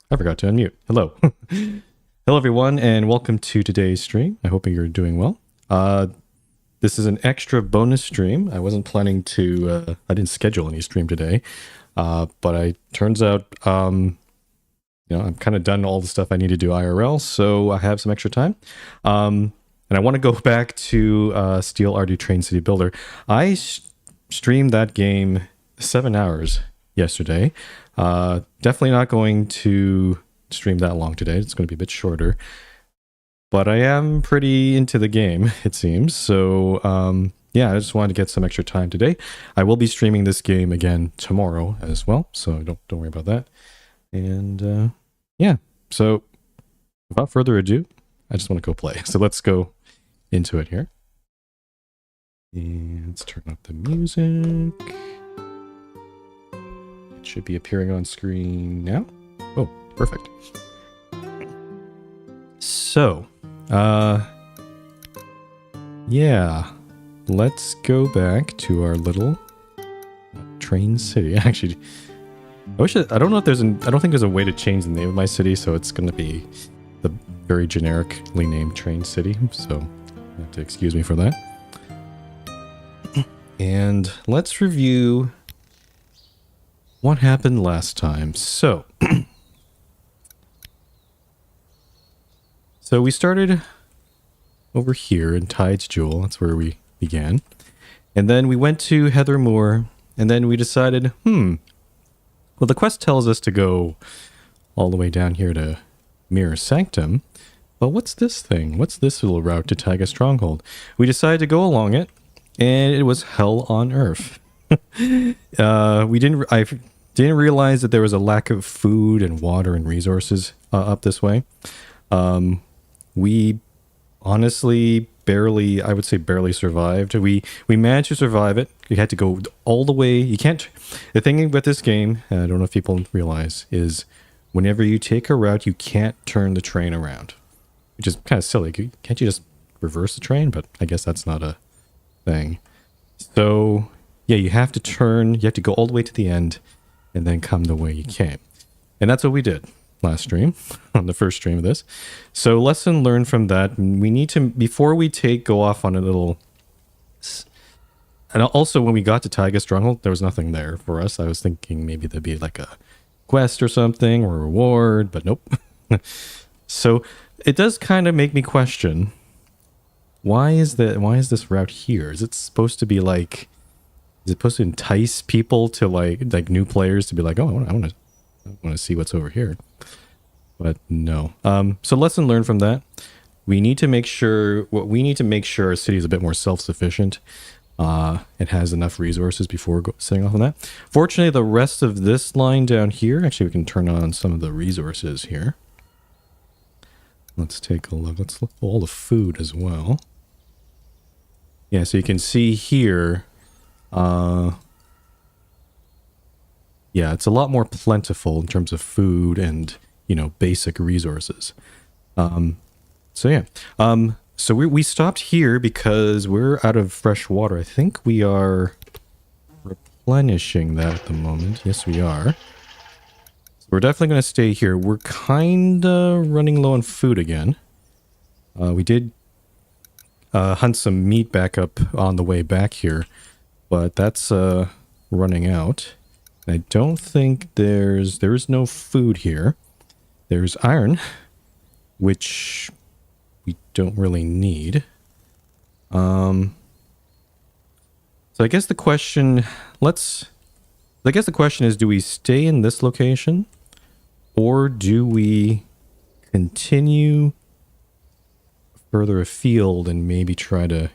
I forgot to unmute. Hello. Hello, everyone, and welcome to today's stream. I hope you're doing well. This is an extra bonus stream. I wasn't planning to, I didn't schedule any stream today, but turns out, I've kind of done all the stuff I need to do IRL, so I have some extra time. And I want to go back to Steel Artery Train City Builder. I streamed that game 7 hours yesterday. Definitely not going to stream that long today. It's going to be a bit shorter. But I am pretty into the game, it seems. So, yeah, I just wanted to get some extra time today. I will be streaming this game again tomorrow as well, so don't worry about that. And, yeah, so without further ado, I just want to go play. So let's go into it here. And let's turn up the music. It should be appearing on screen now. Oh, perfect. So, yeah, let's go back to our little train city. Actually, I don't know if I don't think there's a way to change the name of my city, so it's going to be the very generically named Train City. So, you have to excuse me for that. And let's review what happened last time. So, so we started over here in Tide's Jewel. That's where we began. And then we went to Heather Moor, and then we decided, well, the quest tells us to go all the way down here to Mirror Sanctum. But what's this thing? What's this little route to Taiga Stronghold? We decided to go along it, and it was hell on earth. I didn't realize that there was a lack of food and water and resources up this way. We honestly I would say barely survived. We managed to survive it. You had to go all the way. You can't. The thing with this game, I don't know if people realize, is whenever you take a route, you can't turn the train around, which is kind of silly. Can't you just reverse the train? But I guess that's not a thing. So yeah, you have to turn. You have to go all the way to the end, and then come the way you came. And that's what we did last stream, on the first stream of this. So lesson learned from that, we need to, before we go off on a little, and also when we got to Taiga Stronghold, there was nothing there for us. I was thinking maybe there'd be like a quest or something, or a reward, but nope. So it does kind of make me question, why is this route here? Is it supposed to be like, is it supposed to entice people to like new players to be like, oh, I want to see what's over here? But no. So lesson learned from that. We need to make sure our city is a bit more self-sufficient. It has enough resources before setting off on that. Fortunately, the rest of this line down here, actually we can turn on some of the resources here. Let's take a look. Let's look at all the food as well. Yeah, so you can see here, yeah, it's a lot more plentiful in terms of food and, basic resources. So yeah. So we stopped here because we're out of fresh water. I think we are replenishing that at the moment. Yes, we are. So we're definitely going to stay here. We're kind of running low on food again. We did hunt some meat back up on the way back here, but that's running out. I don't think there is no food here. There's iron, which we don't really need. So I guess the question is, do we stay in this location, or do we continue further afield and maybe try to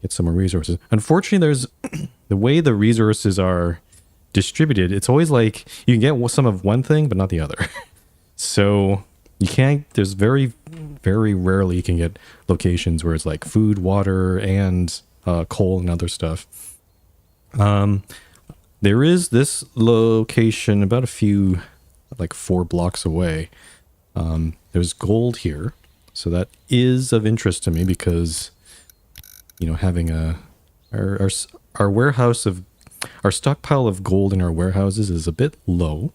get some more resources? Unfortunately, there's the way the resources are distributed, it's always like you can get some of one thing but not the other. So you can't, there's very, very rarely you can get locations where it's like food, water, and coal and other stuff. There is this location about like 4 blocks away. There's gold here, so that is of interest to me because, having our warehouse of, our stockpile of gold in our warehouses is a bit low.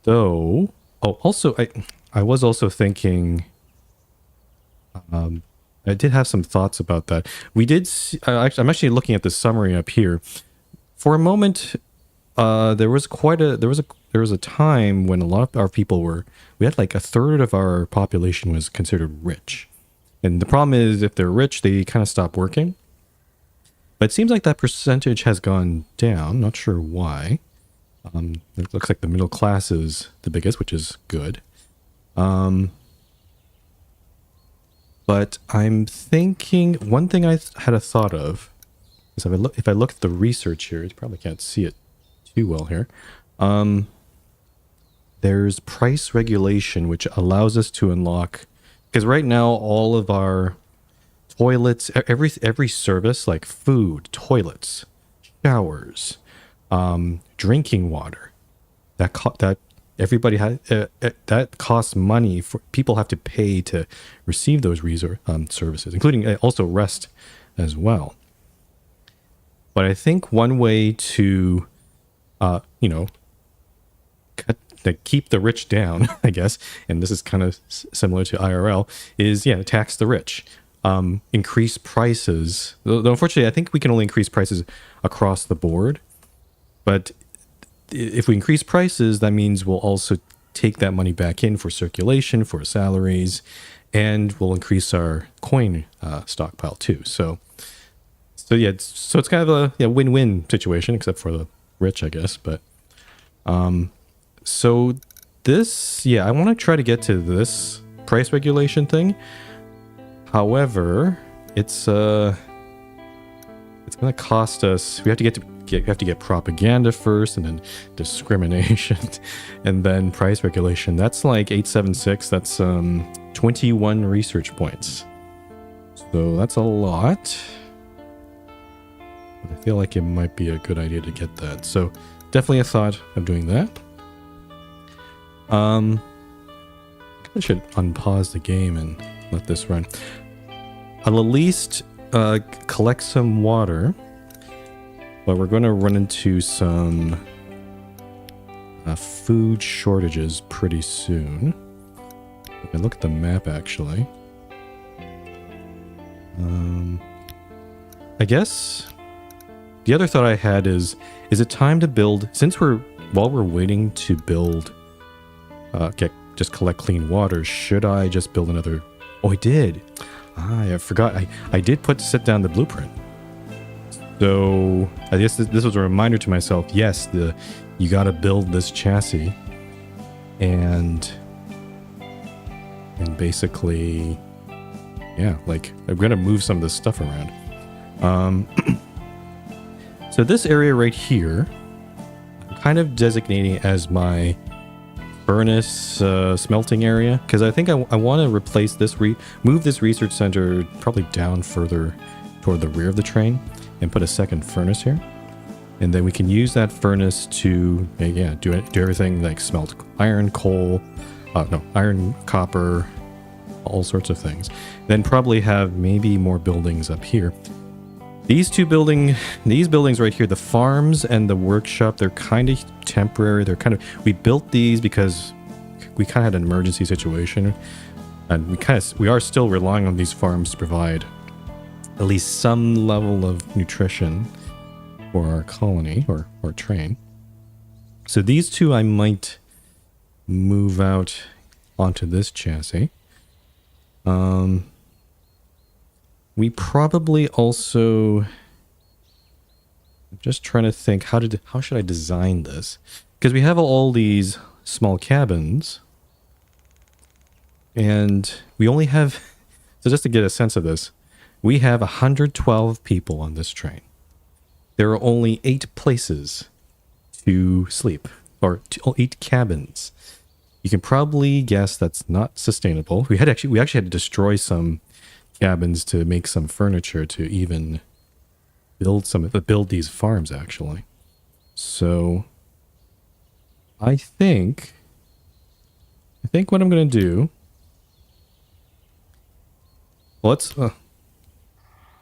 Though, oh, also, I was also thinking, I did have some thoughts about that. We did, I'm actually looking at the summary up here. For a moment, there was a time when a lot of our people we had like a third of our population was considered rich. And the problem is if they're rich, they kind of stop working. But it seems like that percentage has gone down. Not sure why. It looks like the middle class is the biggest, which is good. But I'm thinking one thing I had a thought of is if I look at the research here, you probably can't see it too well here. There's price regulation, which allows us to unlock, because right now all of our toilets, every service like food, toilets, showers, drinking water, that everybody has that costs money. For people have to pay to receive those services, including also rest as well. But I think one way to keep the rich down, I guess, and this is kind of similar to IRL, is tax the rich, increase prices. Though unfortunately, I think we can only increase prices across the board. But if we increase prices, that means we'll also take that money back in for circulation, for salaries, and we'll increase our coin stockpile too. So it's kind of a win-win situation, except for the rich, I guess. But so this, I want to try to get to this price regulation thing. However, it's going to cost us. We have to get propaganda first, and then discrimination, and then price regulation. That's like 876. That's 21 research points. So that's a lot. But I feel like it might be a good idea to get that. So definitely a thought of doing that. I should unpause the game and let this run. I'll at least collect some water, but we're going to run into some food shortages pretty soon. If I look at the map, actually, I guess the other thought I had is it time to build, while we're waiting to build, just collect clean water, should I just build another? Oh, I did. I forgot. I did sit down the blueprint. So I guess this was a reminder to myself. Yes, you got to build this chassis, and basically, like I'm gonna move some of this stuff around. So this area right here, I'm kind of designating as my furnace smelting area, because I think I want to replace this, move this research center probably down further toward the rear of the train, and put a second furnace here, and then we can use that furnace to do everything like smelt iron, coal, iron, copper, all sorts of things. Then probably have maybe more buildings up here. These buildings right here, the farms and the workshop, they're kind of temporary. We built these because we kind of had an emergency situation, and we are still relying on these farms to provide at least some level of nutrition for our colony or train. So these two I might move out onto this chassis. We probably also, I'm just trying to think, how should I design this? Because we have all these small cabins, and we only have, so just to get a sense of this, we have 112 people on this train. There are only 8 places to sleep, or 8 cabins. You can probably guess that's not sustainable. We actually had to destroy some cabins to make some furniture to even build these farms, actually. So I think what I'm going to do, let's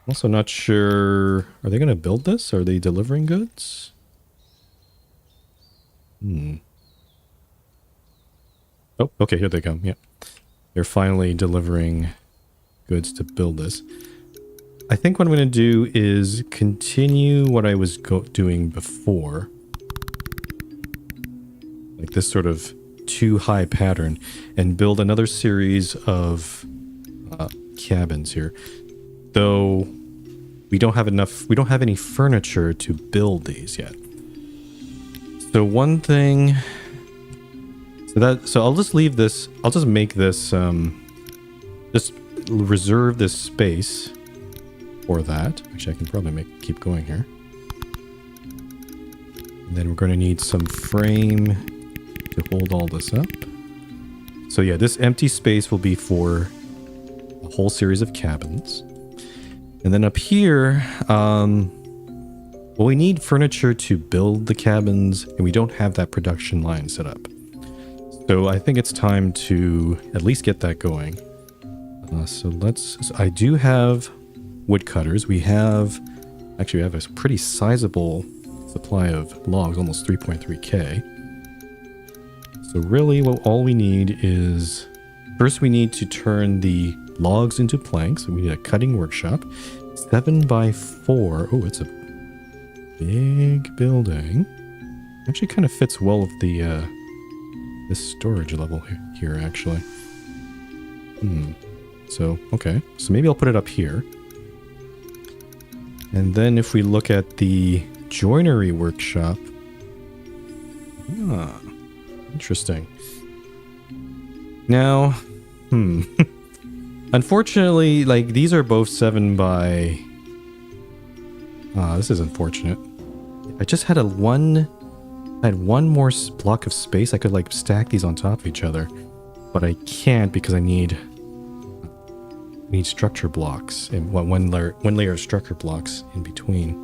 also not sure, are they going to build this? Are they delivering goods? Oh, okay, here they come. Yeah. They're finally delivering goods to build this. I think what I'm going to do is continue what I was doing before. Like this sort of too high pattern, and build another series of cabins here. Though we don't have any furniture to build these yet. So one thing, so I'll just leave this, I'll just make this, just reserve this space for that. Actually, I can probably keep going here. And then we're going to need some frame to hold all this up. So yeah, this empty space will be for a whole series of cabins. And then up here, well, we need furniture to build the cabins, and we don't have that production line set up. So I think it's time to at least get that going. So I do have woodcutters. We have a pretty sizable supply of logs, almost 3.3k. So really all we need is, first we need to turn the logs into planks. So we need a cutting workshop. 7 by 4. Oh, it's a big building. Actually kind of fits well with the this storage level here actually. So, okay. So maybe I'll put it up here. And then if we look at the joinery workshop. Interesting. Now, unfortunately, like these are both 7 by... this is unfortunate. I just had one more block of space. I could like stack these on top of each other, but I can't because I need structure blocks and one layer of structure blocks in between.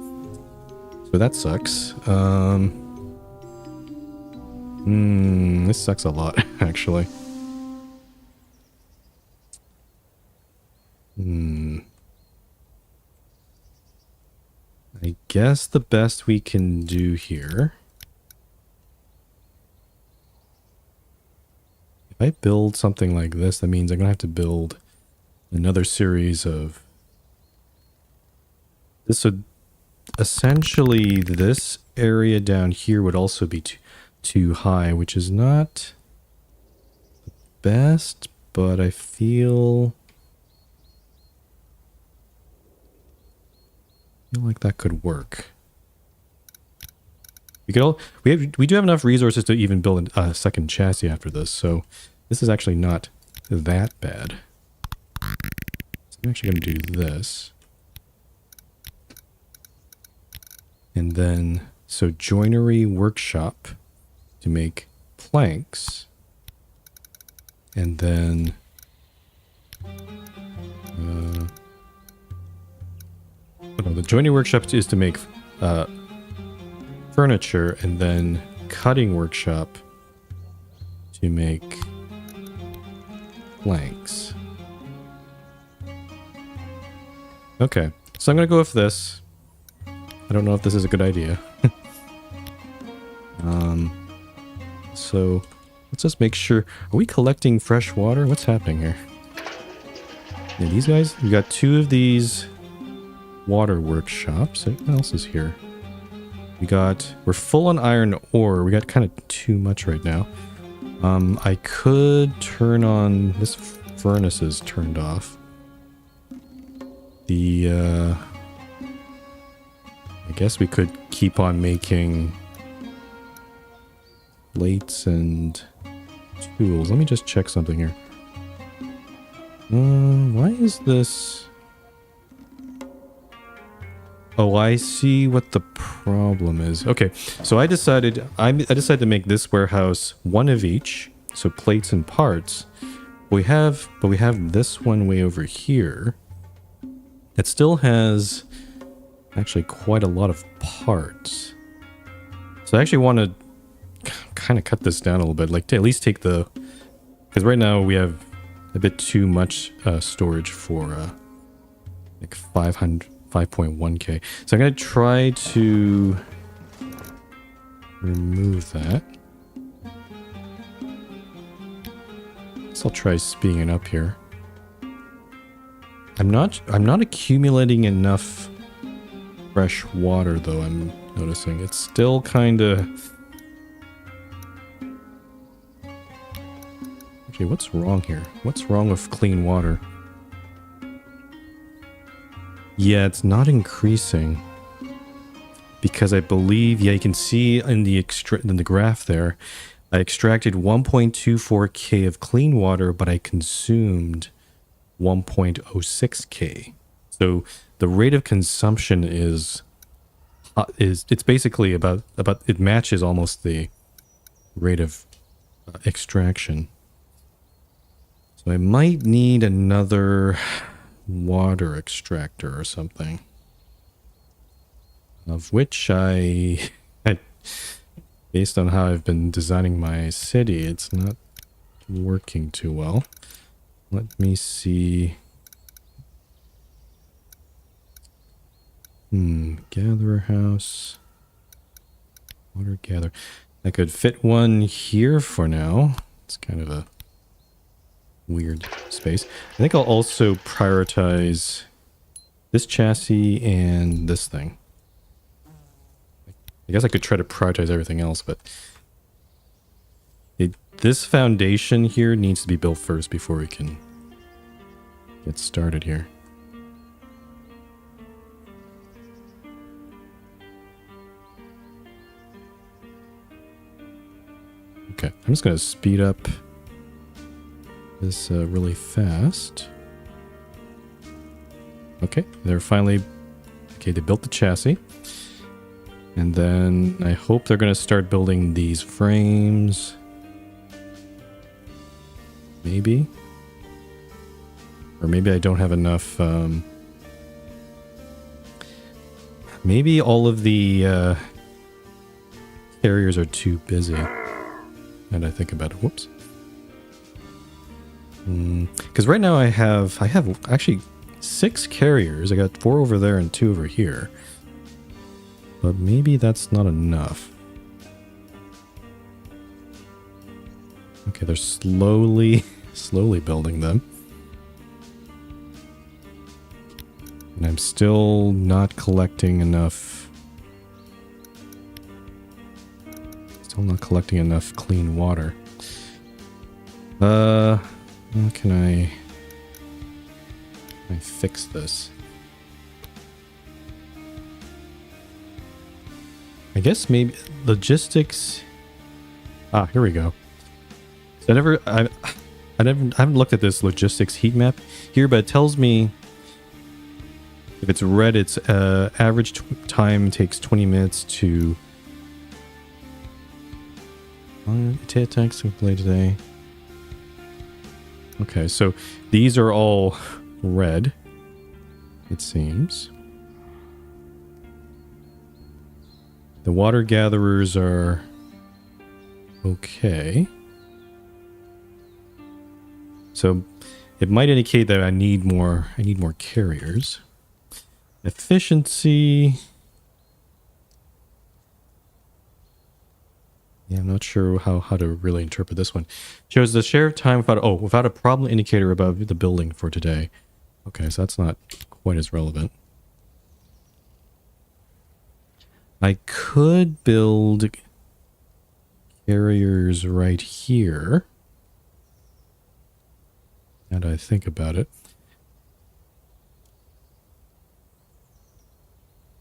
So that sucks. This sucks a lot, actually. I guess the best we can do here... If I build something like this, that means I'm going to have to build another series of... This would... Essentially, this area down here would also be too high, which is not the best, but I feel like that could work. We do have enough resources to even build a second chassis after this, so this is actually not that bad. So I'm actually going to do this. And then, so joinery workshop to make planks. And then... no, the joinery workshop is to make furniture, and then cutting workshop to make planks. Okay, so I'm going to go with this. I don't know if this is a good idea. So let's just make sure. Are we collecting fresh water? What's happening here? Yeah, these guys, we got 2 of these water workshops. What else is here? We're full on iron ore. We got kind of too much right now. I could turn on, this furnace is turned off. I guess we could keep on making plates and tools. Let me just check something here. Why is this... Oh, I see what the problem is. Okay, so I decided to make this warehouse 1 of each, so plates and parts. But we have this one way over here. It still has actually quite a lot of parts. So I actually want to kind of cut this down a little bit, like to at least take the... Because right now we have a bit too much storage for like 5.1k. So I'm going to try to remove that. guess I'll try speeding it up here. I'm not accumulating enough fresh water though, I'm noticing. It's still kinda... Actually, what's wrong here? What's wrong with clean water? Yeah, it's not increasing. Because I believe, yeah, you can see in the graph there, I extracted 1.24k of clean water, but I consumed 1.06k. So the rate of consumption is it's basically about it matches almost the rate of extraction. So I might need another water extractor or something. Of which based on how I've been designing my city, it's not working too well. Let me see. Gatherer house. Water gather. I could fit one here for now. It's kind of a weird space. I think I'll also prioritize this chassis and this thing. I guess I could try to prioritize everything else, but this foundation here needs to be built first before we can get started here. Okay, I'm just going to speed up this really fast. Okay, they're finally... Okay, they built the chassis. And then I hope they're going to start building these frames. Maybe. Or maybe I don't have enough... maybe all of the carriers are too busy. And I think about it. Whoops. Because right now I have actually 6 carriers. I got 4 over there and 2 over here. But maybe that's not enough. Okay, they're slowly building them. And I'm still not collecting enough. Still not collecting enough clean water. How can I fix this? I guess maybe logistics. Here we go. So I haven't looked at this logistics heat map here, but it tells me if it's red, it's average time takes 20 minutes to attacks play today. Okay, so these are all red, it seems. The water gatherers are okay. So it might indicate that I need more carriers. Efficiency. Yeah, I'm not sure how to really interpret this one. Shows the share of time without a problem indicator above the building for today. Okay, so that's not quite as relevant. I could build carriers right here. Now that I think about it.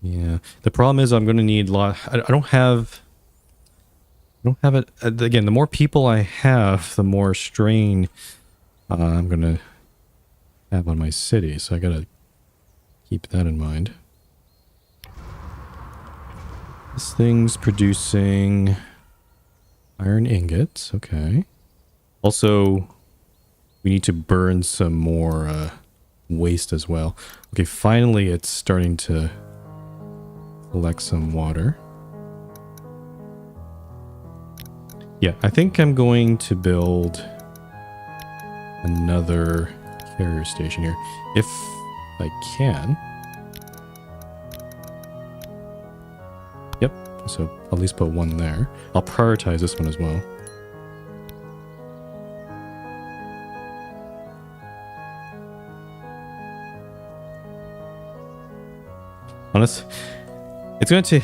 Yeah, the problem is I'm going to need I don't have it. Again, the more people I have, the more strain I'm going to have on my city. So I got to keep that in mind. This thing's producing iron ingots. Okay. Also, we need to burn some more waste as well. Okay, finally it's starting to collect some water. Yeah, I think I'm going to build another carrier station here, if I can. Yep, so I'll at least put one there. I'll prioritize this one as well. Honest, it's going to...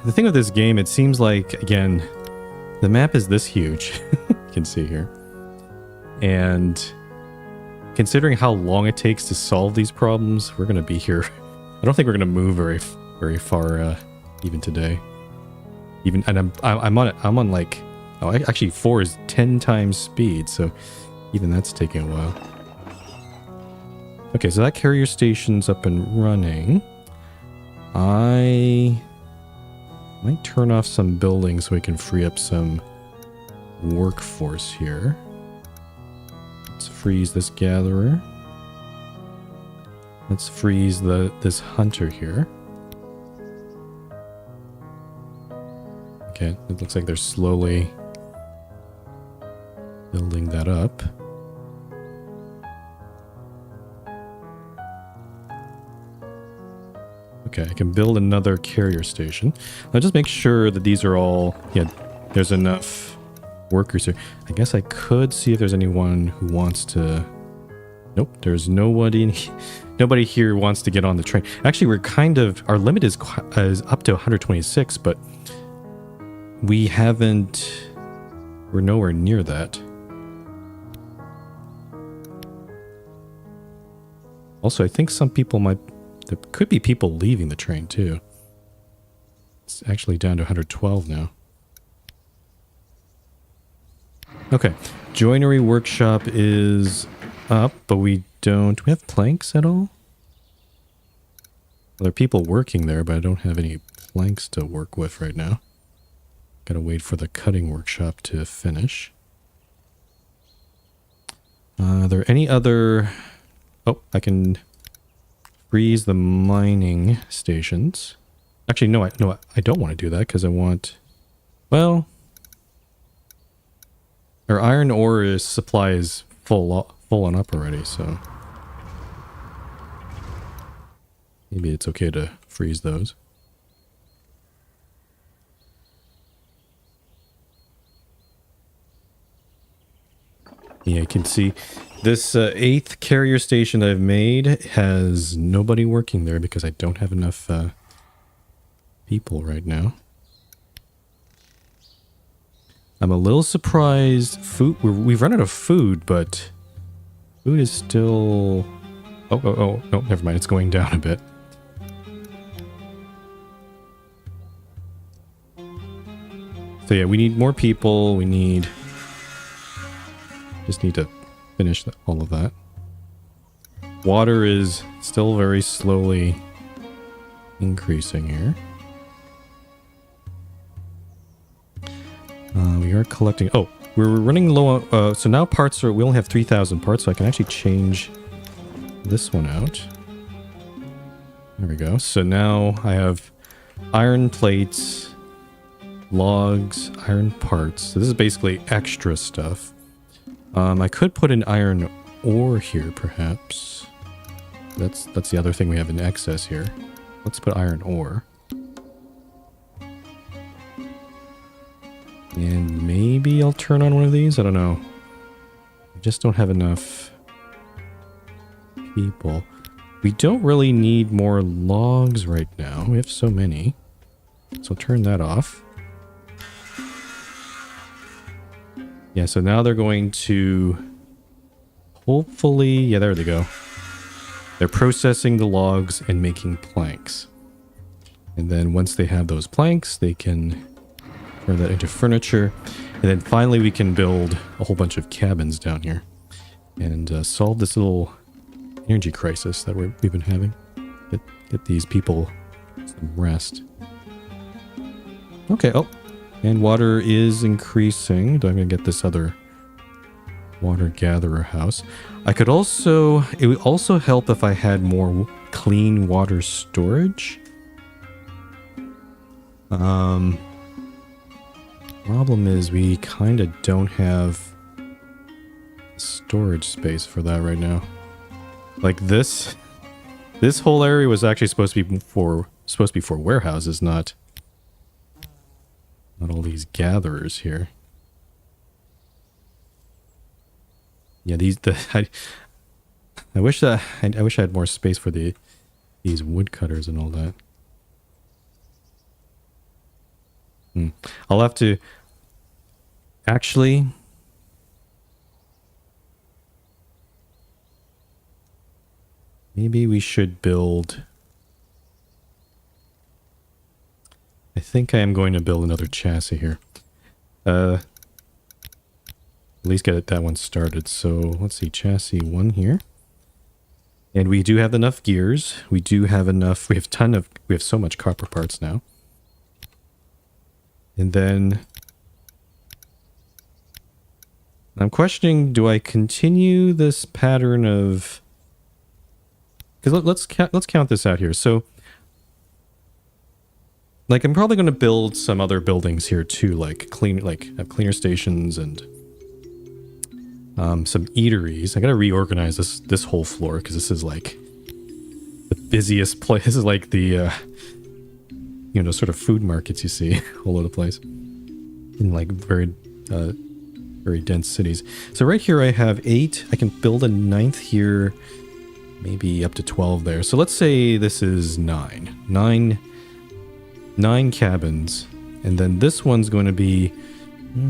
The thing with this game, it seems like, again, the map is this huge. You can see here. And considering how long it takes to solve these problems, we're going to be here. I don't think we're going to move very far even today. Even, and I'm on like... Oh, actually 4 is 10 times speed, so even that's taking a while. Okay, so that carrier station's up and running. I might turn off some buildings so we can free up some workforce here. Let's freeze this gatherer. Let's freeze this hunter here. Okay, it looks like they're slowly building that up. Okay, I can build another carrier station. I'll just make sure that these are all... Yeah, there's enough workers here. I guess I could see if there's anyone who wants to... Nope, there's nobody here wants to get on the train. Actually, we're kind of... Our limit is up to 126, but we haven't... We're nowhere near that. Also, I think some people might... There could be people leaving the train, too. It's actually down to 112 now. Okay. Joinery workshop is up, but we don't... Do we have planks at all? Well, there are people working there, but I don't have any planks to work with right now. Gotta wait for the cutting workshop to finish. Are there any other... Oh, I can... freeze the mining stations. Actually, no, I don't want to do that because I want... Well... Our iron ore supply is full on up already, so... Maybe it's okay to freeze those. Yeah, you can see... This 8th carrier station that I've made has nobody working there because I don't have enough people right now. I'm a little surprised. We've run out of food, but food is still... Oh, no, never mind. It's going down a bit. So yeah, we need more people. We need... Just need to... finish all of that. Water is still very slowly increasing here. We are collecting... Oh, we're running low on... so now parts are... We only have 3,000 parts, so I can actually change this one out. There we go. So now I have iron plates, logs, iron parts. So this is basically extra stuff. I could put an iron ore here, perhaps. That's the other thing we have in excess here. Let's put iron ore. And maybe I'll turn on one of these? I don't know. I just don't have enough people. We don't really need more logs right now. We have so many. So I'll turn that off. Yeah, so now they're going to hopefully... Yeah, there they go. They're processing the logs and making planks. And then once they have those planks, they can turn that into furniture. And then finally we can build a whole bunch of cabins down here. And solve this little energy crisis that we've been having. Get these people some rest. Okay, oh. And water is increasing. I'm going to get this other water gatherer house. I could also... It would also help if I had more clean water storage. Problem is we kind of don't have storage space for that right now. Like this whole area was actually supposed to be for warehouses, not all these gatherers here. Yeah, I wish I had more space for these woodcutters and all that. I'll have to... Actually... Maybe we should build... I think I am going to build another chassis here. At least get that one started. So let's see, chassis 1 here. And we do have enough gears. We do have enough. We have so much copper parts now. And then I'm questioning, do I continue this pattern of... Because let's count this out here. So like I'm probably going to build some other buildings here too, like have cleaner stations and some eateries. I got to reorganize this whole floor because this is like the busiest place. This is like the sort of food markets you see all over the place in like very dense cities. So right here I have 8. I can build a 9th here, maybe up to 12 there. So let's say this is 9 cabins, and then this one's going to be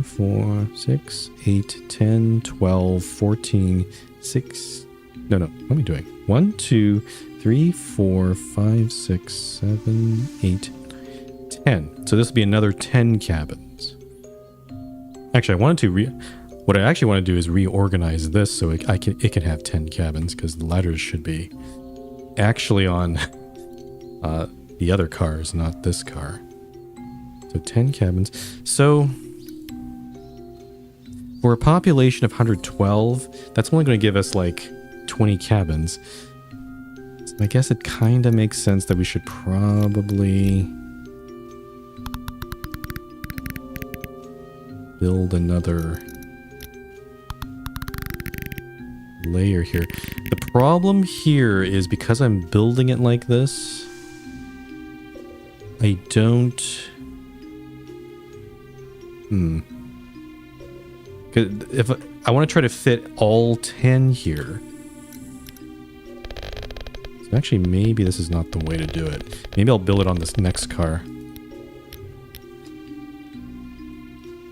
4, 6, 8, 10, 12, 14, 6. No, what am I doing? 1, 2, 3, 4, 5, 6, 7, 8, 10. So this will be another 10 cabins. Actually, what I actually want to do is reorganize this so it can have 10 cabins, because the ladders should be actually on the other cars, not this car. So 10 cabins. So for a population of 112, that's only going to give us like 20 cabins. So I guess it kind of makes sense that we should probably build another layer here. The problem here is because I'm building it like this, I don't... If I want to try to fit all 10 here. So actually, maybe this is not the way to do it. Maybe I'll build it on this next car.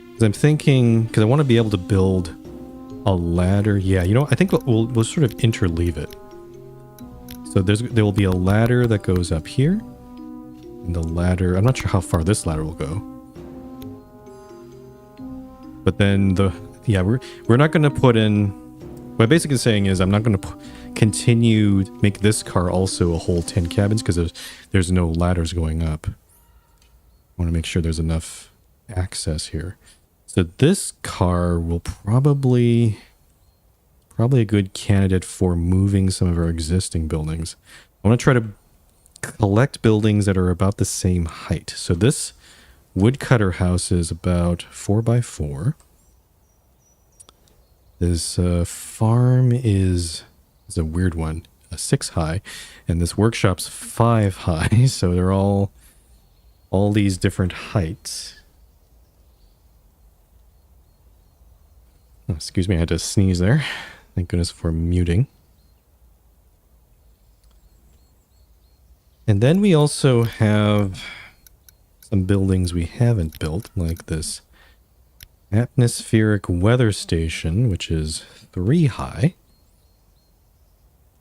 Because I'm thinking... Because I want to be able to build a ladder. Yeah, I think we'll sort of interleave it. So there will be a ladder that goes up here. And the ladder... I'm not sure how far this ladder will go. But then we're not going to put in... What I'm basically saying is I'm not going to make this car also a whole 10 cabins because there's no ladders going up. I want to make sure there's enough access here. So this car will probably a good candidate for moving some of our existing buildings. I want to try to collect buildings that are about the same height. So this woodcutter house is about 4x4. This farm is a weird one, a 6 high, and this workshop's 5 high. So they're all these different heights. Oh, excuse me, I had to sneeze there. Thank goodness for muting. And then we also have some buildings we haven't built, like this atmospheric weather station, which is 3 high.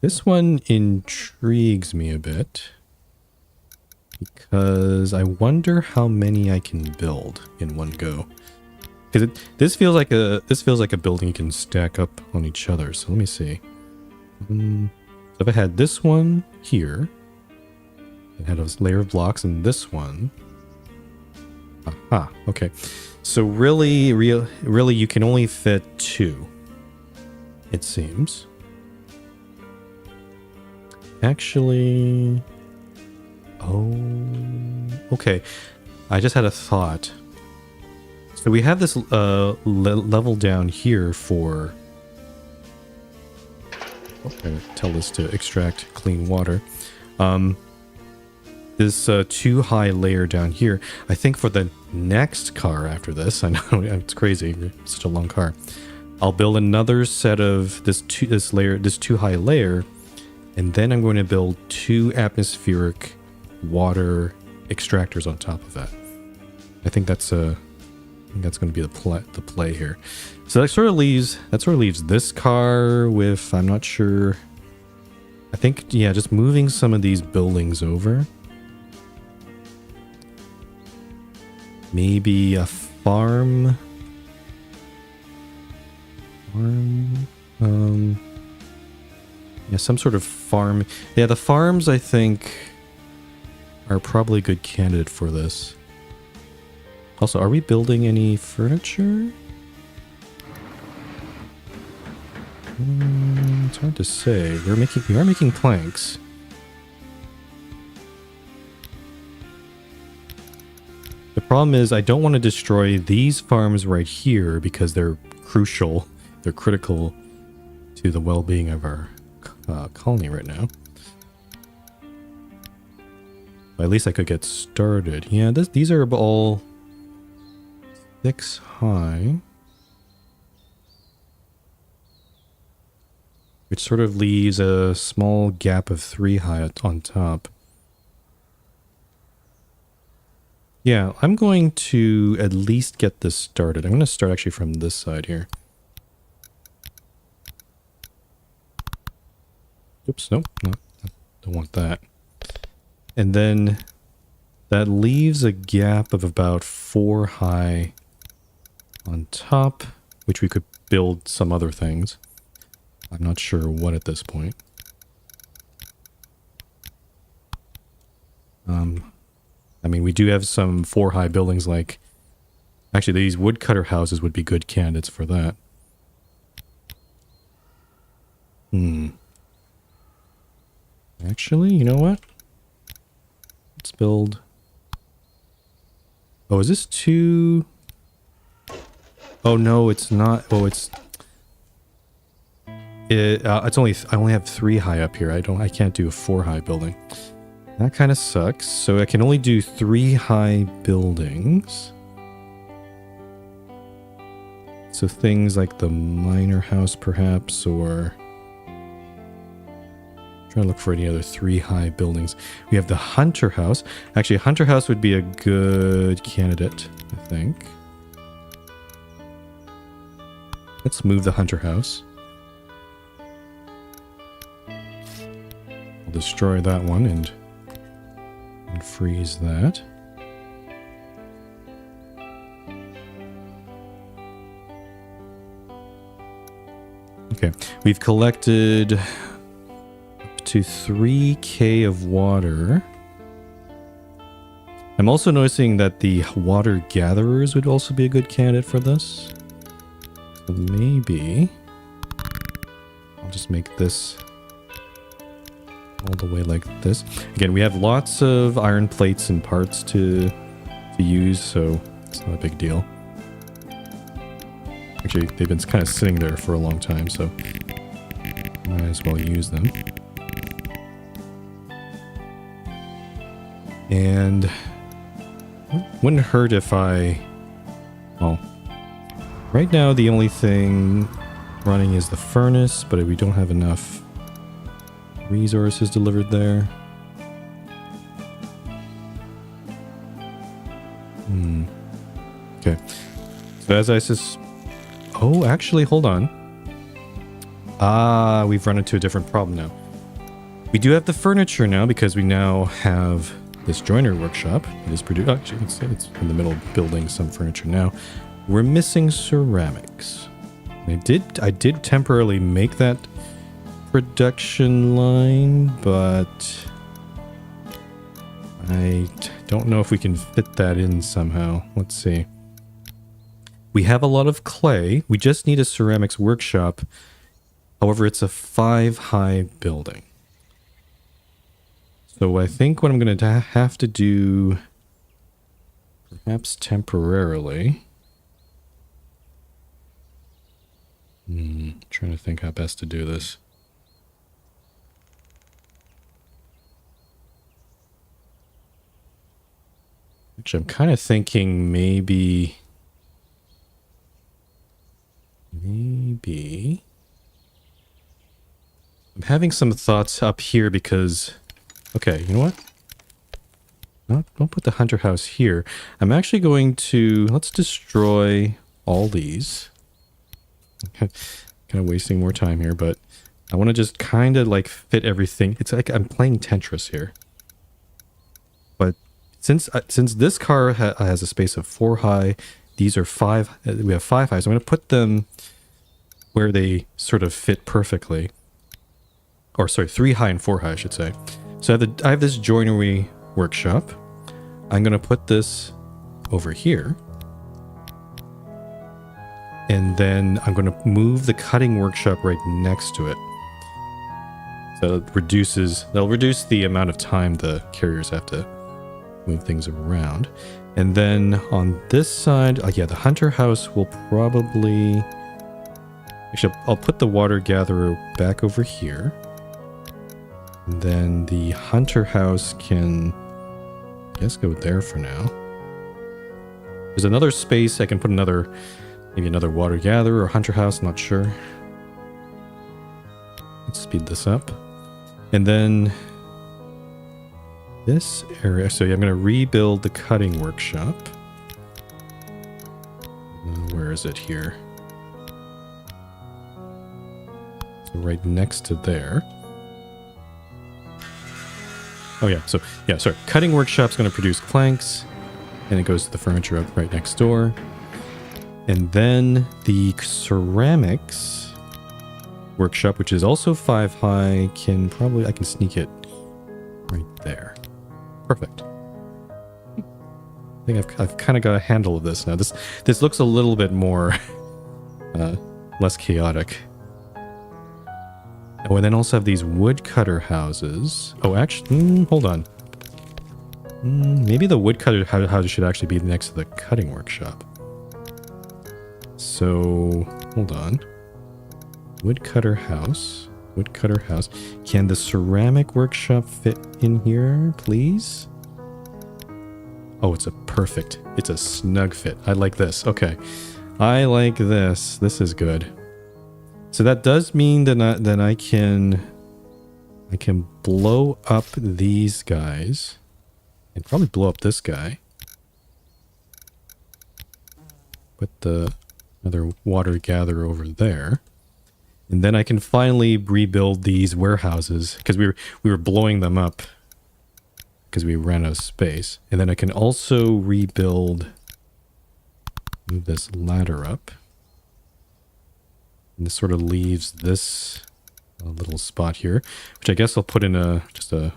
This one intrigues me a bit because I wonder how many I can build in one go. Because this feels like a building you can stack up on each other. So let me see. So if I had this one here, it had a layer of blocks, and this one. Aha, okay. So really, you can only fit 2, it seems. Actually, okay. I just had a thought. So we have this level down here for... Okay, tell this to extract clean water. This 2 high layer down here, I think for the next car after this, I know it's crazy, it's such a long car. I'll build another set of this 2 high layer, and then I'm going to build 2 atmospheric water extractors on top of that. I think that's going to be the play here. So that sort of leaves this car with, I'm not sure. I think, yeah, just moving some of these buildings over. Maybe a farm. Yeah, some sort of farm. Yeah, the farms, I think, are probably a good candidate for this. Also, are we building any furniture? It's hard to say. We are making planks. The problem is I don't want to destroy these farms right here because they're crucial. They're critical to the well-being of our colony right now. But at least I could get started. Yeah, these are all 6 high. Which sort of leaves a small gap of 3 high on top. Yeah, I'm going to at least get this started. I'm going to start actually from this side here. Oops, nope, no, don't want that. And then that leaves a gap of about 4 high on top, which we could build some other things. I'm not sure what at this point. I mean, we do have some 4 high buildings like... Actually, these woodcutter houses would be good candidates for that. Actually, you know what? Let's build... Oh, is this 2... Oh, no, it's not... Oh, it's... It's only... I only have 3 high up here. I can't do a 4 high building. That kind of sucks. So I can only do 3 high buildings. So things like the miner house, perhaps, or... Trying to look for any other 3 high buildings. We have the hunter house. Actually, a hunter house would be a good candidate, I think. Let's move the hunter house. I'll destroy that one and freeze that. Okay, we've collected up to 3k of water. I'm also noticing that the water gatherers would also be a good candidate for this. So maybe I'll just make this all the way like this. Again, we have lots of iron plates and parts to use, so it's not a big deal. Actually, they've been kind of sitting there for a long time, so might as well use them. And wouldn't hurt if I... Well, right now the only thing running is the furnace, but we don't have enough resources delivered there. Okay. So as I Oh, actually, hold on. We've run into a different problem now. We do have the furniture now because we now have this joinery workshop. It is produced. Actually, it's in the middle of building some furniture now. We're missing ceramics. I did temporarily make that production line, but I don't know if we can fit that in somehow. Let's see. We have a lot of clay. We just need a ceramics workshop. However, it's a 5 high building. So I think what I'm going to have to do, perhaps temporarily... trying to think how best to do this. Actually, I'm kind of thinking maybe... I'm having some thoughts up here because... Okay, you know what? don't put the hunter house here. I'm actually going to, let's destroy all these. Kind of wasting more time here, but I want to just kind of like fit everything. It's like I'm playing Tetris here. But since this car has a space of 4 high, these are 5. We have 5 high, so I'm going to put them where they sort of fit perfectly. Or sorry, 3 high and 4 high, I should say. So I have this joinery workshop. I'm going to put this over here. And then I'm going to move the cutting workshop right next to it. So that'll reduce the amount of time the carriers have to move things around. And then on this side, yeah, the hunter house will probably... Actually, I'll put the water gatherer back over here. And then the hunter house can, I guess, go there for now. There's another space I can put maybe another water gatherer or hunter house, not sure. Let's speed this up. And then this area, so yeah, I'm going to rebuild the cutting workshop. Where is it here? So right next to there. Oh yeah, so yeah, sorry. Cutting workshop's going to produce planks, and it goes to the furniture up right next door. And then the ceramics workshop, which is also 5 high, I can sneak it right there. Perfect. I think I've kind of got a handle of this now. This looks a little bit more less chaotic. Oh, and then also have these woodcutter houses. Oh, actually, hold on. Maybe the woodcutter house should actually be next to the cutting workshop. So, hold on. Woodcutter house. Can the ceramic workshop fit in here, please? Oh, it's a snug fit. I like this. Okay. I like this. This is good. So that does mean that I can blow up these guys and probably blow up this guy. Put the another water gatherer over there. And then I can finally rebuild these warehouses because we were blowing them up because we ran out of space. And then I can also move this ladder up. And this sort of leaves this little spot here, which I guess I'll put in just a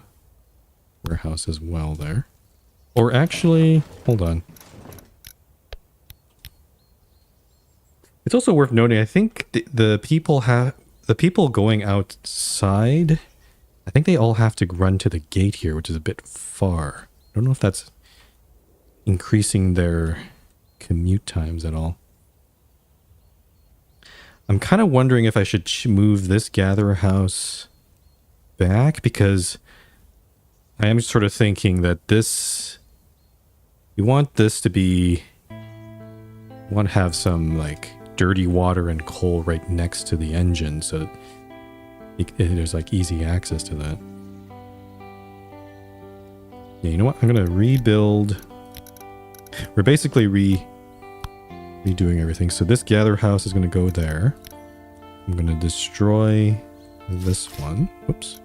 warehouse as well there. Or actually, hold on. It's also worth noting, I think the people going outside, I think they all have to run to the gate here, which is a bit far. I don't know if that's increasing their commute times at all. I'm kind of wondering if I should move this gatherer house back, because I am sort of thinking that you want this to be, you want to have some like dirty water and coal right next to the engine, so there's like easy access to that. Yeah, you know what? I'm gonna rebuild. We're basically redoing everything. So this gather house is gonna go there. I'm gonna destroy this one. Whoops.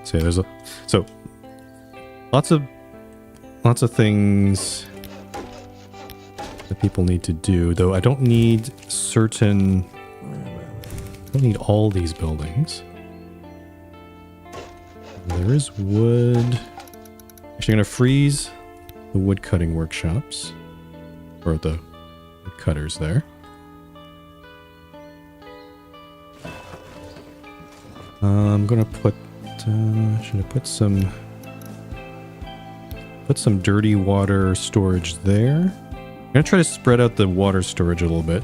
So there's lots of things that people need to do, though I don't need all these buildings. There is wood. Actually, I'm gonna freeze the wood cutting workshops, or the wood cutters there. I'm gonna put should I put some dirty water storage there? I'm gonna try to spread out the water storage a little bit.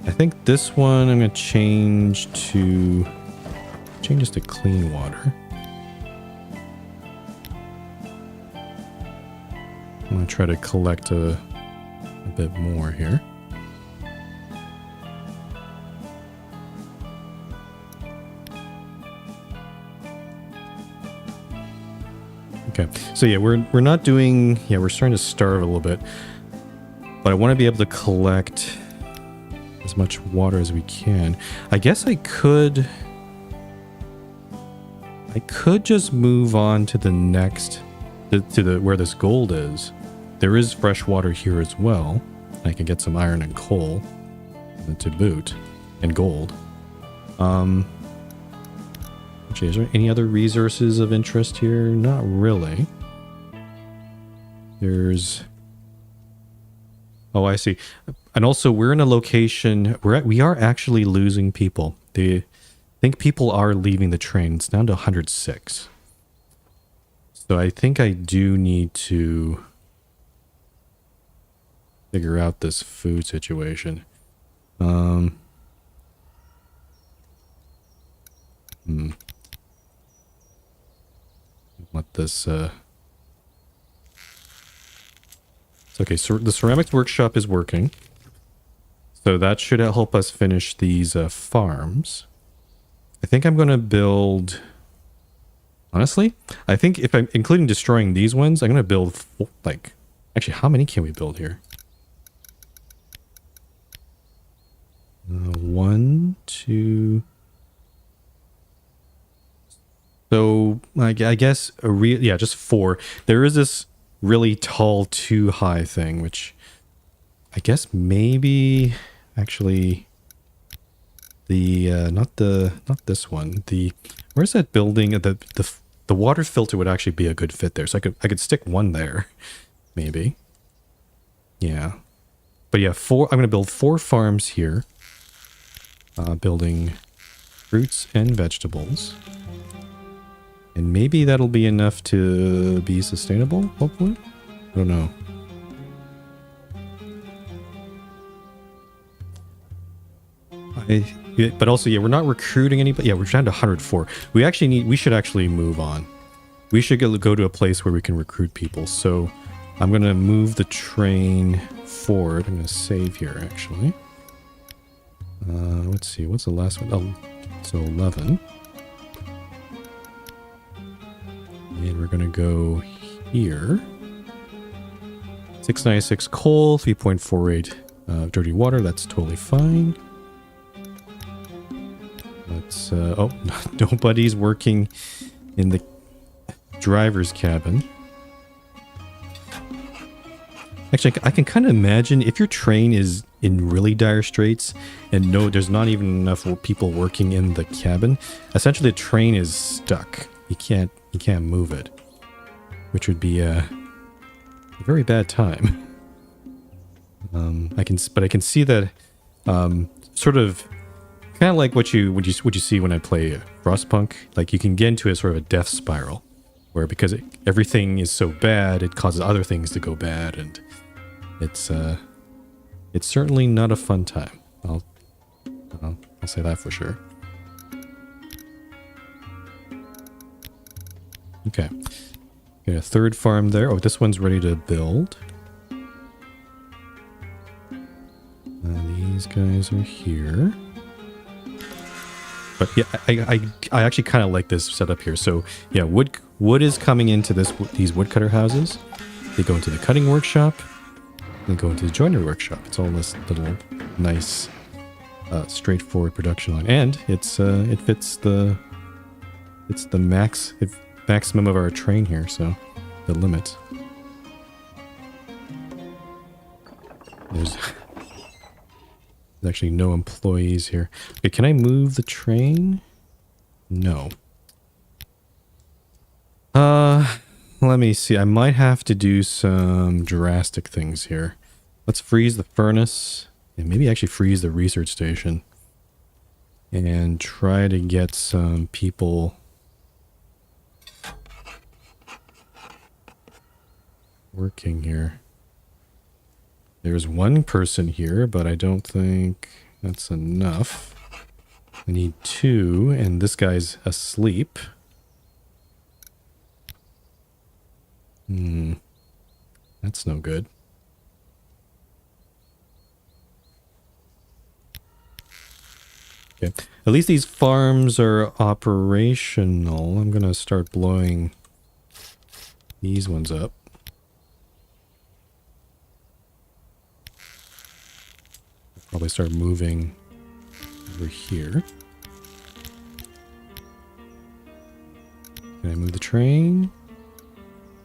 I think this one I'm gonna change this to clean water. I'm gonna try to collect a bit more here. Okay, so yeah, we're not doing, yeah, we're starting to starve a little bit, but I want to be able to collect as much water as we can. I guess I could just move on to the next, to the where this gold is. There is fresh water here as well. I can get some iron and coal to boot, and gold. Actually, is there any other resources of interest here? Not really. There's... Oh, I see. And also, we're in a location... We are actually losing people. I think people are leaving the train. It's down to 106. So I think I do need to figure out this food situation. Let this... It's okay, so the ceramics workshop is working. So that should help us finish these farms. I think I'm going to build... Honestly, I think if I'm including destroying these ones, I'm going to build, like... Actually, how many can we build here? 1, 2... So, I guess, yeah, just 4. There is this really tall, too high thing, which I guess maybe, actually, the, not this one, where's that building? The water filter would actually be a good fit there, so I could stick one there, maybe. Yeah. But yeah, I'm going to build 4 farms here, building fruits and vegetables. And maybe that'll be enough to be sustainable, hopefully? I don't know. But also, yeah, we're not recruiting anybody. Yeah, we're down to 104. We should actually move on. We should go to a place where we can recruit people. So I'm going to move the train forward. I'm going to save here, actually. Let's see, what's the last one? Oh, so 11. And we're going to go here. 696 coal, 3.48 dirty water. That's totally fine. Let's, oh, nobody's working in the driver's cabin. Actually, I can kind of imagine if your train is in really dire straits and there's not even enough people working in the cabin. Essentially, the train is stuck. You can't move it, which would be a very bad time. I can see that sort of kind of like what you see when I play Frostpunk. Like you can get into a sort of a death spiral, where because everything is so bad, it causes other things to go bad, and it's certainly not a fun time. I'll say that for sure. Okay. Got a third farm there. Oh, this one's ready to build. These guys are here. But yeah, I actually kind of like this setup here. So yeah, wood is coming into these woodcutter houses. They go into the cutting workshop. They go into the joinery workshop. It's all this little nice, straightforward production line, and it fits the maximum of our train here, so the limit. There's actually no employees here. Okay, can I move the train? No. Let me see. I might have to do some drastic things here. Let's freeze the furnace and maybe actually freeze the research station and try to get some people working here. There's one person here, but I don't think that's enough. I need 2, and this guy's asleep. That's no good. Okay. At least these farms are operational. I'm gonna start blowing these ones up. Probably start moving over here. Can I move the train?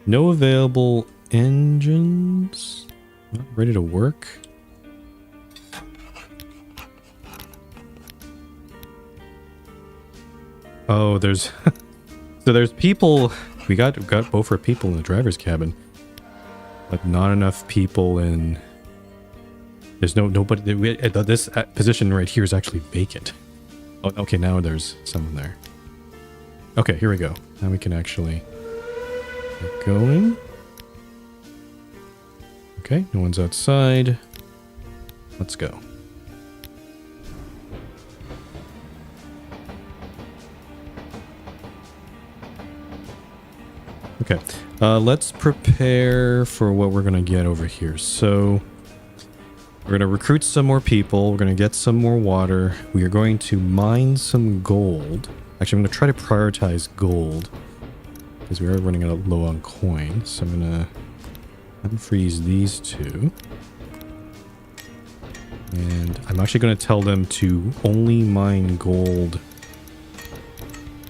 No available engines. Not ready to work. Oh, there's so there's people. We got both for people in the driver's cabin, but not enough people in. There's nobody. This position right here is actually vacant. Oh, okay. Now there's someone there. Okay, here we go. Now we can actually get going. Okay, no one's outside. Let's go. Okay, let's prepare for what we're gonna get over here. So we're gonna recruit some more people. We're gonna get some more water. We are going to mine some gold. Actually, I'm gonna try to prioritize gold because we are running out low on coins. So I'm gonna unfreeze these two. And I'm actually going to tell them to only mine gold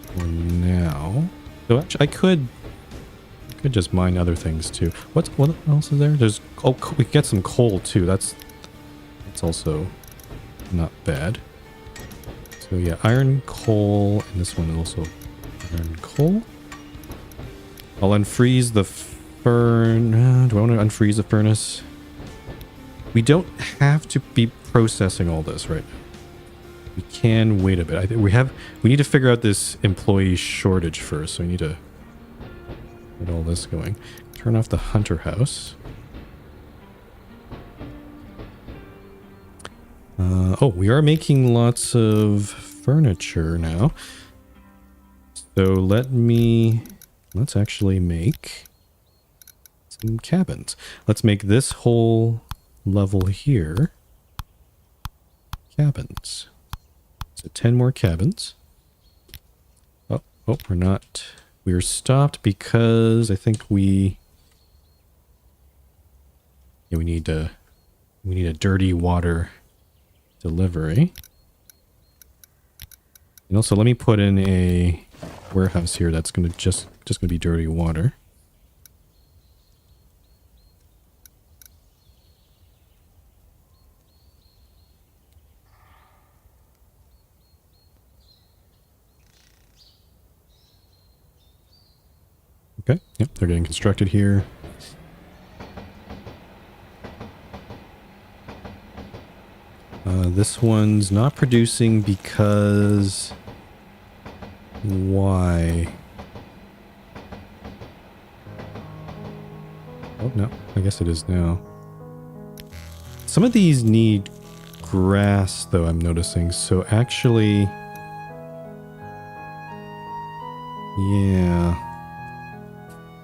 for now. So actually, I could just mine other things too. What else is there? There's we can get some coal too. That's also not bad. So yeah, iron, coal, and this one also iron, coal. I'll unfreeze the furn. Do I want to unfreeze the furnace? We don't have to be processing all this right now. We can wait a bit. I think we need to figure out this employee shortage first. So we need to get all this going. Turn off the hunter house. Oh, we are making lots of furniture now. So let's actually make some cabins. Let's make this whole level here cabins. So 10 more cabins. Oh, we're not. We're stopped because I think we need a dirty water delivery. And also let me put in a warehouse here that's gonna just gonna be dirty water. Okay, yep, they're getting constructed here. This one's not producing because... Why? Oh, no, I guess it is now. Some of these need grass, though, I'm noticing. So actually... Yeah...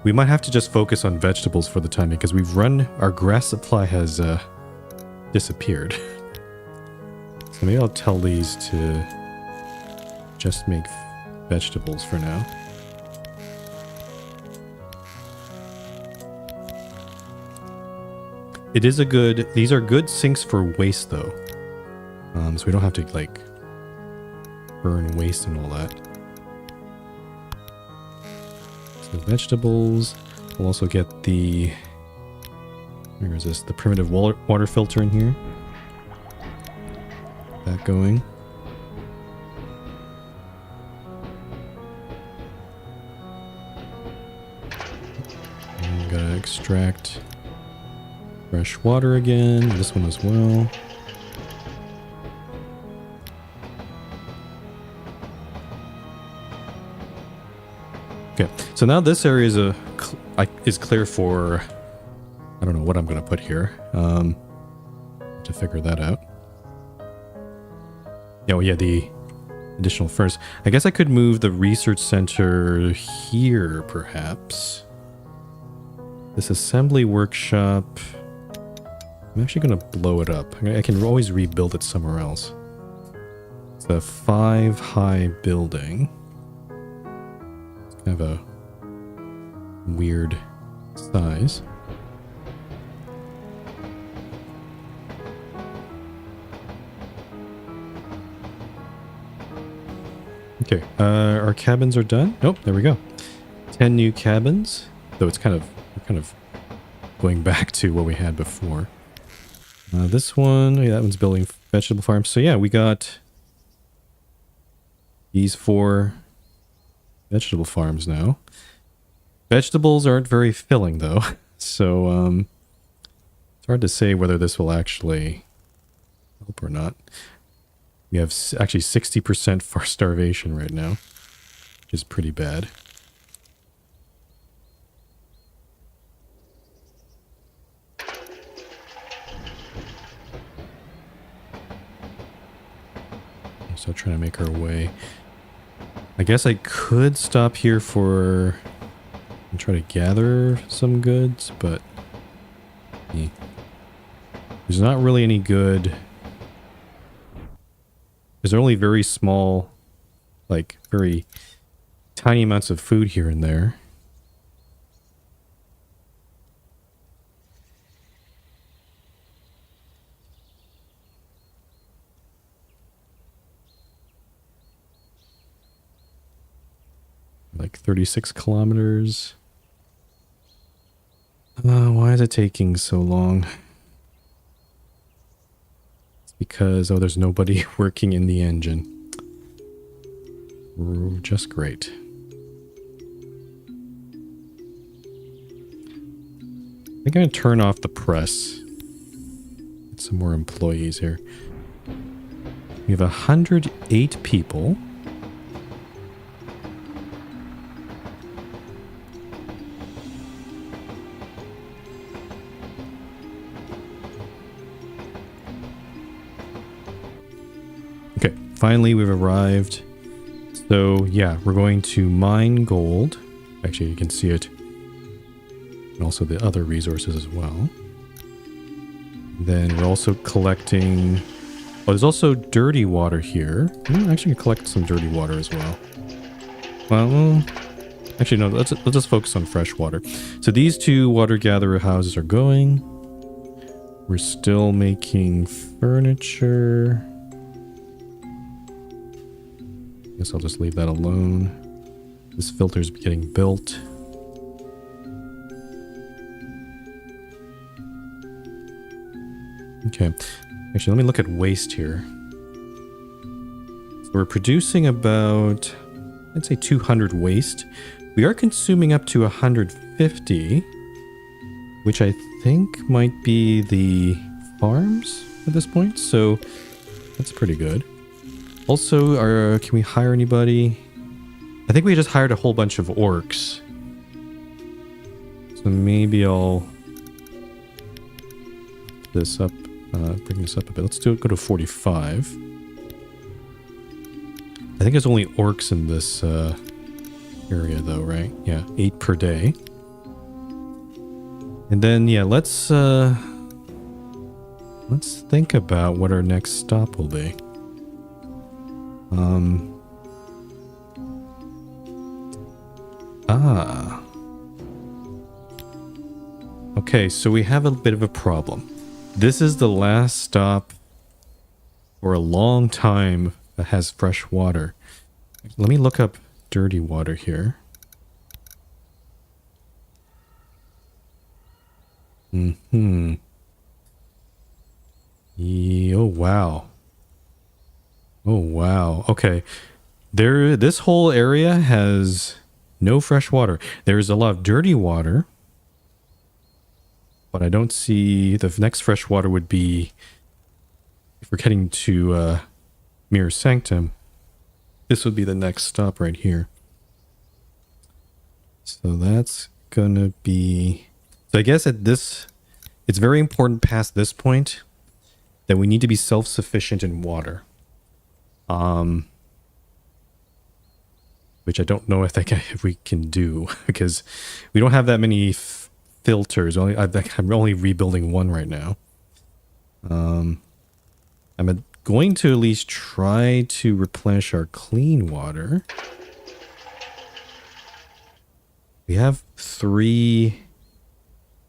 We might have to just focus on vegetables for the time being, because our grass supply has disappeared. So maybe I'll tell these to just make vegetables for now. These are good sinks for waste though. So we don't have to like burn waste and all that. So vegetables. We'll also get where is this? The primitive water filter in here. That going. And gotta extract fresh water again. This one as well. Okay, so now this area is clear for. I don't know what I'm gonna put here. To figure that out. Oh yeah, the additional furnace. I guess I could move the research center here, perhaps. This assembly workshop. I'm actually going to blow it up. I can always rebuild it somewhere else. It's a 5-high building. It's kind of a weird size. Okay, our cabins are done. Nope, there we go. 10 new cabins, though it's we're kind of going back to what we had before. This one, yeah, that one's building vegetable farms. So yeah, we got these 4 vegetable farms now. Vegetables aren't very filling though, so it's hard to say whether this will actually help or not. We have actually 60% for starvation right now, which is pretty bad. So trying to make our way. I guess I could stop here and try to gather some goods, but there's not really any good. There's only very small, like very tiny amounts of food here and there. Like 36 kilometers. Why is it taking so long? It's because, oh, there's nobody working in the engine. Just great. I think I'm going to turn off the press. Get some more employees here. We have 108 people. Okay, finally we've arrived. So yeah, we're going to mine gold. Actually, you can see it. And also the other resources as well. Then we're also collecting... Oh, there's also dirty water here. I'm actually going to collect some dirty water as well. Well, actually no, let's just focus on fresh water. So these 2 water gatherer houses are going. We're still making furniture. Guess I'll just leave that alone. This filter's getting built. Okay. Actually, let me look at waste here. So we're producing about, I'd say 200 waste. We are consuming up to 150, which I think might be the farms at this point. So that's pretty good. Also, can we hire anybody? I think we just hired a whole bunch of orcs. So maybe I'll bring this up a bit. Let's go to 45. I think there's only orcs in this area though, right? Yeah, 8 per day. And then, yeah, let's think about what our next stop will be. Okay, so we have a bit of a problem. This is the last stop for a long time that has fresh water. Let me look up dirty water here. Oh, wow. Oh, wow. Okay. This whole area has no fresh water. There's a lot of dirty water. But I don't see the next fresh water would be if we're heading to Mirror Sanctum. This would be the next stop right here. So that's gonna be... So I guess it's very important past this point that we need to be self-sufficient in water. Which I don't know if we can do because we don't have that many filters. I'm only rebuilding one right now. I'm going to at least try to replenish our clean water. We have 3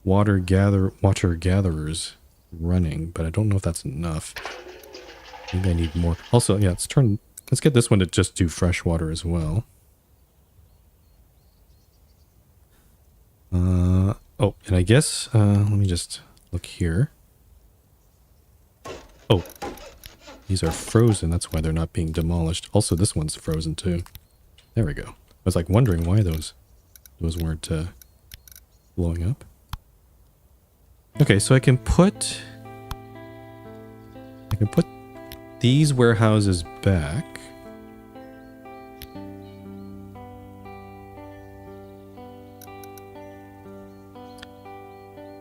water gatherers running, but I don't know if that's enough. Maybe I need more. Also, yeah, let's get this one to just do fresh water as well. Oh, and I guess, let me just look here. Oh, these are frozen. That's why they're not being demolished. Also, this one's frozen too. There we go. I was like wondering why those weren't blowing up. Okay, so I can put these warehouses back.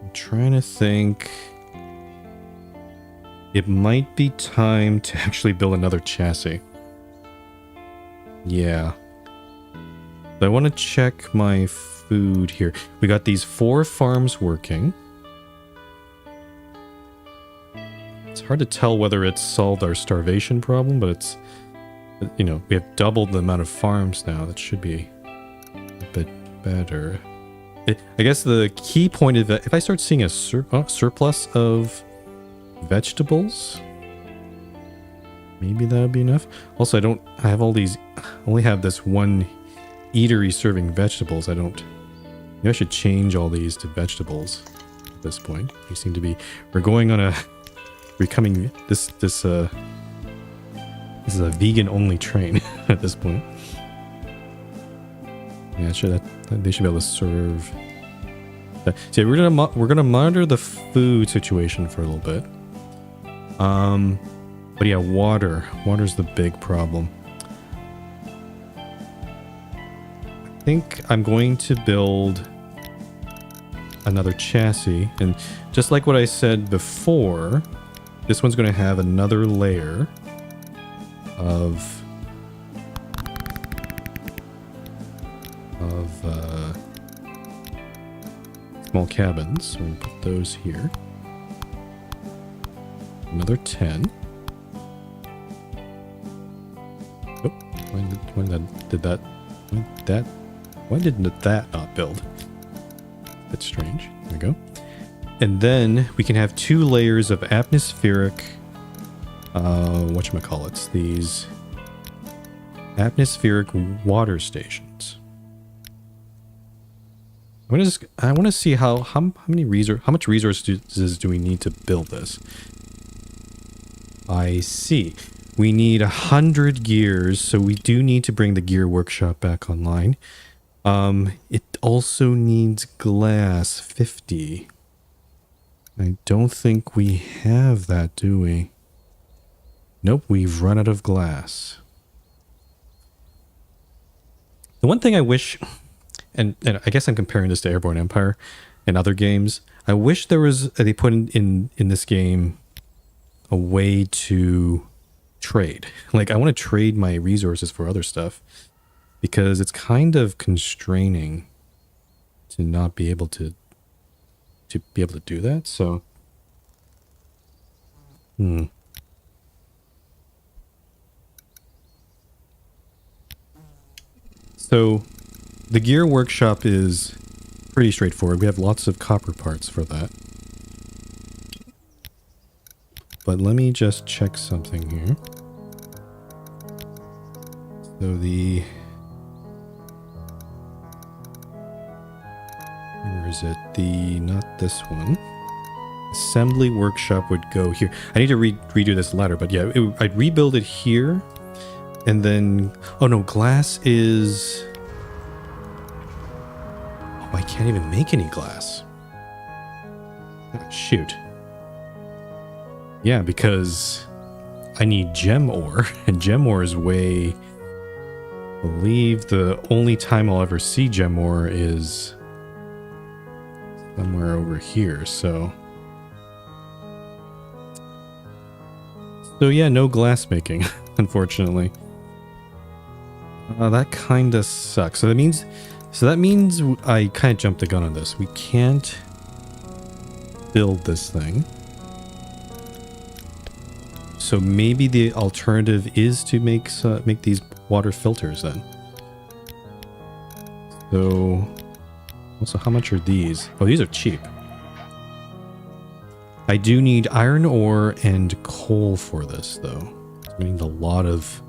I'm trying to think. It might be time to actually build another chassis. Yeah. But I want to check my food here. We got these 4 farms working. It's hard to tell whether it's solved our starvation problem, but it's, you know, we have doubled the amount of farms now. That should be a bit better. I guess the key point is that if I start seeing a surplus of vegetables, maybe that would be enough. Also, I have all these, I only have this one eatery serving vegetables. Maybe I should change all these to vegetables at this point. We're going on this is a vegan only train at this point. Yeah, they should be able to serve that. So we're gonna monitor the food situation for a little bit. But yeah, water's the big problem. I think I'm going to build another chassis, and just like what I said before, this one's going to have another layer of small cabins. So we're going to put those here. Another 10. Oh, why didn't that not build? Bit strange. There we go. And then we can have 2 layers of atmospheric, whatchamacallits, these atmospheric water stations. I want to see how much resources do we need to build this? I see. We need 100 gears, so we do need to bring the gear workshop back online. It also needs glass, 50. I don't think we have that, do we? Nope, we've run out of glass. The one thing I wish, and I guess I'm comparing this to Airborne Empire and other games, I wish they put in this game a way to trade. Like, I want to trade my resources for other stuff, because it's kind of constraining to not be able to do that. So So the gear workshop is pretty straightforward. We have lots of copper parts for that. But let me just check something here. So where is it? Not this one. Assembly workshop would go here. I need to redo this ladder, but yeah, I'd rebuild it here. And then, oh no, glass is... Oh, I can't even make any glass. Oh, shoot. Yeah, because I need gem ore, and gem ore is way... I believe the only time I'll ever see gem ore is somewhere over here, so yeah, no glass making, unfortunately. That kind of sucks. So that means I kind of jumped the gun on this. We can't build this thing. So maybe the alternative is to make these water filters then. So, also, how much are these? Oh, these are cheap. I do need iron ore and coal for this, though. So I need a lot of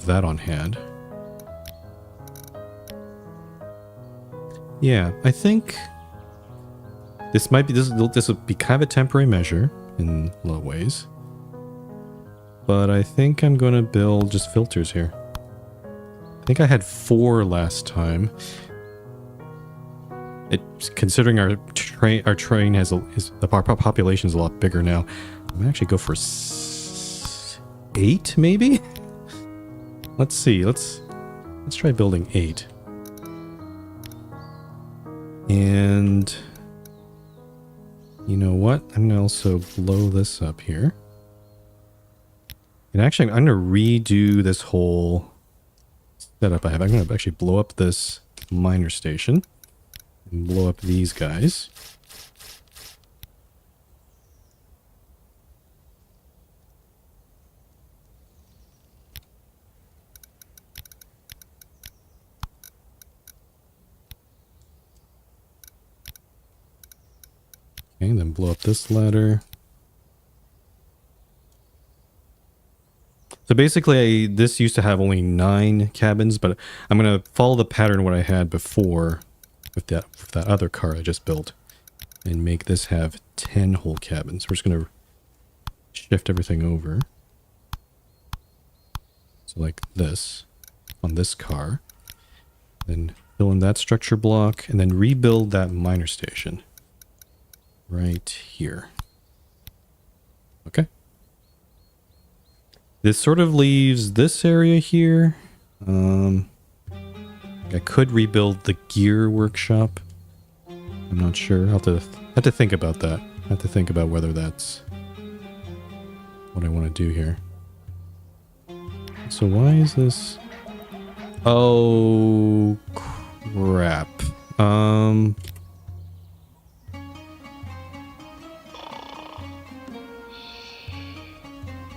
that on hand. Yeah, I think this might be this will be kind of a temporary measure in a lot of ways. But I think I'm going to build just filters here. I think I had 4 last time. Considering our train has our population is a lot bigger now, I'm gonna actually go for 8 maybe. Let's see. Let's try building 8. And you know what? I'm gonna also blow this up here. And actually, I'm gonna redo this whole setup I have. I'm gonna actually blow up this miner station. And blow up these guys. Okay, and then blow up this ladder. So basically, this used to have only 9 cabins, but I'm going to follow the pattern what I had before with that other car I just built and make this have 10 whole cabins. We're just going to shift everything over. So like this on this car. Then fill in that structure block and then rebuild that miner station right here. Okay. This sort of leaves this area here. I could rebuild the gear workshop. I'm not sure. I'll have to think about that. I have to think about whether that's what I want to do here. So why is this? Oh crap.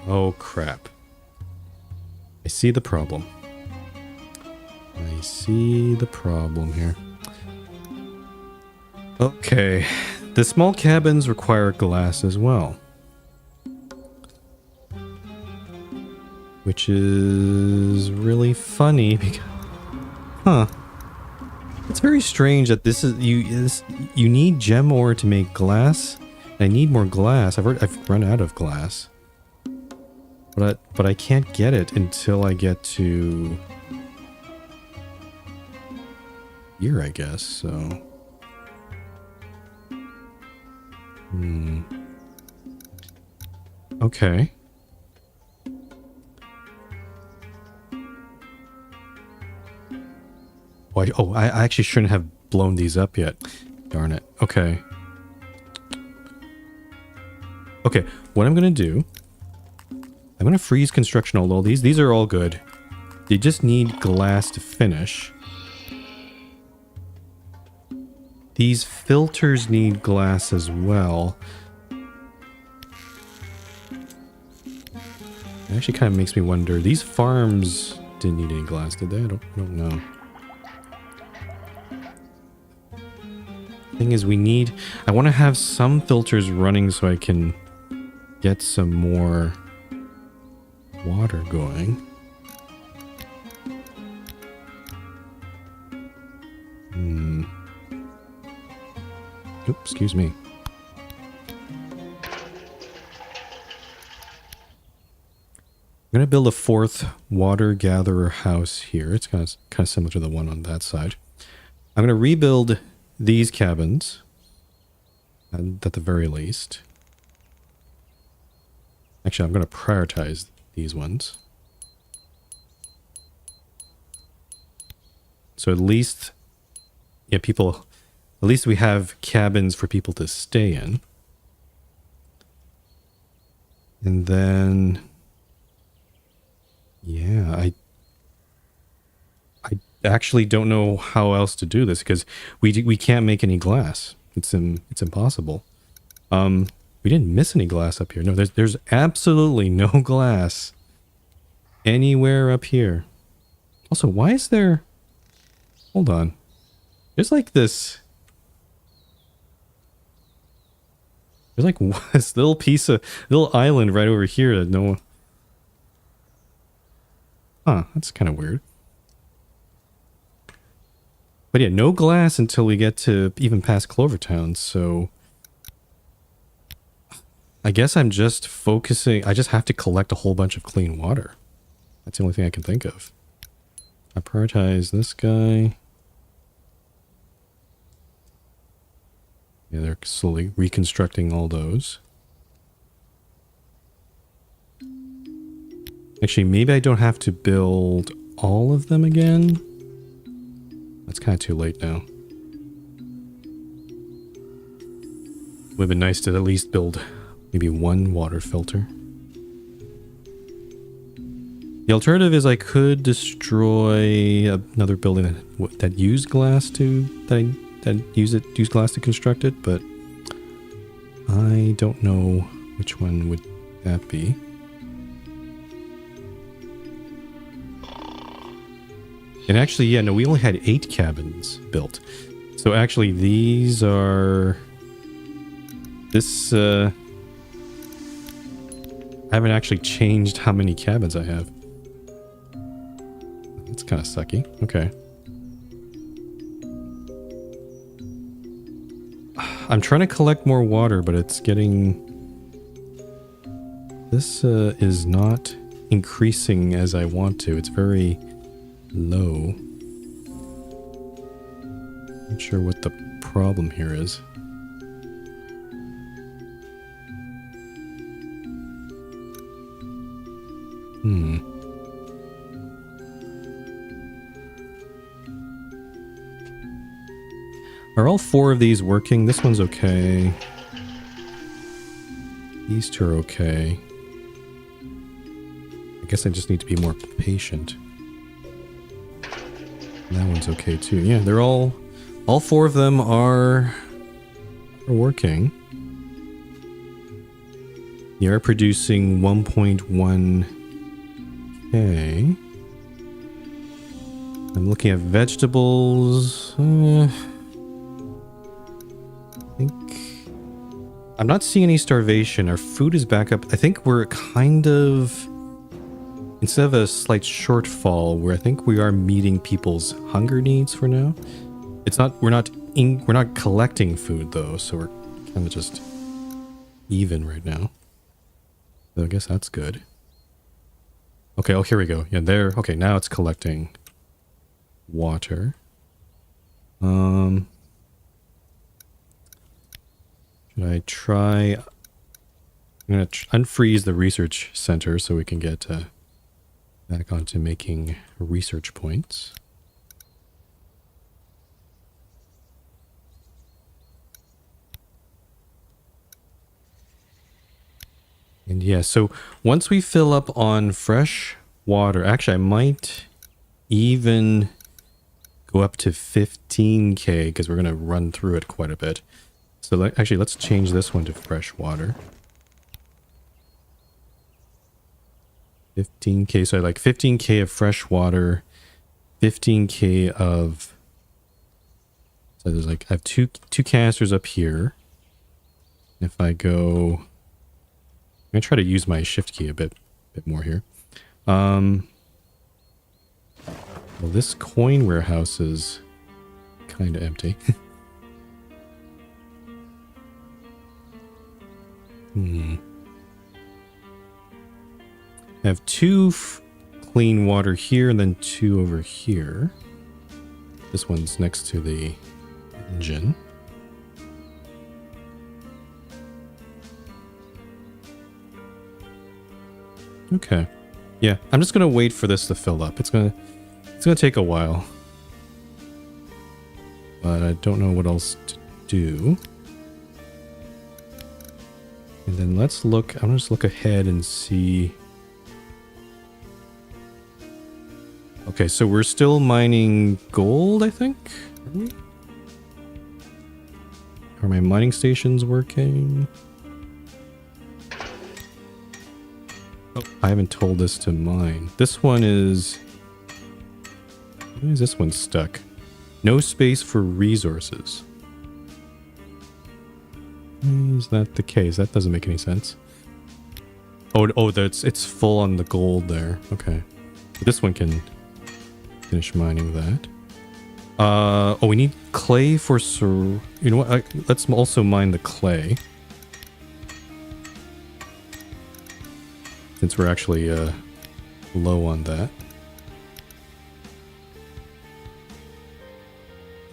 Oh crap. I see the problem. I see the problem here. Okay. The small cabins require glass as well. Which is really funny because... Huh. It's very strange that this is... You need gem ore to make glass. I need more glass. I've run out of glass. But I can't get it until I get to... here, I guess, so... Okay. I actually shouldn't have blown these up yet. Darn it. Okay. Okay, what I'm gonna do... I'm gonna freeze construction all these. These are all good. They just need glass to finish. These filters need glass as well. It actually kind of makes me wonder. These farms didn't need any glass, did they? I don't know. Thing is, I want to have some filters running so I can get some more water going. Oops, excuse me. I'm going to build a 4th water gatherer house here. It's kind of similar to the one on that side. I'm going to rebuild these cabins at the very least. Actually, I'm going to prioritize these ones. So at least, yeah, at least we have cabins for people to stay in. And then, yeah, I actually don't know how else to do this because we can't make any glass. It's impossible. We didn't miss any glass up here. No, there's absolutely no glass anywhere up here. Also, why is there... Hold on. There's like this... There's like this little piece of... little island right over here that no one... Huh, that's kind of weird. But yeah, no glass until we get to even past Clovertown, so... I guess I'm just focusing... I just have to collect a whole bunch of clean water. That's the only thing I can think of. I prioritize this guy. Yeah, they're slowly reconstructing all those. Actually, maybe I don't have to build all of them again. That's kind of too late now. Would have been nice to at least build maybe one water filter. The alternative is I could destroy another building that used glass to use glass to construct it, but I don't know which one would that be. And actually, yeah, no, we only had 8 cabins built. So actually, these are... This, I haven't actually changed how many cabins I have. That's kind of sucky. Okay. I'm trying to collect more water, but it's getting... This is not increasing as I want to. It's very low. Not sure what the problem here is. Are all 4 of these working? This one's okay. These 2 are okay. I guess I just need to be more patient. And that one's okay too. Yeah, they're all 4 of them are working. They are producing 1.1K. I'm looking at vegetables. I think I'm not seeing any starvation. Our food is back up. I think we're kind of, instead of a slight shortfall, where I think we are meeting people's hunger needs for now. It's not, we're not collecting food though, so we're kind of just even right now. So I guess that's good. Okay, oh, here we go. Yeah, there. Okay, now it's collecting water. Should I try... I'm going to unfreeze the research center so we can get back onto making research points. And yeah, so once we fill up on fresh water, actually I might even go up to 15K because we're going to run through it quite a bit. So actually, let's change this one to fresh water. 15K, so I like 15K of fresh water, 15K of... So there's like, I have two canisters up here. If I go... I'm going to try to use my shift key a bit more here. Well, this coin warehouse is kind of empty. I have 2 clean water here and then 2 over here. This one's next to the engine. Okay. Yeah, I'm just gonna wait for this to fill up. It's gonna take a while. But I don't know what else to do. And then let's look, I'm gonna just look ahead and see. Okay, so we're still mining gold, I think? Are we? Are my mining stations working? Oh, I haven't told this to mine. This one is... Why is this one stuck? No space for resources. Why is that the case? That doesn't make any sense. Oh, it's full on the gold there. Okay. This one can finish mining that. Oh, we need clay for... You know what? Let's also mine the clay. Since we're actually low on that.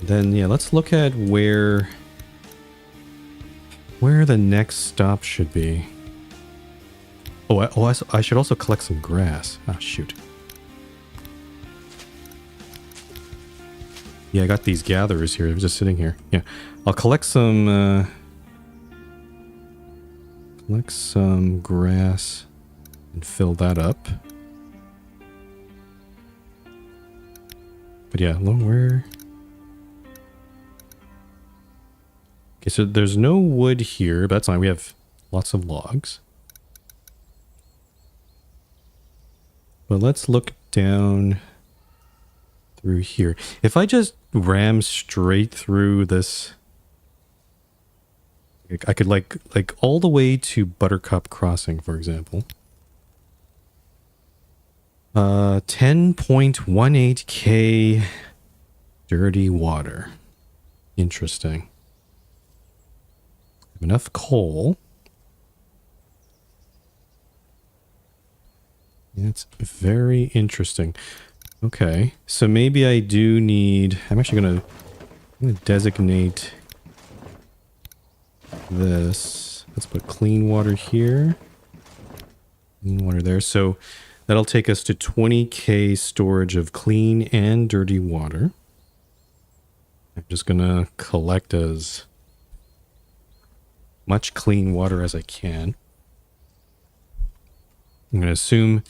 Then, yeah, let's look at where the next stop should be. I should also collect some grass. Ah, shoot. Yeah, I got these gatherers here. They're just sitting here. Yeah, I'll collect some grass and fill that up. But yeah, where... Okay, so there's no wood here, but that's fine. We have lots of logs. But let's look down through here. If I just ram straight through this, I could like all the way to Buttercup Crossing, for example. 10.18k dirty water. Interesting. Enough coal. It's very interesting. Okay, so maybe I do need... I'm actually gonna designate this. Let's put clean water here. Clean water there. So that'll take us to 20k storage of clean and dirty water. I'm just gonna collect as much clean water as I can. I'm going to assume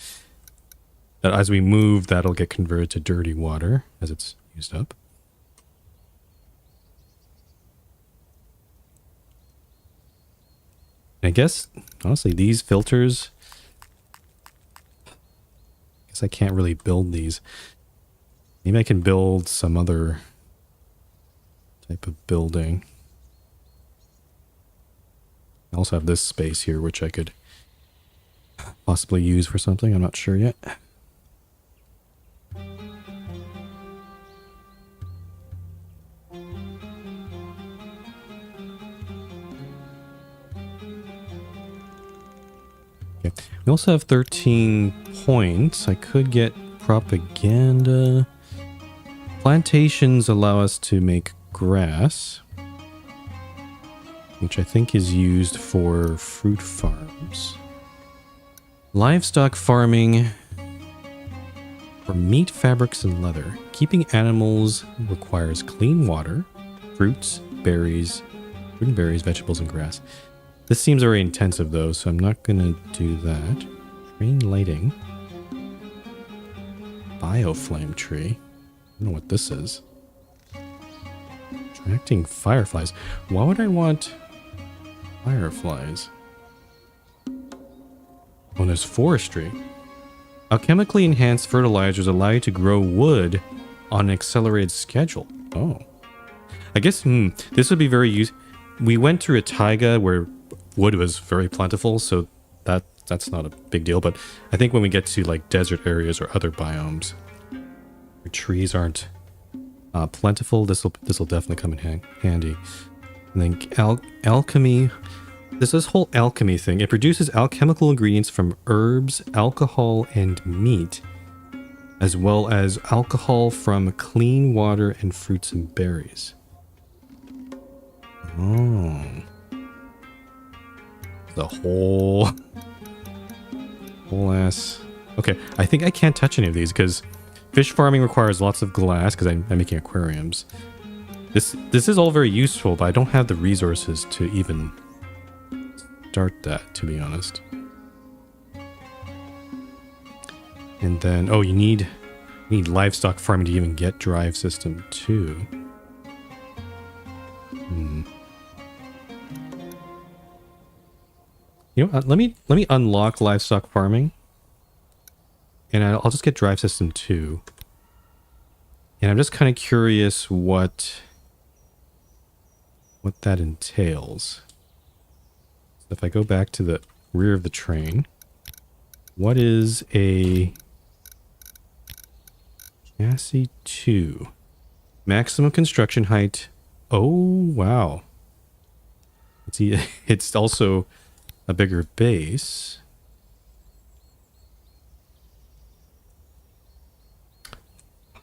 that as we move, that'll get converted to dirty water as it's used up. And I guess, honestly, these filters... I guess I can't really build these. Maybe I can build some other type of building. I also have this space here, which I could possibly use for something. I'm not sure yet. Okay. We also have 13 points. I could get propaganda. Plantations allow us to make grass, which I think is used for fruit farms. Livestock farming for meat, fabrics, and leather. Keeping animals requires clean water, fruits, berries, vegetables, and grass. This seems very intensive though, so I'm not gonna do that. Train lighting. Bioflame tree. I don't know what this is. Attracting fireflies. Why would I want fireflies? Oh, there's forestry. Alchemically enhanced fertilizers allow you to grow wood on an accelerated schedule. Oh. I guess, this would be very useful. We went through a taiga where wood was very plentiful, so that's not a big deal. But I think when we get to like desert areas or other biomes where trees aren't plentiful, this will definitely come in handy. And then alchemy. This whole alchemy thing. It produces alchemical ingredients from herbs, alcohol, and meat, as well as alcohol from clean water and fruits and berries. Oh. The whole ass. Okay, I think I can't touch any of these because fish farming requires lots of glass because I'm making aquariums. This is all very useful, but I don't have the resources to even start that, to be honest. And then, oh, you need livestock farming to even get drive system 2. You know, let me unlock livestock farming And I'll just get drive system 2. And I'm just kind of curious what that entails. So if I go back to the rear of the train, what is a chassis 2? Maximum construction height. Oh, wow. It's also a bigger base.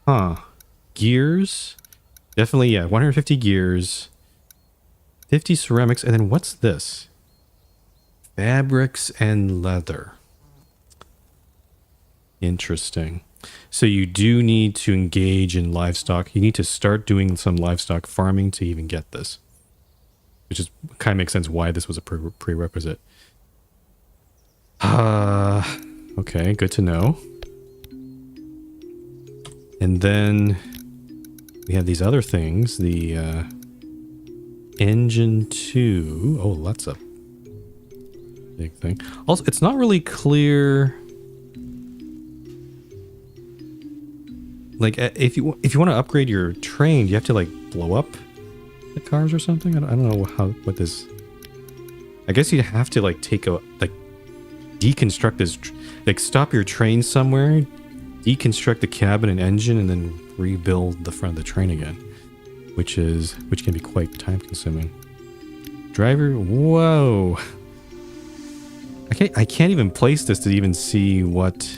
Huh. Gears. Definitely, yeah. 150 gears. 50 ceramics. And then what's this? Fabrics and leather. Interesting. So you do need to engage in livestock. You need to start doing some livestock farming to even get this. Which is kind of makes sense why this was a prerequisite. Okay, good to know. And then we have these other things. The engine 2. Oh, that's a big thing. Also, it's not really clear. Like, if you want to upgrade your train, you have to like blow up the cars or something. I don't know what this. I guess you have to like deconstruct this, like stop your train somewhere, deconstruct the cabin and engine, and then rebuild the front of the train again, which can be quite time consuming. Driver, whoa! I can't even place this to even see what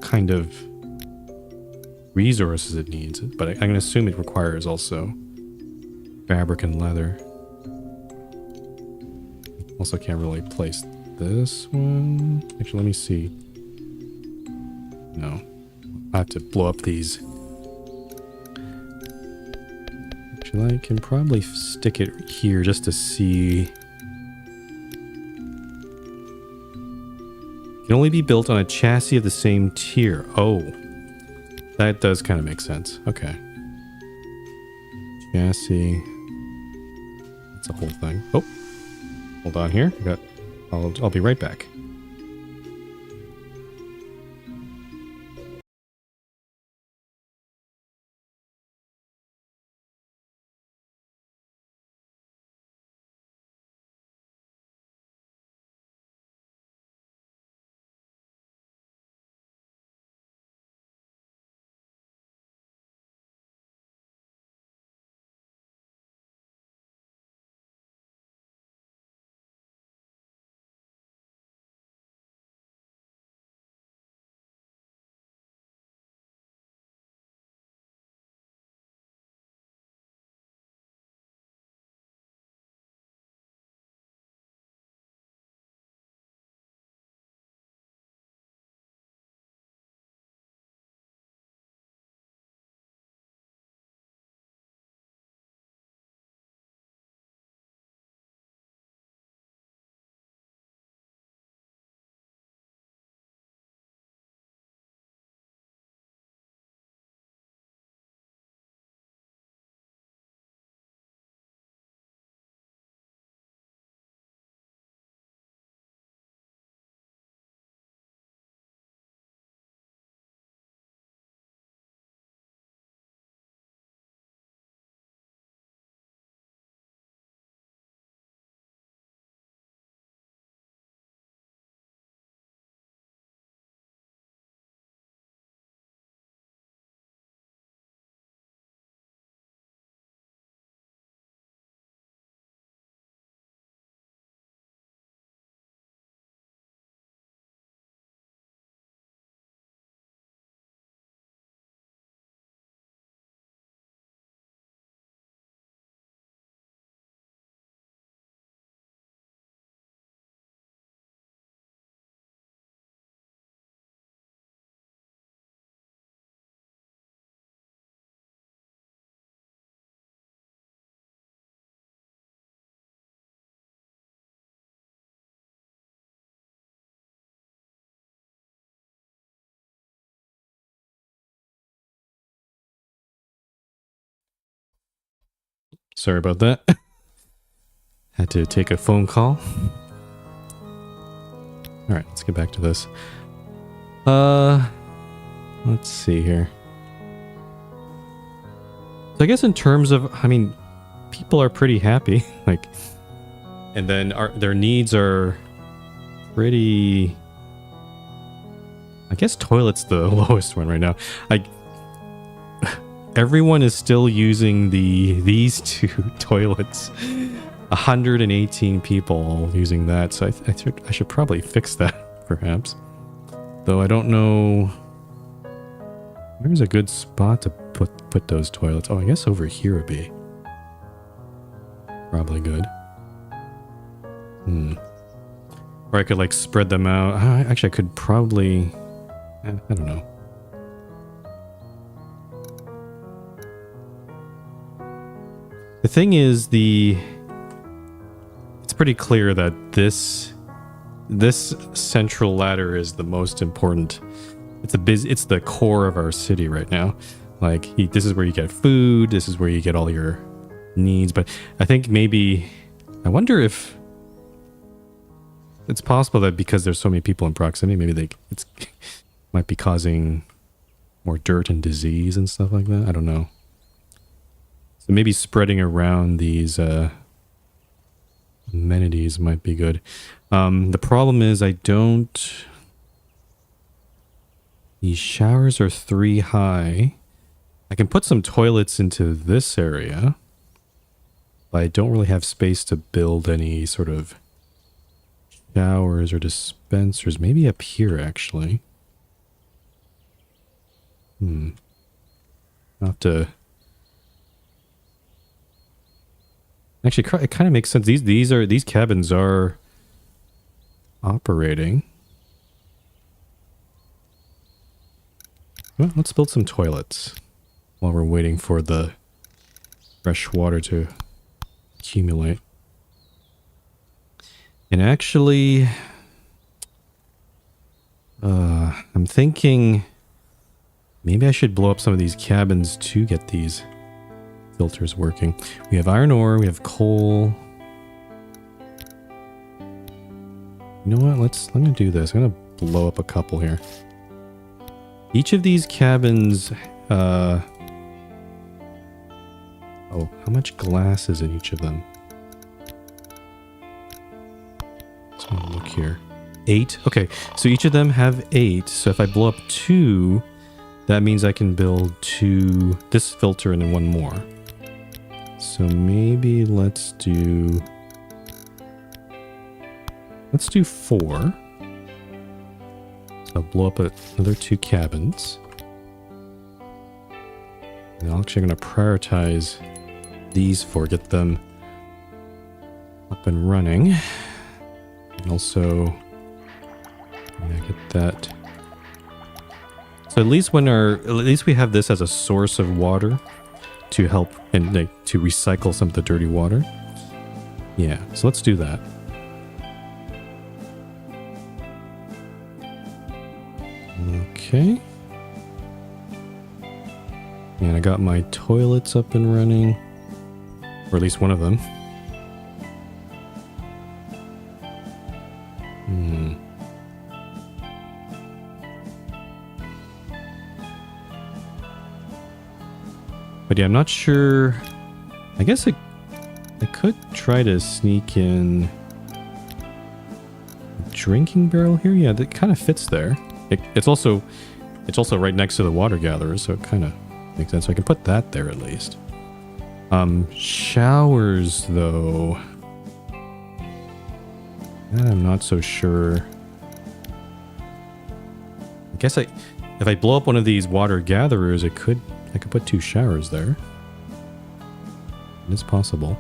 kind of resources it needs, but I'm gonna assume it requires also fabric and leather. Also can't really place this one. Actually, let me see. No. I have to blow up these. Actually, I can probably stick it here just to see. Can only be built on a chassis of the same tier. Oh. That does kind of make sense. Okay. Chassis. That's a whole thing. Oh. Hold on here. I'll be right back. Sorry about that. Had to take a phone call. Alright, let's get back to this. Let's see here. So I guess in terms of, I mean, people are pretty happy, like, and then their needs are pretty. I guess toilet's the lowest one right now. Everyone is still using these two toilets. 118 people people that, so I should probably fix that, perhaps. Though I don't know. Where's a good spot to put those toilets? Oh, I guess over here would be probably good. Or I could like spread them out. Actually, I could probably. I don't know. The thing is, it's pretty clear that this central ladder is the most important. It's the core of our city right now. Like, this is where you get food. This is where you get all your needs. But I think maybe, I wonder if it's possible that because there's so many people in proximity, maybe it's might be causing more dirt and disease and stuff like that. I don't know. So maybe spreading around these amenities might be good. The problem is these showers are 3 high. I can put some toilets into this area, but I don't really have space to build any sort of showers or dispensers. Maybe up here, actually. I'll have to. Actually, it kind of makes sense. These cabins are operating. Well, let's build some toilets while we're waiting for the fresh water to accumulate. And actually, I'm thinking maybe I should blow up some of these cabins to get these filters working. We have iron ore, we have coal. You know what? Let me do this. I'm gonna blow up a couple here. Each of these cabins, oh, how much glass is in each of them? Let's look here. 8. Okay, so each of them have 8. So if I blow up 2, that means I can build 2, this filter and then 1 more. So maybe let's do 4. So I'll blow up another 2 cabins. And I'm actually going to prioritize these 4, get them up and running. And also, get that. So at least we have this as a source of water to help and to recycle some of the dirty water. Yeah, so let's do that. Okay. And I got my toilets up and running. Or at least one of them. But yeah, I'm not sure. I guess I could try to sneak in a drinking barrel here. Yeah, that kind of fits there. It's also right next to the water gatherer, so it kind of makes sense. So I can put that there at least. Showers though. That I'm not so sure. I guess if I blow up one of these water gatherers, I could put 2 showers there. It's possible.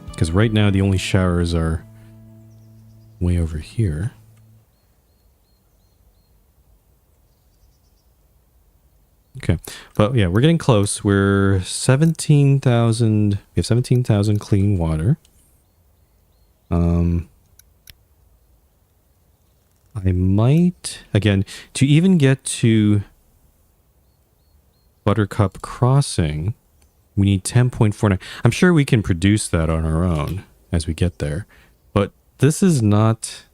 Because right now the only showers are way over here. Okay. But yeah, we're getting close. We're 17,000. We have 17,000 clean water. I might, again, to even get to Buttercup Crossing, we need 10.49. I'm sure we can produce that on our own as we get there. But this is not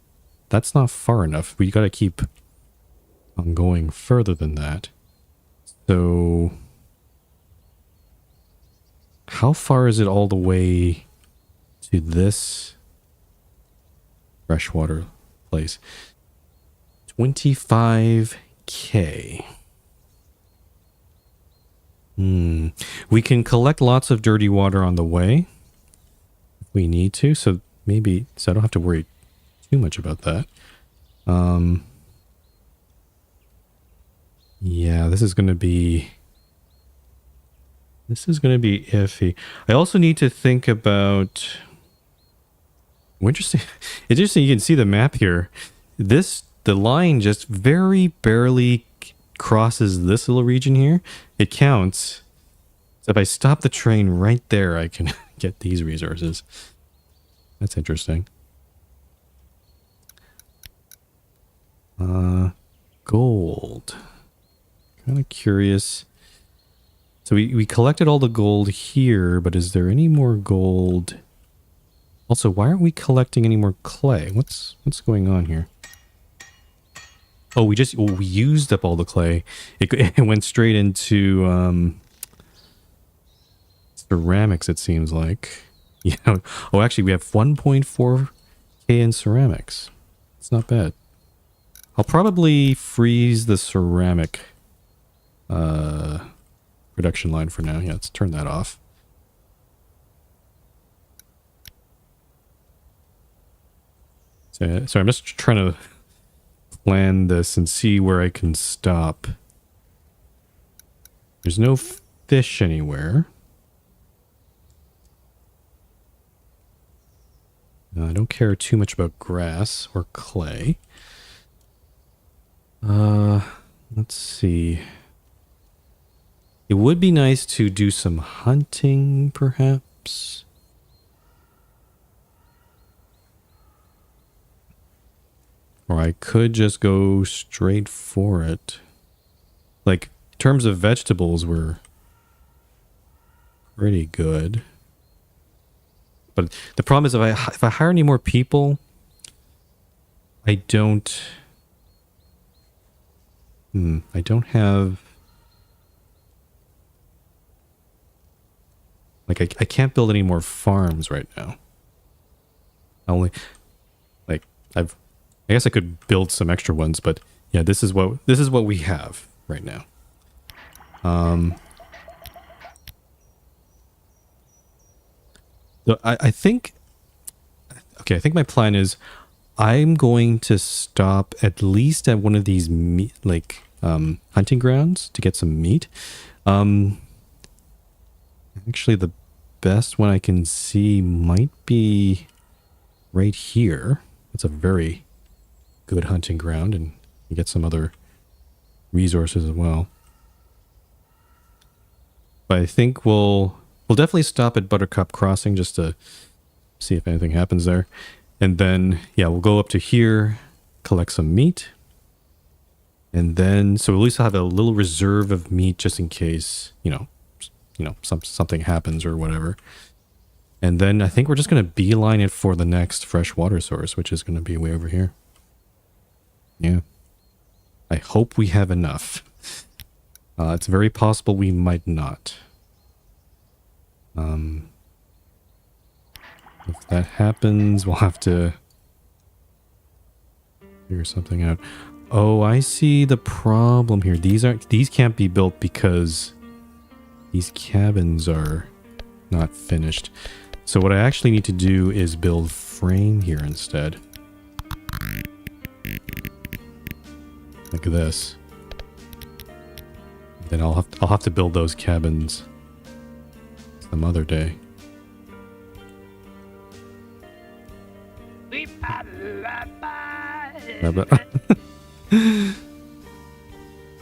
that's not far enough. We got to keep on going further than that. So how far is it all the way to this freshwater place? 25K. We can collect lots of dirty water on the way if we need to, so maybe, so I don't have to worry too much about that. Yeah, this is going to be iffy. I also need to think about, interesting. It's interesting, you can see the map here. The line just very barely crosses this little region here. It counts. So if I stop the train right there, I can get these resources. That's interesting. Gold. Kind of curious. So we collected all the gold here, but is there any more gold? Also, why aren't we collecting any more clay? What's going on here? Oh, we used up all the clay. It went straight into ceramics, it seems like. Yeah. Oh, actually, we have 1.4K in ceramics. It's not bad. I'll probably freeze the ceramic production line for now. Yeah, let's turn that off. So I'm just trying to plan this and see where I can stop. There's no fish anywhere. I don't care too much about grass or clay. Let's see. It would be nice to do some hunting, perhaps. Or I could just go straight for it. Like, in terms of vegetables, we're pretty good. But the problem is if I hire any more people, I don't have, like, I can't build any more farms right now. I guess I could build some extra ones, but yeah, this is what we have right now. So I think my plan is I'm going to stop at least at one of these hunting grounds to get some meat. Actually, the best one I can see might be right here. It's a very good hunting ground, and you get some other resources as well. But I think we'll definitely stop at Buttercup Crossing just to see if anything happens there. And then, yeah, we'll go up to here, collect some meat. And then, so at least I'll have a little reserve of meat just in case, something happens or whatever. And then I think we're just going to beeline it for the next fresh water source, which is going to be way over here. Yeah. I hope we have enough. It's very possible we might not. If that happens, we'll have to figure something out. Oh, I see the problem here. These can't be built because these cabins are not finished. So what I actually need to do is build frame here instead. Like this. Then I'll have to build those cabins some other day. I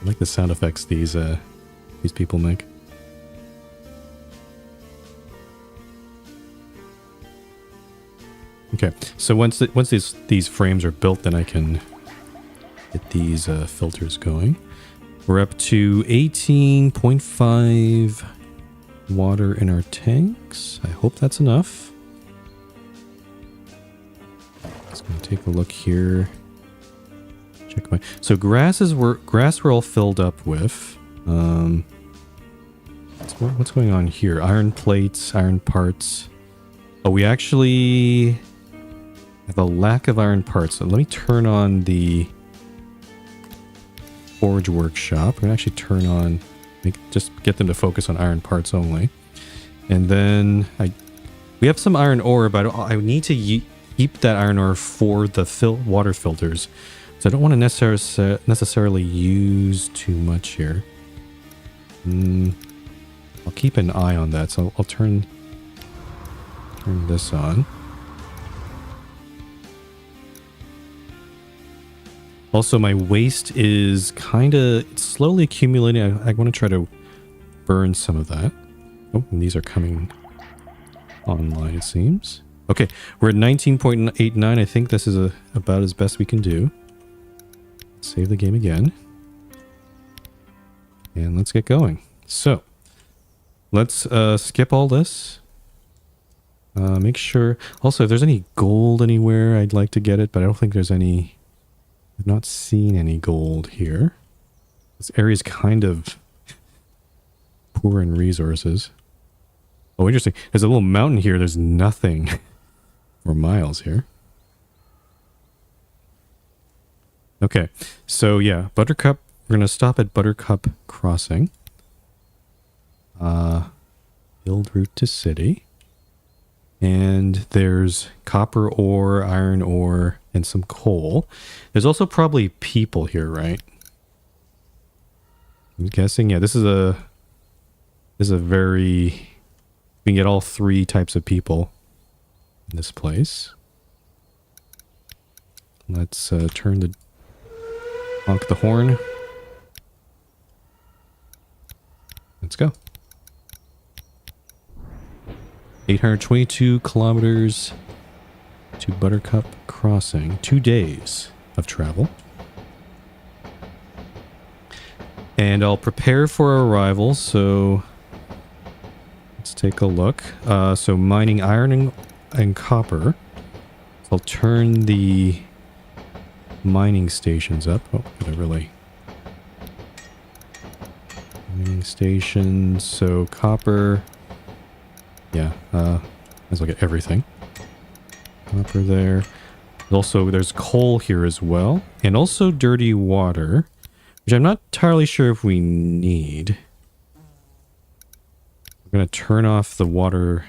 like the sound effects these people make. Okay, so once these frames are built, then I can get these filters going. We're up to 18.5 water in our tanks. I hope that's enough. Just gonna take a look here. Check my... So grass we're all filled up with. What's going on here? Iron plates, iron parts. Oh, we actually have a lack of iron parts. So let me turn on the forge workshop. We're gonna actually turn on, just get them to focus on iron parts only. And then we have some iron ore, but I need to keep that iron ore for the water filters. So I don't want to necessarily use too much here. I'll keep an eye on that. So I'll turn this on. Also, my waste is kind of slowly accumulating. I want to try to burn some of that. Oh, and these are coming online, it seems. Okay, we're at 19.89. I think this is about as best we can do. Save the game again. And let's get going. So, let's skip all this. Make sure... Also, if there's any gold anywhere, I'd like to get it, but I don't think there's any... I've not seen any gold here. This area is kind of poor in resources. Oh, interesting. There's a little mountain here. There's nothing for miles here. Okay, so yeah, Buttercup. We're going to stop at Buttercup Crossing. Build route to city. And there's copper ore, iron ore, and some coal. There's also probably people here, right? I'm guessing, yeah, this is a very... We can get all three types of people in this place. Let's honk the horn. Let's go. 822 kilometers to Buttercup Crossing. 2 days of travel. And I'll prepare for arrival, so let's take a look. So mining iron and copper. So I'll turn the mining stations up. Oh, they're really... Mining stations, so copper... Yeah, might as well get everything. Copper there. Also, there's coal here as well. And also dirty water, which I'm not entirely sure if we need. We're going to turn off the water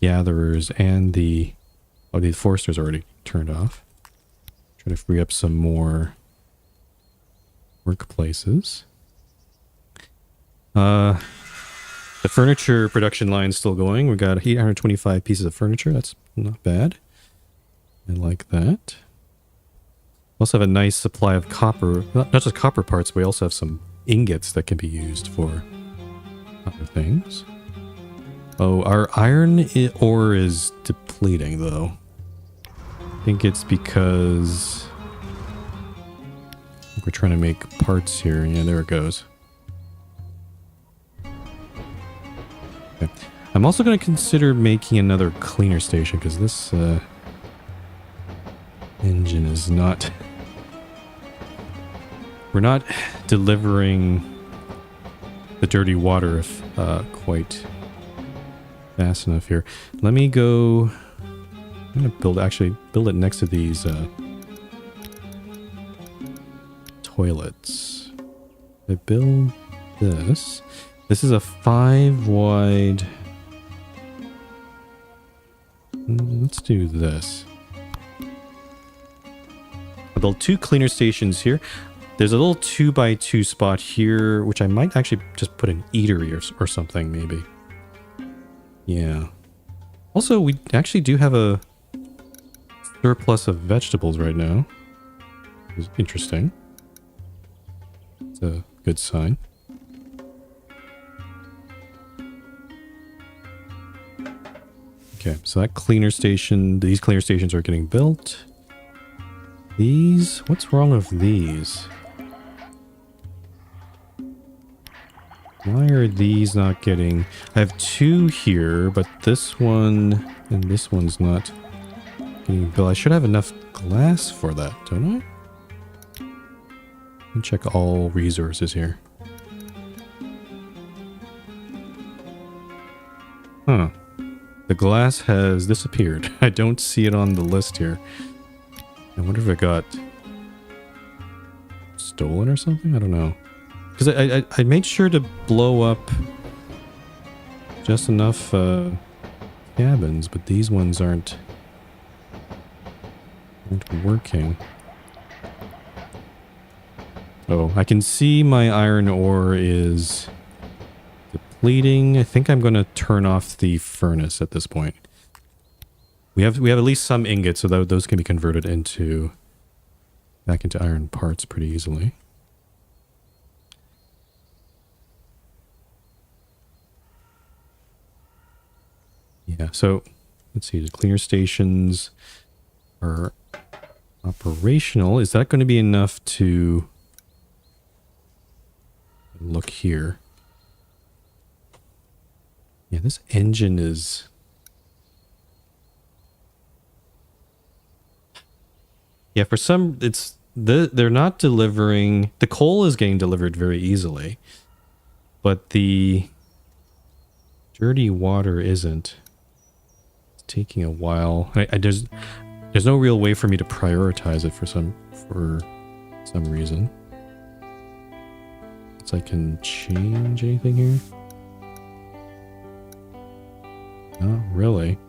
gatherers and the... Oh, the forester's already turned off. Try to free up some more workplaces. The furniture production line is still going. We got 825 pieces of furniture. That's not bad. I like that. Also have a nice supply of copper. Not just copper parts, but we also have some ingots that can be used for other things. Oh, our iron ore is depleting, though. I think it's because we're trying to make parts here. Yeah, there it goes. Okay. I'm also going to consider making another cleaner station because this engine is not... We're not delivering the dirty water quite fast enough here. Let me go... I'm going to build it next to these toilets. I build this. This is a 5 wide. Let's do this. I'll build 2 cleaner stations here. There's a little 2x2 spot here, which I might actually just put an eatery or something, maybe. Yeah. Also, we actually do have a surplus of vegetables right now. It's interesting. It's a good sign. Okay, so that cleaner station, these cleaner stations are getting built. These, what's wrong with these? Why are these not getting... I have 2 here, but this one and this one's not Bill, I should have enough glass for that, don't I? Let me check all resources here. Huh. The glass has disappeared. I don't see it on the list here. I wonder if it got stolen or something? I don't know. Because I made sure to blow up just enough cabins, but these ones aren't working. Oh, I can see my iron ore is depleting. I think I'm going to turn off the furnace at this point. We have at least some ingots, so that those can be converted back into iron parts pretty easily. Yeah, so let's see. The cleaner stations are operational. Is that going to be enough to look here? Yeah, this engine is... Yeah, for some, they're not delivering... The coal is getting delivered very easily, but the dirty water isn't. It's taking a while. There's no real way for me to prioritize it for some reason. So I can change anything here? Not really.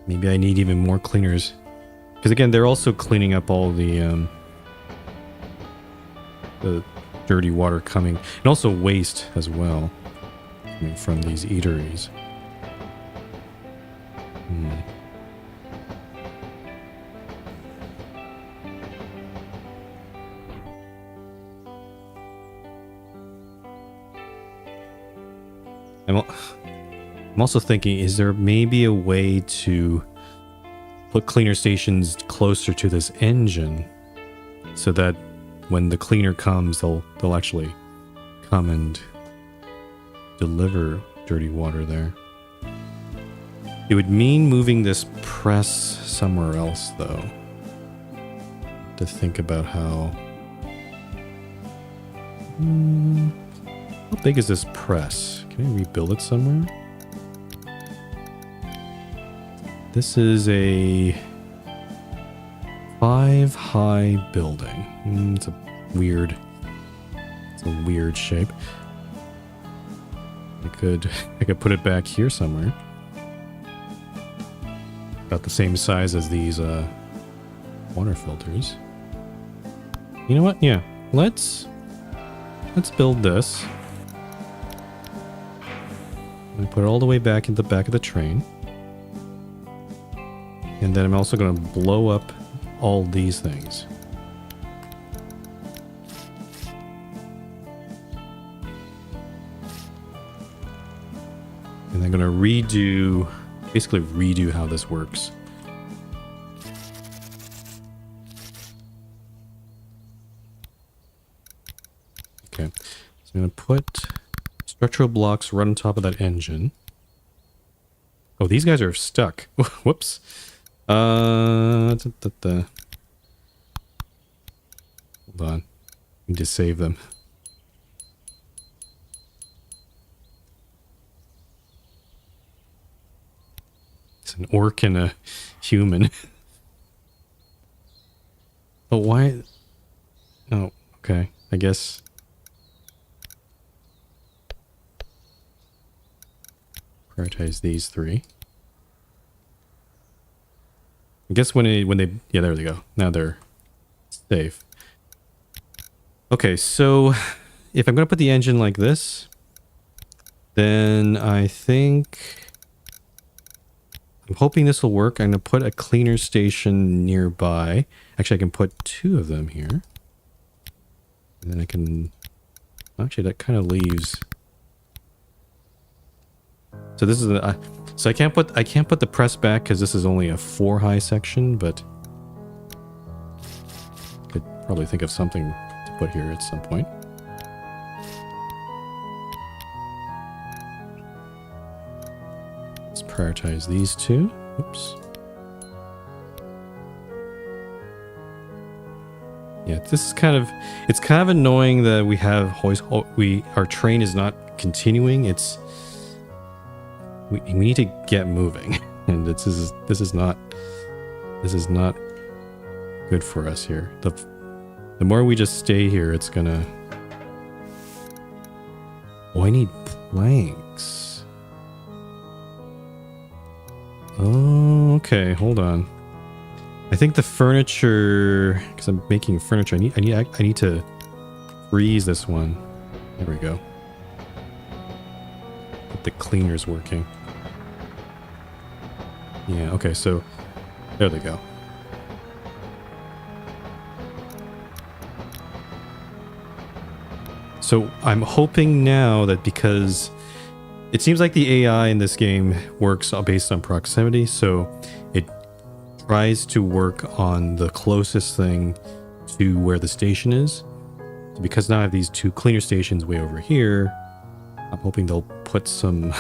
Maybe I need even more cleaners. Because again, they're also cleaning up all the dirty water coming, and also waste as well, coming from these eateries. I'm also thinking, is there maybe a way to put cleaner stations closer to this engine so that when the cleaner comes, they'll actually come and deliver dirty water there? It would mean moving this press somewhere else, though. To think about how big is this press? Can I rebuild it somewhere? This is a 5-high building. It's a weird shape. I could put it back here somewhere. About the same size as these water filters. You know what? Yeah, let's build this. And put it all the way back in the back of the train. And then I'm also going to blow up all these things. And I'm going to basically redo how this works. Okay, so I'm going to put structural blocks right on top of that engine. Oh, these guys are stuck. Whoops. Hold on. Need to save them. It's an orc and a human. But why? Oh, okay. I guess. Prioritize these three. I guess when they yeah, there they go. Now they're safe. Okay, so if I'm going to put the engine like this, then I think I'm hoping this will work. I'm going to put a cleaner station nearby. Actually, I can put 2 of them here. And then I can... Actually, that kind of leaves... So this is so I can't put the press back because this is only a 4-high section, but I could probably think of something to put here at some point. Let's prioritize these two. Oops. Yeah, this is kind of, it's kind of annoying that we have our train is not continuing. We need to get moving, and this is not good for us here. The more we just stay here, it's gonna. Oh, I need planks. Oh, okay. Hold on. I think the furniture, because I'm making furniture. I need to freeze this one. There we go. Get the cleaners working. Yeah. Okay. So there they go. So I'm hoping now that, because it seems like the AI in this game works based on proximity, so it tries to work on the closest thing to where the station is. So because now I have these two cleaner stations way over here, I'm hoping they'll put some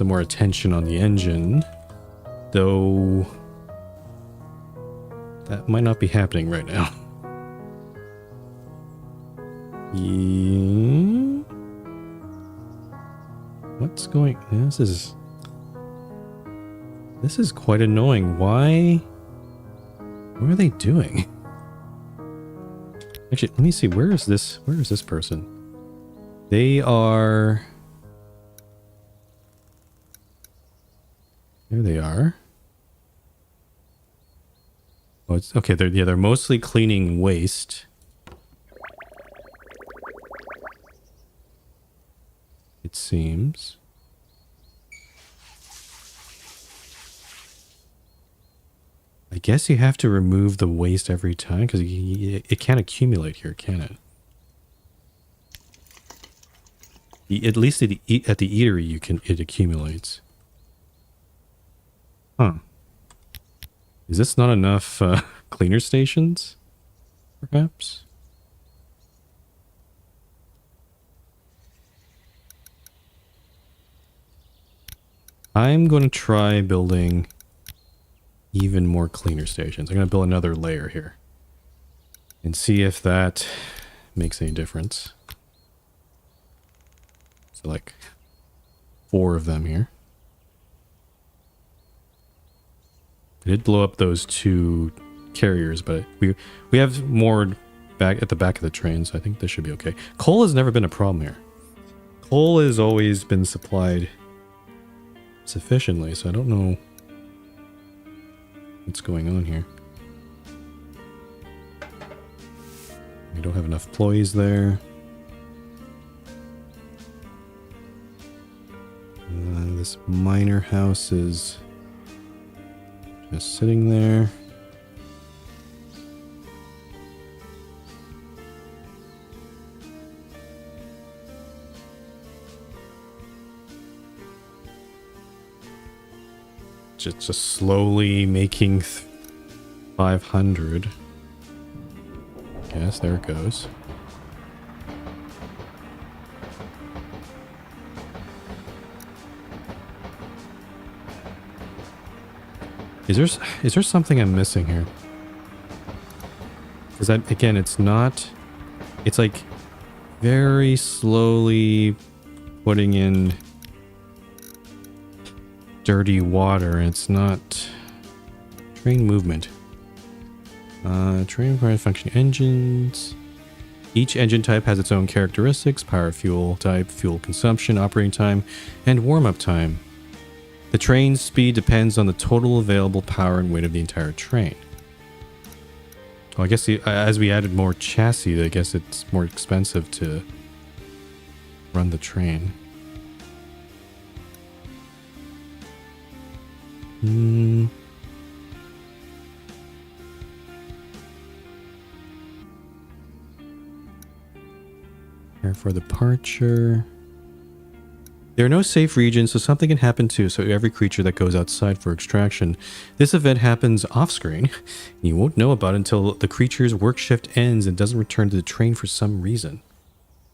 more attention on the engine, though that might not be happening right now. Yeah. What's going? This is quite annoying. Why? What are they doing? Actually, let me see. Where is this person? They are. There they are. Oh, it's okay. They're mostly cleaning waste. It seems. I guess you have to remove the waste every time, because it can't accumulate here, can it? At least at the eatery, it accumulates. Huh. Is this not enough cleaner stations? Perhaps? I'm going to try building even more cleaner stations. I'm going to build another layer here and see if that makes any difference. So like 4 of them here. I did blow up those 2 carriers, but we have more back at the back of the train, so I think this should be okay. Coal has never been a problem here. Coal has always been supplied sufficiently, so I don't know what's going on here. We don't have enough employees there. This miner house is just sitting there. Just slowly making 500. Yes, there it goes. Is there something I'm missing here? Because again, it's like very slowly putting in dirty water, and it's not train movement. Train requires functioning engines. Each engine type has its own characteristics: power fuel type, fuel consumption, operating time, and warm-up time. The train's speed depends on the total available power and weight of the entire train. Well, I guess as we added more chassis, I guess it's more expensive to run the train. Prepare for departure. There are no safe regions, so something can happen to every creature that goes outside for extraction. This event happens off-screen. You won't know about it until the creature's work shift ends and doesn't return to the train for some reason.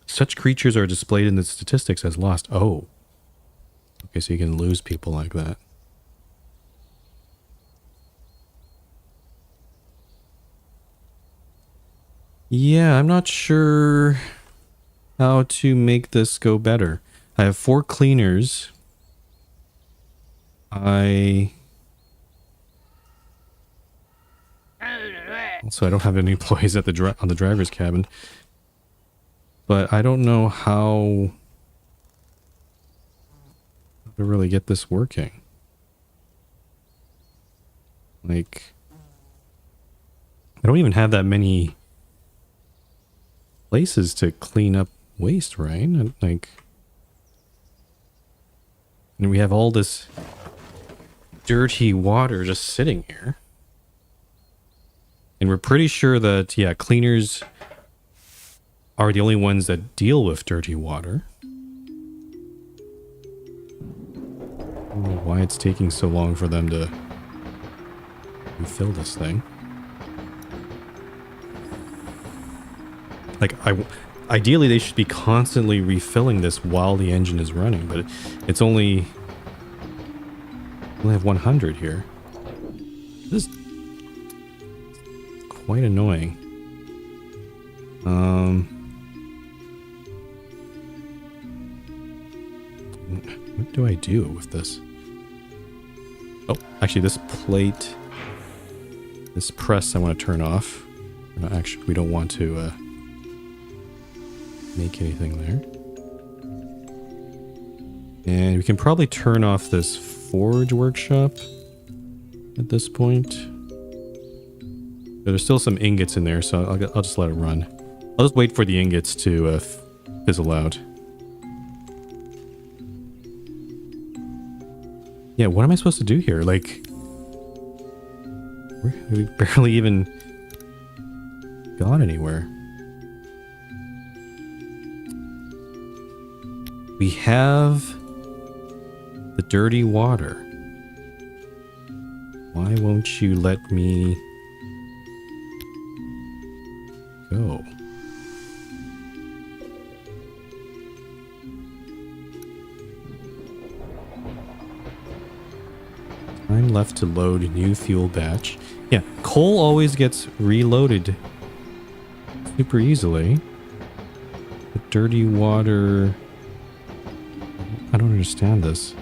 Such creatures are displayed in the statistics as lost. Oh. Okay, so you can lose people like that. Yeah, I'm not sure how to make this go better. I have 4 cleaners. Also, I don't have any employees at the on the driver's cabin. But I don't know how to really get this working. Like, I don't even have that many places to clean up waste, right? Like, and we have all this dirty water just sitting here. And we're pretty sure that, yeah, cleaners are the only ones that deal with dirty water. I don't know why it's taking so long for them to refill this thing. Like, ideally they should be constantly refilling this while the engine is running, but it's only have 100 here. This is quite annoying. What do I do with this? Oh, actually this plate, this press I want to turn off. Actually, we don't want to make anything there. And we can probably turn off this forge workshop at this point. There's still some ingots in there, so I'll just let it run. I'll just wait for the ingots to fizzle out. Yeah, what am I supposed to do here? Like, we barely even got anywhere. We have the dirty water. Why won't you let me go? Time left to load new fuel batch. Yeah, coal always gets reloaded super easily. But dirty water... I don't understand this.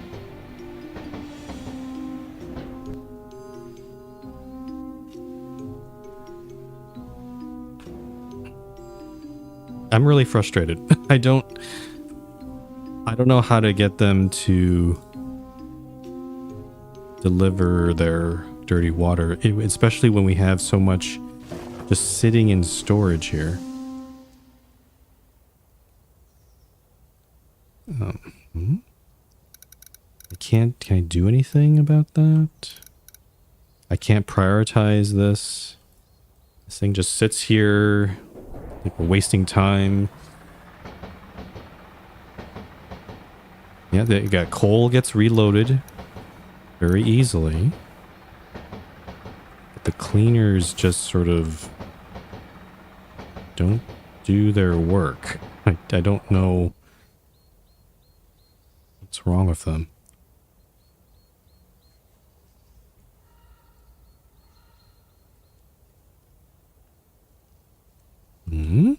I'm really frustrated. I don't know how to get them to deliver their dirty water, especially when we have so much just sitting in storage here. Can I do anything about that? I can't prioritize this. This thing just sits here. Like, we're wasting time. Yeah, you got coal gets reloaded very easily. But the cleaners just sort of don't do their work. I don't know what's wrong with them. Hmm?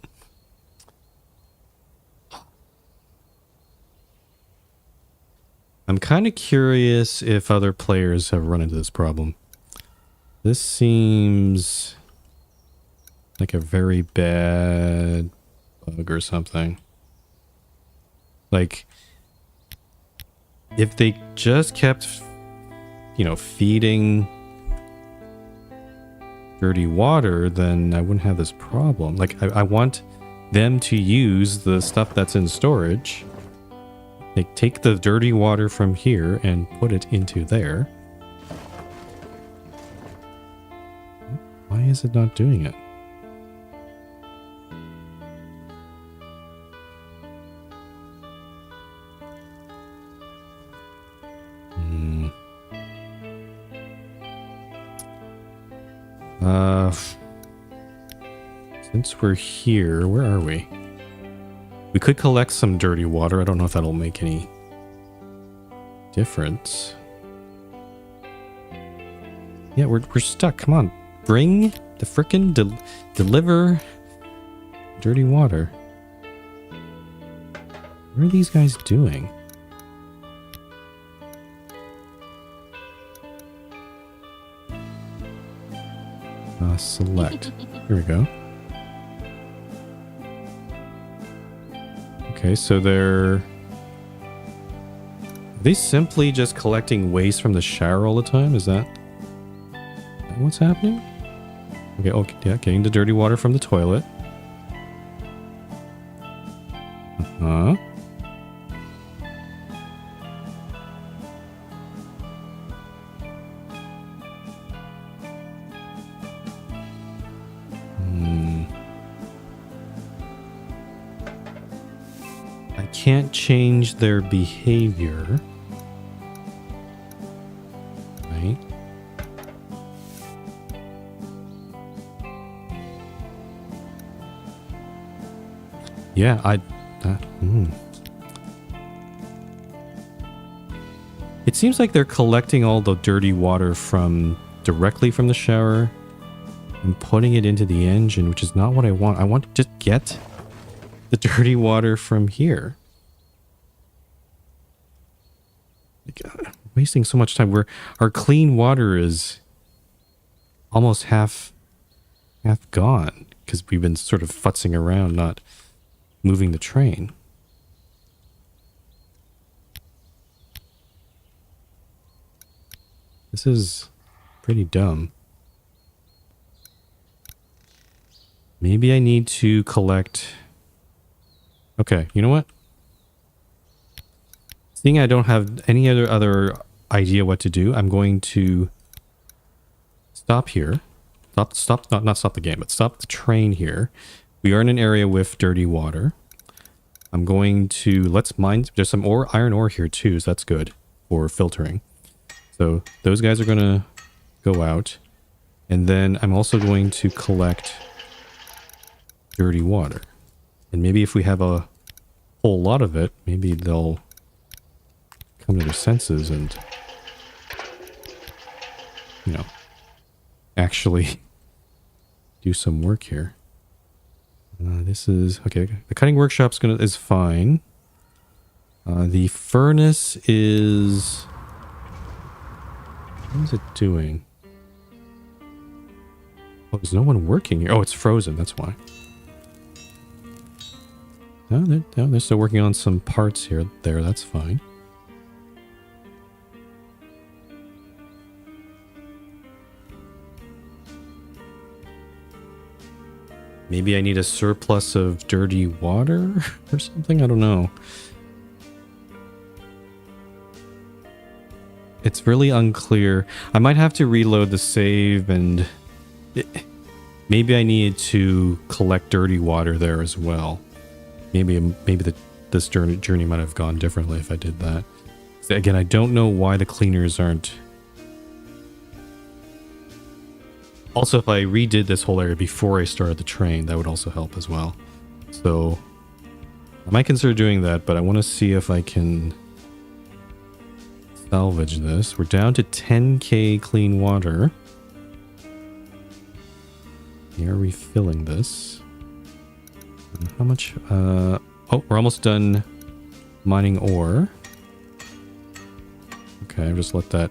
I'm kind of curious if other players have run into this problem. This seems like a very bad bug or something. Like, if they just kept, you know, feeding dirty water, then I wouldn't have this problem. Like, I want them to use the stuff that's in storage. They take the dirty water from here and put it into there. Why is it not doing it? Since we're here, where are we? We could collect some dirty water. I don't know if that'll make any difference. Yeah, we're stuck. Come on. Bring the frickin' deliver dirty water. What are these guys doing? Select. Here we go. Okay, so are they simply just collecting waste from the shower all the time? Is that what's happening? Okay, yeah, getting the dirty water from the toilet. Uh-huh. I can't change their behavior. Right? Yeah, It seems like they're collecting all the dirty water directly from the shower and putting it into the engine, which is not what I want. I want to just get the dirty water from here. Wasting so much time. Our clean water is almost half gone because we've been sort of futzing around, not moving the train. This is pretty dumb. Maybe I need to collect... Okay, you know what? Seeing I don't have any other idea what to do, I'm going to stop here. Not stop the game, but stop the train here. We are in an area with dirty water. I'm going to... Let's mine... There's some iron ore here too, so that's good for filtering. So those guys are going to go out. And then I'm also going to collect dirty water. And maybe if we have a whole lot of it, maybe they'll come to their senses and, you know, actually do some work here. This is... Okay, the cutting workshop's is fine. The furnace is... What is it doing? Oh, there's no one working here. Oh, it's frozen, that's why. No, they're still working on some parts here. That's fine. Maybe I need a surplus of dirty water or something? I don't know. It's really unclear. I might have to reload the save and... Maybe I needed to collect dirty water there as well. Maybe this journey might have gone differently if I did that. Again, I don't know why the cleaners aren't... Also, if I redid this whole area before I started the train, that would also help as well. So, I might consider doing that, but I want to see if I can salvage this. We're down to 10k clean water. We are refilling this. How much? Oh, we're almost done mining ore. Okay, I'll just let that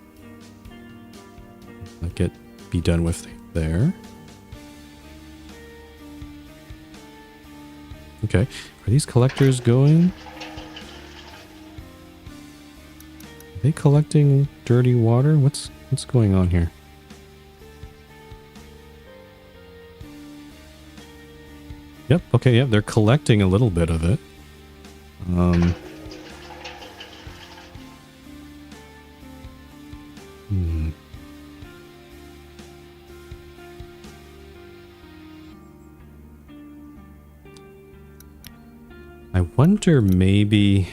be done with there. Okay, are these collectors going? Are they collecting dirty water? What's going on here? Yep, okay, yep, they're collecting a little bit of it. I wonder maybe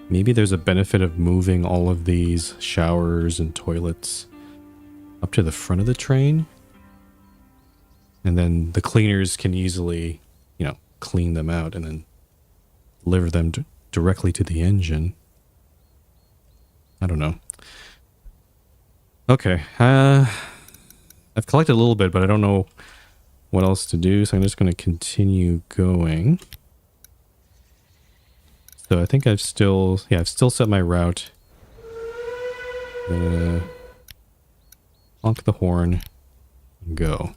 there's a benefit of moving all of these showers and toilets up to the front of the train. And then the cleaners can easily, you know, clean them out and then deliver them directly to the engine. I don't know. Okay. I've collected a little bit, but I don't know what else to do, so I'm just going to continue going. So I think I've still set my route. Honk the horn and go.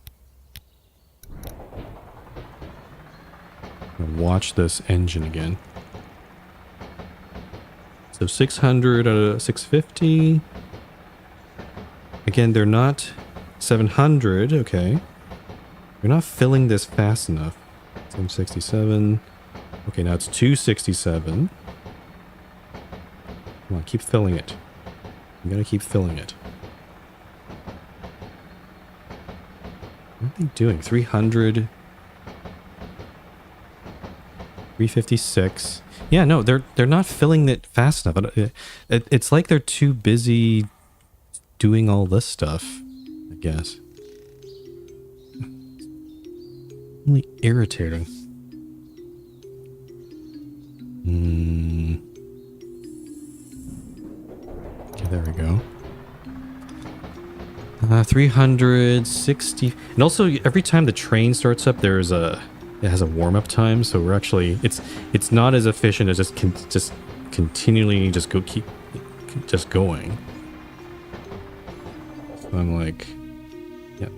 Watch this engine again. So 600 out of 650. Again, they're not 700. Okay. They're not filling this fast enough. 767. Okay, now it's 267. Come on, keep filling it. I'm gonna keep filling it. What are they doing? 300. 356. Yeah, no, they're not filling it fast enough. It's like they're too busy doing all this stuff, I guess. Really irritating. Okay, there we go. 360. And also, every time the train starts up, it has a warm-up time, so we're actually it's not as efficient as just continually keep going. So I'm like, yeah,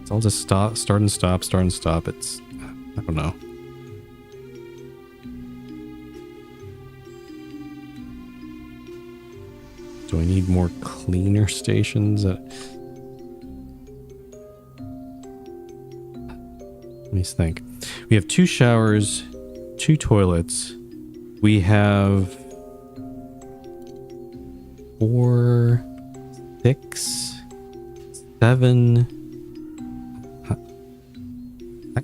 it's all just start and stop. It's, I don't know. Do I need more cleaner stations? Let me think. We have 2 showers, 2 toilets. We have 4, 6, 7.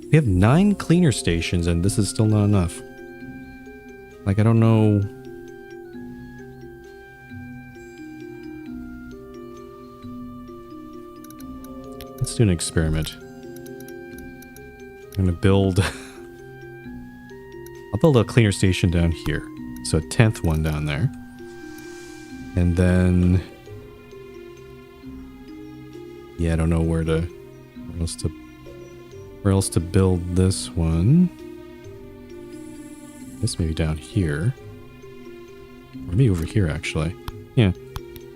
We have 9 cleaner stations, and this is still not enough. Like, I don't know. Let's do an experiment. I'm gonna build. I'll build a cleaner station down here, so a 10th one down there, and then yeah, I don't know where else to build this one. This maybe down here, or maybe over here actually. Yeah,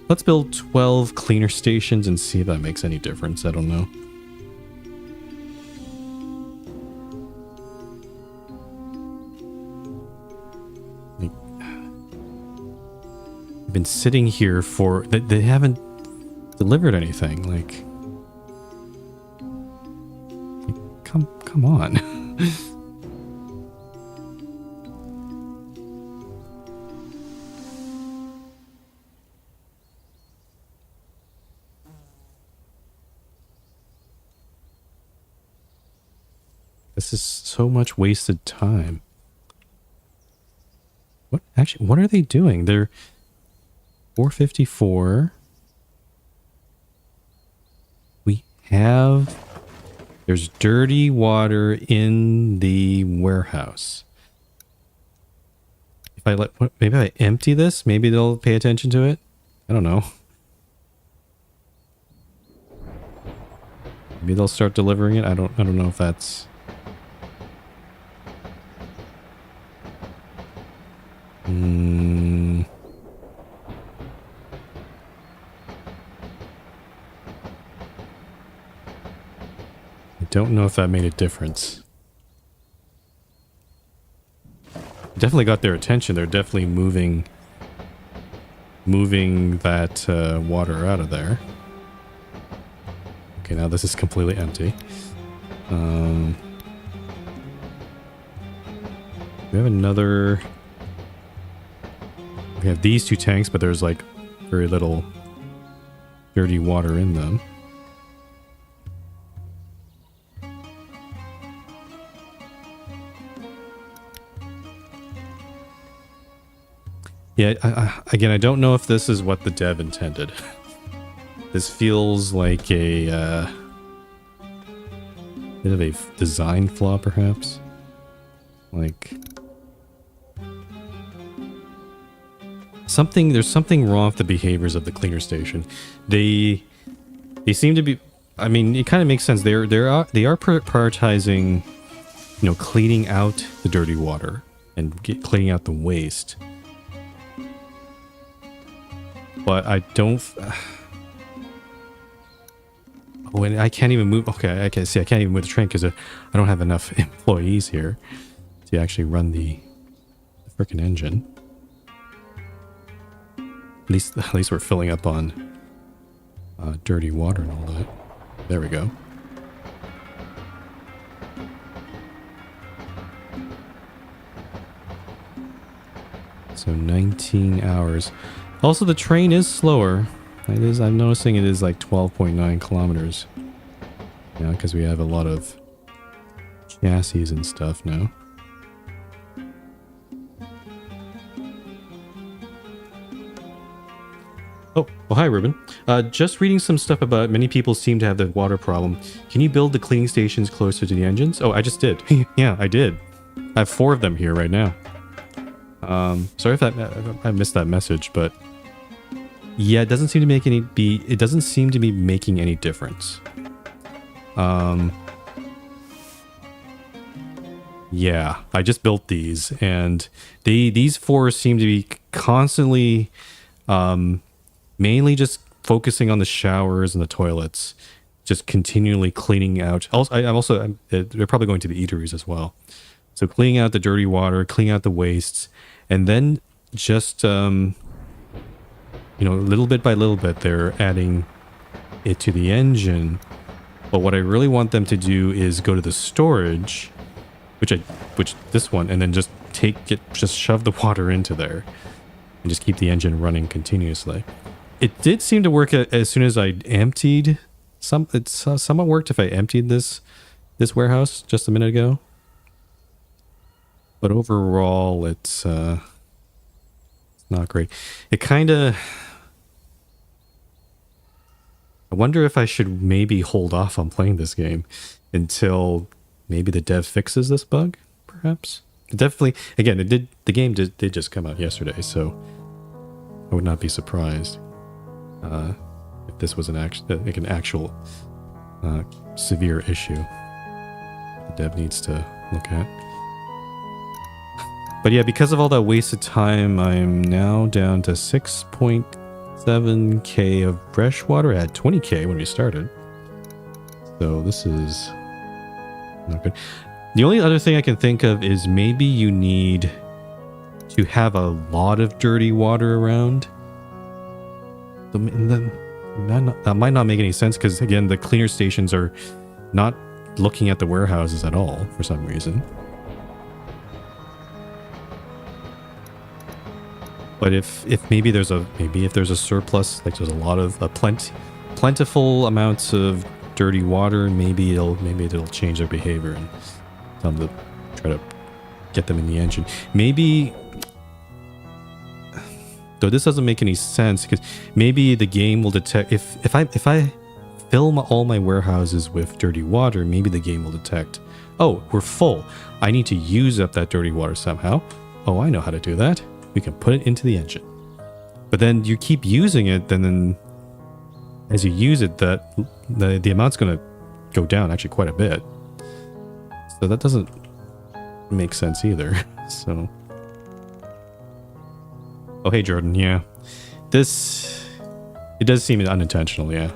let's build 12 cleaner stations and see if that makes any difference. I don't know. Been sitting here for they haven't delivered anything. Like come on. This is so much wasted time. What are they doing? They're 454. There's dirty water in the warehouse. If maybe I empty this, maybe they'll pay attention to it. I don't know. Maybe they'll start delivering it. I don't know if that's. Don't know if that made a difference. Definitely got their attention. They're definitely moving that water out of there. Okay, now this is completely empty. We have another. We have these 2 tanks, but there's like very little dirty water in them. Yeah, again, I don't know if this is what the dev intended. This feels like a bit of a design flaw, perhaps. Like, there's something wrong with the behaviors of the cleaner station. They seem to be. I mean, it kind of makes sense. They are prioritizing, cleaning out the dirty water and cleaning out the waste. But I don't. Oh, and I can't even move. Okay, I can't even move the train because I don't have enough employees here to actually run the freaking engine. At least we're filling up on dirty water and all that. There we go. So 19 hours. Also, the train is slower. I'm noticing it is like 12.9 kilometers. Yeah, because we have a lot of chassis and stuff now. Oh, well, hi, Ruben. Just reading some stuff about many people seem to have the water problem. Can you build the cleaning stations closer to the engines? Oh, I just did. Yeah, I did. I have 4 of them here right now. Sorry if I missed that message, but yeah, it doesn't seem to be making any difference. Yeah, I just built these, and these 4 seem to be constantly, mainly just focusing on the showers and the toilets, just continually cleaning out. They're probably going to the eateries as well. So cleaning out the dirty water, cleaning out the wastes, and then just, little bit by little bit, they're adding it to the engine. But what I really want them to do is go to the storage, which this one, and then just shove the water into there and just keep the engine running continuously. It did seem to work as soon as I emptied it somewhat worked if I emptied this warehouse just a minute ago. But overall, it's not great. It kind of... I wonder if I should maybe hold off on playing this game until maybe the dev fixes this bug, perhaps? Definitely, again, the game did just come out yesterday, so I would not be surprised if this was an actual severe issue the dev needs to look at. But yeah, because of all that wasted time, I'm now down to 6.7k of fresh water. I had 20k when we started. So this is not good. The only other thing I can think of is maybe you need to have a lot of dirty water around. That might not make any sense because, again, the cleaner stations are not looking at the warehouses at all for some reason. But if there's a surplus, like there's a lot of plentiful amounts of dirty water, maybe it'll change their behavior and tell them to try to get them in the engine. Maybe, though this doesn't make any sense, because maybe the game will detect if I fill all my warehouses with dirty water, maybe the game will detect, oh, we're full. I need to use up that dirty water somehow. Oh, I know how to do that. We can put it into the engine. But then you keep using it, then as you use it, the amount's going to go down actually quite a bit. So that doesn't make sense either. So, oh hey Jordan, yeah, it does seem unintentional, yeah.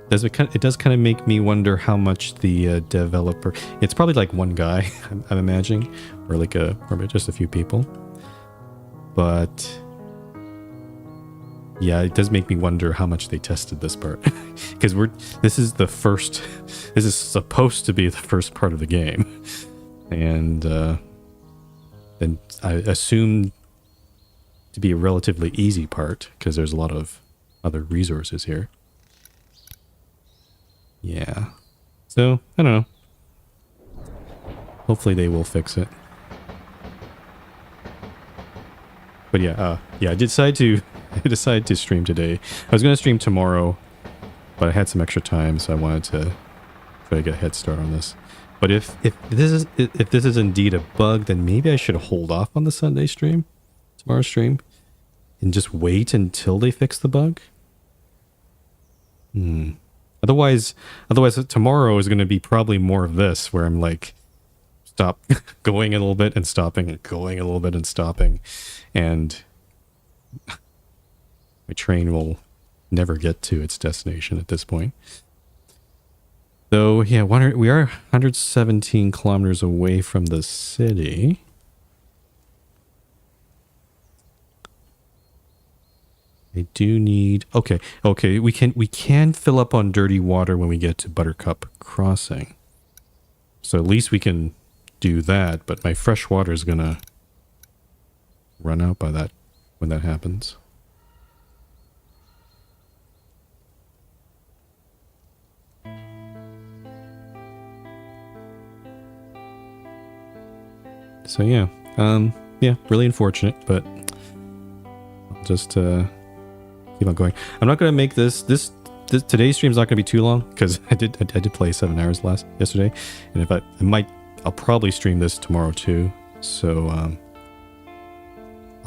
It does kind of make me wonder how much the developer... It's probably like one guy, I'm imagining, or just a few people. But yeah, it does make me wonder how much they tested this part, because this is supposed to be the first part of the game, and then I assume to be a relatively easy part because there's a lot of other resources here. Yeah. So, I don't know. Hopefully they will fix it. But yeah, I decided to stream today. I was going to stream tomorrow, but I had some extra time, so I wanted to try to get a head start on this. But if this is indeed a bug, then maybe I should hold off on the Sunday stream, tomorrow's stream, and just wait until they fix the bug. Otherwise tomorrow is going to be probably more of this, where I'm like, stop going a little bit and stopping, and going a little bit and stopping, and my train will never get to its destination at this point. Though, yeah, we are 117 kilometers away from the city. I do need... Okay, we can fill up on dirty water when we get to Buttercup Crossing. So at least we can do that, but my fresh water is gonna run out by that when that happens. So yeah, really unfortunate, but I'll just keep on going. I'm not gonna make this today's stream's not gonna be too long, because I did play 7 hours yesterday, and if I'll probably stream this tomorrow too. So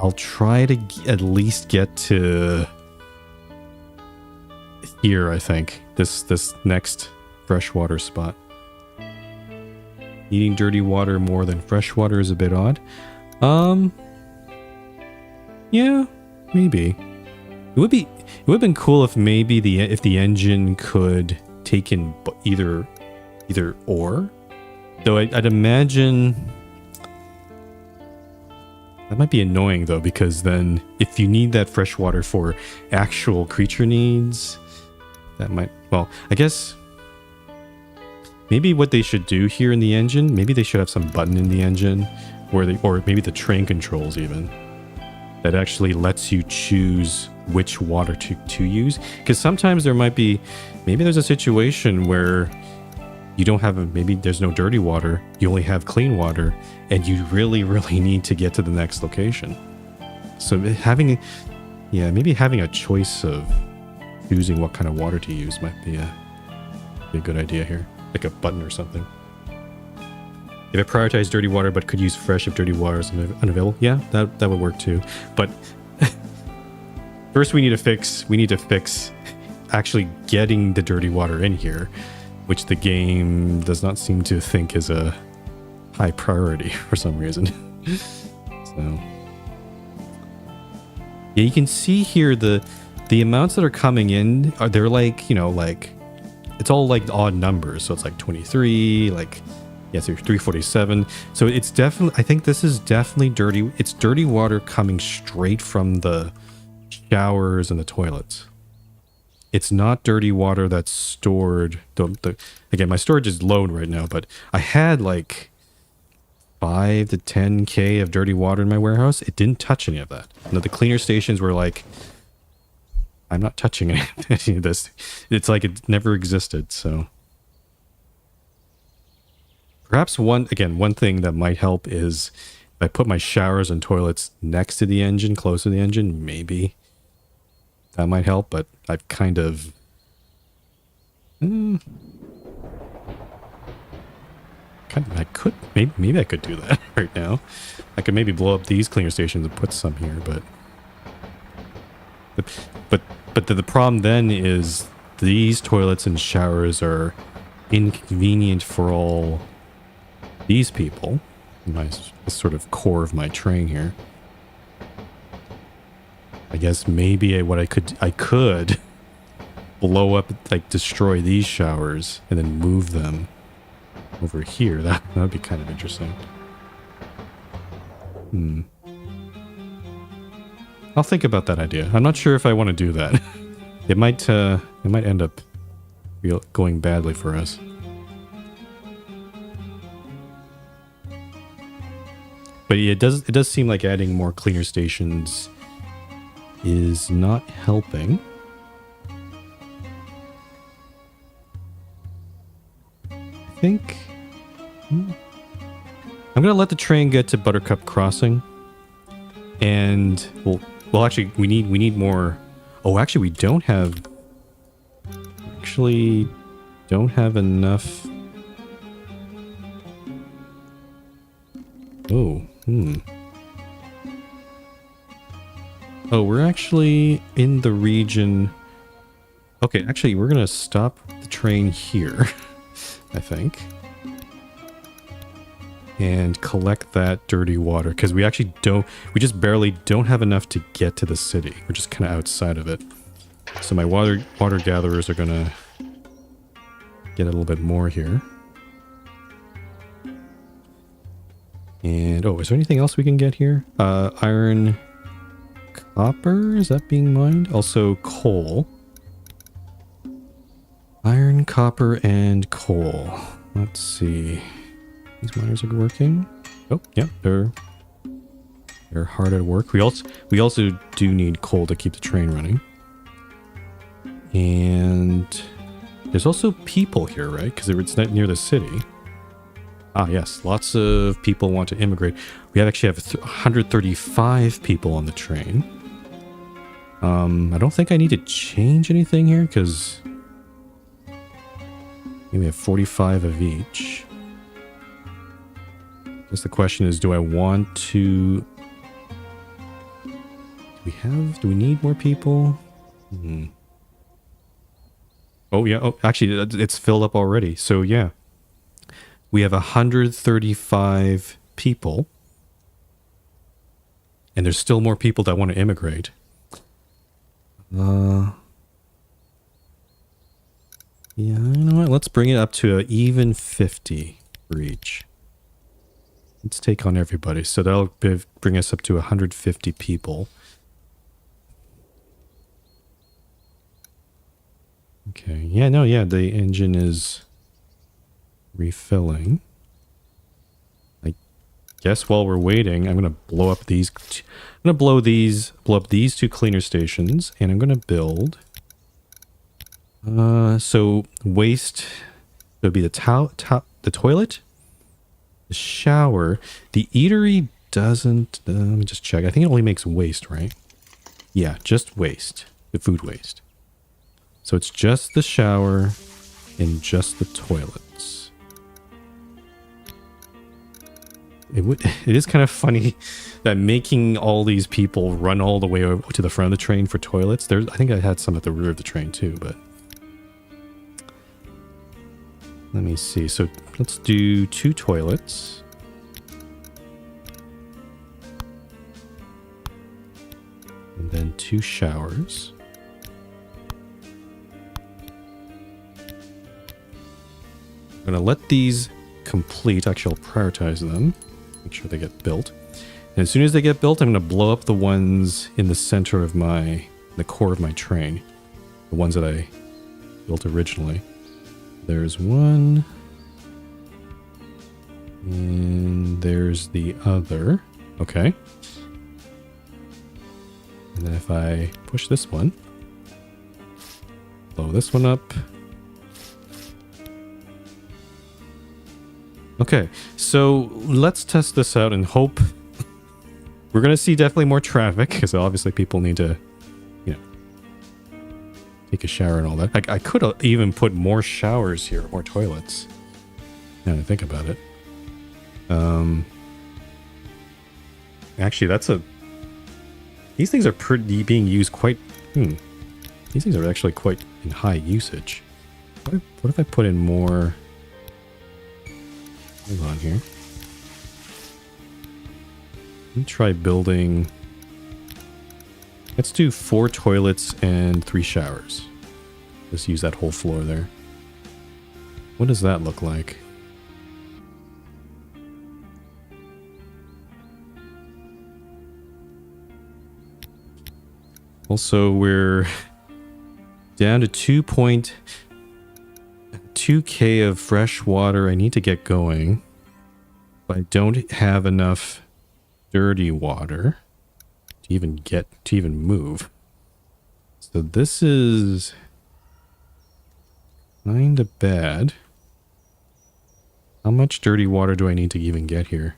I'll try to at least get to here. I think this next freshwater spot. Eating dirty water more than fresh water is a bit odd. Yeah, maybe. It would have been cool if maybe if the engine could take in either or. Though I'd imagine that might be annoying though, because then if you need that fresh water for actual creature needs, that might, well, I guess maybe what they should do here in the engine, maybe they should have some button in the engine or maybe the train controls even, that actually lets you choose which water to use. Because sometimes maybe there's a situation where you don't have maybe there's no dirty water, you only have clean water, and you really, really need to get to the next location. So maybe having a choice of choosing what kind of water to use might be a good idea here. Like a button or something. If I prioritize dirty water but could use fresh if dirty water is unavailable, yeah, that would work too. But first we need to fix actually getting the dirty water in here, which the game does not seem to think is a high priority for some reason. So yeah, you can see here the amounts that are coming in they're like, like it's all like odd numbers. So it's like 23, like, yeah, so 347. So it's definitely, I think this is definitely dirty. It's dirty water coming straight from the showers and the toilets. It's not dirty water that's stored. Again, my storage is low right now, but I had like 5 to 10K of dirty water in my warehouse. It didn't touch any of that. The cleaner stations were like, I'm not touching any of this. It's like it never existed. So perhaps one thing that might help is if I put my showers and toilets next to the engine, close to the engine, maybe that might help. But I've kind of maybe I could do that right now. I could maybe blow up these cleaner stations and put some here, but the problem then is these toilets and showers are inconvenient for all these people. Nice sort of core of my train here. I guess maybe I could blow up, like destroy these showers and then move them over here. That would be kind of interesting. I'll think about that idea. I'm not sure if I want to do that. It might end up going badly for us. But yeah, it does seem like adding more cleaner stations is not helping. I think I'm gonna let the train get to Buttercup Crossing, and well, actually, we need more. Oh, actually, we don't have. Actually, don't have enough. Oh, Oh, we're actually in the region. Okay, actually, we're gonna stop the train here, I think. And collect that dirty water, because we actually don't, we just barely don't have enough to get to the city. We're just kind of outside of it. So my water gatherers are gonna get a little bit more here. And, oh, is there anything else we can get here? Iron, copper, is that being mined? Also coal. Iron, copper, and coal. Let's see. These miners are working. Oh, yeah, they're hard at work. We also do need coal to keep the train running. And there's also people here, right? Because it's not near the city. Ah, yes, lots of people want to immigrate. We actually have 135 people on the train. I don't think I need to change anything here because we have 45 of each. I guess the question is, do I want to... Do we need more people? Oh, yeah. Oh, actually, it's filled up already. So, yeah. We have 135 people. And there's still more people that want to immigrate. Yeah, you know what? Let's bring it up to an even 50 for each. Let's take on everybody. So that'll bring us up to 150 people. Okay. Yeah, no, yeah, the engine is refilling. I guess while we're waiting, I'm going to blow up these. I'm going to blow up these two cleaner stations, and I'm going to build. So waste would be the toilet, the shower, the eatery doesn't. Let me just check. I think it only makes waste, right? Yeah, just waste, the food waste. So it's just the shower and just the toilets. It is kind of funny that making all these people run all the way over to the front of the train for toilets. I think I had some at the rear of the train too, but let me see. So let's do 2 toilets. And then 2 showers. I'm going to let these complete. Actually, I'll prioritize them. Make sure they get built. And as soon as they get built, I'm going to blow up the ones in the center of the core of my train. The ones that I built originally. There's one. And there's the other. Okay. And then if I push this one, blow this one up. Okay, so let's test this out and hope we're going to see definitely more traffic because obviously people need to, you know, take a shower and all that. I could even put more showers here, more toilets. Now that I think about it. Actually, these things are being used quite, these things are actually quite in high usage. What if I put in more... Hold on here. Let me try building... Let's do 4 toilets and 3 showers. Just use that whole floor there. What does that look like? Also, we're down to 2.2k of fresh water. I need to get going. But I don't have enough dirty water to even move. So this is kind of bad. How much dirty water do I need to even get here?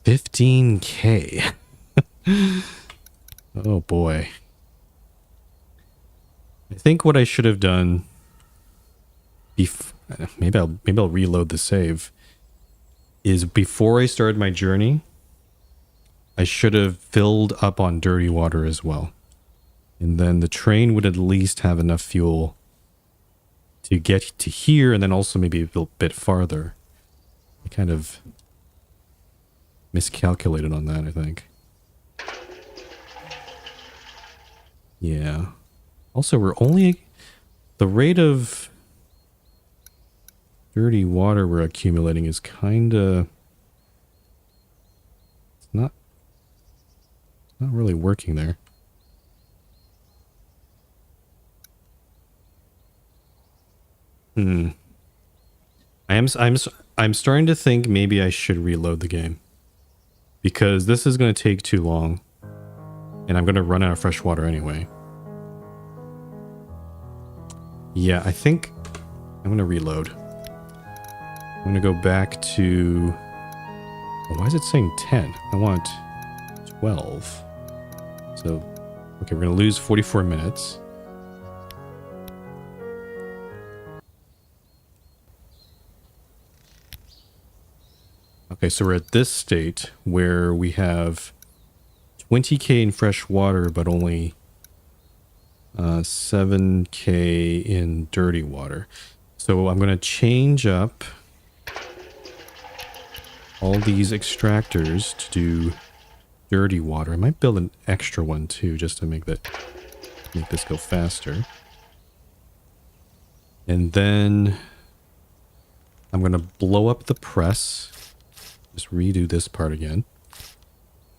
$15K. Oh boy. I think what I should have done, maybe I'll reload the save, is before I started my journey, I should have filled up on dirty water as well. And then the train would at least have enough fuel to get to here and then also maybe a bit farther. I kind of miscalculated on that, I think. Yeah. Also, we're only... The rate of dirty water we're accumulating is kind of... It's not really working there. I'm starting to think maybe I should reload the game. Because this is going to take too long. And I'm going to run out of fresh water anyway. Yeah, I think I'm going to reload. I'm going to go back to... Oh, why is it saying 10? I want 12. So, okay, we're going to lose 44 minutes. Okay, so we're at this state where we have 20k in fresh water, but only 7k in dirty water. So I'm going to change up all these extractors to do dirty water. I might build an extra one too, just to make this go faster. And then I'm going to blow up the press. Just redo this part again.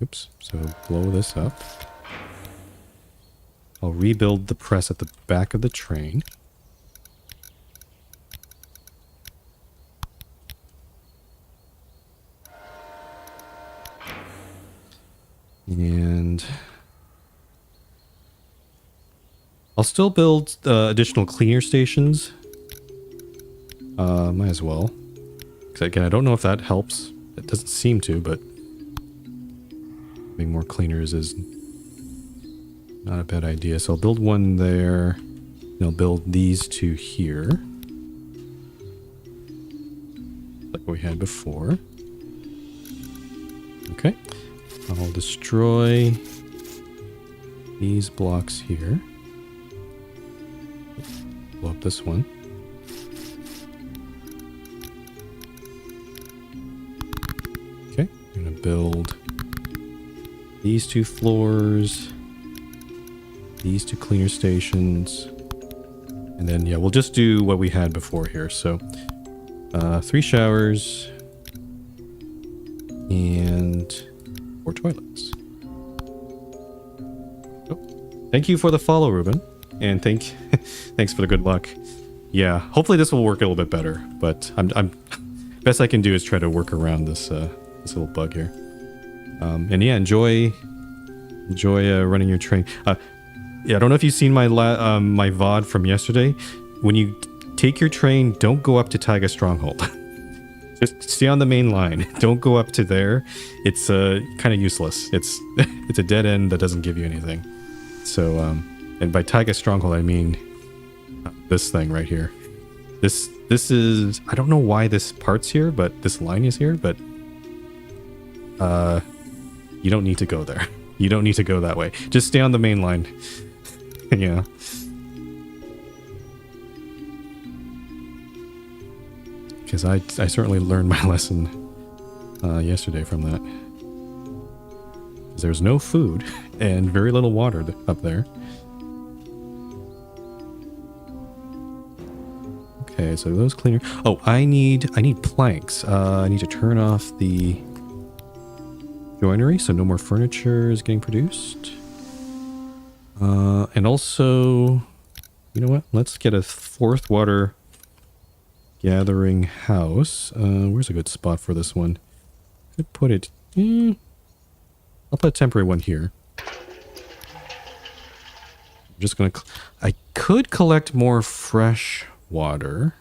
Oops. So blow this up. I'll rebuild the press at the back of the train. And I'll still build additional cleaner stations. Might as well. Because again, I don't know if that helps. It doesn't seem to, but having more cleaners is not a bad idea. So I'll build one there. And I'll build these two here. Like we had before. Okay. I'll destroy these blocks here. Blow up this one. Okay, I'm gonna build these two floors, these two cleaner stations, and then yeah, we'll just do what we had before here. So 3 showers and 4 toilets. Oh, thank you for the follow, Ruben, and thanks for the good luck. Yeah, hopefully this will work a little bit better, but I'm best I can do is try to work around this this little bug here. And yeah, enjoy running your train. Yeah, I don't know if you've seen my my VOD from yesterday. When you take your train, don't go up to Taiga Stronghold. Just stay on the main line. Don't go up to there. It's kind of useless. It's it's a dead end that doesn't give you anything. So, and by Taiga Stronghold, I mean this thing right here. This is, I don't know why this part's here, but this line is here, but you don't need to go there. You don't need to go that way. Just stay on the main line. Yeah. Because I certainly learned my lesson yesterday from that. There's no food and very little water up there. Okay, so those cleaner. Oh, I need planks. I need to turn off the joinery, so no more furniture is getting produced. And also, you know what? Let's get a 4th water gathering house. Where's a good spot for this one? Could put it. I'll put a temporary one here. I'm just gonna. I could collect more fresh water.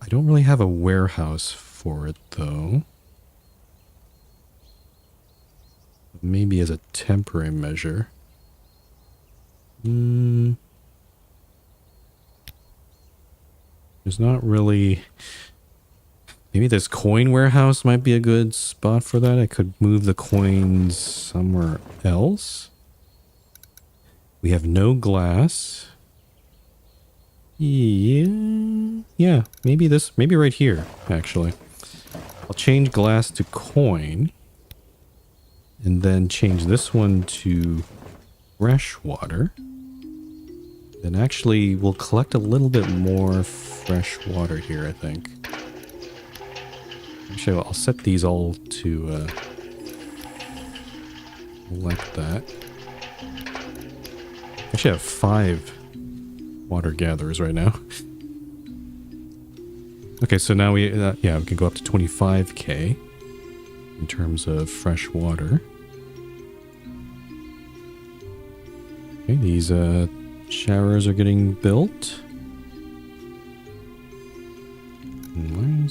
I don't really have a warehouse for it though. Maybe as a temporary measure. There's not really... Maybe this coin warehouse might be a good spot for that. I could move the coins somewhere else. We have no glass. Yeah, maybe right here, actually. I'll change glass to coin. And then change this one to fresh water. Then actually, we'll collect a little bit more fresh water here, I think. Actually, I'll set these all to collect that. Actually, I have 5 water gatherers right now. Okay, so now we can go up to 25k in terms of fresh water. Okay, these showers are getting built.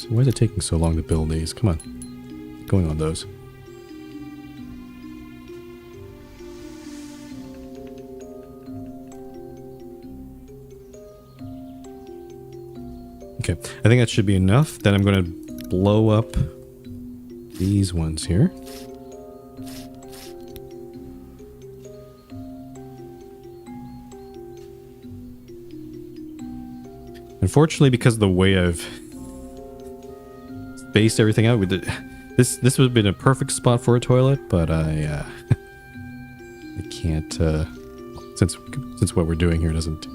Why is it taking so long to build these? Come on. What's going on those? Okay, I think that should be enough. Then I'm going to blow up these ones here. Unfortunately, because of the way I've spaced everything out, this would have been a perfect spot for a toilet, but I can't, since what we're doing here doesn't,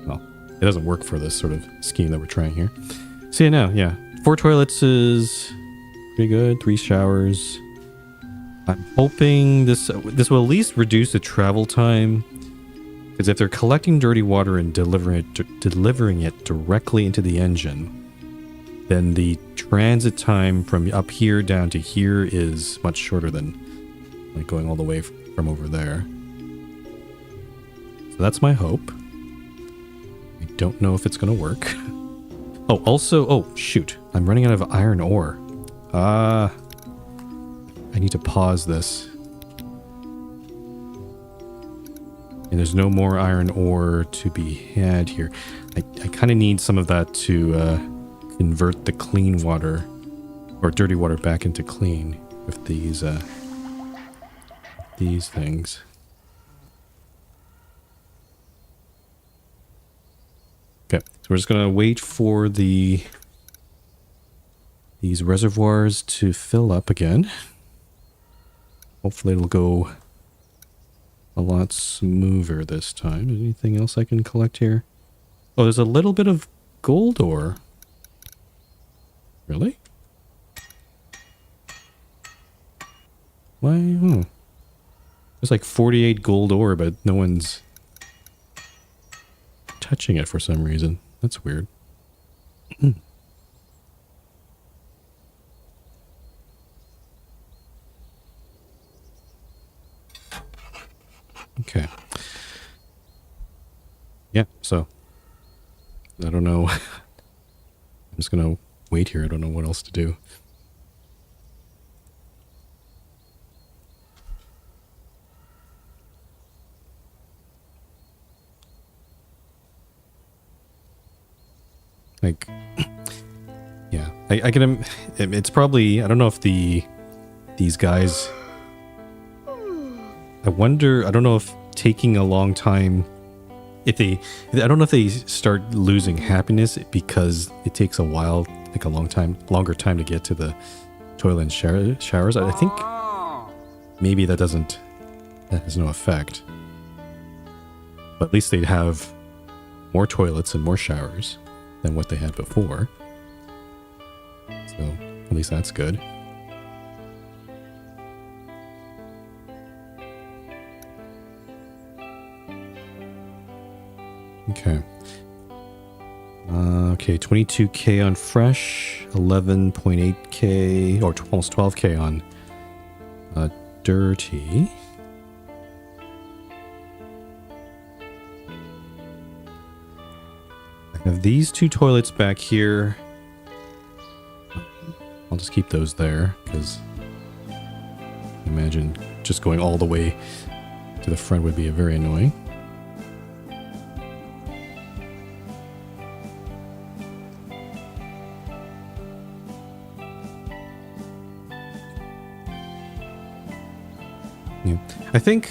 well, it doesn't work for this sort of scheme that we're trying here. So yeah, now, yeah, 4 toilets is pretty good, 3 showers. I'm hoping this will at least reduce the travel time, because if they're collecting dirty water and delivering it directly into the engine, then the transit time from up here down to here is much shorter than like going all the way from over there. So that's my hope. I don't know if it's going to work. Oh, also, oh, shoot. I'm running out of iron ore. I need to pause this. And there's no more iron ore to be had here. I kind of need some of that to convert the clean water or dirty water back into clean with these things. Okay, so we're just gonna wait for these reservoirs to fill up again. Hopefully it'll go a lot smoother this time. Is anything else I can collect here? Oh, there's a little bit of gold ore. Really? Why? Oh. There's like 48 gold ore, but no one's touching it for some reason. That's weird. Okay. Yeah, so I don't know. I'm just gonna wait here. I don't know what else to do. Like, yeah, I can. It's probably, I don't know if these guys. I wonder. I don't know if taking a long time. I don't know if they start losing happiness because it takes a while, like a longer time to get to the toilet and showers. I think maybe that has no effect. But at least they'd have more toilets and more showers than what they had before. So at least that's good. Okay. Okay, 22k on fresh, 11.8k, or almost 12k on dirty. I have these 2 toilets back here. I'll just keep those there, because I imagine just going all the way to the front would be very annoying. Yeah. I think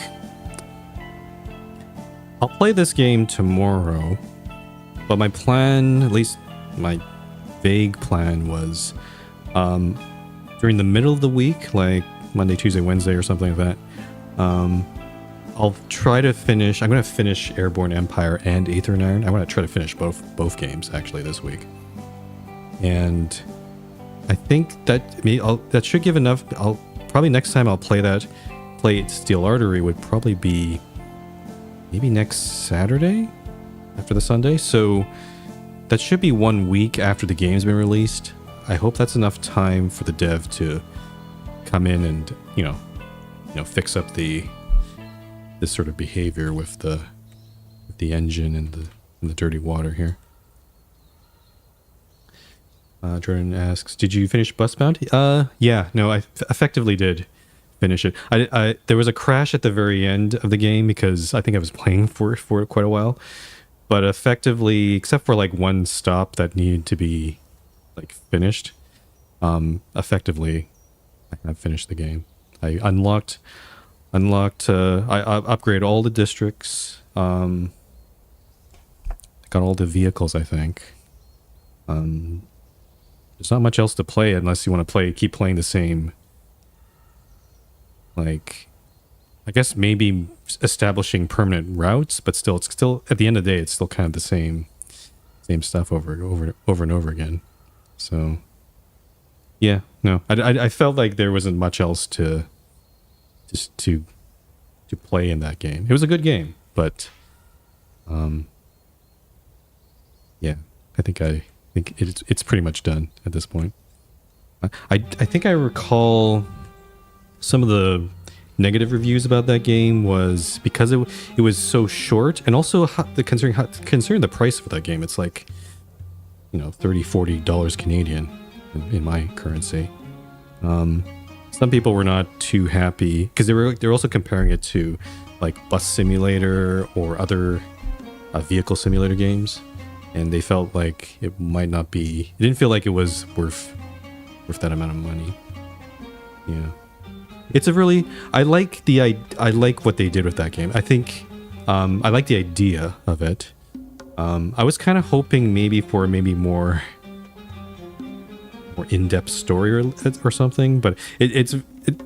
I'll play this game tomorrow, but my plan, at least my vague plan, was during the middle of the week, like Monday, Tuesday, Wednesday, or something like that. I'll try to finish. I'm going to finish Airborne Empire and Aether Iron. I want to try to finish both games actually this week, and I think that that should give enough. I'll probably next time I'll play Steel Artery would probably be maybe next Saturday after the Sunday. So that should be 1 week after the game's been released. I hope that's enough time for the dev to come in and fix up this sort of behavior with the engine and the dirty water here. Jordan asks, did you finish Busbound? Yeah, no, I effectively did finish it. There was a crash at the very end of the game because I think I was playing for quite a while, but effectively, except for like one stop that needed to be like finished, effectively I finished the game. I unlocked I upgraded all the districts, got all the vehicles, I think. There's not much else to play unless you want to keep playing the same, like, I guess maybe establishing permanent routes, but still, it's still, at the end of the day, it's still kind of the same stuff over and over again. So, yeah, no, I felt like there wasn't much else to play in that game. It was a good game, but, yeah, I think it's pretty much done at this point. I think I recall some of the negative reviews about that game was because it was so short, and also considering the price for that game, it's like $30-40 Canadian in my currency. Some people were not too happy because they were also comparing it to like Bus Simulator or other vehicle simulator games, and they felt like it might not be. It didn't feel like it was worth that amount of money. Yeah, it's a really. I like what they did with that game. I think I like the idea of it. I was kind of hoping maybe for more in-depth story or something, but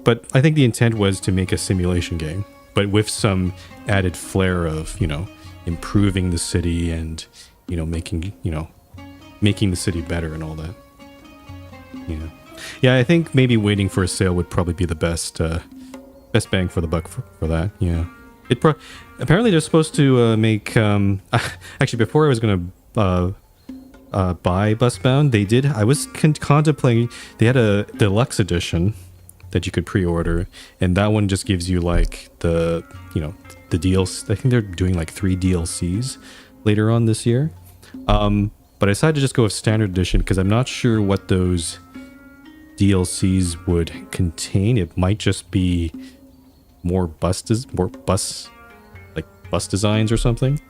but I think the intent was to make a simulation game, but with some added flair of improving the city and making the city better and all that. Yeah, I think maybe waiting for a sale would probably be the best bang for the buck for that. Yeah, apparently they're supposed to make actually, before I was gonna buy Busbound, they did. I was contemplating. They had a deluxe edition that you could pre-order, and that one just gives you like the DLC. I think they're doing like 3 DLCs later on this year. But I decided to just go with standard edition because I'm not sure what those DLCs would contain. It might just be more bus designs or something.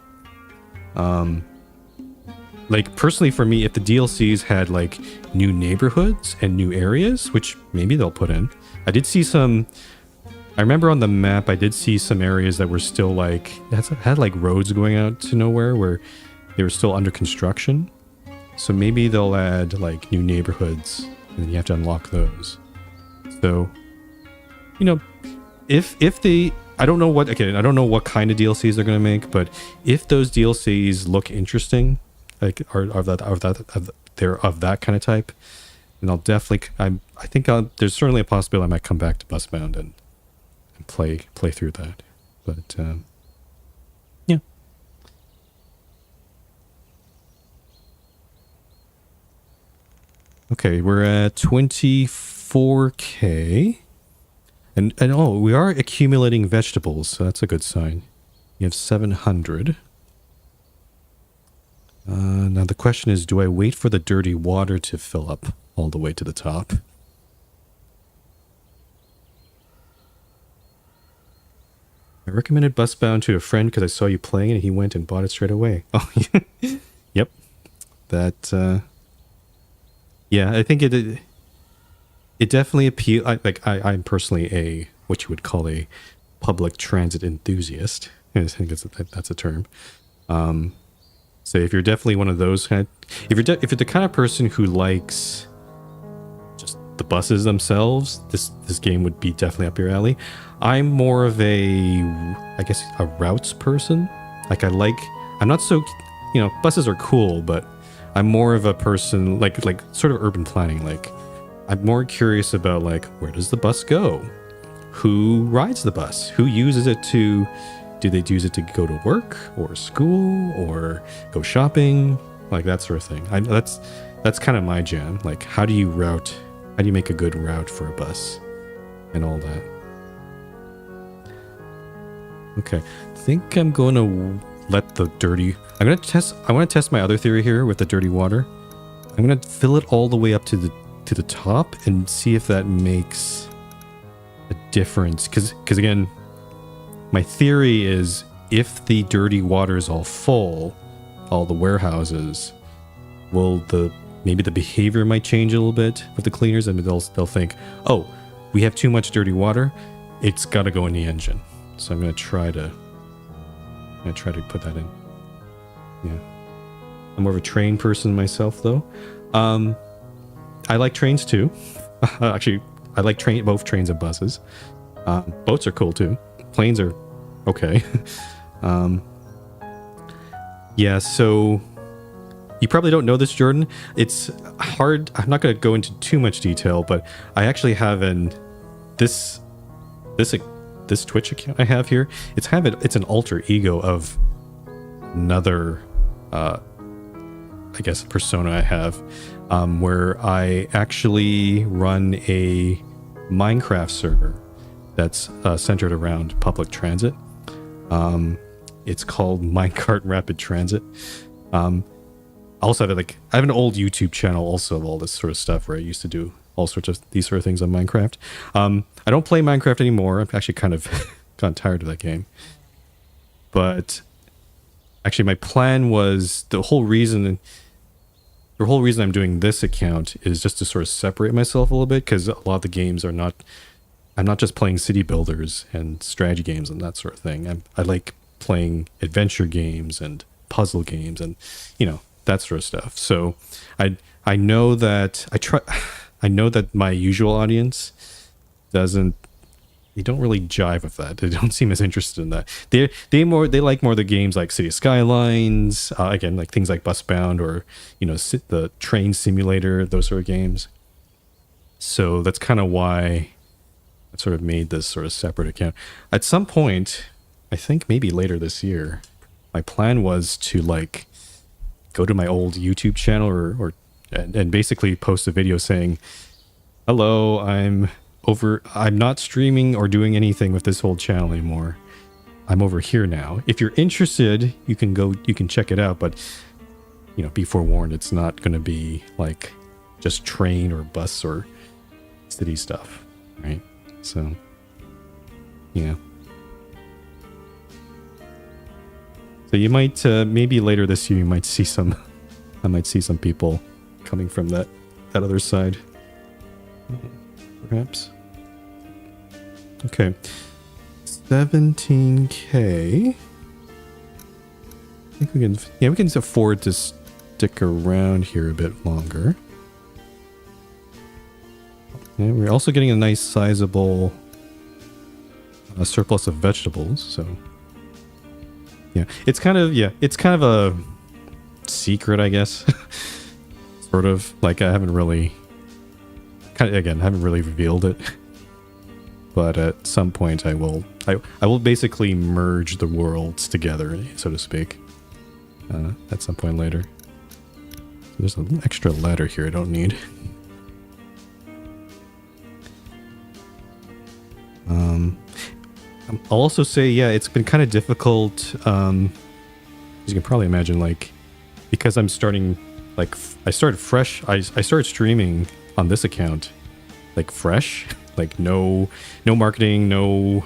Like personally for me, if the DLCs had like new neighborhoods and new areas, which maybe they'll put in. I did see some. I remember on the map, I did see some areas that were still like had like roads going out to nowhere where they were still under construction. So maybe they'll add like new neighborhoods, and then you have to unlock those. So, if they, I don't know what kind of DLCs they're gonna make, but if those DLCs look interesting, like they're of that kind of type, then I'll definitely. I think there's certainly a possibility I might come back to Busbound and play through that. But yeah. Okay, we're at 24K. And we are accumulating vegetables, so that's a good sign. You have 700. Now the question is, do I wait for the dirty water to fill up all the way to the top? I recommended Busbound to a friend because I saw you playing it and he went and bought it straight away. Oh, yep. That, yeah, I think it definitely appeal. I'm personally what you would call a public transit enthusiast. I think that's a term. So if you're definitely one of those kind, if you're the kind of person who likes just the buses themselves, this game would be definitely up your alley. I'm more of I guess a routes person. Like I'm not so, buses are cool, but I'm more of a person like sort of urban planning. Like I'm more curious about like, where does the bus go? Who rides the bus? Who uses it to? Do they use it to go to work or school or go shopping? Like that sort of thing. That's kind of my jam. Like how do you make a good route for a bus and all that? Okay. I think I'm going to let the I want to test my other theory here with the dirty water. I'm going to fill it all the way up to the top and see if that makes a difference. Cuz again, my theory is if the dirty water is all full, all the warehouses, maybe the behavior might change a little bit with the cleaners, and they'll think, oh, we have too much dirty water, it's got to go in the engine. So I'm gonna try to put that in. Yeah, I'm more of a train person myself, though. I like trains too. Actually, I like both trains and buses. Boats are cool too. Planes are okay. Yeah, so you probably don't know this, Jordan. It's hard. I'm not going to go into too much detail, but I actually have this Twitch account I have here. It's an alter ego of another, I guess, persona I have, where I actually run a Minecraft server that's centered around public transit. It's called Minecart Rapid Transit. I also have I have an old YouTube channel also of all this sort of stuff where I used to do all sorts of these sort of things on Minecraft. I don't play Minecraft anymore. I've actually kind of gotten tired of that game. But actually my plan was the whole reason I'm doing this account is just to sort of separate myself a little bit, because a lot of the games I'm not just playing city builders and strategy games and that sort of thing. I like playing adventure games and puzzle games and, that sort of stuff. So I know that I know that my usual audience they don't really jive with that. They don't seem as interested in that. They like more the games like City Skylines, again, like things like Busbound or, the Train Simulator, those sort of games. So that's kind of why I sort of made this sort of separate account. At some point, I think maybe later this year, my plan was to go to my old YouTube channel and basically post a video saying, hello, I'm not streaming or doing anything with this old channel anymore. I'm over here now. If you're interested, you can check it out, but be forewarned, it's not going to be like just train or bus or city stuff, right? So, yeah. So you might, maybe later this year, I might see some people coming from that other side. Perhaps. Okay. 17K. I think we can afford to stick around here a bit longer. And we're also getting a nice sizable surplus of vegetables, so yeah, it's kind of a secret, I guess. Sort of like I haven't really revealed it, but at some point I will basically merge the worlds together, so to speak, at some point later. There's an extra ladder here I don't need. I'll also say, yeah, it's been kind of difficult, as you can probably imagine, because I'm starting, I started fresh, I started streaming on this account, fresh, no marketing, no,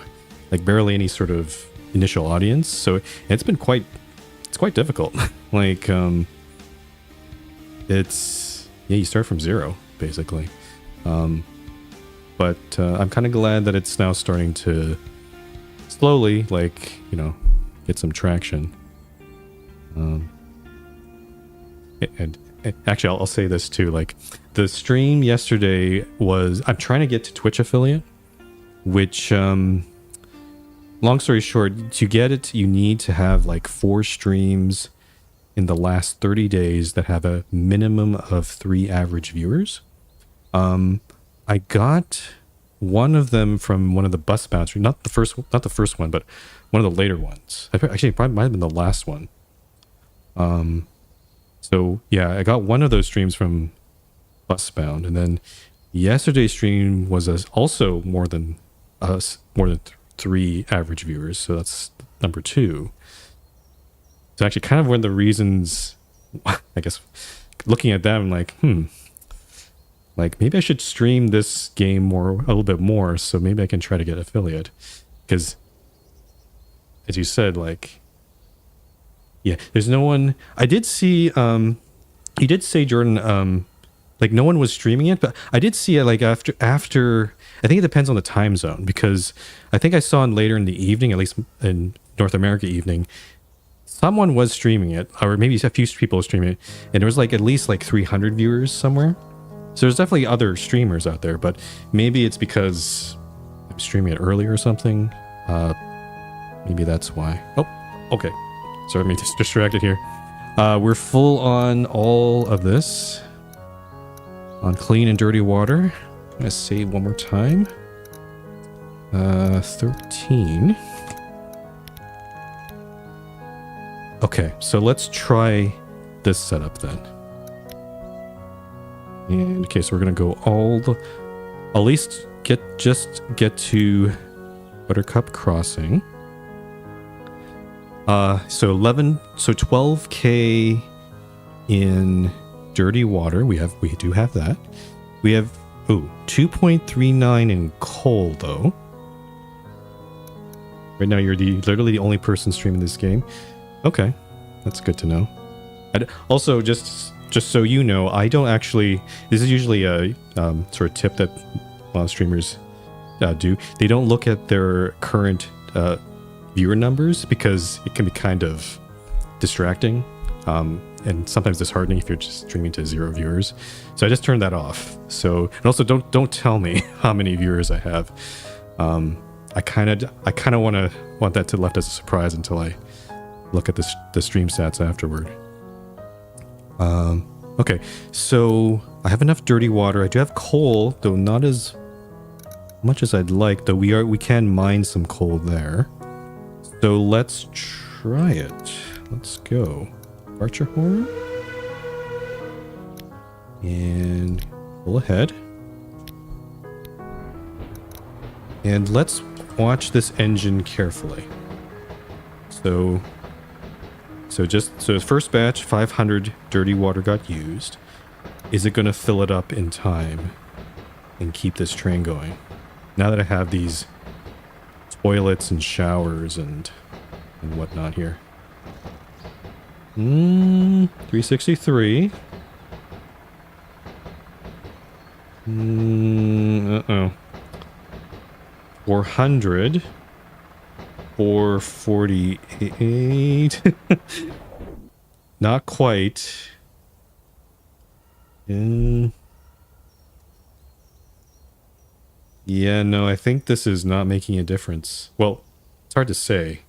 barely any sort of initial audience, so it's quite difficult. You start from zero, basically. But I'm kind of glad that it's now starting to slowly, like, get some traction. And actually, I'll say this too. Like, the stream yesterday was, I'm trying to get to Twitch affiliate, which, long story short, to get it, you need to have like 4 streams in the last 30 days that have a minimum of 3 average viewers. I got one of them from one of the bus bouncers, not the first one, but one of the later ones. Actually, it probably might have been the last one. So yeah, I got one of those streams from Busbound, and then yesterday's stream was also more than 3 average viewers, so that's number 2. So actually, kind of one of the reasons, I guess, looking at that, I'm like, like maybe I should stream this game a little bit more, so maybe I can try to get affiliate, because, as you said, like, yeah, there's no one. I did see, you did say, Jordan, like no one was streaming it, but I did see it like after. I think it depends on the time zone, because I think I saw it later in the evening, at least in North America evening, someone was streaming it, or maybe a few people were streaming it, and there was like at least like 300 viewers somewhere. So there's definitely other streamers out there, but maybe it's because I'm streaming it earlier or something. Maybe that's why. Oh, okay. Sorry, I'm just distracted here. We're full on all of this. On clean and dirty water. I'm going to save one more time. 13. Okay, so let's try this setup then. And okay, so we're going to go at least get to Buttercup Crossing. So 12k in dirty water. We do have that. We have 2.39 in coal though. Right now you're literally the only person streaming this game. Okay, that's good to know. And also, just so you know, I don't actually. This is usually a sort of tip that a lot of streamers do. They don't look at their current viewer numbers, because it can be kind of distracting and sometimes disheartening if you're just streaming to 0 viewers. So I just turned that off. So, and also don't tell me how many viewers I have. I kind of want that to left as a surprise until I look at the stream stats afterward. Okay, so I have enough dirty water. I do have coal, though not as much as I'd like. Though we can mine some coal there. So let's try it. Let's go. Archer horn. And pull ahead. And let's watch this engine carefully. So first batch, 500 dirty water got used. Is it going to fill it up in time and keep this train going? Now that I have these toilets and showers and whatnot here. 363. Uh-oh. 400. 448. Not quite. Yeah, no, I think this is not making a difference. Well, it's hard to say.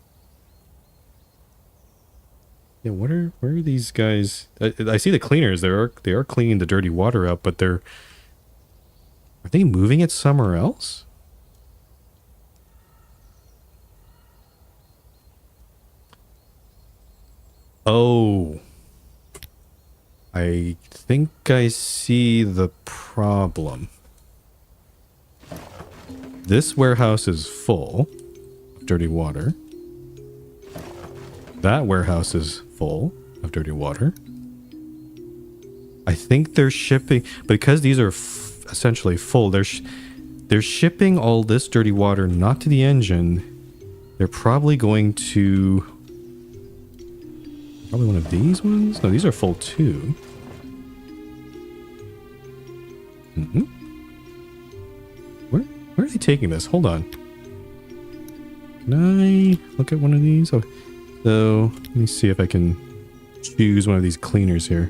Yeah, where are these guys? I see the cleaners. They are cleaning the dirty water up, but are they moving it somewhere else? Oh, I think I see the problem. This warehouse is full of dirty water. That warehouse is full of dirty water. I think they're shipping, because these are essentially full, they're shipping all this dirty water not to the engine. They're probably going to... Probably one of these ones? No, these are full too. Where are they taking this? Hold on. Can I look at one of these? Oh, so let me see if I can choose one of these cleaners here.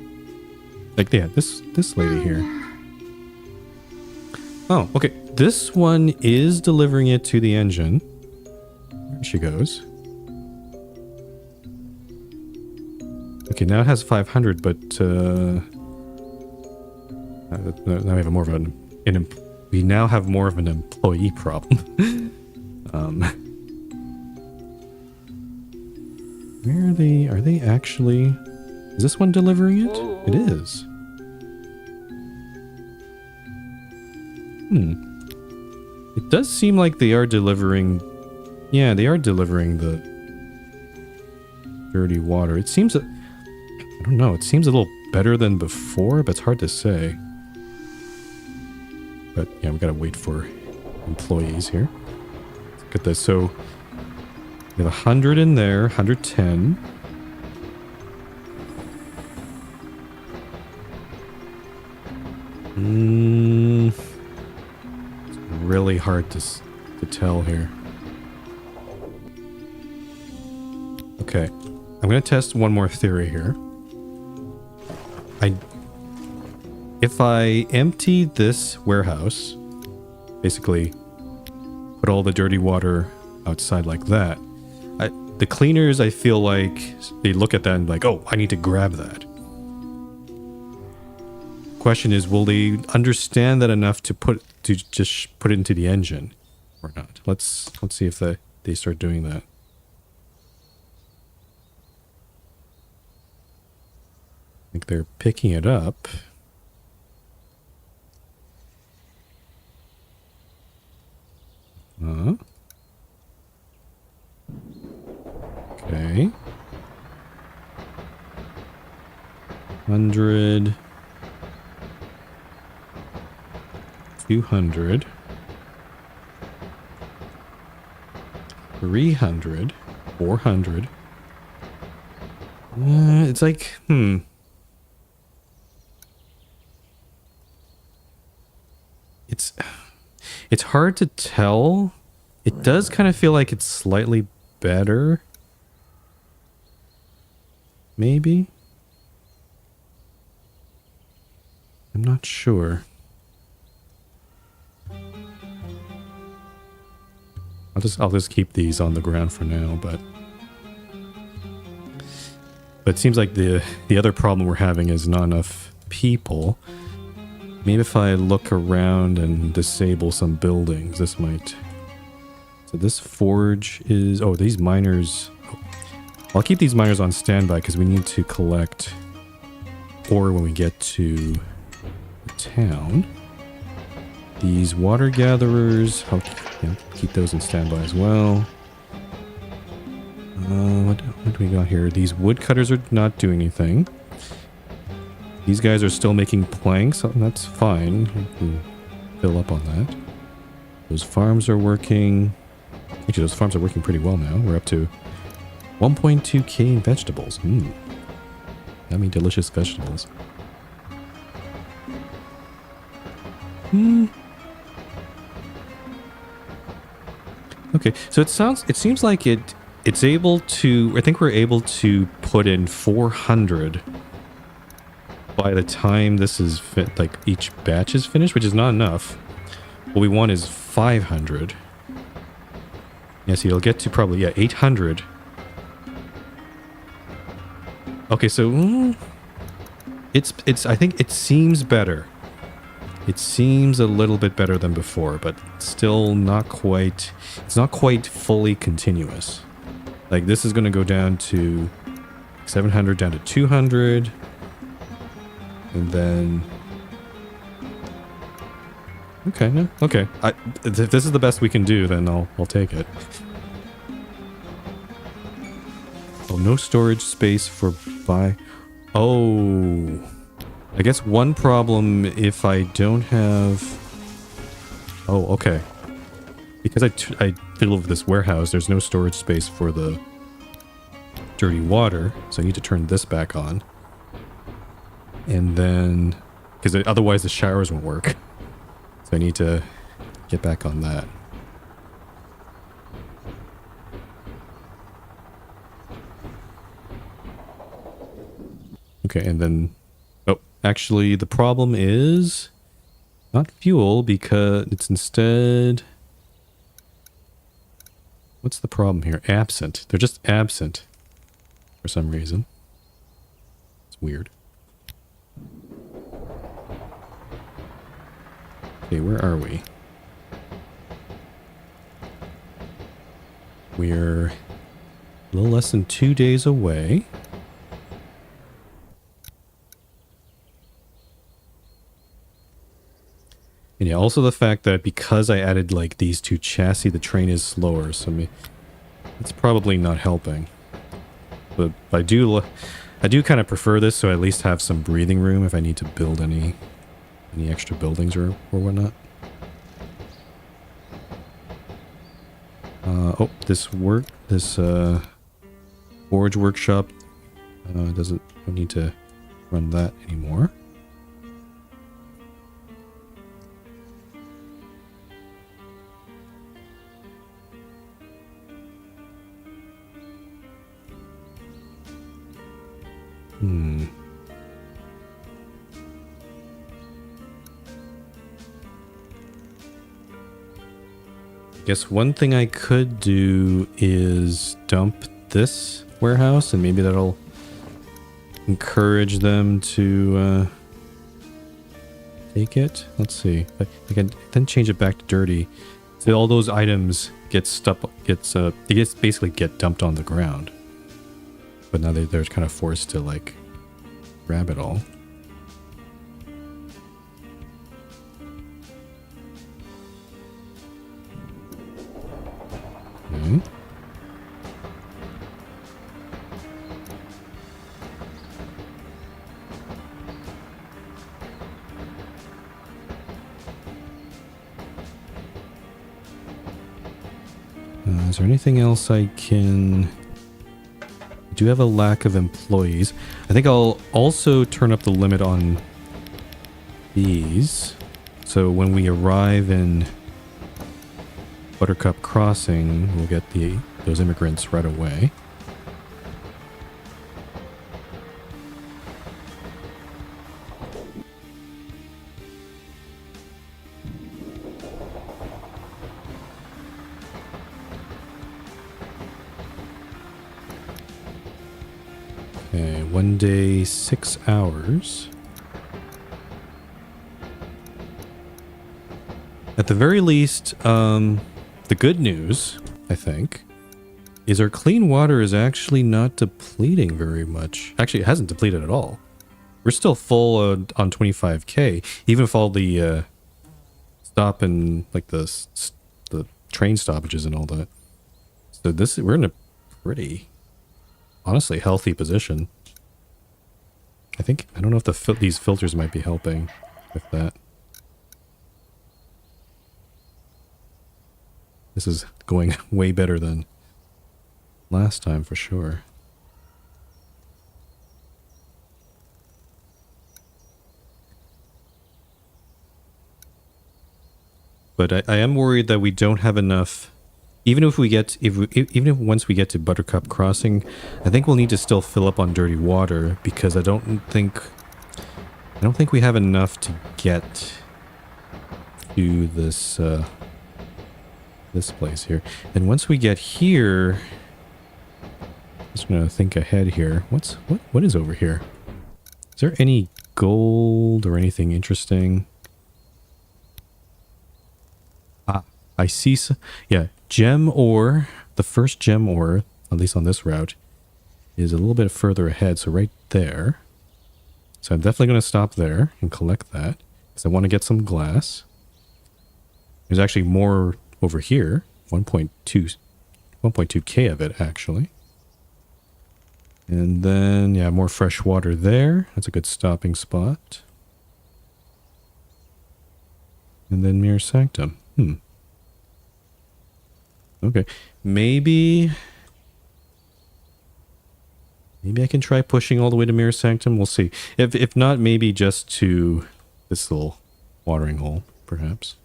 Like, yeah, this lady here. Oh, okay. This one is delivering it to the engine. There she goes. Okay, now it has 500, but now we have more of we now have more of an employee problem. Where are they? Are they actually? Is this one delivering it? It is. It does seem like they are delivering. Yeah, they are delivering the dirty water. It seems. I don't know. It seems a little better than before, but it's hard to say. But yeah, we gotta wait for employees here. Let's look at this. So we have 100 in there, 110. It's really hard to tell here. Okay, I'm gonna test one more theory here. If I empty this warehouse, basically put all the dirty water outside like that, the cleaners, I feel like they look at that and like, oh, I need to grab that. Question is, will they understand that enough to just put it into the engine or not? Let's see if they start doing that. I think they're picking it up. Okay. 100. 200. 300. 400. It's like, It's hard to tell. It does kind of feel like it's slightly better. Maybe? I'm not sure. I'll just keep these on the ground for now, but it seems like the other problem we're having is not enough people. Maybe if I look around and disable some buildings, this might... So this forge is... Oh, these miners... I'll keep these miners on standby because we need to collect ore when we get to the town. These water gatherers, I'll keep those in standby as well. What do we got here? These woodcutters are not doing anything. These guys are still making planks. Oh, that's fine. We can fill up on that. Those farms are working. Actually, those farms are working pretty well now. We're up to 1.2k in vegetables. Yummy, delicious vegetables. Okay, so it seems like it's able to, I think we're able to put in 400 by the time this is like each batch is finished, which is not enough. What we want is 500. Yeah, so you'll get to probably 800. Okay, so it's I think it seems better. It seems a little bit better than before, but still not quite. It's not quite fully continuous. Like this is going to go down to 700 down to 200. And then... Okay, no, okay. If this is the best we can do, then I'll take it. Oh, no storage space for buy... Oh... I guess one problem if I don't have... Oh, okay. Because I fill with this warehouse, there's no storage space for the dirty water, so I need to turn this back on. And then... Because otherwise the showers won't work. So I need to get back on that. Okay, and then... Oh, actually, the problem is not fuel because it's instead... What's the problem here? Absent. They're just absent for some reason. It's weird. Okay, where are we? We're a little less than 2 days away. And yeah, also the fact that because I added like these two chassis, the train is slower, so it's probably not helping. But I do kind of prefer this, so I at least have some breathing room if I need to build any extra buildings or whatnot. Oh, this forge workshop don't need to run that anymore. Guess one thing I could do is dump this warehouse, and maybe that'll encourage them to take it. Let's see. I can then change it back to dirty. So all those items they basically get dumped on the ground. But now they're kind of forced to like grab it all. Okay. Is there anything else I can... I do have a lack of employees. I think I'll also turn up the limit on these. So when we arrive in Buttercup Crossing, we'll get those immigrants right away. Okay, 1 day, 6 hours. At the very least, the good news, I think, is our clean water is actually not depleting very much. Actually, it hasn't depleted at all. We're still full on 25k, even with all the stop and like the train stoppages and all that. So we're in a pretty, honestly, healthy position. I don't know if these filters might be helping with that. This is going way better than last time for sure. But I am worried that we don't have enough. Even if once we get to Buttercup Crossing, I think we'll need to still fill up on dirty water because I don't think we have enough to get to this place here. And once we get here, I'm just gonna think ahead here. What is over here? Is there any gold or anything interesting? I see yeah, gem ore. The first gem ore, at least on this route, is a little bit further ahead, so right there. So I'm definitely going to stop there and collect that, because I want to get some glass. There's actually more over here, 1.2k of it, actually. And then, yeah, more fresh water there. That's a good stopping spot. And then Mirror Sanctum. Okay, maybe I can try pushing all the way to Mirror Sanctum. We'll see. If not, maybe just to this little watering hole, perhaps.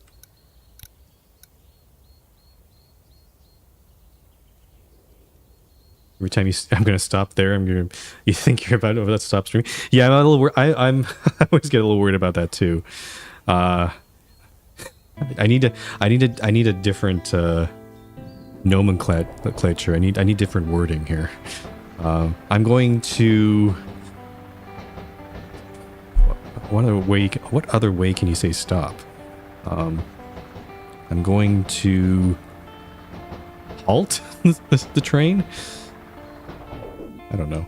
Every time I'm gonna stop there, you think you're about to stop streaming. Yeah, I'm a little I'm I always get a little worried about that too. I need a different nomenclature. I need different wording here. I'm going to. What other way can you say stop? I'm going to halt the train. I don't know.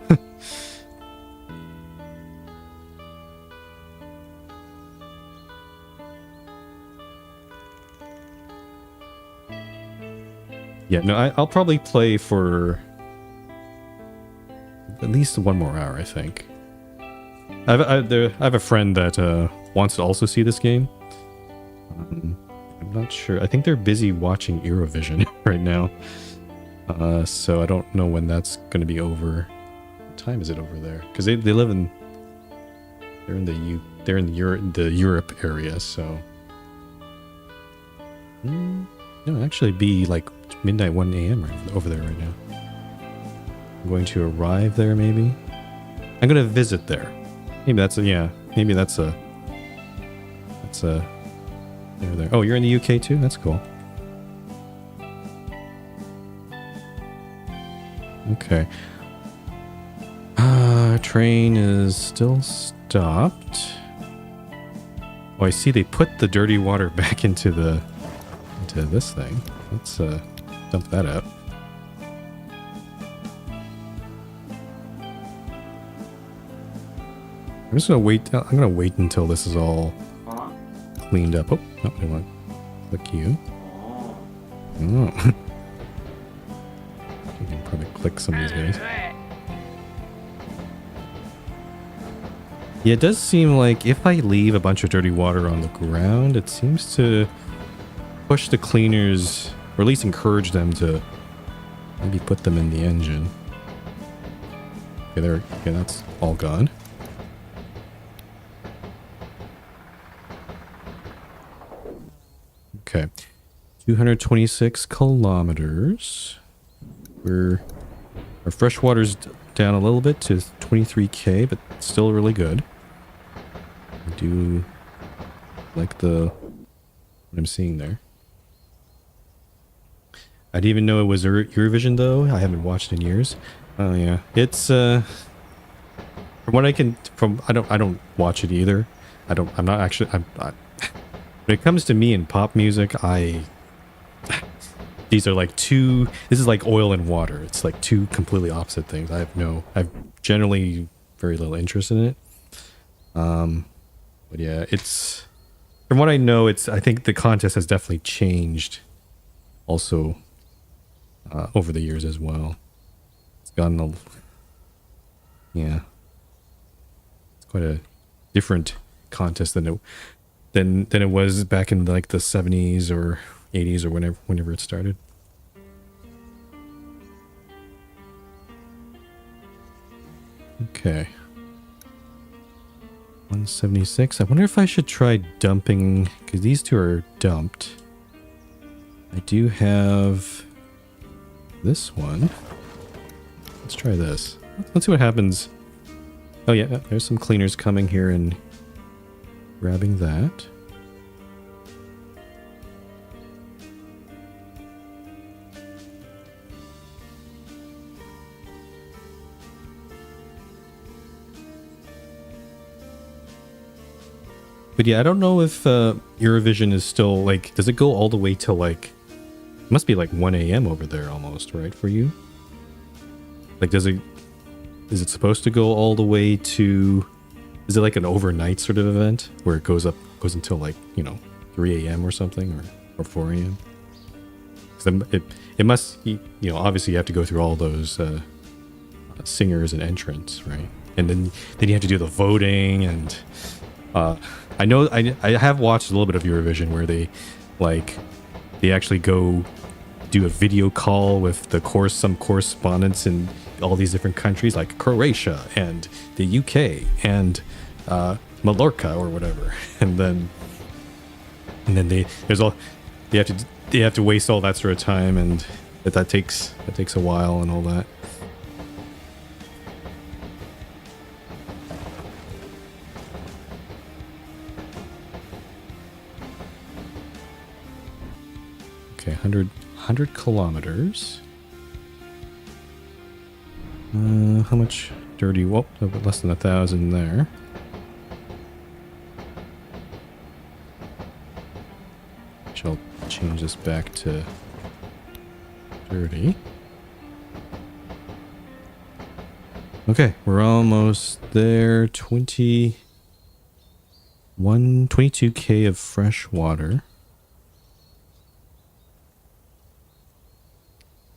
Yeah, no, I'll probably play for at least 1 more hour, I think. I have a friend that wants to also see this game. I'm not sure. I think they're busy watching Eurovision right now. So I don't know when that's going to be over. What time is it over there? Because they live in... They're in the Europe area, so... No, it'd actually be like midnight 1 a.m. over there right now. I'm going to arrive there, maybe. I'm going to visit there. Maybe that's a... Yeah, maybe that's a... That's a... There. Oh, you're in the UK too? That's cool. Okay. Train is still stopped. Oh, I see they put the dirty water back into this thing. Let's dump that out. I'm just gonna wait. I'm gonna wait until this is all cleaned up. Oh, no, I want to click you. Oh. You can probably click some of these guys. Yeah, it does seem like if I leave a bunch of dirty water on the ground, it seems to push the cleaners, or at least encourage them to maybe put them in the engine. Okay, there. Okay, that's all gone. Okay, 226 kilometers. Our fresh water's down a little bit to 23k, but still really good. I do like what I'm seeing there. I didn't even know it was Eurovision though. I haven't watched in years. Oh yeah, it's from what I don't watch it either. I'm not actually. When it comes to me and pop music, these are like two. This is like oil and water. It's like two completely opposite things. I've generally very little interest in it. But yeah, it's from what I know. I think the contest has definitely changed. Also, over the years as well, it's gotten it's quite a different contest than it was back in like the 70s or 80s or whenever it started. Okay. 176. I wonder if I should try dumping, because these two are dumped. I do have this one. Let's try this. Let's see what happens. Oh yeah, there's some cleaners coming here and grabbing that. But yeah, I don't know if Eurovision is still like, does it go all the way till like, it must be like 1 a.m. over there almost, right, for you? Like, is it supposed to go all the way to, is it like an overnight sort of event where it goes until like, 3 a.m. or something, or 4 a.m.? It must, obviously you have to go through all those singers and entrants, right? And then you have to do the voting, and I know I have watched a little bit of Eurovision where they actually go do a video call with some correspondents in all these different countries like Croatia and the UK and Mallorca or whatever, and then they have to waste all that sort of time, and that takes a while and all that. Okay, 100 kilometers. How much dirty? Whoa, a bit less than 1,000 there. I'll change this back to dirty. Okay, we're almost there. 22k of fresh water.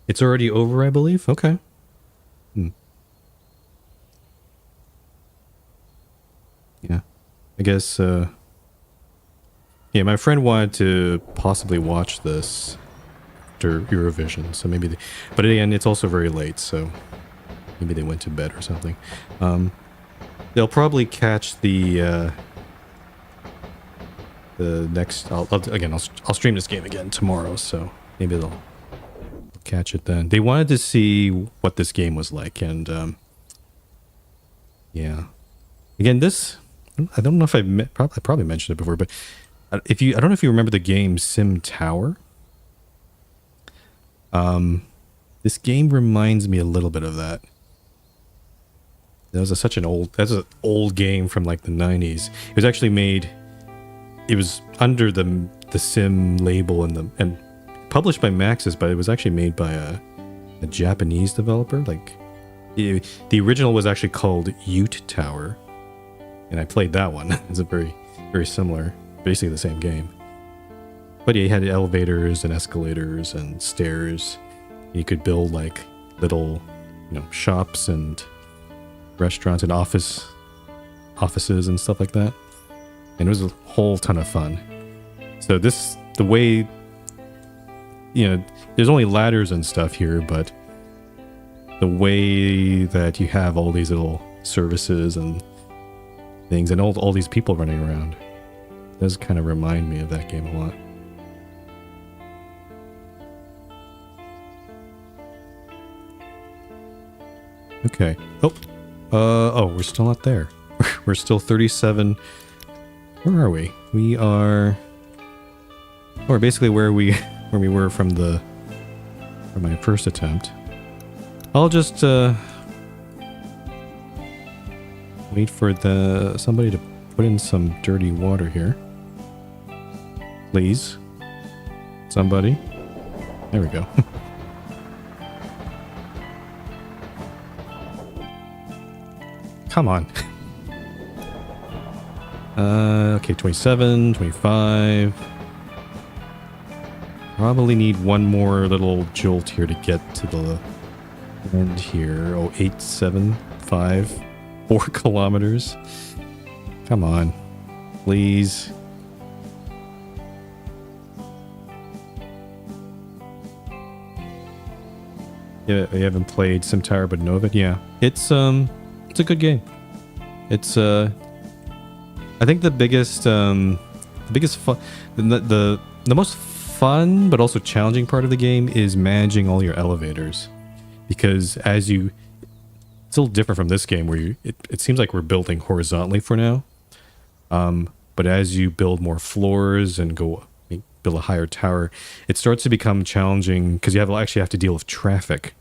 It's already over, I believe. Okay. Yeah. I guess, yeah, my friend wanted to possibly watch this after Eurovision, so maybe but again, it's also very late, so maybe they went to bed or something. They'll probably catch the next, I'll stream this game again tomorrow, so maybe they'll catch it then. They wanted to see what this game was like, and yeah. Again, this, I don't know if I probably mentioned it before, but I don't know if you remember the game Sim Tower. This game reminds me a little bit of that. That was that's an old game from like the 90s. It was actually made, it was under the Sim label and published by Maxis, but it was actually made by a Japanese developer. Like the original was actually called Ute Tower, and I played that one. It's a very, very similar, basically the same game. But yeah, you had elevators and escalators and stairs. You could build like little, shops and restaurants and offices and stuff like that. And it was a whole ton of fun. So the way, there's only ladders and stuff here, but the way that you have all these little services and things and all these people running around does kind of remind me of that game a lot. Okay. Oh, we're still not there. We're still 37. Where are we? We are... Or basically where we were from my first attempt. I'll just wait for somebody to put in some dirty water here. Please. Somebody. There we go. Come on. Okay, 27, 25. Probably need one more little jolt here to get to the end here. Oh, 875. 4 kilometers. Come on. Please. Yeah, I haven't played Sim Tower but know of it. Yeah. It's a good game. It's I think the biggest fun, the most fun but also challenging part of the game is managing all your elevators, because it's a little different from this game where it seems like we're building horizontally for now, but as you build more floors and build a higher tower, it starts to become challenging because you actually have to deal with traffic.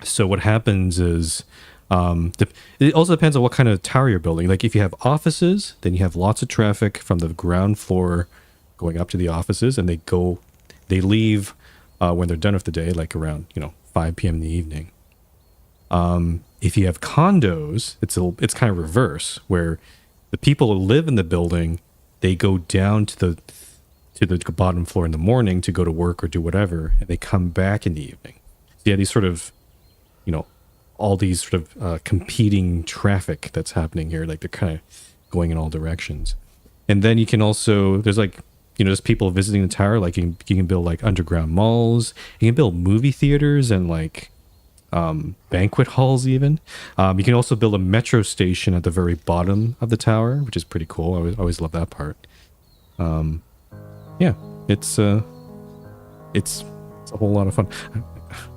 So what happens is it also depends on what kind of tower you're building. Like if you have offices, then you have lots of traffic from the ground floor going up to the offices, and they leave when they're done with the day, like around 5 p.m. in the evening. If you have condos, it's kind of reverse, where the people who live in the building, they go down to the bottom floor in the morning to go to work or do whatever, and they come back in the evening. So you have these sort of all these sort of competing traffic that's happening here, like they're kind of going in all directions. And then you can also, there's like, just people visiting the tower, like you can build like underground malls, you can build movie theaters and like banquet halls even. You can also build a metro station at the very bottom of the tower, which is pretty cool. I always love that part. Yeah, it's a whole lot of fun.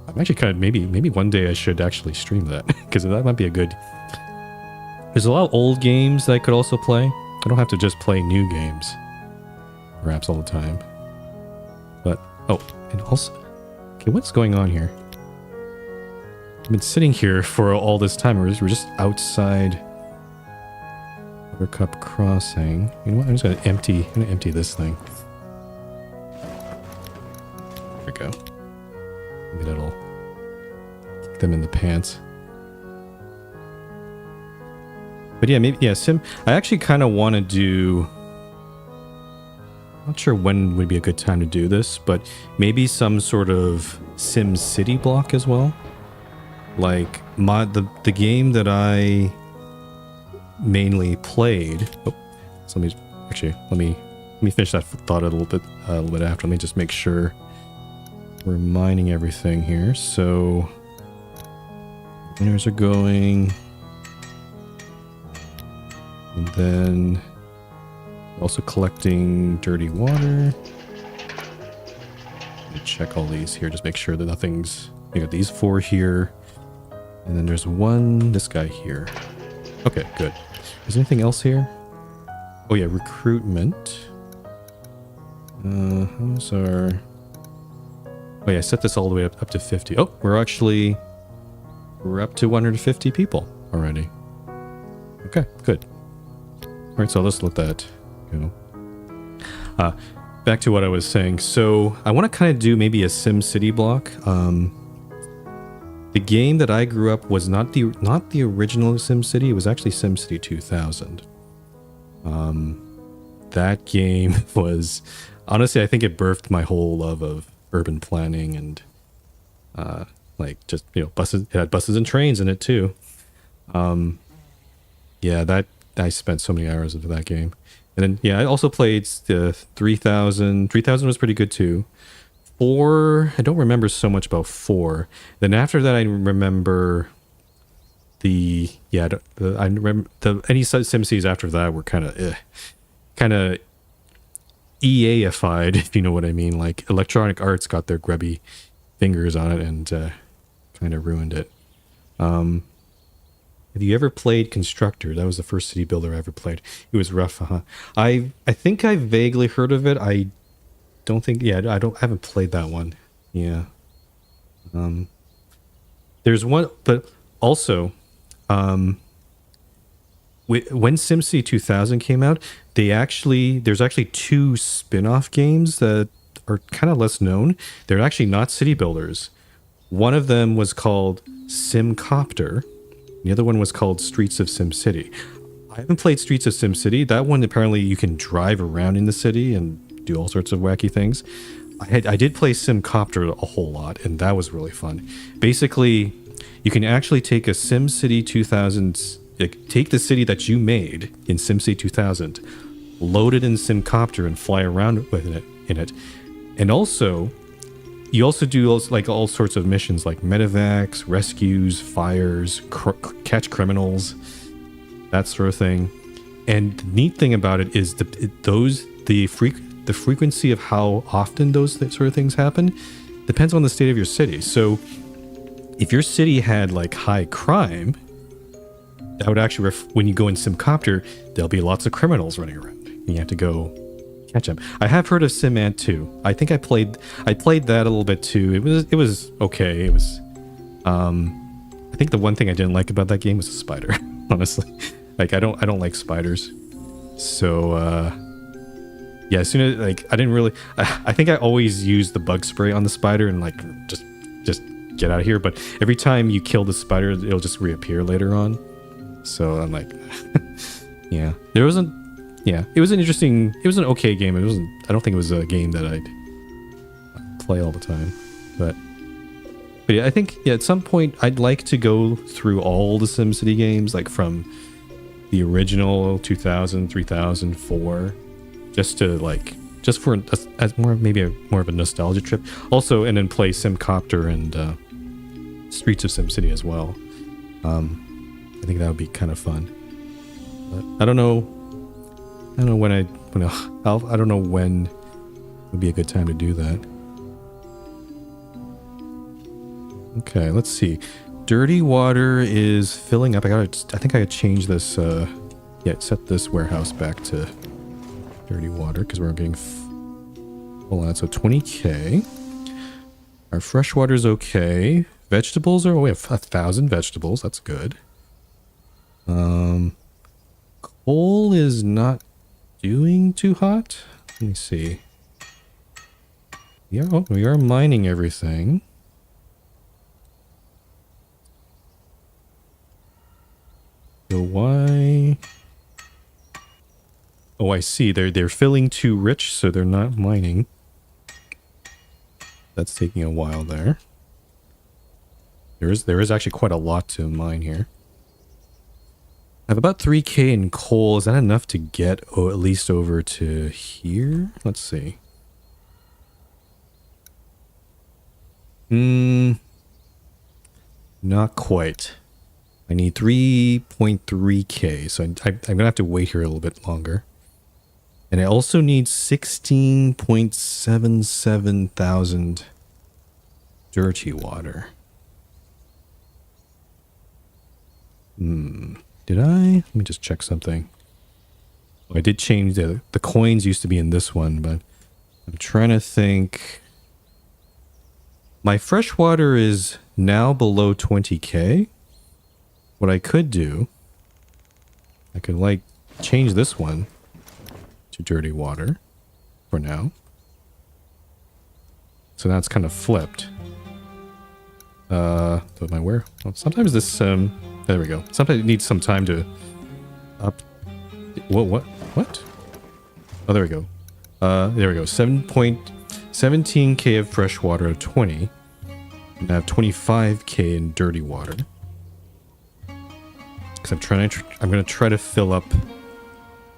I'm actually kind of maybe one day I should actually stream that, because that might be a good... There's a lot of old games that I could also play. I don't have to just play new games, perhaps all the time. But Oh, and also, okay, what's going on here? I've been sitting here for all this time. We're just outside Overcup Crossing. You know what? I'm just gonna empty this thing. There we go. Maybe that'll kick them in the pants. But yeah, maybe, yeah, I actually kind of want to do, not sure when would be a good time to do this, but maybe some sort of Sim City block as well. Like the game that I mainly played. Oh, so let me finish that thought a little bit after. Let me just make sure we're mining everything here. So miners are going. And then also collecting dirty water. Check all these here, just make sure that nothing's... You got these 4 here. And then there's this guy here. Okay, good. Is there anything else here? Oh yeah, recruitment. How's our... Oh yeah, I set this all the way up to 50. Oh, we're up to 150 people already. Okay, good. Alright, so let's let that go. Back to what I was saying. So I want to kind of do maybe a Sim City block. The game that I grew up was not the original Sim City. It was actually Sim City 2000. That game was... Honestly, I think it birthed my whole love of urban planning and like just, you know, buses. It had buses and trains in it too. Yeah, that... I spent so many hours into that game. And then, yeah, I also played the 3000. 3000 was pretty good too. 4, I don't remember so much about 4. Then after that, I remember I remember any SimCs after that were kind of EA-ified, if you know what I mean. Like Electronic Arts got their grubby fingers on it and kind of ruined it. Have you ever played Constructor? That was the first city builder I ever played. It was rough, huh? I think I vaguely heard of it. I don't think... Yeah, I haven't played that one. Yeah. There's one... But also, when SimCity 2000 came out, there's actually 2 spin-off games that are kind of less known. They're actually not city builders. One of them was called Simcopter. The other one was called Streets of SimCity. I haven't played Streets of SimCity. That one, apparently you can drive around in the city and do all sorts of wacky things. I did play Simcopter a whole lot, and that was really fun. Basically, you can actually take a SimCity 2000, take the city that you made in SimCity 2000, load it in Simcopter and fly around with it in it. And also... You also do like all sorts of missions like medevacs, rescues, fires, catch criminals, that sort of thing. And the neat thing about it is the frequency of how often those sort of things happen depends on the state of your city. So if your city had like high crime, that would actually when you go in Simcopter, there'll be lots of criminals running around. And you have to go catch them. I have heard of SimAnt 2. I think I played that a little bit too. It was okay. It was I think the one thing I didn't like about that game was the spider, honestly. Like I don't like spiders. So yeah, as soon as like I think I always use the bug spray on the spider and like just get out of here, but every time you kill the spider it'll just reappear later on. So I'm like yeah. It was an okay game. I don't think it was a game that I'd play all the time. But yeah, I think at some point I'd like to go through all the SimCity games, like from the original 2000, 3000, 4, just for as more of a nostalgia trip. Also, and then play Simcopter and Streets of SimCity as well. I think that would be kind of fun. But I don't know when I don't know when would be a good time to do that. Okay, let's see. Dirty water is filling up. I think I gotta change this. Set this warehouse back to dirty water because we're getting Hold on, so 20k. Our fresh water's okay. Vegetables are, we have 1,000 vegetables. That's good. Coal is not doing too hot. Let me see. Yeah, oh, we are mining everything. So why? Oh, I see. They're filling too rich, so they're not mining. That's taking a while there. There is actually quite a lot to mine here. I have about 3k in coal. Is that enough to get at least over to here? Let's see. Not quite. I need 3.3k, so I'm gonna have to wait here a little bit longer. And I also need 16.77 thousand dirty water. Did I? Let me just check something. Oh, I did change the coins used to be in this one, but I'm trying to think. My fresh water is now below 20k. What I could do, I could like change this one to dirty water for now. So now it's kind of flipped. Well, sometimes this, there we go. Sometimes it needs some time to up. What? Oh, there we go. There we go. 7.17k of fresh water of 20. And I have 25k in dirty water. Because I'm going to try to fill up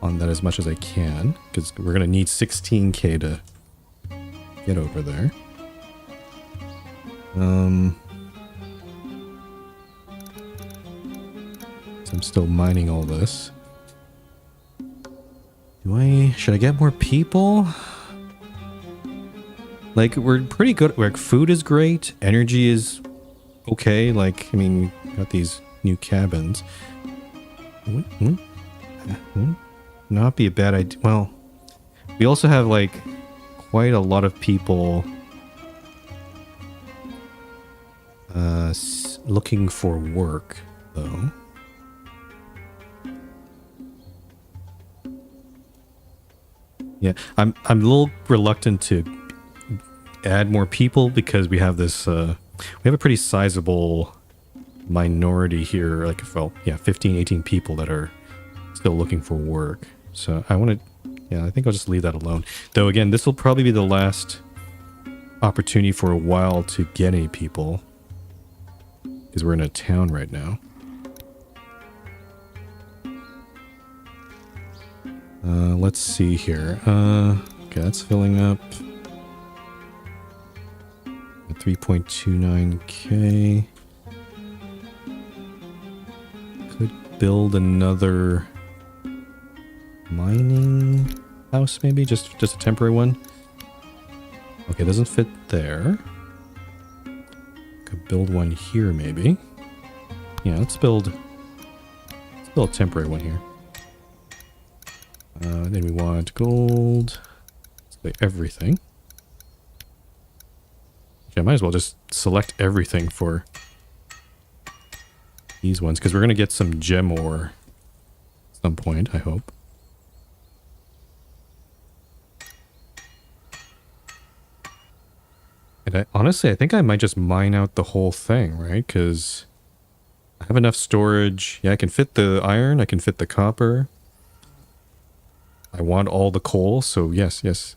on that as much as I can. Because we're going to need 16k to get over there. So I'm still mining all this. Should I get more people? Like, we're pretty good. Like, food is great. Energy is okay. Like, I mean, got these new cabins. Not be a bad idea. Well, we also have, like, quite a lot of people looking for work, though. Yeah, I'm a little reluctant to add more people because we have this we have a pretty sizable minority here, like, well, yeah, 15, 18 people that are still looking for work. So I want to, yeah, I think I'll just leave that alone. Though again, this will probably be the last opportunity for a while to get any people because we're in a town right now. Let's see here. Okay, that's filling up. 3.29k. Could build another mining house, maybe just a temporary one. Okay, doesn't fit there. Could build one here, maybe. Yeah, let's build a temporary one here. Then we want gold. Let's play everything. Okay, I might as well just select everything for these ones, because we're going to get some gem ore at some point, I hope. And honestly, I think I might just mine out the whole thing, right? Because I have enough storage. Yeah, I can fit the iron. I can fit the copper. I want all the coal, so yes. Let's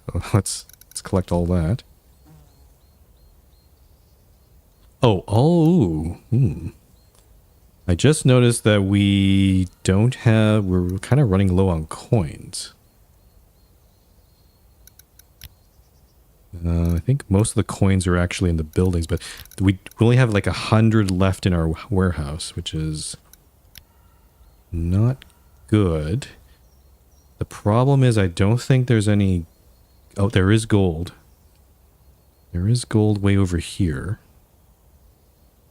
collect all that. Oh. I just noticed that we're kind of running low on coins. I think most of the coins are actually in the buildings, but we only have like 100 left in our warehouse, which is not good. The problem is I don't think there's any... Oh, there is gold. There is gold way over here.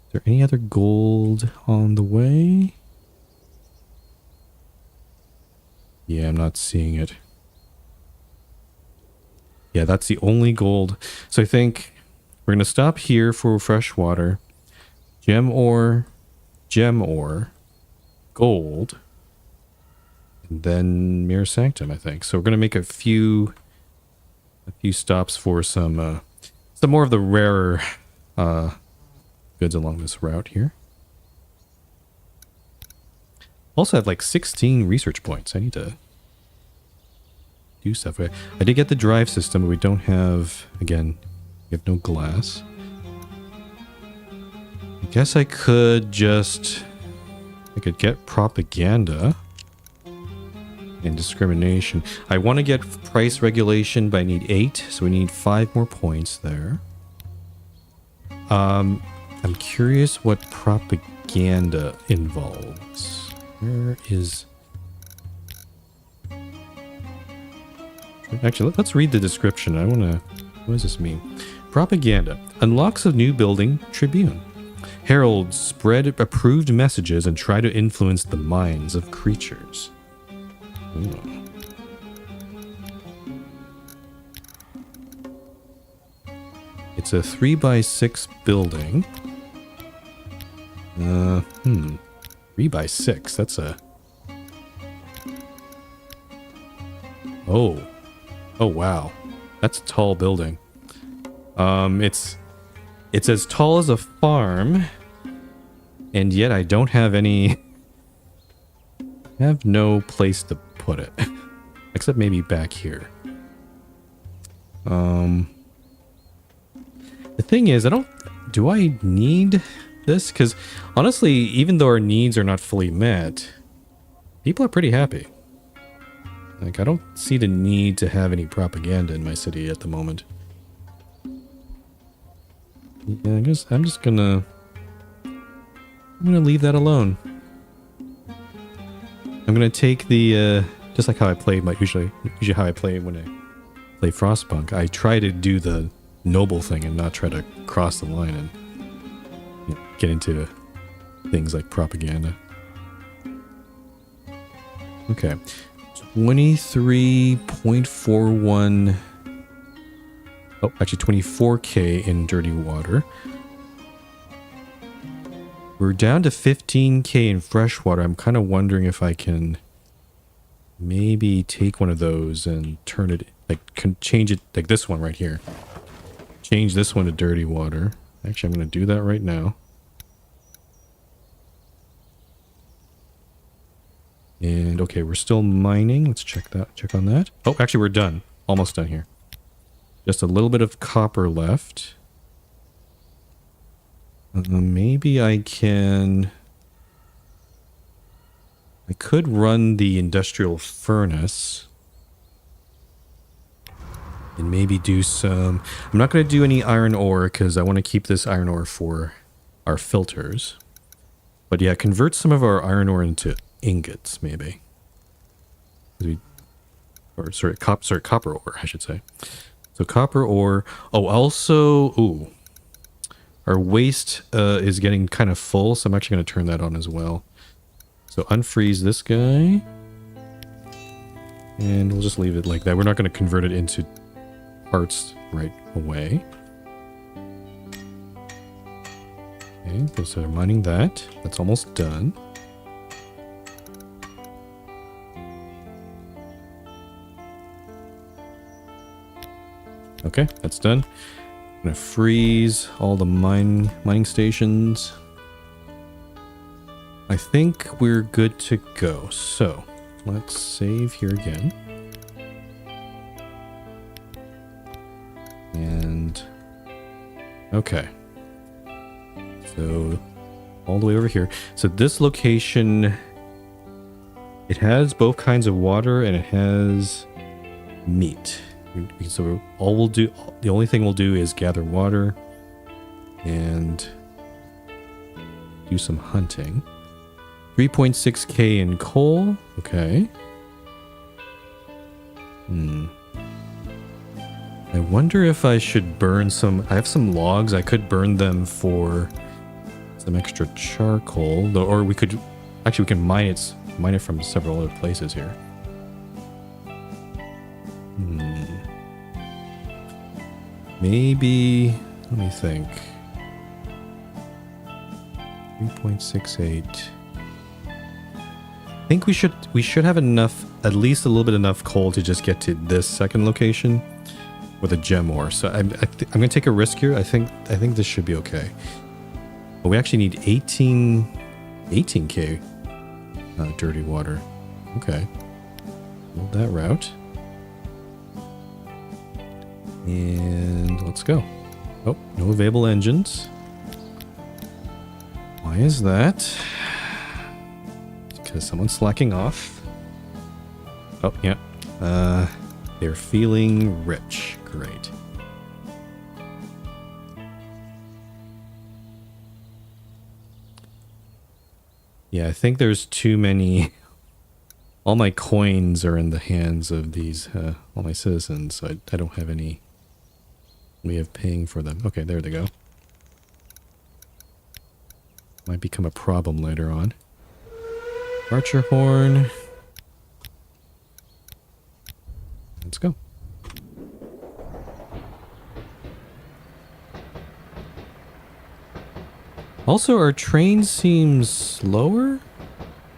Is there any other gold on the way? Yeah, I'm not seeing it. Yeah, that's the only gold. So I think we're going to stop here for fresh water. Gem ore, gold, and then Mirror Sanctum, I think. So we're going to make a few stops for some more of the rarer goods along this route here. Also have like 16 research points. I need to do stuff. I did get the drive system, but we don't have, again, we have no glass. I guess I could get propaganda and discrimination. I want to get price regulation, but I need 8, so we need 5 more points there. I'm curious what propaganda involves. Where is... Actually, let's read the description. I want to... What does this mean? Propaganda. Unlocks a new building, Tribune. Heralds spread approved messages and try to influence the minds of creatures. Ooh. It's a 3x6 building. 3x6. That's a... Oh, wow. That's a tall building. It's as tall as a farm, and yet I don't have any... I have no place to put it. Except maybe back here. The thing is, do I need this? Because honestly, even though our needs are not fully met, people are pretty happy. Like, I don't see the need to have any propaganda in my city at the moment. Yeah, I guess I'm gonna leave that alone. I'm gonna take the just like how I play usually how I play when I play Frostpunk. I try to do the noble thing and not try to cross the line and get into things like propaganda. Okay, 23.41. Oh, actually 24k in dirty water. We're down to 15k in fresh water. I'm kind of wondering if I can maybe take one of those and turn it, like, change it, like this one right here. Change this one to dirty water. Actually, I'm going to do that right now. And okay, we're still mining. Let's check on that. Oh, actually, we're done. Almost done here. Just a little bit of copper left. Maybe I could run the industrial furnace and maybe do some... I'm not going to do any iron ore because I want to keep this iron ore for our filters. But yeah, convert some of our iron ore into ingots, maybe. Copper ore, I should say. So copper ore. Oh, also... Ooh. Our waste is getting kind of full, so I'm actually going to turn that on as well. So unfreeze this guy. And we'll just leave it like that. We're not going to convert it into parts right away. Okay, so start mining that. That's almost done. Okay, that's done. I'm gonna freeze all the mining stations. I think we're good to go. So let's save here again. And okay. So all the way over here. So this location, it has both kinds of water and it has meat. So the only thing we'll do is gather water and do some hunting. 3.6k in coal. Okay. I wonder if I should burn some... I have some logs. I could burn them for some extra charcoal. Or we could... Actually, we can mine it from several other places here. Maybe, let me think. 3.68. I think we should have enough, at least a little bit enough coal to just get to this second location with a gem ore. So I'm gonna take a risk here. I think this should be okay. But we actually need 18k dirty water. Okay, build that route, and let's go. Oh, no available engines. Why is that? Because someone's slacking off. Oh, yeah. They're feeling rich. Great. Yeah, I think there's too many. All my coins are in the hands of these, all my citizens, so I don't have any way of paying for them. Okay, there they go. Might become a problem later on. Archer horn. Let's go. Also, our train seems slower?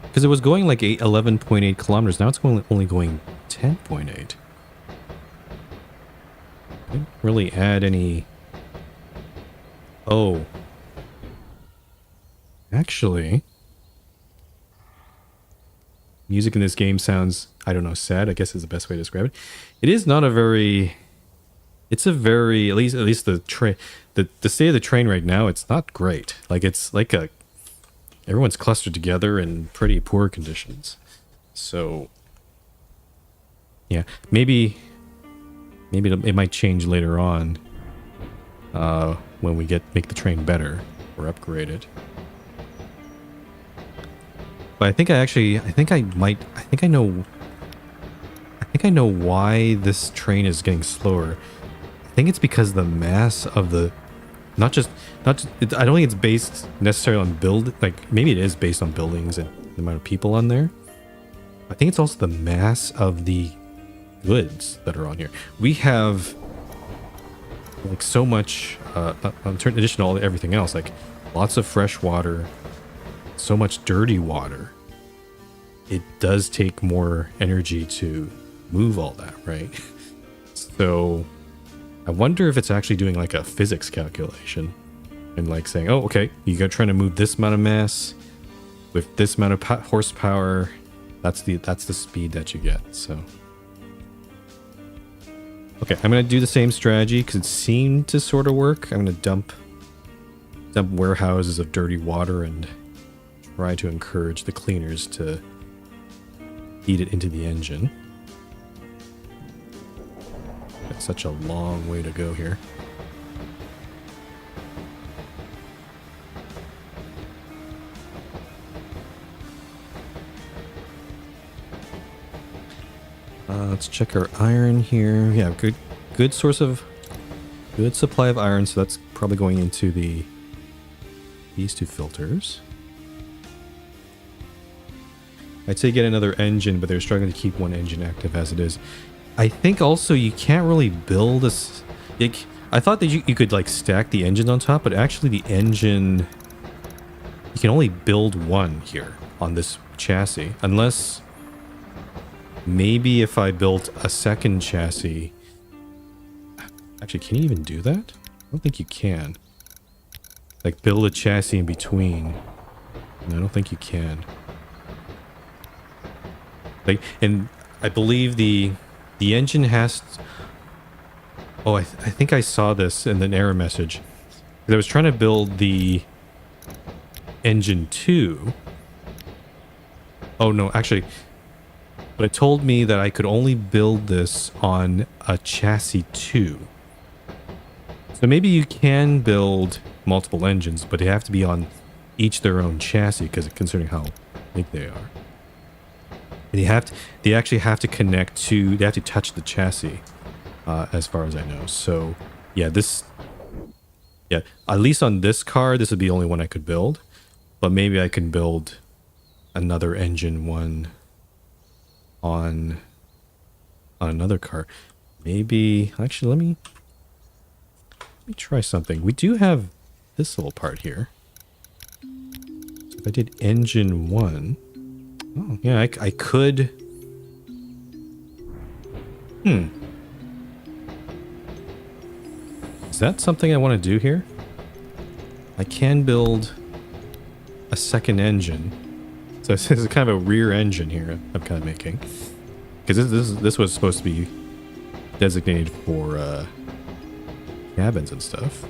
Because it was going like 11.8 kilometers. Now it's only going 10.8. Didn't really add any... Oh. Actually... Music in this game sounds, I don't know, sad, I guess is the best way to describe it. It is not a very... It's a very, at least the train, the state of the train right now, it's not great. Like, it's like everyone's clustered together in pretty poor conditions. So, yeah, maybe it might change later on when we make the train better or upgrade it. But I think I know why this train is getting slower. I think it's because the mass of the, I don't think it's based necessarily on like maybe it is based on buildings and the amount of people on there. I think it's also the mass of the goods that are on here. We have like so much, in addition to everything else, like lots of fresh water, so much dirty water. It does take more energy to move all that, right? So I wonder if it's actually doing like a physics calculation and like saying, oh, okay, you're trying to move this amount of mass with this amount of horsepower. That's the speed that you get. So, okay, I'm gonna do the same strategy because it seemed to sort of work. I'm gonna dump warehouses of dirty water and try to encourage the cleaners to feed it into the engine. It's such a long way to go here. Let's check our iron here. Yeah, good source of good supply of iron, so that's probably going into these two filters. I'd say get another engine, but they're struggling to keep one engine active as it is. I think also you can't really build a... I thought that you could like stack the engines on top, but actually the engine... You can only build one here on this chassis. Unless... Maybe if I built a second chassis... Actually, can you even do that? I don't think you can. Like build a chassis in between. And I don't think you can. Like, and I believe the engine has... Oh, I think I saw this in an error message. I was trying to build the engine 2. Oh, no, actually... But it told me that I could only build this on a chassis 2. So maybe you can build multiple engines, but they have to be on each their own chassis, because considering how big they are. And they actually have to connect to, they have to touch the chassis, as far as I know. So, yeah, at least on this car, this would be the only one I could build. But maybe I can build another engine one on another car. Maybe, actually, Let me try something. We do have this little part here. So if I did engine 1... Oh, yeah, I could... Is that something I want to do here? I can build a second engine. So this is kind of a rear engine here I'm kind of making. Because this was supposed to be designated for cabins and stuff.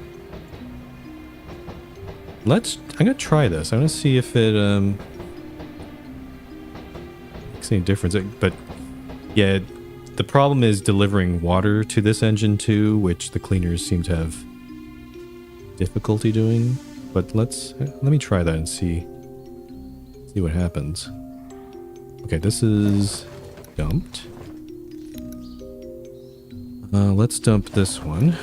I'm gonna try this. I'm gonna see if it makes any difference. But yeah, the problem is delivering water to this engine too, which the cleaners seem to have difficulty doing. But let me try that and see what happens. Okay, this is dumped. Let's dump this one.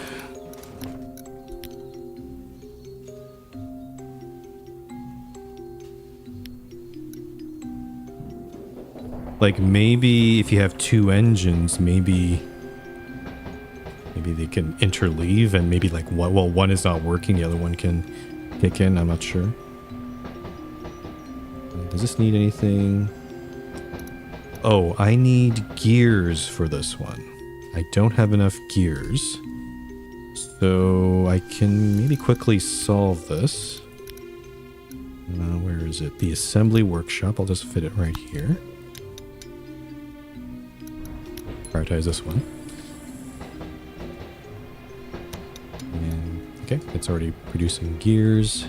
Like maybe if you have two engines, maybe they can interleave and maybe like one is not working, the other one can kick in. I'm not sure. Does this need anything? Oh, I need gears for this one. I don't have enough gears. So I can maybe quickly solve this. Where is it? The assembly workshop. I'll just fit it right here. Prioritize this one. And, okay, it's already producing gears.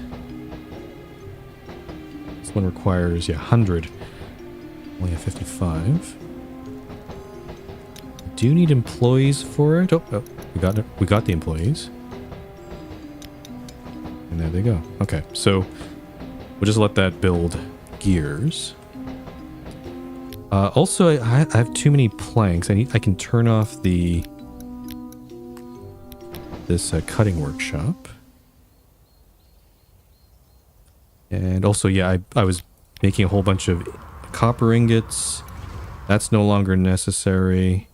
This one requires, 100. Only have 55. I do need employees for it. Oh, we got it. We got the employees. And there they go. Okay, so we'll just let that build gears. Also, I have too many planks. I can turn off this cutting workshop. And also, yeah, I was making a whole bunch of copper ingots. That's no longer necessary.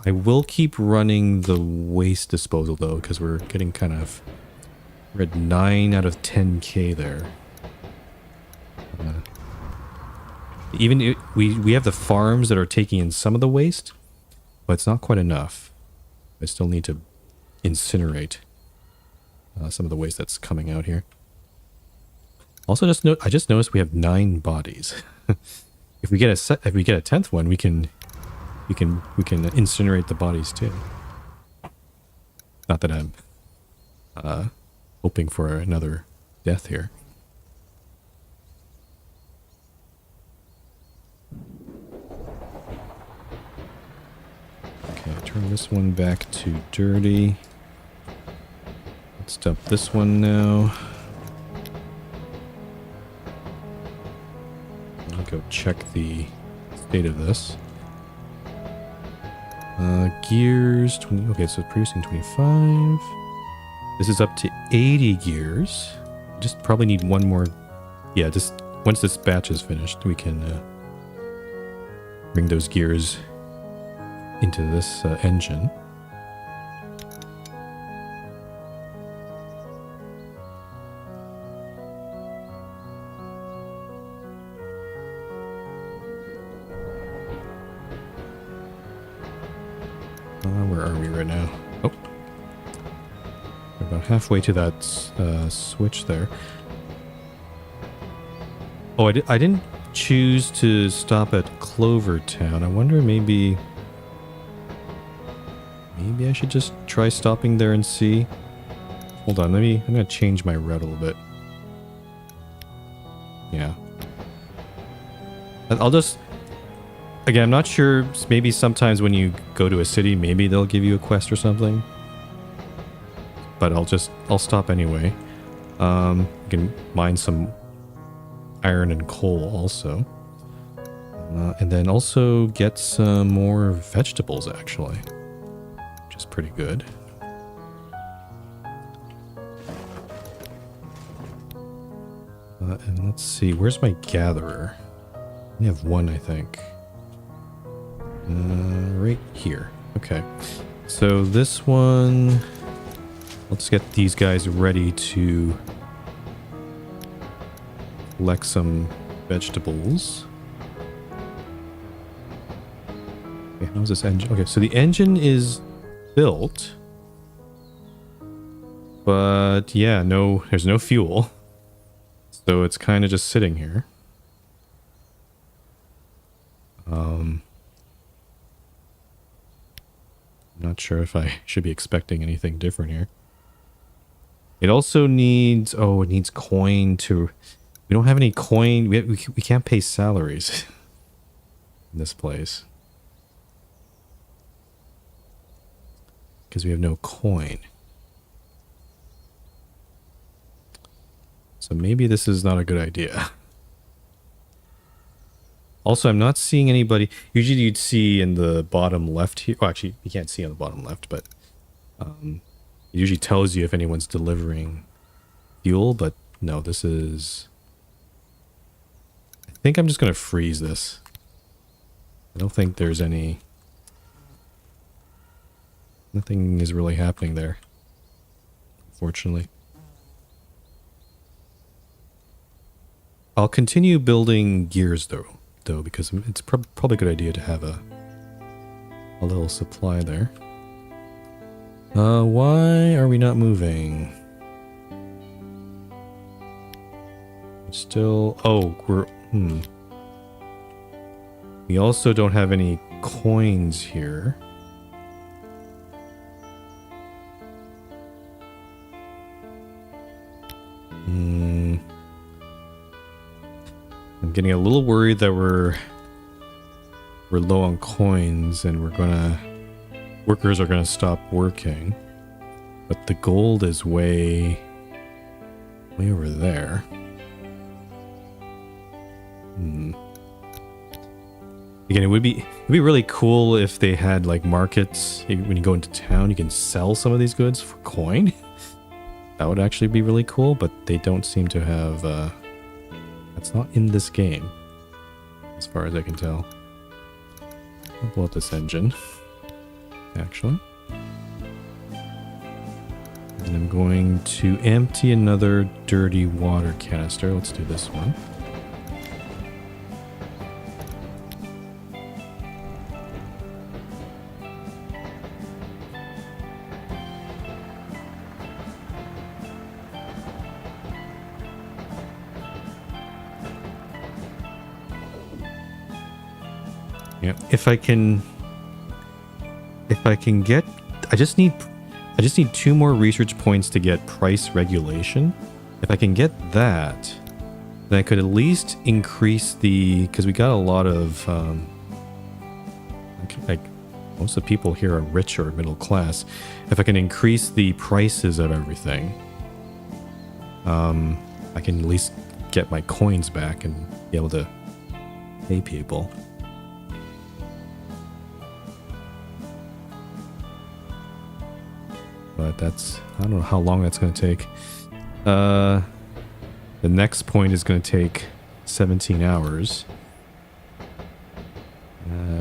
I will keep running the waste disposal though, because we're getting kind of... We're at 9 out of 10k there. We have the farms that are taking in some of the waste, but it's not quite enough. I still need to incinerate some of the waste that's coming out here. Also, I just noticed we have 9 bodies. If we get a 10th one, we can incinerate the bodies too. Not that I'm hoping for another death here. Okay, turn this one back to dirty. Let's dump this one now. I'll go check the state of this. Gears, 20. Okay, so it's producing 25. This is up to 80 gears. Just probably need one more. Yeah, just once this batch is finished, we can bring those gears into this engine. Where are we right now? Oh, we're about halfway to that switch there. Oh, I didn't choose to stop at Clovertown. I wonder maybe I should just try stopping there and see. Hold on, I'm gonna change my route a little bit. Yeah. I'll just... Again, I'm not sure. Maybe sometimes when you go to a city, maybe they'll give you a quest or something. But I'll stop anyway. You can mine some iron and coal also. And then also get some more vegetables, actually. Which is pretty good. And let's see, where's my gatherer? I have one, I think. Right here. Okay. So this one... Let's get these guys ready to collect some vegetables. Okay, how's this engine? Okay, so the engine is built. But yeah, no, there's no fuel. So it's kind of just sitting here. Not sure if I should be expecting anything different here. It also needs, oh, it needs coin to, we don't have any coin, we can't pay salaries in this place. Because we have no coin. So maybe this is not a good idea. Also, I'm not seeing anybody. Usually you'd see in the bottom left here. Oh, actually, you can't see on the bottom left, but it usually tells you if anyone's delivering fuel, but no, this is... I think I'm just going to freeze this. I don't think there's any... Nothing is really happening there, unfortunately. I'll continue building gears though, because it's probably a good idea to have a little supply there. Why are we not moving? Still, oh, we also don't have any coins here. I'm getting a little worried that we're low on coins and workers are gonna stop working. But the gold is way over there. Again, it would be really cool if they had like markets. When you go into town, you can sell some of these goods for coin. That would actually be really cool, but they don't seem to have... that's not in this game, as far as I can tell. I'll blow up this engine, actually. And I'm going to empty another dirty water canister. Let's do this one. Yeah, if I can get, I just need 2 more research points to get price regulation. If I can get that, then I could at least increase the, because we got a lot of, like most of the people here are rich or middle class. If I can increase the prices of everything, I can at least get my coins back and be able to pay people. But that's, I don't know how long that's going to take. The next point is going to take 17 hours.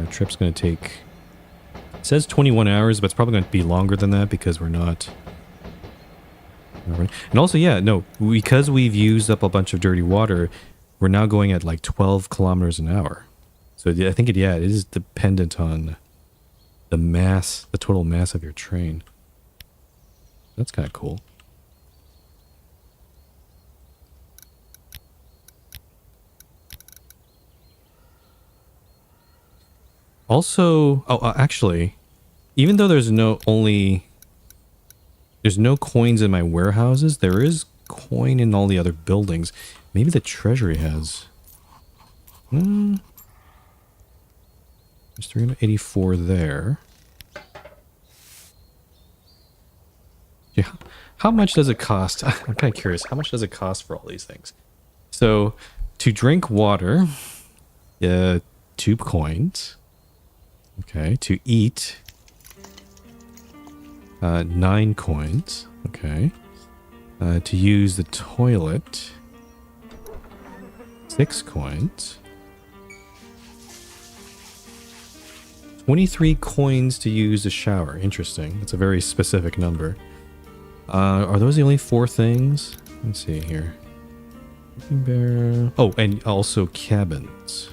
Trip's going to take, it says 21 hours, but it's probably going to be longer than that because we're not. And also, yeah, no, because we've used up a bunch of dirty water, we're now going at like 12 kilometers an hour. So I think it is dependent on the mass, the total mass of your train. That's kind of cool. Also, actually, even though there's no coins in my warehouses, there is coin in all the other buildings. Maybe the treasury has. There's 384 there. Yeah, how much does it cost? I'm kind of curious. How much does it cost for all these things? So, to drink water, 2 coins. Okay, to eat, 9 coins. Okay. To use the toilet, 6 coins. 23 coins to use the shower. Interesting. That's a very specific number. Are those the only 4 things? Let's see here. Bear. Oh, and also cabins.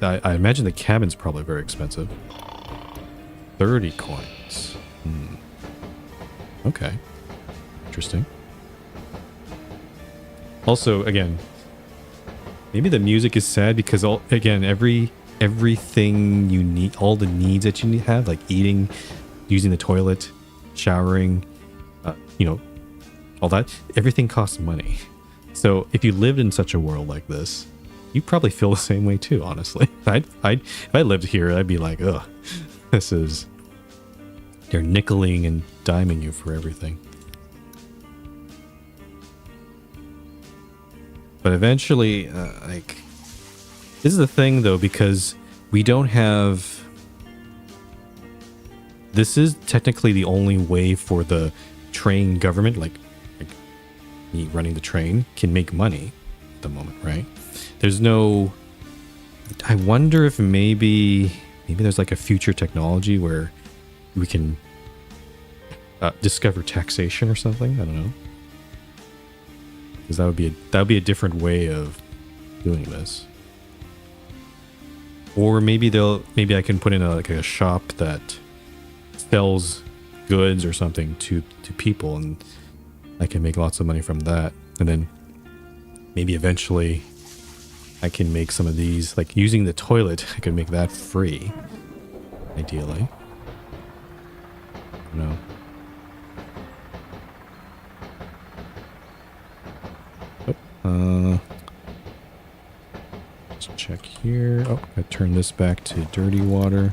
I imagine the cabin's probably very expensive. 30 coins. Okay. Interesting. Also, again, maybe the music is sad because everything you need, all the needs that you have, like eating, using the toilet, showering, all that, everything costs money. So if you lived in such a world like this, you probably feel the same way too, honestly. If I lived here, I'd be like, ugh, they're nickeling and diming you for everything. But eventually, this is the thing though, because we don't have, this is technically the only way for the train government, like me running the train, can make money at the moment, right? There's no, I wonder if maybe there's like a future technology where we can discover taxation or something. I don't know. Because that would be a different way of doing this. Or maybe I can put in a shop that sells goods or something to people, and I can make lots of money from that. And then maybe eventually I can make some of these, like using the toilet, I can make that free, ideally. I don't know. Just check here. Oh, I turn this back to dirty water.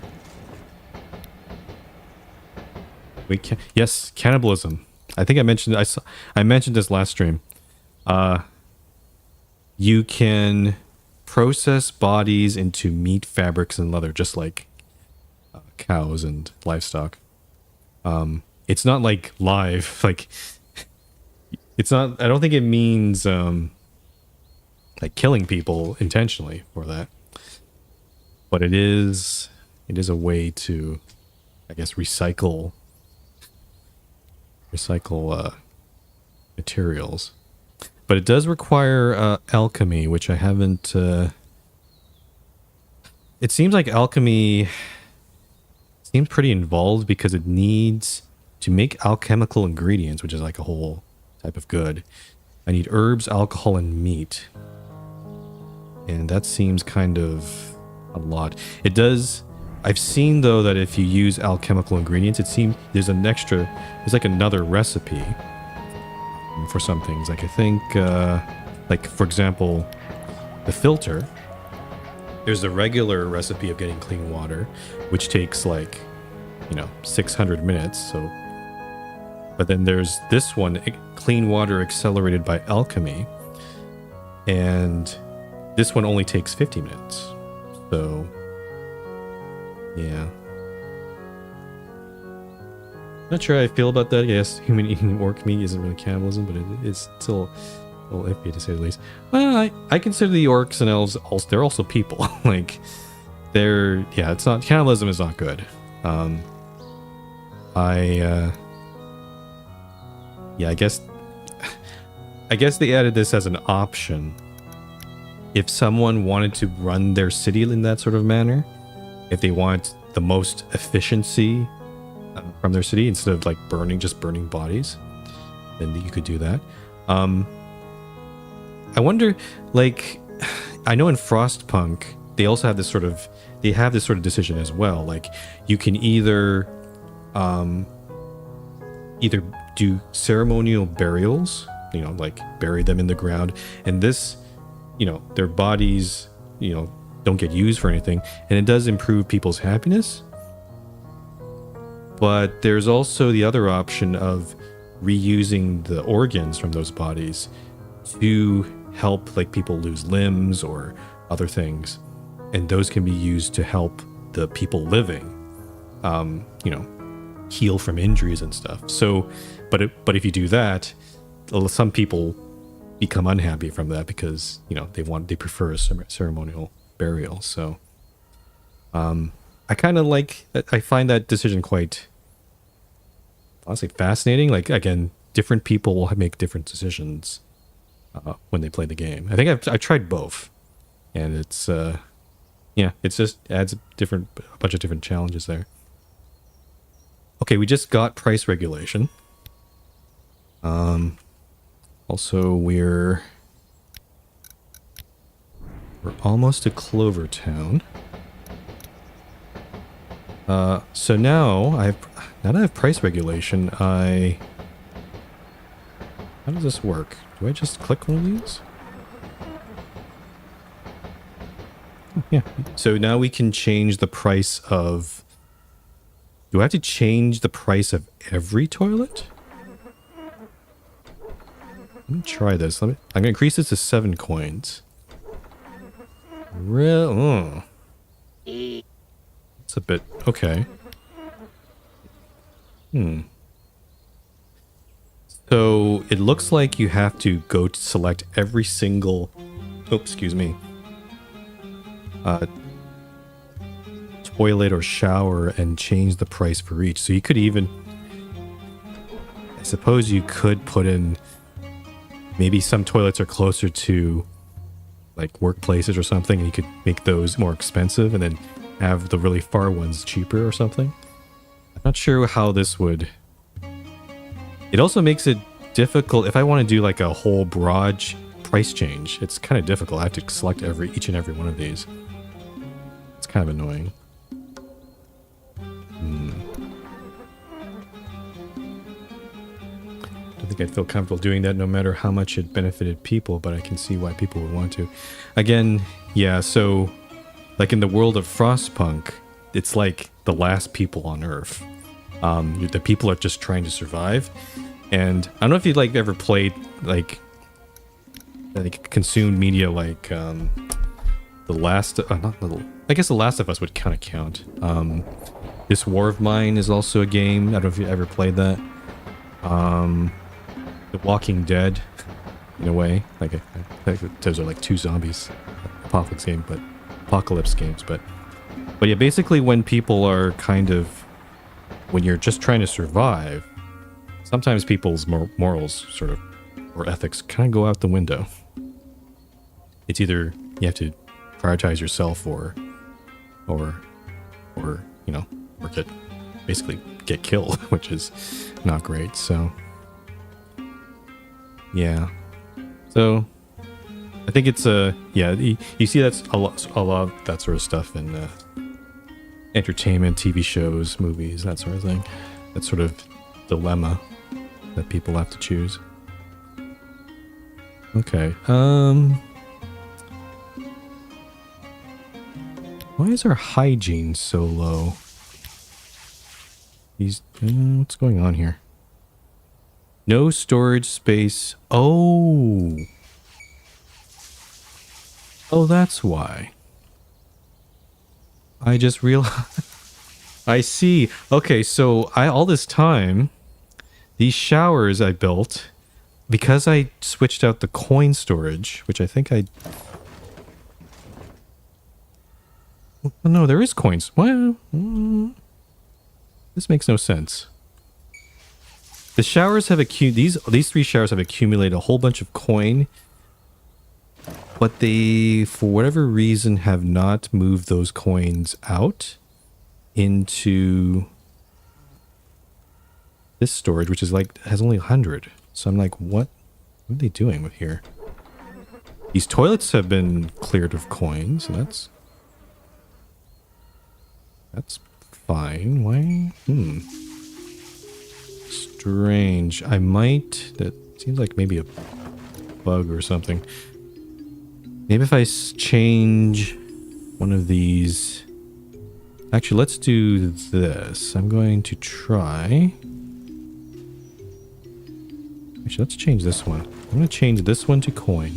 Wait, yes, cannibalism. I think I mentioned I mentioned this last stream. You can process bodies into meat, fabrics, and leather, just like cows and livestock. It's not like live, like it's not. I don't think it means like killing people intentionally for that, but it is a way to, I guess, recycle materials. But it does require alchemy, which I haven't. It seems like alchemy seems pretty involved because it needs to make alchemical ingredients, which is like a whole type of good. I need herbs, alcohol, and meat. And that seems kind of a lot. It does. I've seen though that if you use alchemical ingredients, it seems there's like another recipe for some things. Like I think, like for example, the filter. There's a regular recipe of getting clean water, which takes like, 600 minutes. So, but then there's this one, clean water accelerated by alchemy, and this one only takes 50 minutes. So, yeah. Not sure how I feel about that. Yes, human eating orc meat isn't really cannibalism, but it's still a little iffy to say the least. Well, I consider the orcs and elves also, they're also people. Like, it's not, cannibalism is not good. I guess they added this as an option. If someone wanted to run their city in that sort of manner, if they want the most efficiency from their city instead of like burning bodies, then you could do that. I wonder, like, I know in Frostpunk they also have this sort of decision as well. Like, you can either do ceremonial burials, like bury them in the ground, and this, their bodies, don't get used for anything, and it does improve people's happiness. But there's also the other option of reusing the organs from those bodies to help, like, people lose limbs or other things, and those can be used to help the people living, heal from injuries and stuff. So, but if you do that, some people become unhappy from that because they prefer a ceremonial burial. So, I find that decision quite honestly fascinating. Like, again, different people will make different decisions when they play the game. I think I've tried both, and it's yeah, it's just adds a bunch of different challenges there. Okay, we just got price regulation. Also we're almost to Clover Town. So now that I have price regulation, how does this work? Do I just click one of these? Oh, yeah. So now we can change the price of... Do I have to change the price of every toilet? Let me try this. I'm going to increase this to 7 coins. It's a bit... Okay. So it looks like you have to go to select every single... Oh, excuse me. Toilet or shower and change the price for each. So you could even... I suppose you could put in... Maybe some toilets are closer to like workplaces or something, and you could make those more expensive and then have the really far ones cheaper or something. I'm not sure how this would... It also makes it difficult if I want to do like a whole broad price change. It's kind of difficult. I have to select each and every one of these. It's kind of annoying. I think I'd feel comfortable doing that no matter how much it benefited people, but I can see why people would want to. Again, yeah, so like in the world of Frostpunk, it's like the last people on Earth. The people are just trying to survive. And I don't know if you'd like ever played like consumed media like The Last I guess The Last of Us would kind of count. This War of Mine is also a game. I don't know if you ever played that. The Walking Dead, in a way, like those are like two zombies apocalypse games, but yeah, basically when people are when you're just trying to survive, sometimes people's morals sort of, or ethics kind of go out the window. It's either you have to prioritize yourself or you know, or get killed, which is not great. So yeah, so I think it's yeah, you see that's a lot of that sort of stuff in entertainment, TV shows, movies, that sort of thing. That sort of dilemma that people have to choose. Okay, why is our hygiene so low? What's going on here? No storage space. Oh, that's why. I just realized. I see. Okay, so all this time, these showers I built, because I switched out the coin storage, which I think I... Oh, no, there is coins. Well, this makes no sense. The showers have these 3 showers have accumulated a whole bunch of coin, but they, for whatever reason, have not moved those coins out into this storage, which is like, has only 100. So I'm like, what are they doing with here? These toilets have been cleared of coins, and that's fine. Why? Strange. That seems like maybe a bug or something. Maybe if I change one of these... Actually, let's do this. I'm going to try... Actually, let's change this one. I'm going to change this one to coin.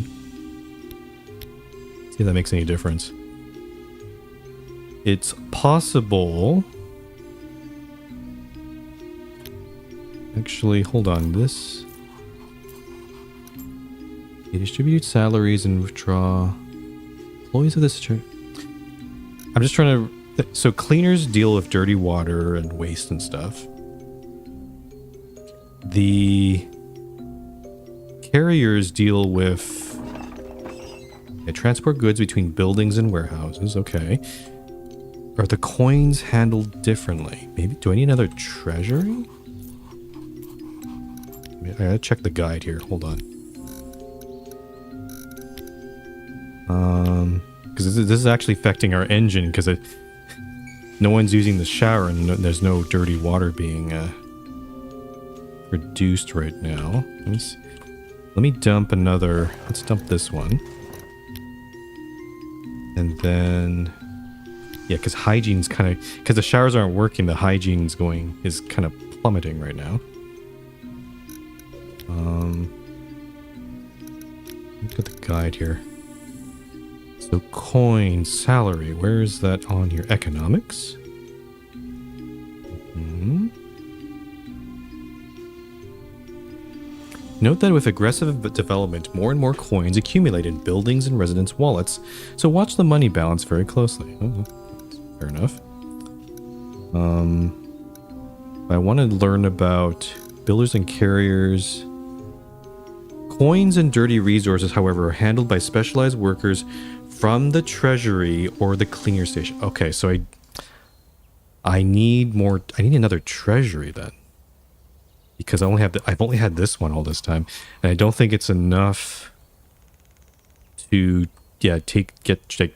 See if that makes any difference. It's possible... Actually, hold on. This... You distribute salaries and withdraw... Employees of this church... I'm just trying to... So cleaners deal with dirty water and waste and stuff. The carriers deal with... They transport goods between buildings and warehouses. Okay. Are the coins handled differently? Maybe... Do I need another treasury? I gotta check the guide here. Hold on. Because this is actually affecting our engine because no one's using the shower and there's no dirty water being produced right now. Let me see. Let me dump another... Let's dump this one. And then... Yeah, because hygiene's kind of... Because the showers aren't working, the hygiene's is kind of plummeting right now. Look at the guide here. So coin, salary, where is that on here? Economics? Note that with aggressive development, more and more coins accumulate in buildings and residents' wallets, so watch the money balance very closely. Oh, fair enough. I want to learn about builders and carriers. Coins and dirty resources, however, are handled by specialized workers from the treasury or the cleaner station. Okay, so I need another treasury then. Because I've only had this one all this time, and I don't think it's enough to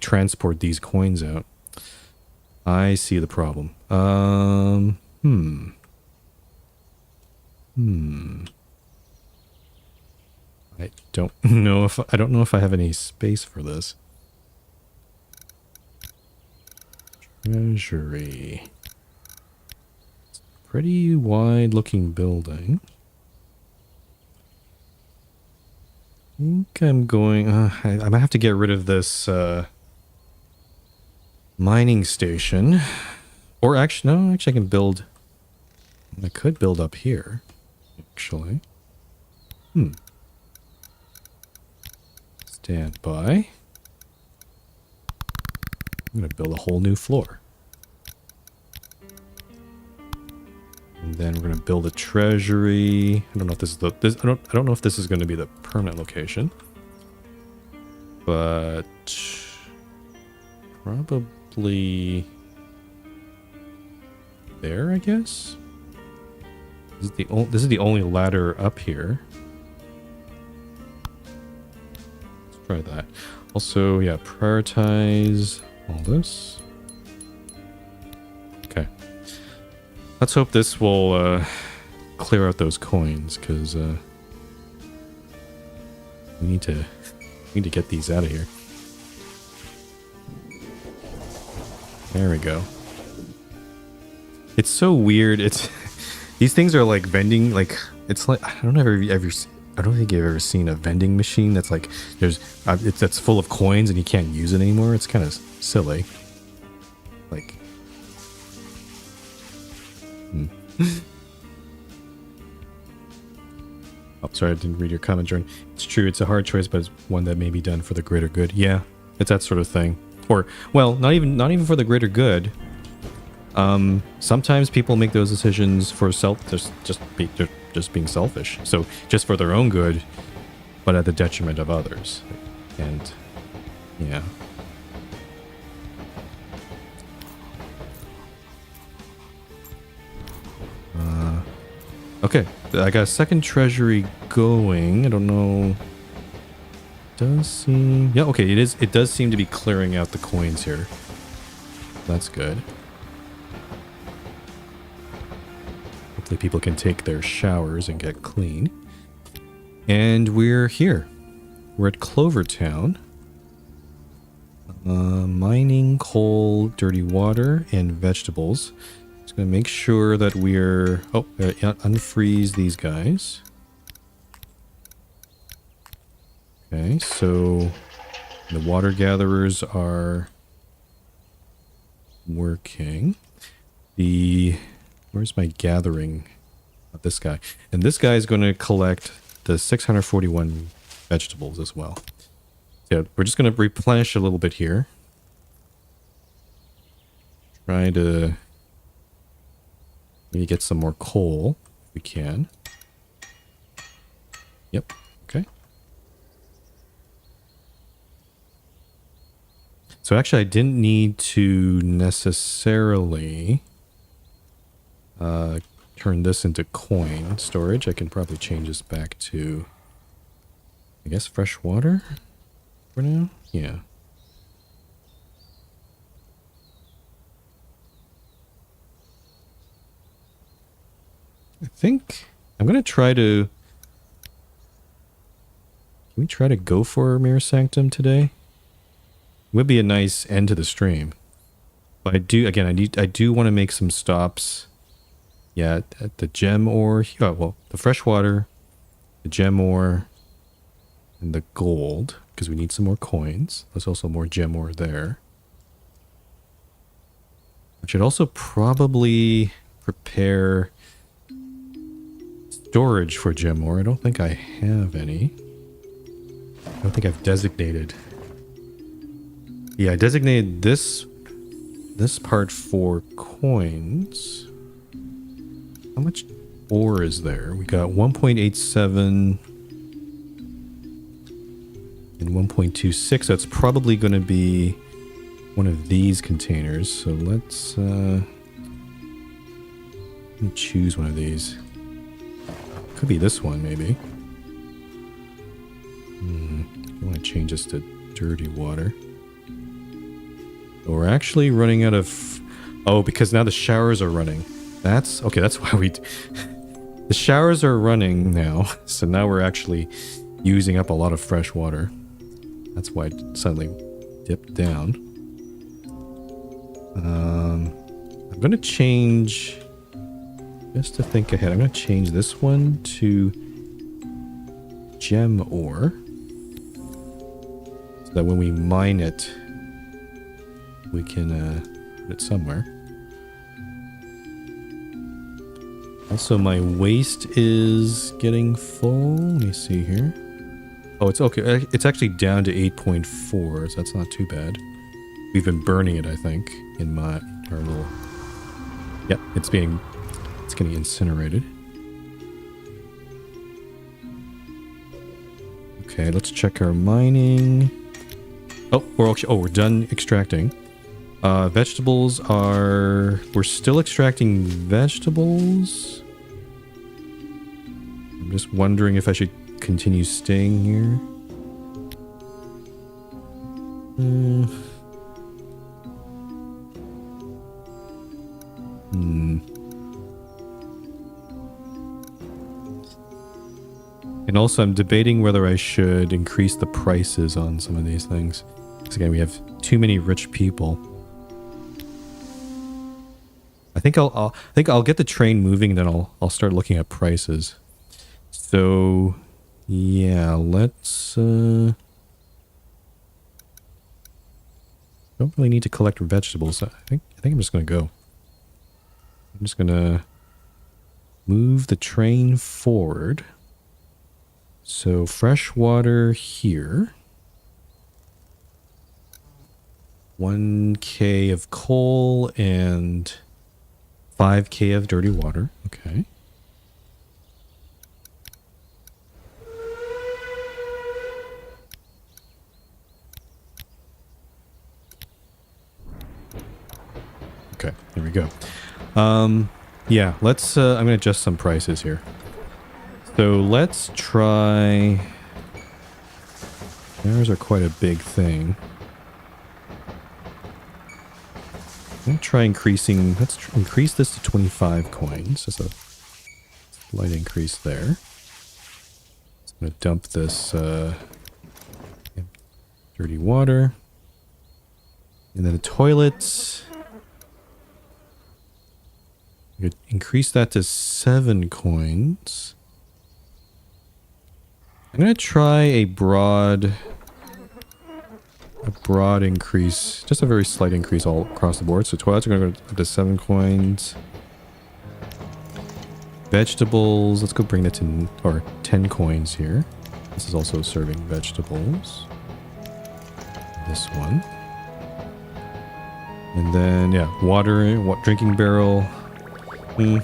transport these coins out. I see the problem. I don't know if I have any space for this. Treasury. Pretty wide looking building. I think I'm going... I might have to get rid of this mining station. Or actually, no, I can build... I could build up here, actually. Stand by. I'm going to build a whole new floor. And then we're going to build a treasury. I don't know if this is I don't know if this is going to be the permanent location. But probably there, I guess. This is the only ladder up here. Let's try that. Also, yeah, prioritize all this. Okay. Let's hope this will clear out those coins, because we need to get these out of here. There we go. It's so weird. It's these things are like vending. Like it's like I don't think I've ever seen a vending machine that's like that's full of coins and you can't use it anymore. It's kind of silly. Like. Oh, sorry, I didn't read your comment, Jordan. It's true, it's a hard choice, but it's one that may be done for the greater good. Yeah, it's that sort of thing. Or, well, not even for the greater good. Sometimes people make those decisions for just being selfish. So just for their own good, but at the detriment of others. And yeah. Okay, I got a second treasury going. I don't know. Does seem... Yeah, okay, it does seem to be clearing out the coins here. That's good. Hopefully people can take their showers and get clean. And we're here. We're at Clovertown. Mining, coal, dirty water, and vegetables. Just gonna make sure that we're... Oh, unfreeze these guys. Okay, so the water gatherers are working. Where's my gathering? This guy. And this guy is going to collect the 641 vegetables as well. So yeah, we're just going to replenish a little bit here. Try to maybe get some more coal if we can. Yep. Okay. So actually, I didn't need to necessarily turn this into coin storage. I can probably change this back to, I guess, fresh water for now. Yeah. I think I'm going to try to... Can we try to go for Mirror Sanctum today? Would be a nice end to the stream. But I do, again, I do want to make some stops. Yeah, at the gem ore. Oh, well, the fresh water, the gem ore, and the gold, because we need some more coins. There's also more gem ore there. I should also probably prepare storage for gem ore. I don't think I have any. I don't think I've designated. Yeah, I designated this part for coins. How much ore is there? We got 1.87 and 1.26. That's probably going to be one of these containers. So let's let me choose one of these. Could be this one, maybe. I want to change this to dirty water. We're actually running out of... Oh, because now the showers are running. That's... Okay, that's why we... The showers are running now. So now we're actually using up a lot of fresh water. That's why it suddenly dipped down. I'm going to change... Just to think ahead, I'm going to change this one to gem ore. So that when we mine it, we can put it somewhere. Also, my waste is getting full. Let me see here. Oh, it's okay. It's actually down to 8.4, so that's not too bad. We've been burning it, I think, in our little... Yep, it's getting incinerated. Okay, let's check our mining. Oh, we're done extracting. Vegetables are... We're still extracting vegetables. I'm just wondering if I should continue staying here. And also I'm debating whether I should increase the prices on some of these things. Because again, we have too many rich people. I think I'll get the train moving, and then I'll start looking at prices. So yeah, let's don't really need to collect vegetables. I think I'm just gonna go. I'm just gonna move the train forward. So fresh water here. 1K of coal and 5K of dirty water. Okay. Okay, there we go. Yeah, let's I'm gonna adjust some prices here. So let's try... Those are quite a big thing. I'm going to try increasing... Let's increase this to 25 coins. That's a slight increase there. I'm going to dump this dirty water. And then the toilets... I'm going to increase that to 7 coins. I'm going to try a broad increase, just a very slight increase all across the board. So toilets are going to go up to 7 coins. Vegetables, let's go bring that to, or 10 coins here. This is also serving vegetables. This one. And then, yeah, water, drinking barrel. I'm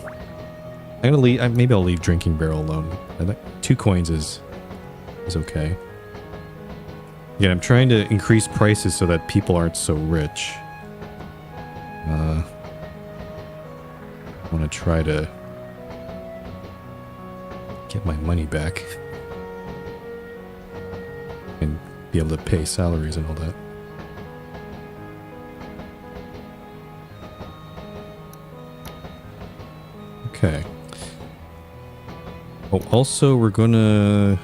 going to leave, maybe I'll leave drinking barrel alone. I think 2 coins is is okay. Again, I'm trying to increase prices so that people aren't so rich. I want to try to get my money back and be able to pay salaries and all that. Okay. Oh, also we're gonna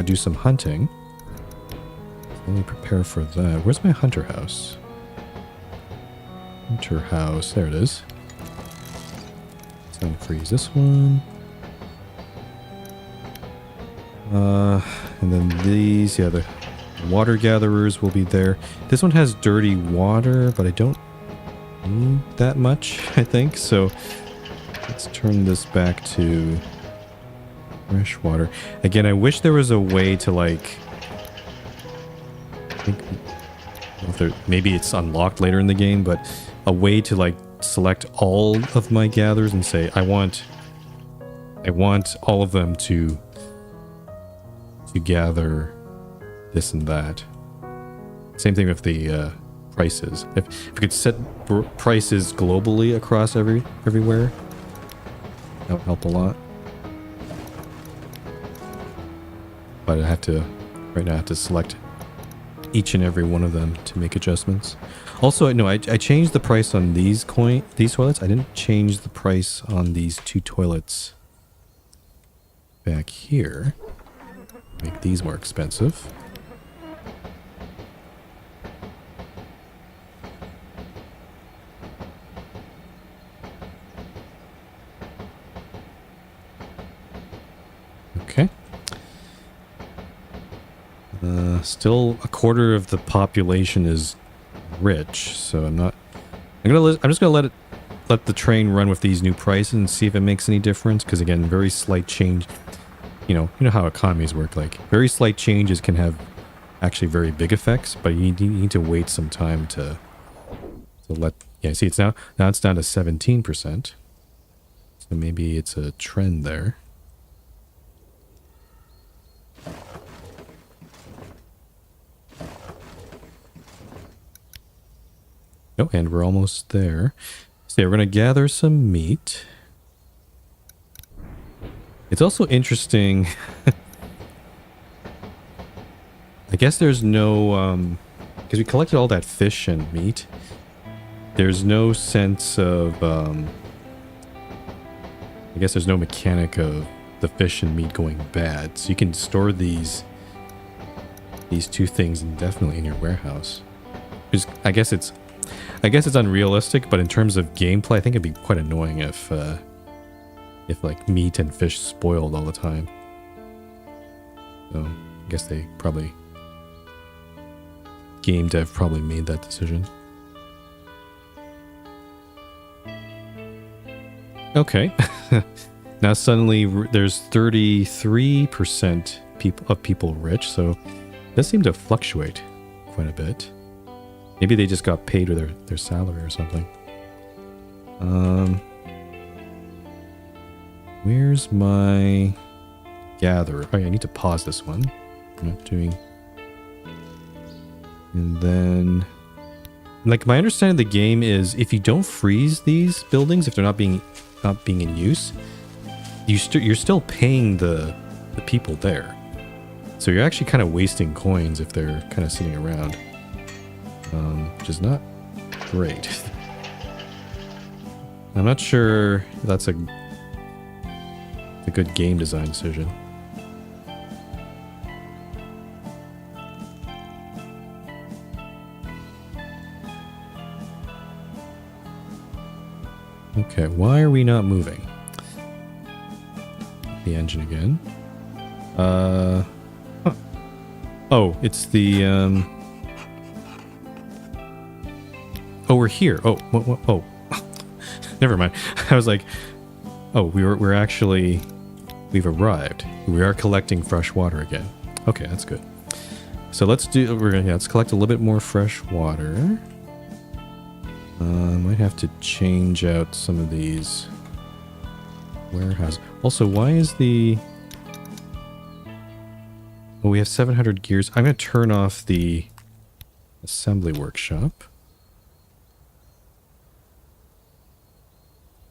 do some hunting. Let me prepare for that. Where's my hunter house? Hunter house, there it is. Let's unfreeze this one. And then these, yeah, the water gatherers will be there. This one has dirty water, but I don't need that much, I think. So let's turn this back to fresh water. Again, I wish there was a way to like, I think, maybe it's unlocked later in the game, but a way to like select all of my gatherers and say, I want all of them to gather this and that. Same thing with the prices. If we could set prices globally across everywhere, that would help a lot. But right now I have to select each and every one of them to make adjustments. Also, no, I changed the price on these toilets. I didn't change the price on these two toilets back here. Make these more expensive. Okay. Still a quarter of the population is rich, so I'm just gonna let the train run with these new prices and see if it makes any difference, because again, very slight change. You know how economies work, like very slight changes can have actually very big effects, but you need to wait some time to let, yeah, see, it's now it's down to 17%. So maybe it's a trend there. Oh, and we're almost there. So yeah, we're going to gather some meat. It's also interesting. I guess there's no, because we collected all that fish and meat. There's no sense of, I guess there's no mechanic of the fish and meat going bad. So you can store these two things indefinitely in your warehouse. I guess it's unrealistic, but in terms of gameplay, I think it'd be quite annoying if like meat and fish spoiled all the time. So I guess game dev probably made that decision. Okay. Now suddenly there's 33% of people rich, so it does seem to fluctuate quite a bit. Maybe they just got paid with their salary or something. Where's my gatherer? Oh yeah, I need to pause this one. I'm not doing... And then... Like, my understanding of the game is if you don't freeze these buildings, if they're not being in use, you're still paying the people there. So you're actually kind of wasting coins if they're kind of sitting around. Which is not great. I'm not sure that's a good game design decision. Okay, why are we not moving? The engine again. Huh. Oh, it's the Oh, we're here. Oh, what? Oh, never mind. I was like, oh, we've arrived. We are collecting fresh water again. Okay, that's good. So let's collect a little bit more fresh water. Might have to change out some of these warehouses. Also, why is the Well, we have 700 gears. I'm going to turn off the assembly workshop.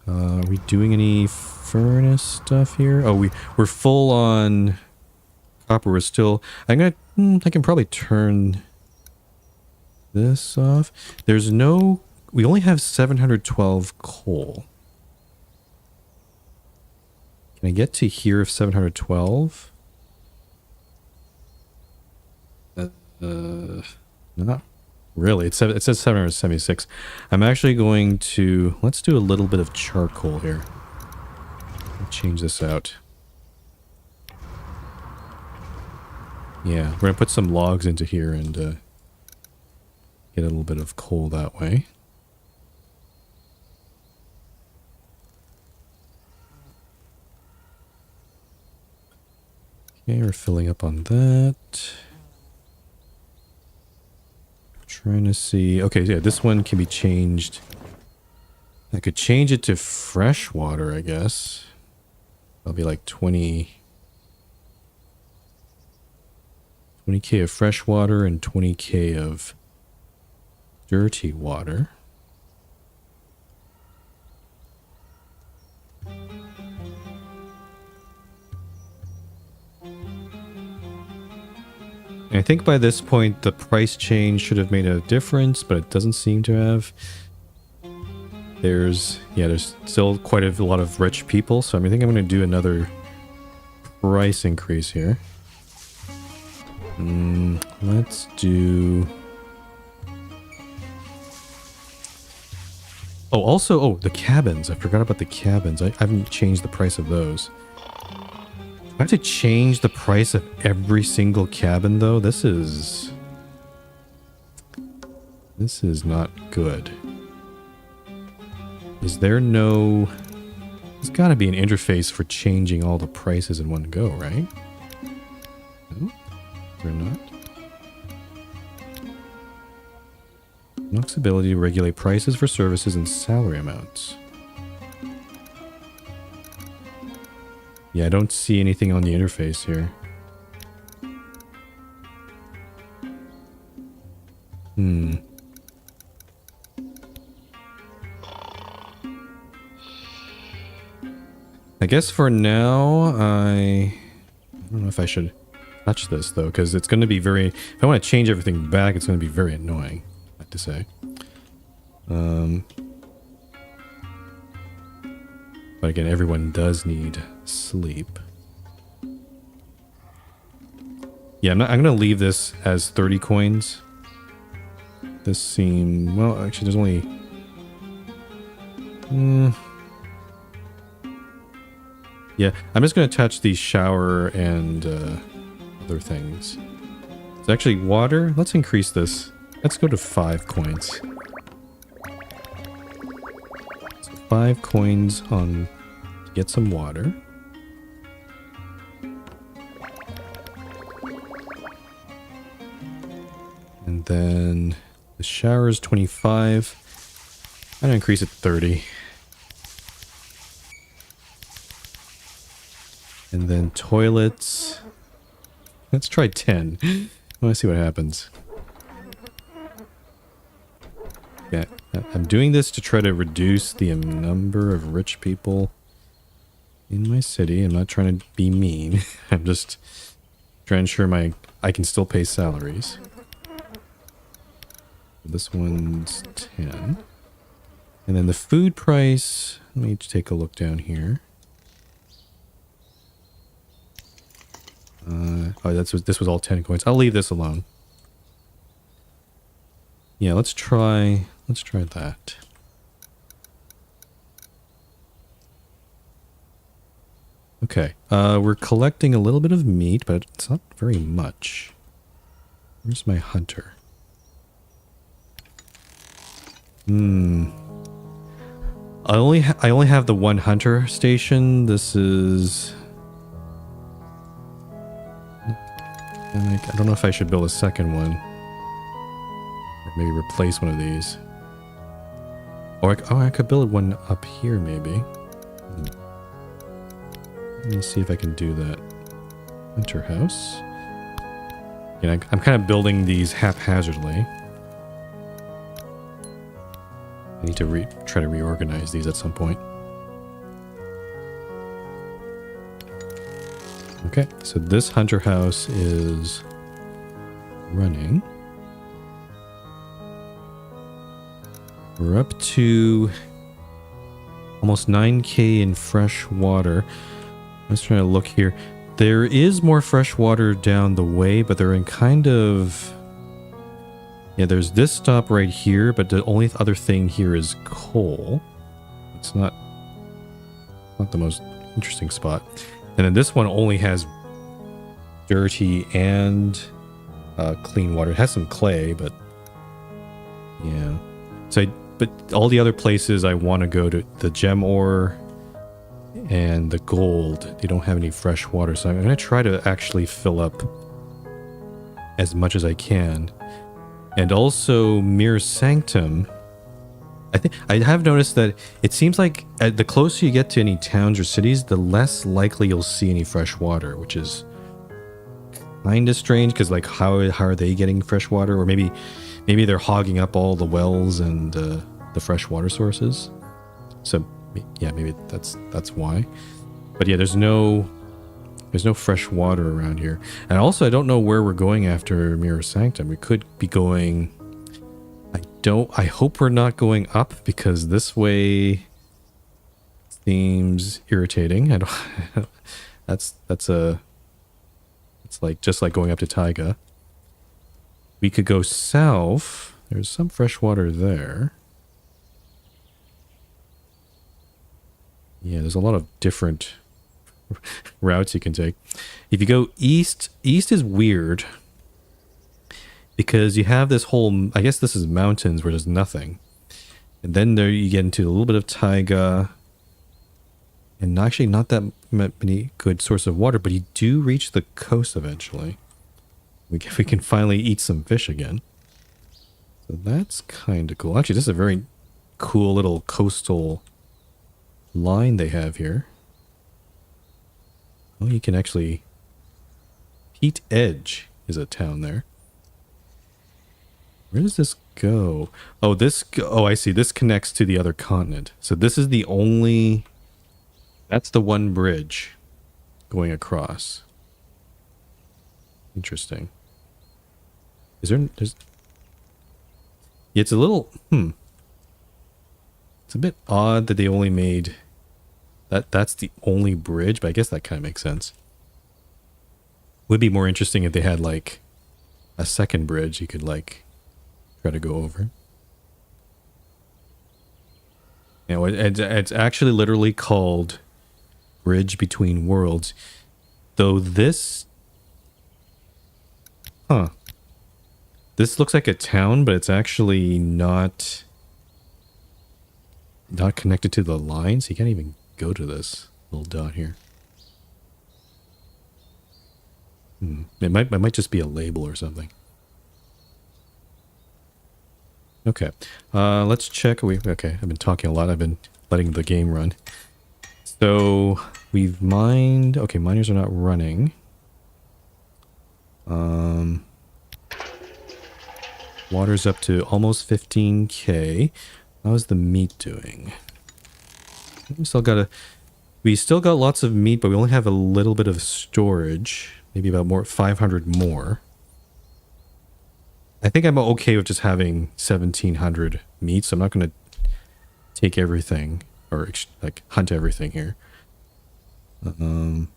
Are we doing any furnace stuff here? Oh, we're full on copper. We're still... I can probably turn this off. There's no... We only have 712 coal. Can I get to here of 712? Not really. It says 776. I'm actually going to... Let's do a little bit of charcoal here. Change this out. Yeah, we're going to put some logs into here and get a little bit of coal that way. Okay, we're filling up on that. Trying to see... Okay, yeah, this one can be changed. I could change it to fresh water, I guess. That'll be like 20k of fresh water and 20k of dirty water. And I think by this point the price change should have made a difference, but it doesn't seem to have. There's still quite a lot of rich people, so I think I'm going to do another price increase here. Let's do... Oh, also, the cabins. I forgot about the cabins. I haven't changed the price of those. Do I have to change the price of every single cabin, though? This is not good. Is there no... There's got to be an interface for changing all the prices in one go, right? No? Is there not? Unlocks ability to regulate prices for services and salary amounts. Yeah, I don't see anything on the interface here. I guess for now, I don't know if I should touch this, though, because it's going to be very... If I want to change everything back, it's going to be very annoying, I have to say. But again, everyone does need sleep. Yeah, I'm going to leave this as 30 coins. This seems... Well, actually, there's only... Yeah, I'm just going to touch the shower and other things. It's actually water. Let's increase this. Let's go to 5 coins. So 5 coins on to get some water. And then the shower is 25. I'm going to increase it 30. And then toilets. Let's try 10. I want to see what happens. Yeah, I'm doing this to try to reduce the number of rich people in my city. I'm not trying to be mean. I'm just trying to ensure I can still pay salaries. This one's 10. And then the food price, let me take a look down here. This was all 10 coins. I'll leave this alone. Yeah, let's try that. Okay, we're collecting a little bit of meat, but it's not very much. Where's my hunter? I only have the one hunter station. This is... I don't know if I should build a second one. Or maybe replace one of these. Or I could build one up here, maybe. Let me see if I can do that. Hunter house. You know, I'm kind of building these haphazardly. I need to try to reorganize these at some point. Okay, so this hunter house is running. We're up to almost 9K in fresh water. I'm just trying to look here. There is more fresh water down the way, but they're in kind of... Yeah, there's this stop right here, but the only other thing here is coal. It's not the most interesting spot. And then this one only has dirty and clean water. It has some clay, but yeah. But all the other places I want to go to, the gem ore and the gold, they don't have any fresh water. So I'm going to try to actually fill up as much as I can. And also Mirror Sanctum. I think I have noticed that it seems like the closer you get to any towns or cities, the less likely you'll see any fresh water, which is kind of strange because like how are they getting fresh water? Or maybe they're hogging up all the wells and the fresh water sources. So yeah, maybe that's why. But yeah, there's no fresh water around here. And also I don't know where we're going after Mirror Sanctum. We could be going... I hope we're not going up because this way seems irritating. I don't it's like just like going up to Taiga. We could go south. There's some fresh water there. Yeah, there's a lot of different routes you can take. If you go east is weird because you have this whole, I guess this is mountains where there's nothing. And then there you get into a little bit of taiga and actually not that many good source of water, but you do reach the coast eventually. We can finally eat some fish again. So that's kind of cool. Actually, this is a very cool little coastal line they have here. Oh, you can actually... Pete Edge is a town there. Where does this go? Oh, oh, I see. This connects to the other continent. So this is the only... That's the one bridge going across. Interesting. There's... Yeah, it's a little... It's a bit odd that they only made... That's the only bridge, but I guess that kind of makes sense. Would be more interesting if they had, like, a second bridge you could, like, try to go over. You know, it's actually literally called Bridge Between Worlds. Though this... Huh. This looks like a town, but it's actually not connected to the line, so you can't even go to this little dot here. It might just be a label or something. Okay, let's check. Okay, I've been talking a lot. I've been letting the game run. So we've mined. Okay, miners are not running. Water's up to almost 15K. How's the meat doing? We still got lots of meat, but we only have a little bit of storage. Maybe about 500 more. I think I'm okay with just having 1,700 meat, so I'm not going to take everything or like hunt everything here. And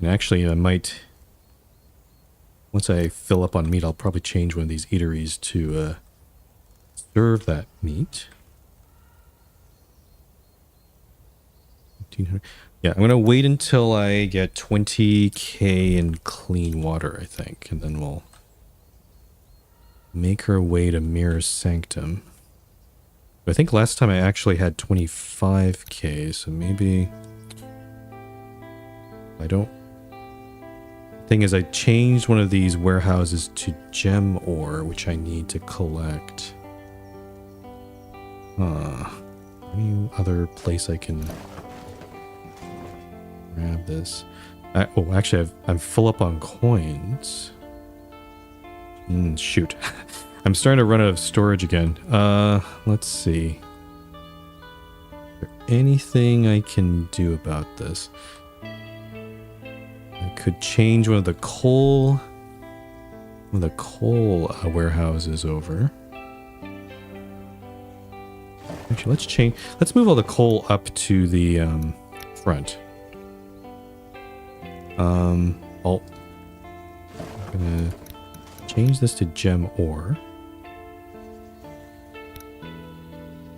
actually, I might... Once I fill up on meat, I'll probably change one of these eateries to serve that meat. 1,500. Yeah, I'm going to wait until I get 20K in clean water, I think. And then we'll make our way to Mirror Sanctum. But I think last time I actually had 25K, so maybe... I don't... Thing is, I changed one of these warehouses to gem ore, which I need to collect. Any other place I can... Grab this. Oh, actually, I'm full up on coins. Shoot. I'm starting to run out of storage again. Let's see. Is there anything I can do about this? I could change one of the coal warehouses over. Actually, let's move all the coal up to the front. I'm gonna change this to gem ore.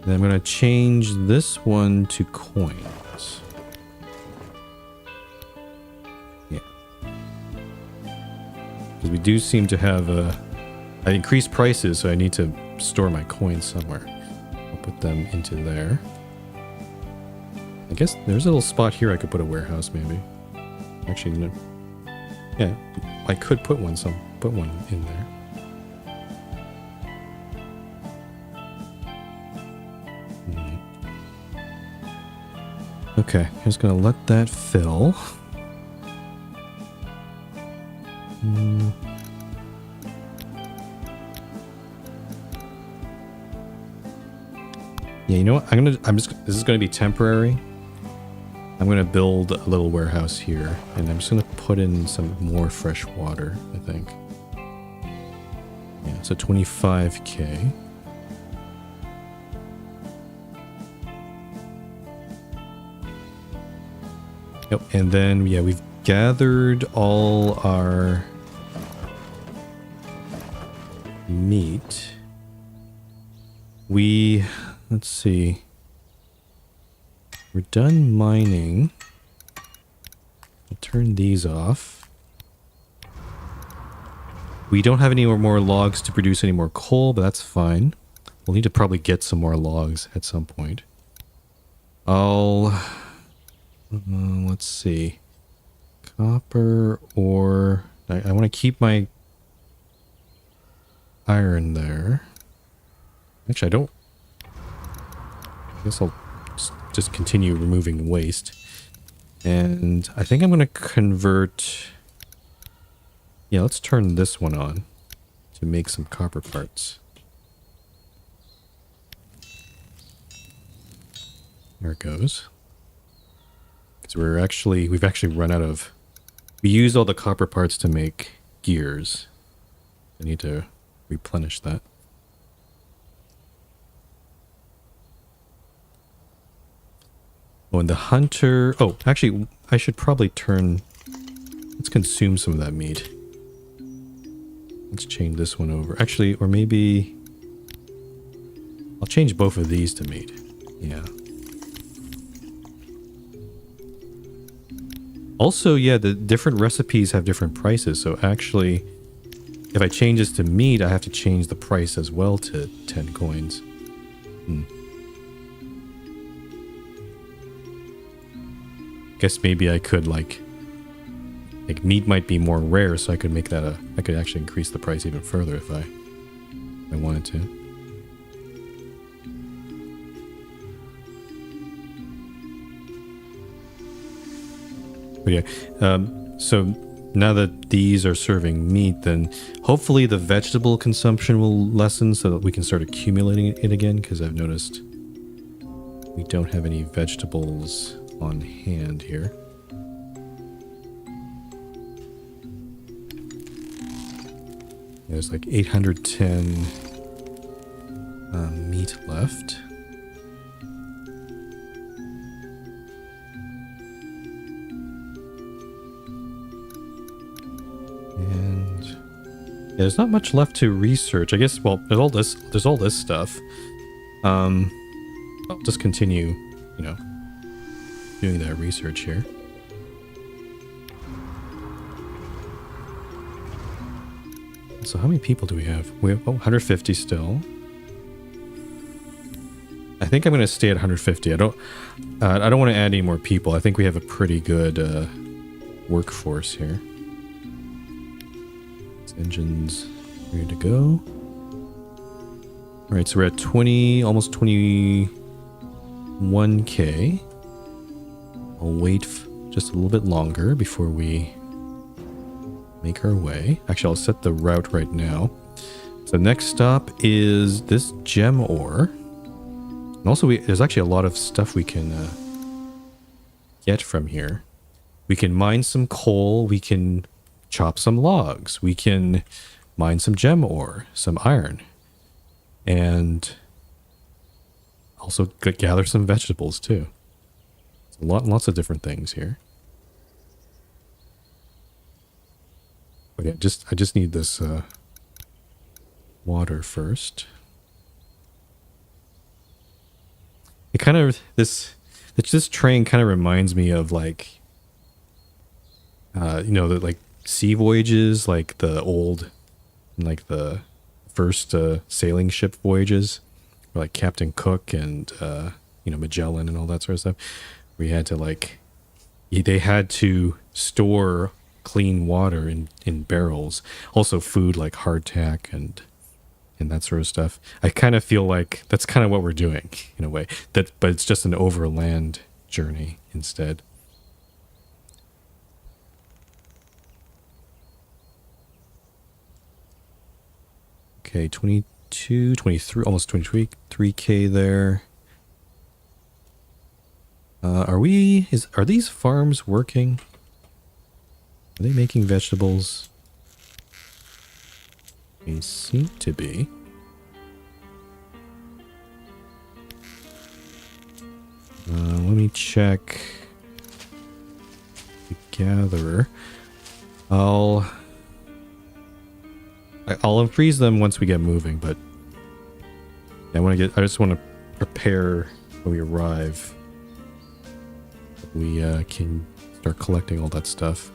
Then I'm gonna change this one to coins. Yeah. Because we do seem to have I increased prices, so I need to store my coins somewhere. I'll put them into there. I guess there's a little spot here I could put a warehouse, maybe. Actually, no. Yeah, I could put one in there. Okay, I'm just gonna let that fill. Yeah, you know what? This is gonna be temporary. I'm gonna build a little warehouse here, and I'm just gonna put in some more fresh water, I think. Yeah, so 25k. Yep, and then yeah, we've gathered all our meat. Let's see. We're done mining. I'll turn these off. We don't have any more logs to produce any more coal, but that's fine. We'll need to probably get some more logs at some point. Let's see. Copper ore. I want to keep my iron there. Actually, I don't. I guess I'll just continue removing waste. And I think I'm going to convert... Yeah, let's turn this one on to make some copper parts. There it goes. Because we've actually run out of... We used all the copper parts to make gears. I need to replenish that. Oh, and the hunter... Oh, actually, I should probably turn... Let's consume some of that meat. Let's change this one over. Actually, or maybe... I'll change both of these to meat. Yeah. Also, yeah, the different recipes have different prices. So actually, if I change this to meat, I have to change the price as well to 10 coins. Guess maybe I could like meat might be more rare, so I could make that I could actually increase the price even further if I wanted to. But yeah, so now that these are serving meat, then hopefully the vegetable consumption will lessen so that we can start accumulating it again, because I've noticed we don't have any vegetables on hand here. There's like 810 meat left. And yeah, there's not much left to research. I guess, well, there's all this stuff. I'll just continue, you know, doing that research here. So how many people do we have? We have 150 still. I think I'm going to stay at 150. I don't want to add any more people. I think we have a pretty good workforce here. This engine's ready to go. All right, so we're at 20, almost 21k. I'll wait just a little bit longer before we make our way. Actually, I'll set the route right now. So next stop is this gem ore. And also, there's actually a lot of stuff we can get from here. We can mine some coal. We can chop some logs. We can mine some gem ore, some iron. And also gather some vegetables too. Lots of different things here. Okay, I just need this water first. It kind of this train kind of reminds me of like you know, the like sea voyages, like the old, like the first sailing ship voyages, where like Captain Cook and you know, Magellan and all that sort of stuff. We had to like, they had to store clean water in barrels. Also food like hardtack and that sort of stuff. I kind of feel like that's kind of what we're doing in a way. But it's just an overland journey instead. Okay, 22, 23, almost 23K there. Are these farms working? Are they making vegetables? They seem to be. Let me check the gatherer. I'll unfreeze them once we get moving, but I just want to prepare when we arrive. We can start collecting all that stuff.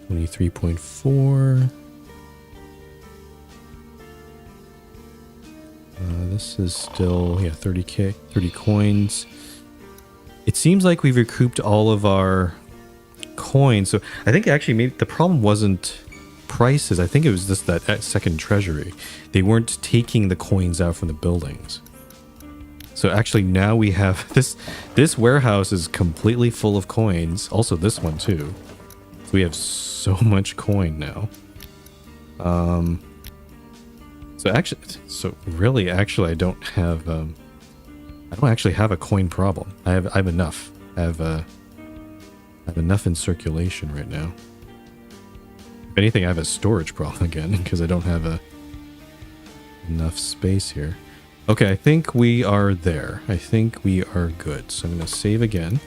23.4. This is still, yeah, 30K, 30 coins. It seems like we've recouped all of our coins. So I think actually maybe the problem wasn't prices. I think it was just that second treasury. They weren't taking the coins out from the buildings. So actually now we have this warehouse is completely full of coins. Also this one too. So we have so much coin now. So really actually I don't actually have a coin problem. I have enough. I have enough in circulation right now. If anything, I have a storage problem again because I don't have enough space here. Okay, I think we are there. I think we are good. So I'm going to save again.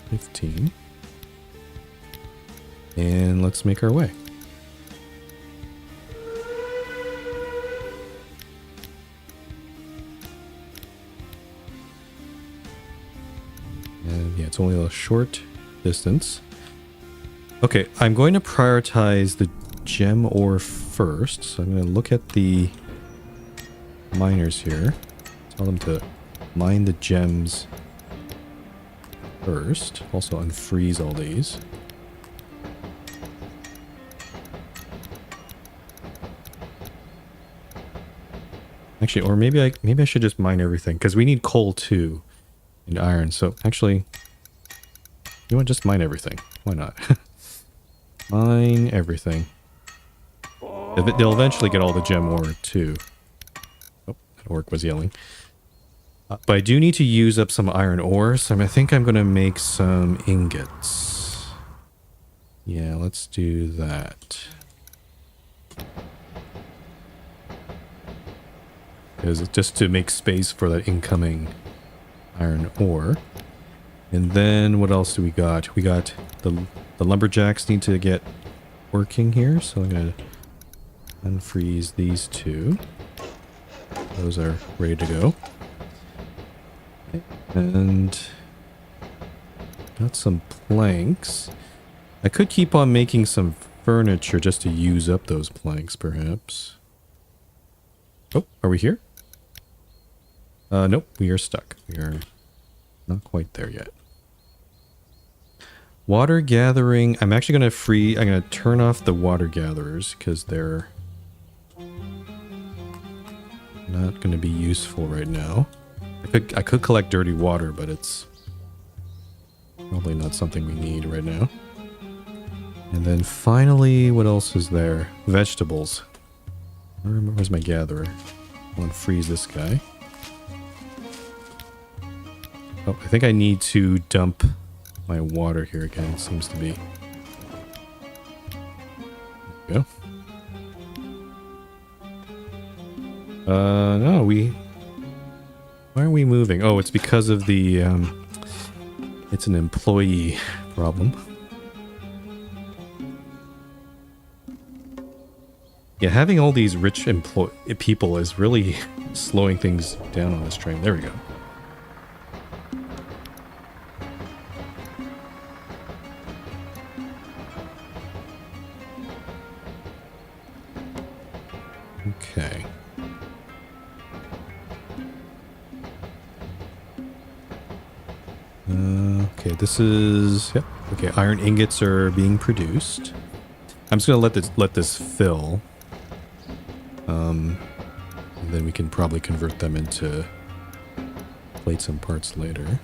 15. And let's make our way. And yeah, it's only a short distance. Okay, I'm going to prioritize the gem ore first. So I'm going to look at the miners here. Tell them to mine the gems first. Also unfreeze all these. Actually, or maybe I should just mine everything because we need coal too and iron. So actually, you want to just mine everything? Why not? Mine everything. They'll eventually get all the gem ore too. Oh, that orc was yelling. But I do need to use up some iron ore, so I think I'm going to make some ingots. Yeah, let's do that. Because it's just to make space for that incoming iron ore. And then what else do we got? We got the lumberjacks need to get working here, so I'm going to unfreeze these two. Those are ready to go. And got some planks. I could keep on making some furniture just to use up those planks, perhaps. Oh, are we here? Nope, we are stuck. We are not quite there yet. Water gathering. I'm actually going to I'm going to turn off the water gatherers because they're Not going to be useful right now. I could collect dirty water, but it's probably not something we need right now. And then finally, what else is there? Vegetables. Where's my gatherer? I want to freeze this guy. Oh, I think I need to dump my water here again, it seems to be. There we go. No, why are we moving? Oh, it's because of the, it's an employee problem. Yeah, having all these rich people is really slowing things down on this train. There we go. Okay. Okay, this is... Yep. Okay, iron ingots are being produced. I'm just gonna let this fill. And then we can probably convert them into plates and parts later.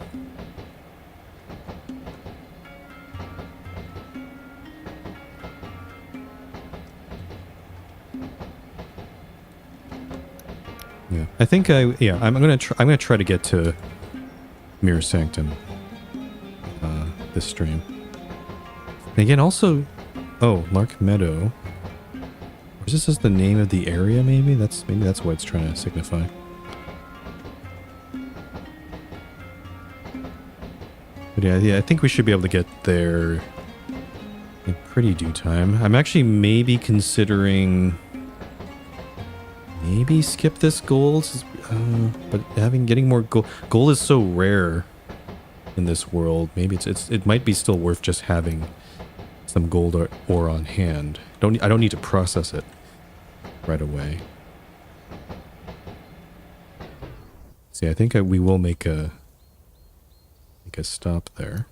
Yeah, I think I'm gonna try to get to Mirror Sanctum this stream. And again, also, oh, Lark Meadow. Is this just the name of the area? Maybe that's what it's trying to signify. But yeah, I think we should be able to get there in pretty due time. I'm actually maybe considering maybe skip this gold, but getting more gold. Gold is so rare in this world. Maybe it might be still worth just having some gold ore on hand. I don't need to process it right away. See, I think we will make a stop there.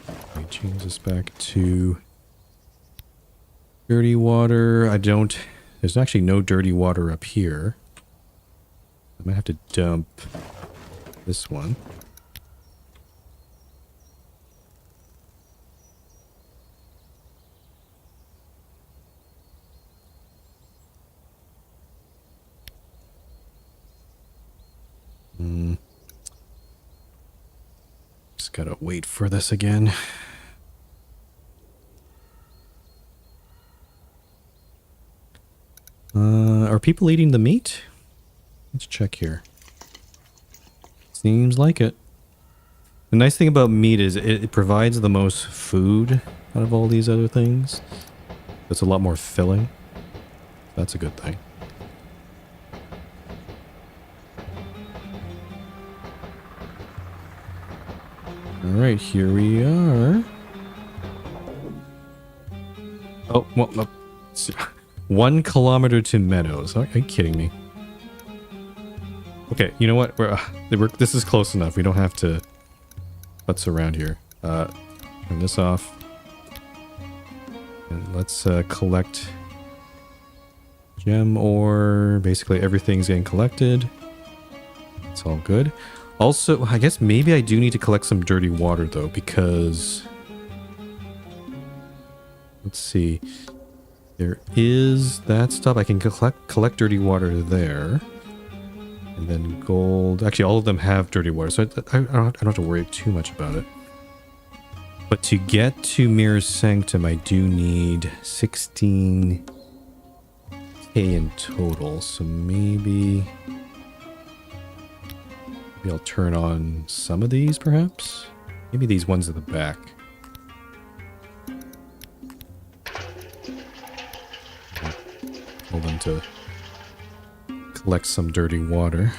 Let me change this back to dirty water. There's actually no dirty water up here. I might have to dump this one. Just gotta wait for this again. Are people eating the meat? Let's check here. Seems like it. The nice thing about meat is it provides the most food out of all these other things. It's a lot more filling. That's a good thing. Alright, here we are. Oh, well, no. 1 kilometer to Meadows. Are you kidding me? Okay, you know what? This is close enough. We don't have to putz around here. Turn this off. And let's collect gem ore. Basically, everything's getting collected. It's all good. Also, I guess maybe I do need to collect some dirty water, though, because... Let's see. There is that stuff. I can collect dirty water there. And then gold. Actually, all of them have dirty water, so I don't have to worry too much about it. But to get to Mirror Sanctum, I do need 16k in total. So maybe I'll turn on some of these, perhaps? Maybe these ones at the back. Hold them to collect some dirty water.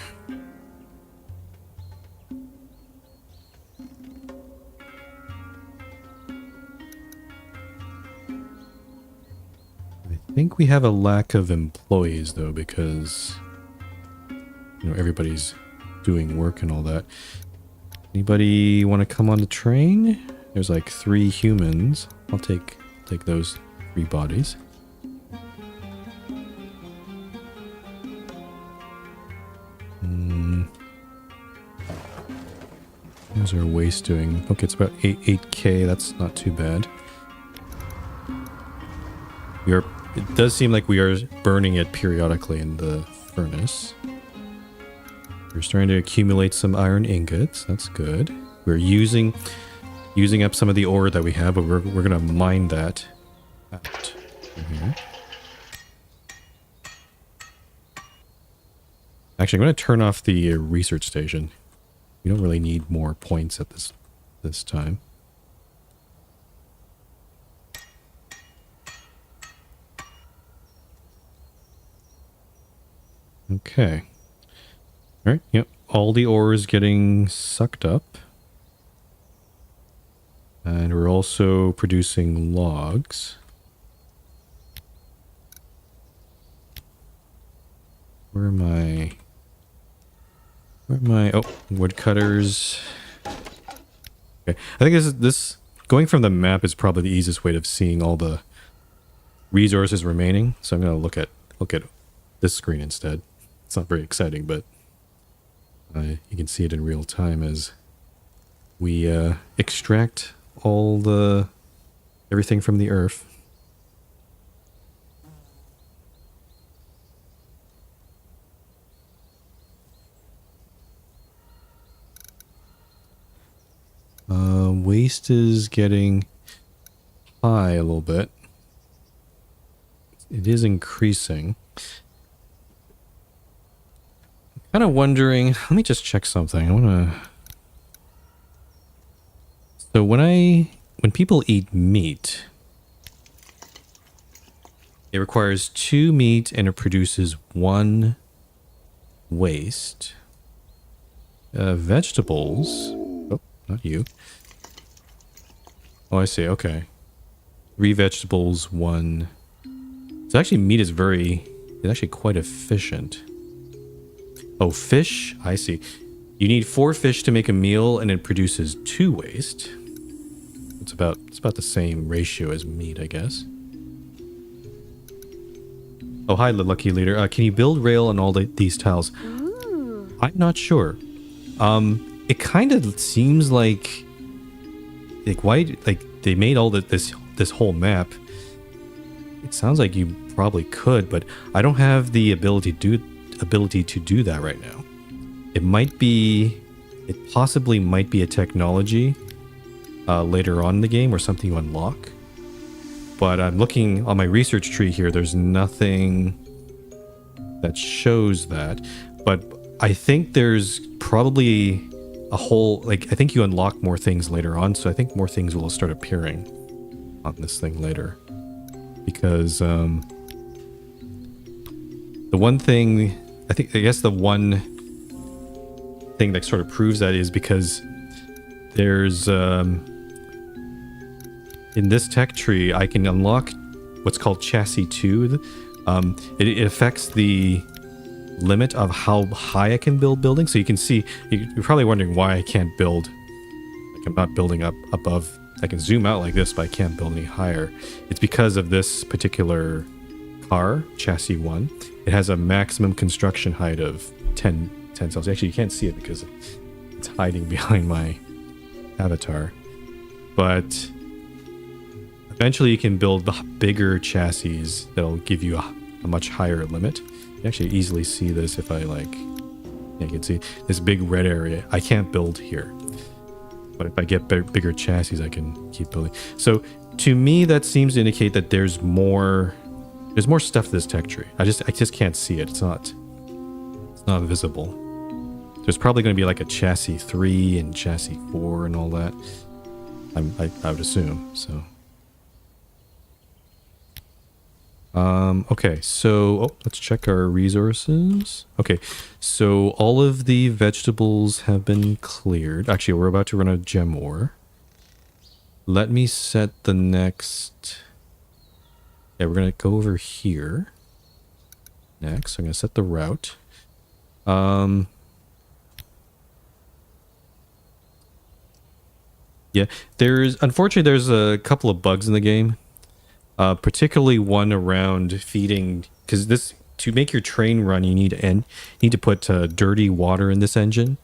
I think we have a lack of employees, though, because everybody's doing work and all that. Anybody want to come on the train? There's like 3 humans. I'll take those 3 bodies. How's our waste doing? Okay, it's about 8K. That's not too bad. It does seem like we are burning it periodically in the furnace. We're starting to accumulate some iron ingots. That's good. We're using up some of the ore that we have, but we're gonna mine that out from here. Actually, I'm gonna turn off the research station. We don't really need more points at this time. Okay. All right. Yep. All the ore is getting sucked up. And we're also producing logs. Where am I? Oh, woodcutters. Okay. I think this going from the map is probably the easiest way of seeing all the resources remaining. So I'm going to look at this screen instead. It's not very exciting, but you can see it in real time as we extract everything from the earth. Waste is getting high a little bit. It is increasing. I'm kind of wondering, let me just check something. I want to... So when people eat meat, it requires 2 meat and it produces 1 waste. Vegetables... Oh, not you. Oh, I see. Okay. 3 vegetables, 1... So actually meat is it's actually quite efficient. Oh, fish? I see. You need 4 fish to make a meal and it produces 2 waste. It's about the same ratio as meat, I guess. Oh, hi, Lucky Leader. Can you build rail on all these tiles? Ooh. I'm not sure. It kind of seems like why they made all this whole map. It sounds like you probably could, but I don't have the ability to do that right now. It possibly might be a technology later on in the game or something you unlock. But I'm looking on my research tree here. There's nothing that shows that. But I think there's probably a whole... I think you unlock more things later on. So I think more things will start appearing on this thing later. Because the one thing... I guess the one thing that sort of proves that is because there's... in this tech tree, I can unlock what's called Chassis 2. It affects the limit of how high I can build buildings. So you can see, you're probably wondering why I can't build, I'm not building up above. I can zoom out like this, but I can't build any higher. It's because of this particular car, Chassis 1. It has a maximum construction height of 10 cells. Actually, you can't see it because it's hiding behind my avatar. But eventually you can build the bigger chassis that'll give you a much higher limit. You can actually easily see this if you can see this big red area. I can't build here. But if I get bigger chassis, I can keep building. So to me, that seems to indicate that there's more stuff to this tech tree. I just can't see it. It's not visible. There's probably going to be like a chassis 3 and chassis 4 and all that. I would assume, so. Okay, so let's check our resources. Okay, so all of the vegetables have been cleared. Actually, we're about to run a gem ore. Let me set the next... Yeah, we're going to go over here. Next, I'm going to set the route. Yeah, unfortunately there's a couple of bugs in the game, particularly one around feeding, because this to make your train run you need to put dirty water in this engine,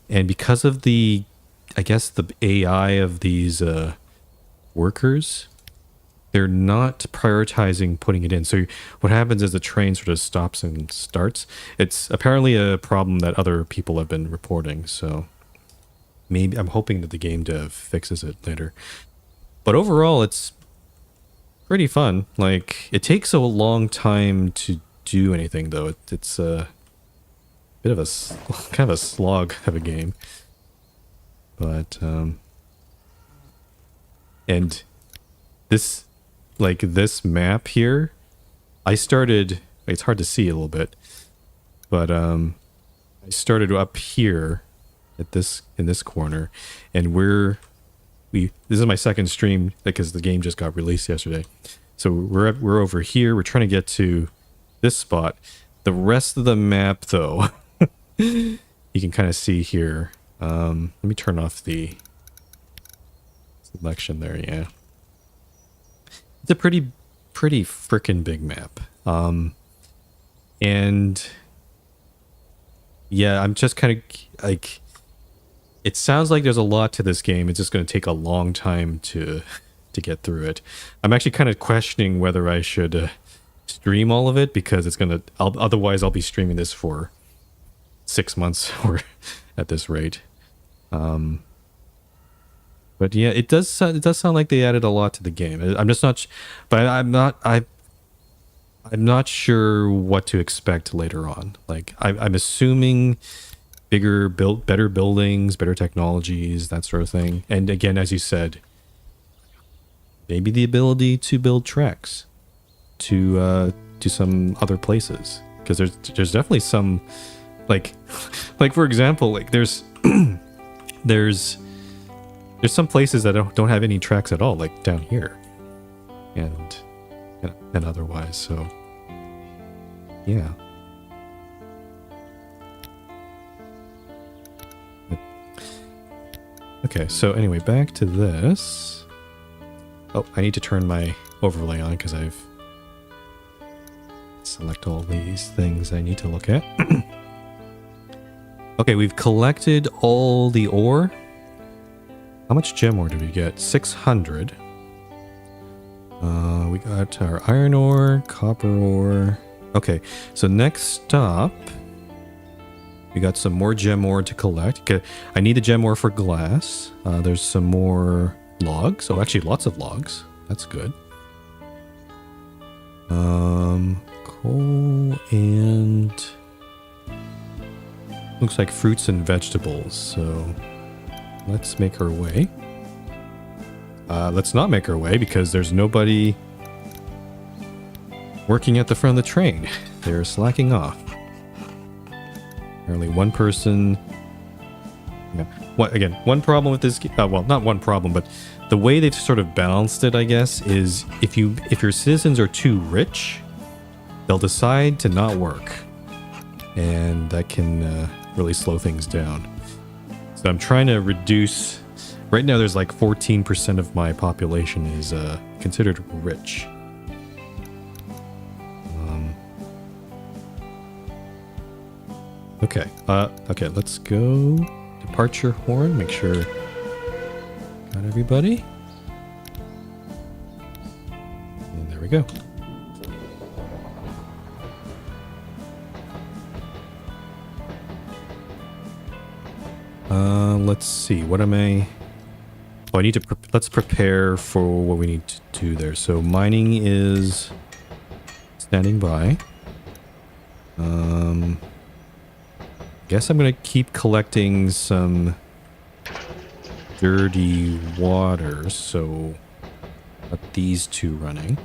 and because of the, I guess the AI of these workers, they're not prioritizing putting it in. So what happens is the train sort of stops and starts. It's apparently a problem that other people have been reporting. So maybe I'm hoping that the game dev fixes it later. But overall, it's pretty fun. Like, it takes a long time to do anything, though. It's a bit of a kind of a slog of a game. But and this, like this map here, I started, it's hard to see a little bit, but I started up here at this, in this corner, and this is my second stream because the game just got released yesterday. So we're over here. We're trying to get to this spot. The rest of the map, though, you can kind of see here. Let me turn off the selection there. Yeah. It's a pretty freaking big map. And yeah, I'm just kind of like, it sounds like there's a lot to this game. It's just going to take a long time to get through it. I'm actually kind of questioning whether I should stream all of it, because it's going to, otherwise I'll be streaming this for 6 months or at this rate. But yeah, it does sound like they added a lot to the game. I'm just not, but I'm not sure what to expect later on. Like I'm assuming better buildings, better technologies, that sort of thing. And again, as you said, maybe the ability to build tracks to some other places, because there's definitely some, like for example, like there's some places that don't have any tracks at all, like down here, and otherwise. So yeah. Okay, so anyway, back to this. Oh, I need to turn my overlay on because I've select all these things I need to look at. Okay, we've collected all the ore. How much gem ore did we get? 600. We got our iron ore, copper ore. Okay, so next stop, we got some more gem ore to collect. Okay, I need the gem ore for glass. There's some more logs. Oh, actually, lots of logs. That's good. Coal and looks like fruits and vegetables. So let's make our way. Let's not make our way because there's nobody working at the front of the train. They're slacking off. Apparently one person... Yeah. One problem with this... well, not one problem, but the way they've sort of balanced it, I guess, is if your citizens are too rich, they'll decide to not work. And that can really slow things down. So I'm trying to reduce... Right now there's like 14% of my population is considered rich. Okay. Okay, let's go. Departure horn. Make sure got everybody. And there we go. Let's see. What am I? Oh, I need to. Let's prepare for what we need to do there. So mining is standing by. Guess I'm gonna keep collecting some dirty water, so got these two running.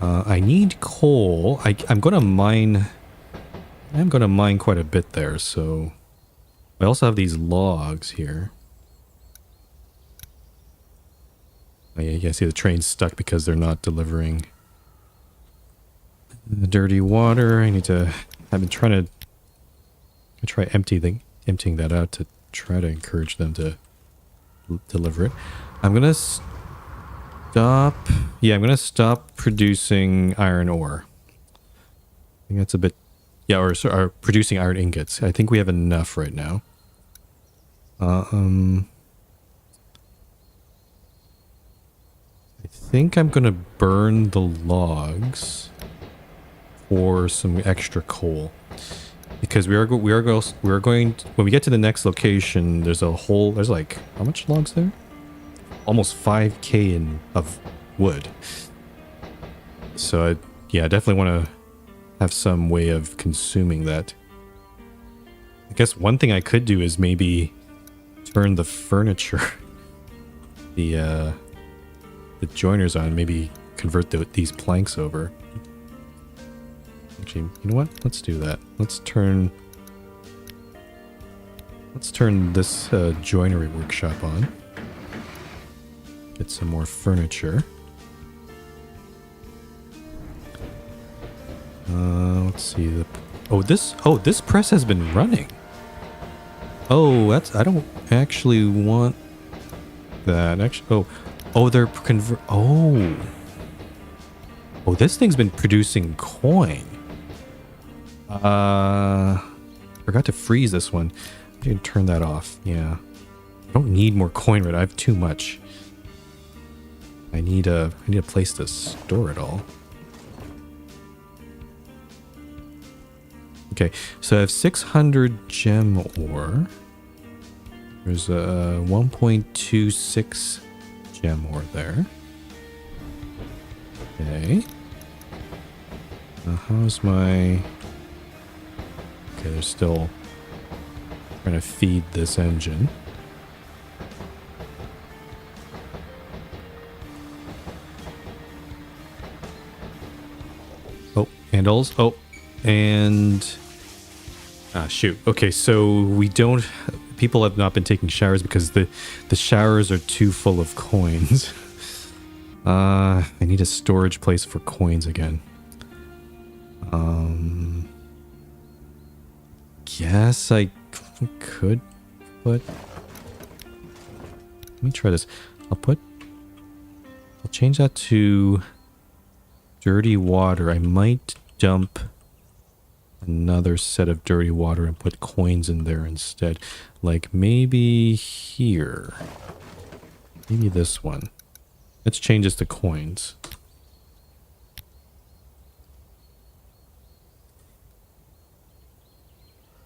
I need coal. I'm gonna mine quite a bit there, so I also have these logs here. Oh, yeah, you can see the train's stuck because they're not delivering the dirty water. I've been trying to emptying that out to try to encourage them to deliver it. I'm gonna stop. Yeah, I'm gonna stop producing iron ore. I think that's a bit. Yeah, or producing iron ingots. I think we have enough right now. I think I'm gonna burn the logs for some extra coal, because we are going to, when we get to the next location. There's like, how much logs there? Almost 5k of wood. So I definitely want to have some way of consuming that. I guess one thing I could do is maybe turn the furniture, the joiners on, maybe convert these planks over. Actually, you know what? Let's do that. Let's turn this joinery workshop on. Get some more furniture. Let's see this press has been running. Oh, I don't actually want that. Actually, they're this thing's been producing coin. Forgot to freeze this one. I didn't turn that off. Yeah, I don't need more coin right. I have too much. I need a place to store it all. Okay, so I have 600 gem ore. There's a 1.26 gem ore there. Okay. Now how's my... Okay, they're still trying to feed this engine. Oh, handles. Oh, and... Ah, shoot. Okay, so we don't... People have not been taking showers because the showers are too full of coins. I need a storage place for coins again. Guess I could put... Let me try this. I'll change that to dirty water. I might dump another set of dirty water and put coins in there instead. Like maybe here. Maybe this one. Let's change this to coins.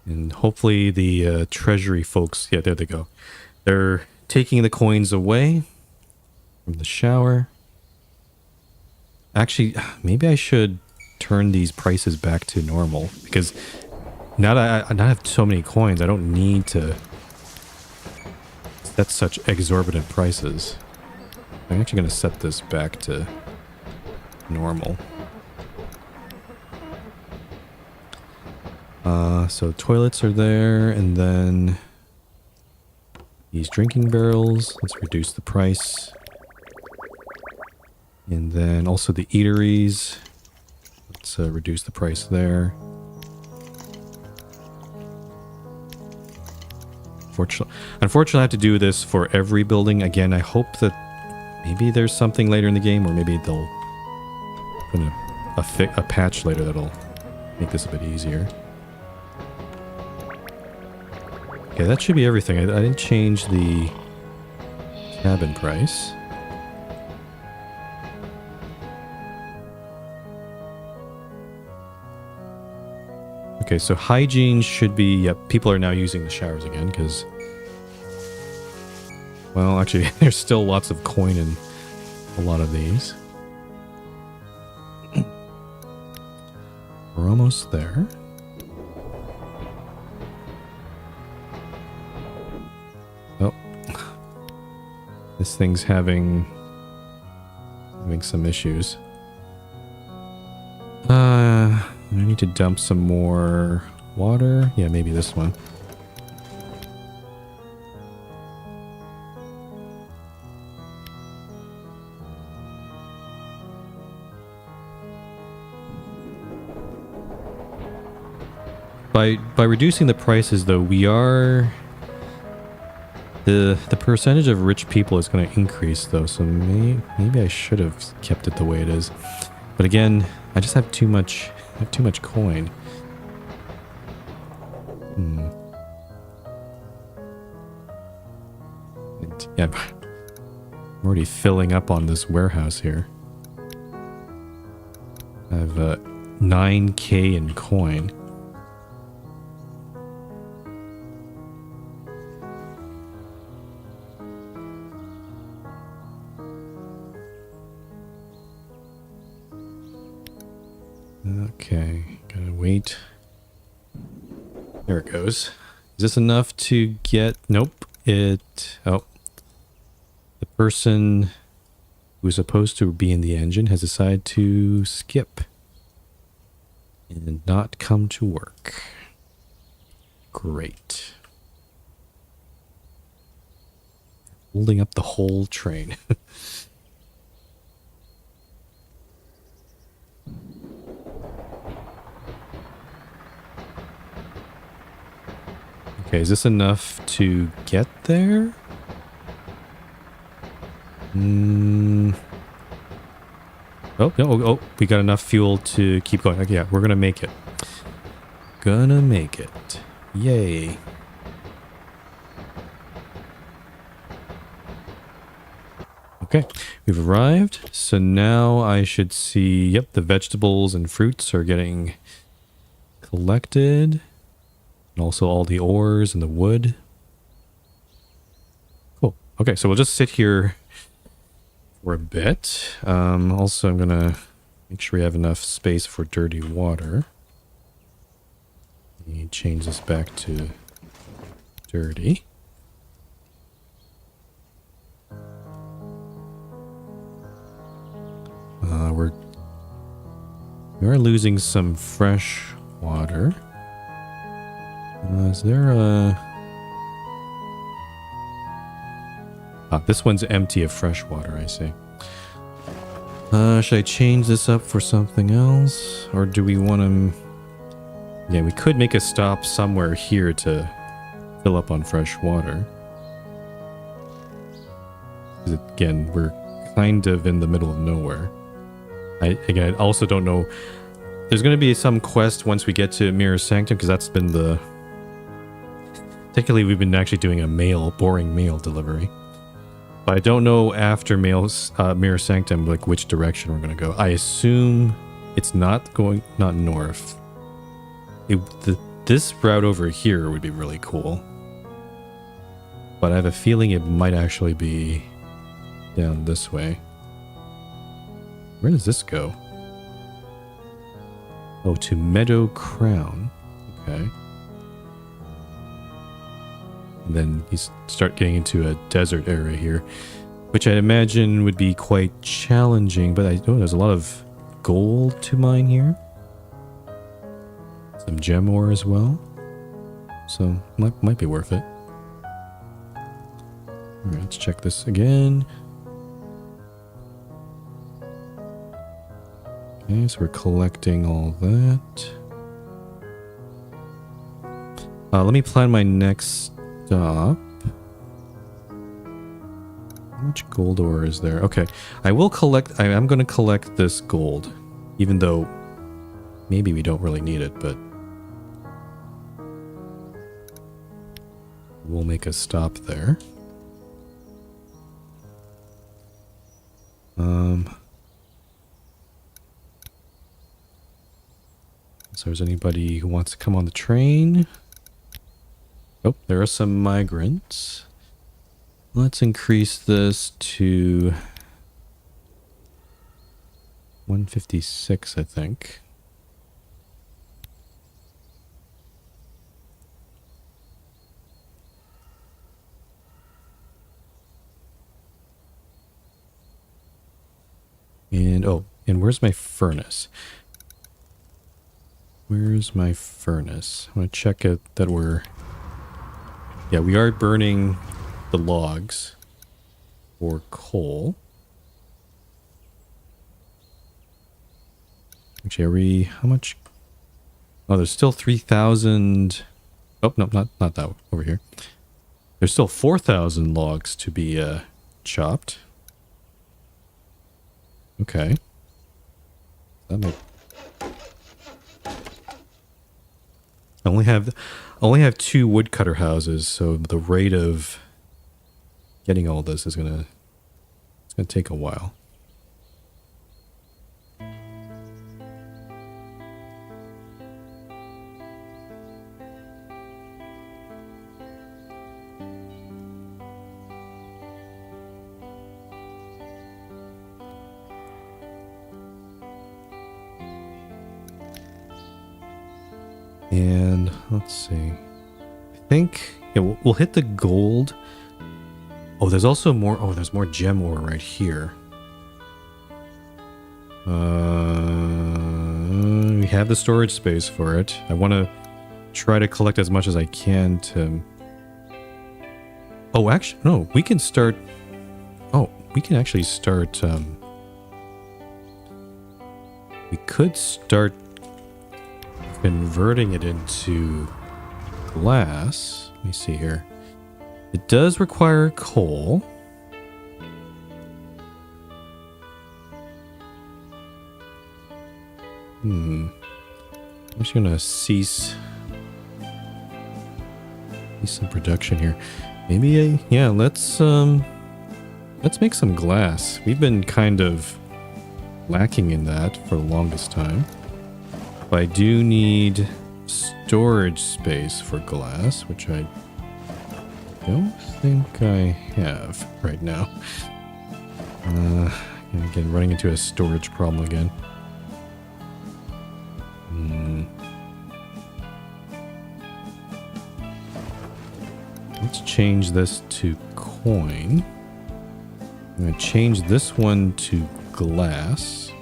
And hopefully the treasury folks, yeah, there they go. They're taking the coins away from the shower. Actually, maybe I should turn these prices back to normal, because now that I have so many coins, I don't need to set such exorbitant prices. I'm actually going to set this back to normal. So toilets are there, and then these drinking barrels. Let's reduce the price. And then also the eateries. Let's reduce the price there. Unfortunately, I have to do this for every building. Again, I hope that maybe there's something later in the game, or maybe they'll put a patch later that'll make this a bit easier. Okay, that should be everything. I didn't change the cabin price. Okay, so hygiene should be... Yep, people are now using the showers again, because... Well, actually, there's still lots of coin in a lot of these. We're almost there. Oh. This thing's having some issues. I need to dump some more water. Yeah, maybe this one. By reducing the prices, though, we are The percentage of rich people is going to increase though, so maybe I should have kept it the way it is. But again, I just have too much. I have too much coin. And, yeah, I'm already filling up on this warehouse here. I have 9K in coin. Okay, gotta wait. There it goes. Is this enough to get... Nope. Oh. The person who's supposed to be in the engine has decided to skip and not come to work. Great. Holding up the whole train. Okay, is this enough to get there? Oh, no, oh, we got enough fuel to keep going. Okay, yeah, we're gonna make it. Gonna make it. Yay. Okay, we've arrived. So now I should see, yep, the vegetables and fruits are getting collected. And also all the ores and the wood. Cool. Okay, so we'll just sit here for a bit. Also, I'm gonna make sure we have enough space for dirty water. Let me change this back to dirty. We are losing some fresh water. Is there a... this one's empty of fresh water, I see. Should I change this up for something else? Or do we want to... Yeah, we could make a stop somewhere here to fill up on fresh water. Again, we're kind of in the middle of nowhere. I also don't know... There's going to be some quest once we get to Mirror Sanctum, because that's been the... Technically, we've been actually doing a boring mail delivery. But I don't know after Mirror Sanctum, like, which direction we're going to go. I assume it's not north. This route over here would be really cool. But I have a feeling it might actually be down this way. Where does this go? Oh, to Meadow Crown. Okay. And then you start getting into a desert area here, which I imagine would be quite challenging, but there's a lot of gold to mine here. Some gem ore as well. So, might be worth it. Alright, let's check this again. Okay, so we're collecting all that. Let me plan my next stop. How much gold ore is there? Okay, I will collect... I am going to collect this gold, even though maybe we don't really need it, but we'll make a stop there. So is anybody who wants to come on the train? Oh, there are some migrants. Let's increase this to 156, I think. And, oh, and where's my furnace? Where's my furnace? I want to check it that we're... Yeah, we are burning the logs for coal. Actually, are we... How much? Oh, there's still 3,000... Oh, no, not that over here. There's still 4,000 logs to be chopped. Okay. That might... I only have 2 woodcutter houses, so the rate of getting all this is gonna take a while. And let's see. I think we'll hit the gold. Oh, there's also more. Oh, there's more gem ore right here. We have the storage space for it. I want to try to collect as much as I can to... Oh, actually, no. We can start... Oh, we can actually start... We could start converting it into glass. Let me see here. It does require coal. I'm just gonna cease some production here. Maybe yeah, let's make some glass. We've been kind of lacking in that for the longest time. But I do need storage space for glass, which I don't think I have right now. Again, running into a storage problem again. Let's change this to coin. I'm going to change this one to glass.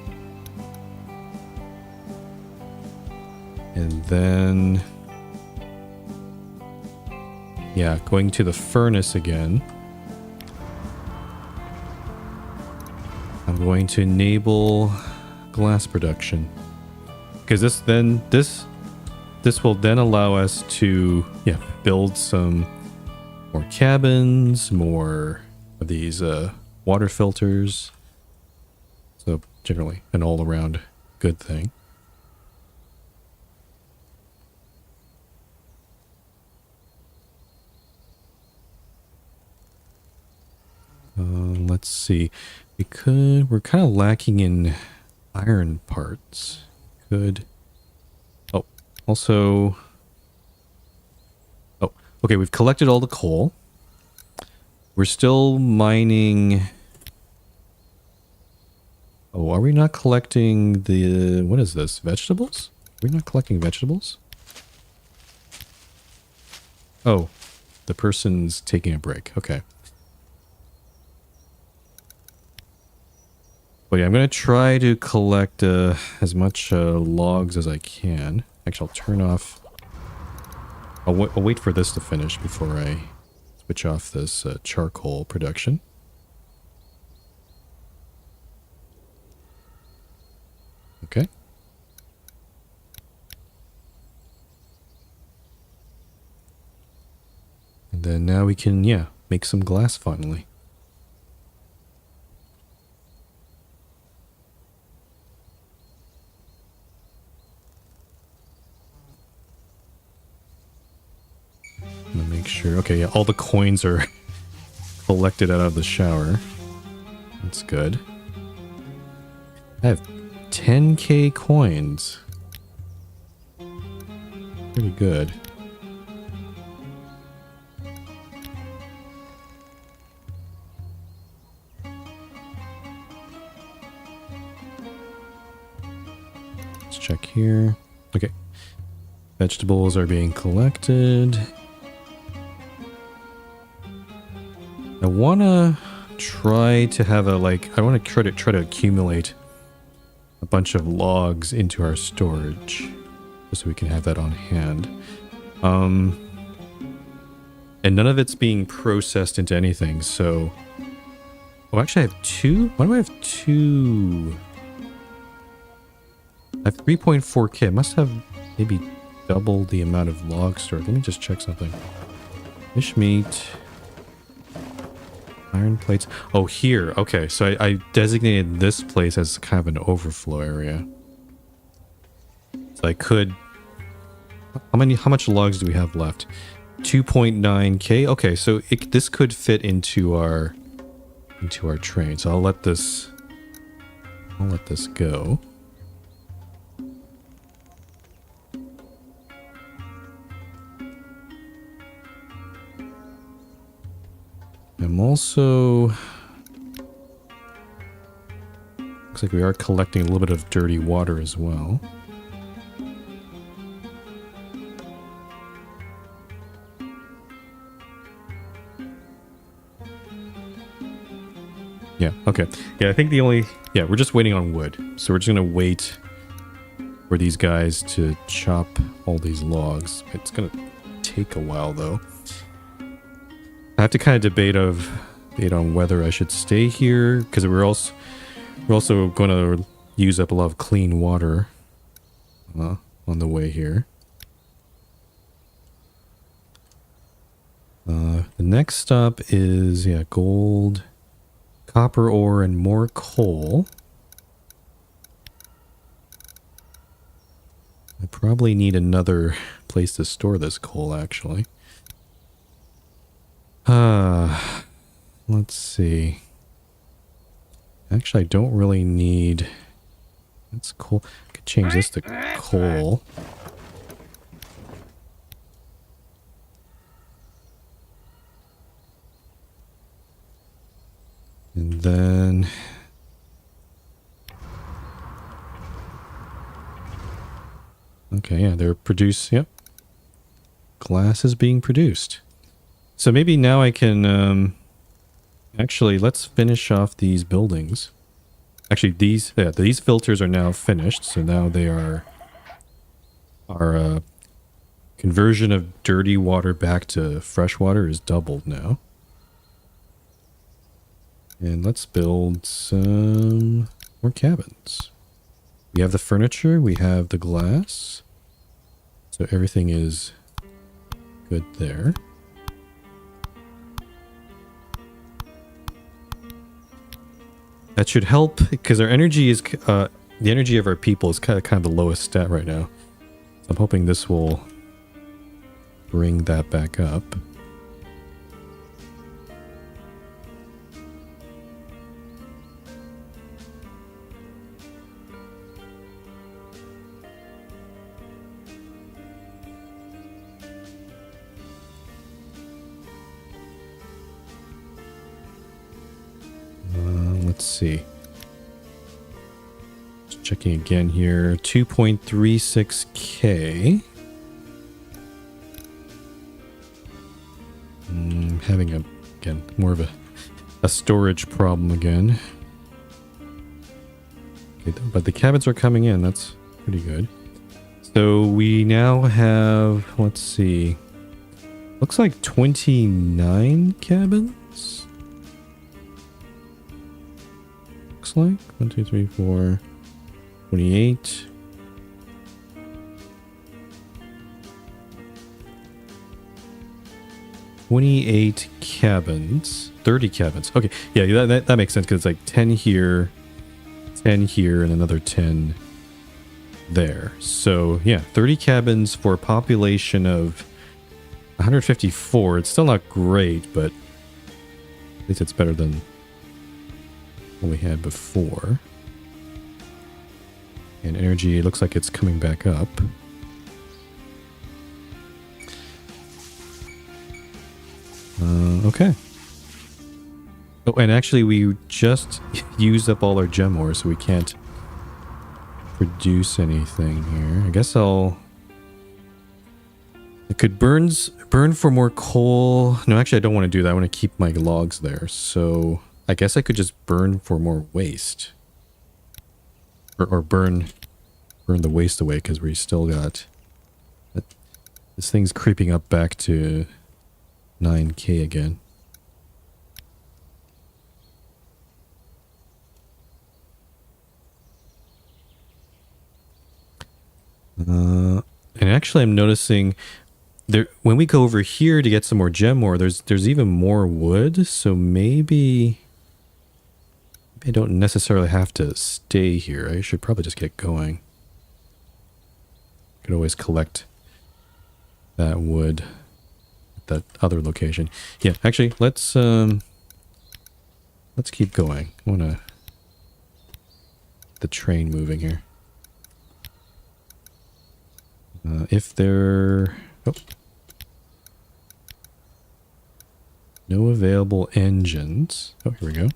And then, yeah, going to the furnace again. I'm going to enable glass production. Because this will then allow us to, yeah, build some more cabins, more of these water filters. So generally an all-around good thing. Let's see. We're kind of lacking in iron parts. Oh, also... Oh, okay, we've collected all the coal. We're still mining... Oh, are we not collecting the... What is this? Vegetables? Are we not collecting vegetables? Oh, the person's taking a break. Okay. But yeah, I'm going to try to collect as much logs as I can. Actually, I'll turn off... I'll wait for this to finish before I switch off this charcoal production. Okay. And then now we can, yeah, make some glass finally. I'm gonna make sure. Okay, yeah, all the coins are collected out of the shower. That's good. I have 10k coins. Pretty good. Let's check here. Okay. Vegetables are being collected. I want to try to have a, like, I want to try to accumulate a bunch of logs into our storage just so we can have that on hand. And none of it's being processed into anything, so... Oh, actually I have 2? Why do I have 2? I have 3.4k. I must have maybe double the amount of logs stored. Let me just check something. Fish meat... Iron plates. Oh, here. Okay, so I designated this place as kind of an overflow area. So I could... How much logs do we have left? 2.9k. Okay, so this could fit into our train. So I'll let this go. I'm also... Looks like we are collecting a little bit of dirty water as well. Yeah, okay. Yeah, I think the only... Yeah, we're just waiting on wood. So we're just going to wait for these guys to chop all these logs. It's going to take a while, though. I have to kind of debate on whether I should stay here, because we're also going to use up a lot of clean water on the way here. The next stop is, yeah, gold... Copper ore and more coal. I probably need another place to store this coal, actually. Let's see. Actually, I don't really need... That's coal. I could change this to coal. And then... Okay, yeah, they're produced... Yep. Glass is being produced. So maybe now I can... Actually, let's finish off these buildings. Actually, these filters are now finished. So now they are... Our conversion of dirty water back to fresh water is doubled now. And let's build some more cabins. We have the furniture, we have the glass. So everything is good there. That should help because our energy is the energy of our people is kind of the lowest stat right now. So I'm hoping this will bring that back up. Let's see. Just checking again here. 2.36k. Having again, more of a storage problem again. Okay, but the cabins are coming in. That's pretty good. So we now have, let's see. Looks like 29 cabins. Like 1, 2, 3, 4, 28. Cabins, 30 cabins. Okay, yeah, that makes sense because it's like 10 here, and another 10 there. So yeah, 30 cabins for a population of 154. It's still not great, but at least it's better than what we had before. And energy, it looks like it's coming back up. Okay. Oh, and actually we just used up all our gem ore, so we can't produce anything here. I guess I could burn for more coal. No, actually I don't want to do that. I want to keep my logs there. So I guess I could just burn for more waste. Or burn the waste away, because we still got... This thing's creeping up back to 9k again. And actually I'm noticing there, when we go over here to get some more gem ore, there's even more wood, so maybe I don't necessarily have to stay here. I should probably just get going. Could always collect that wood at that other location. Yeah, actually, let's keep going. I want to the train moving here. If there... Oh. No available engines. Oh, here we go.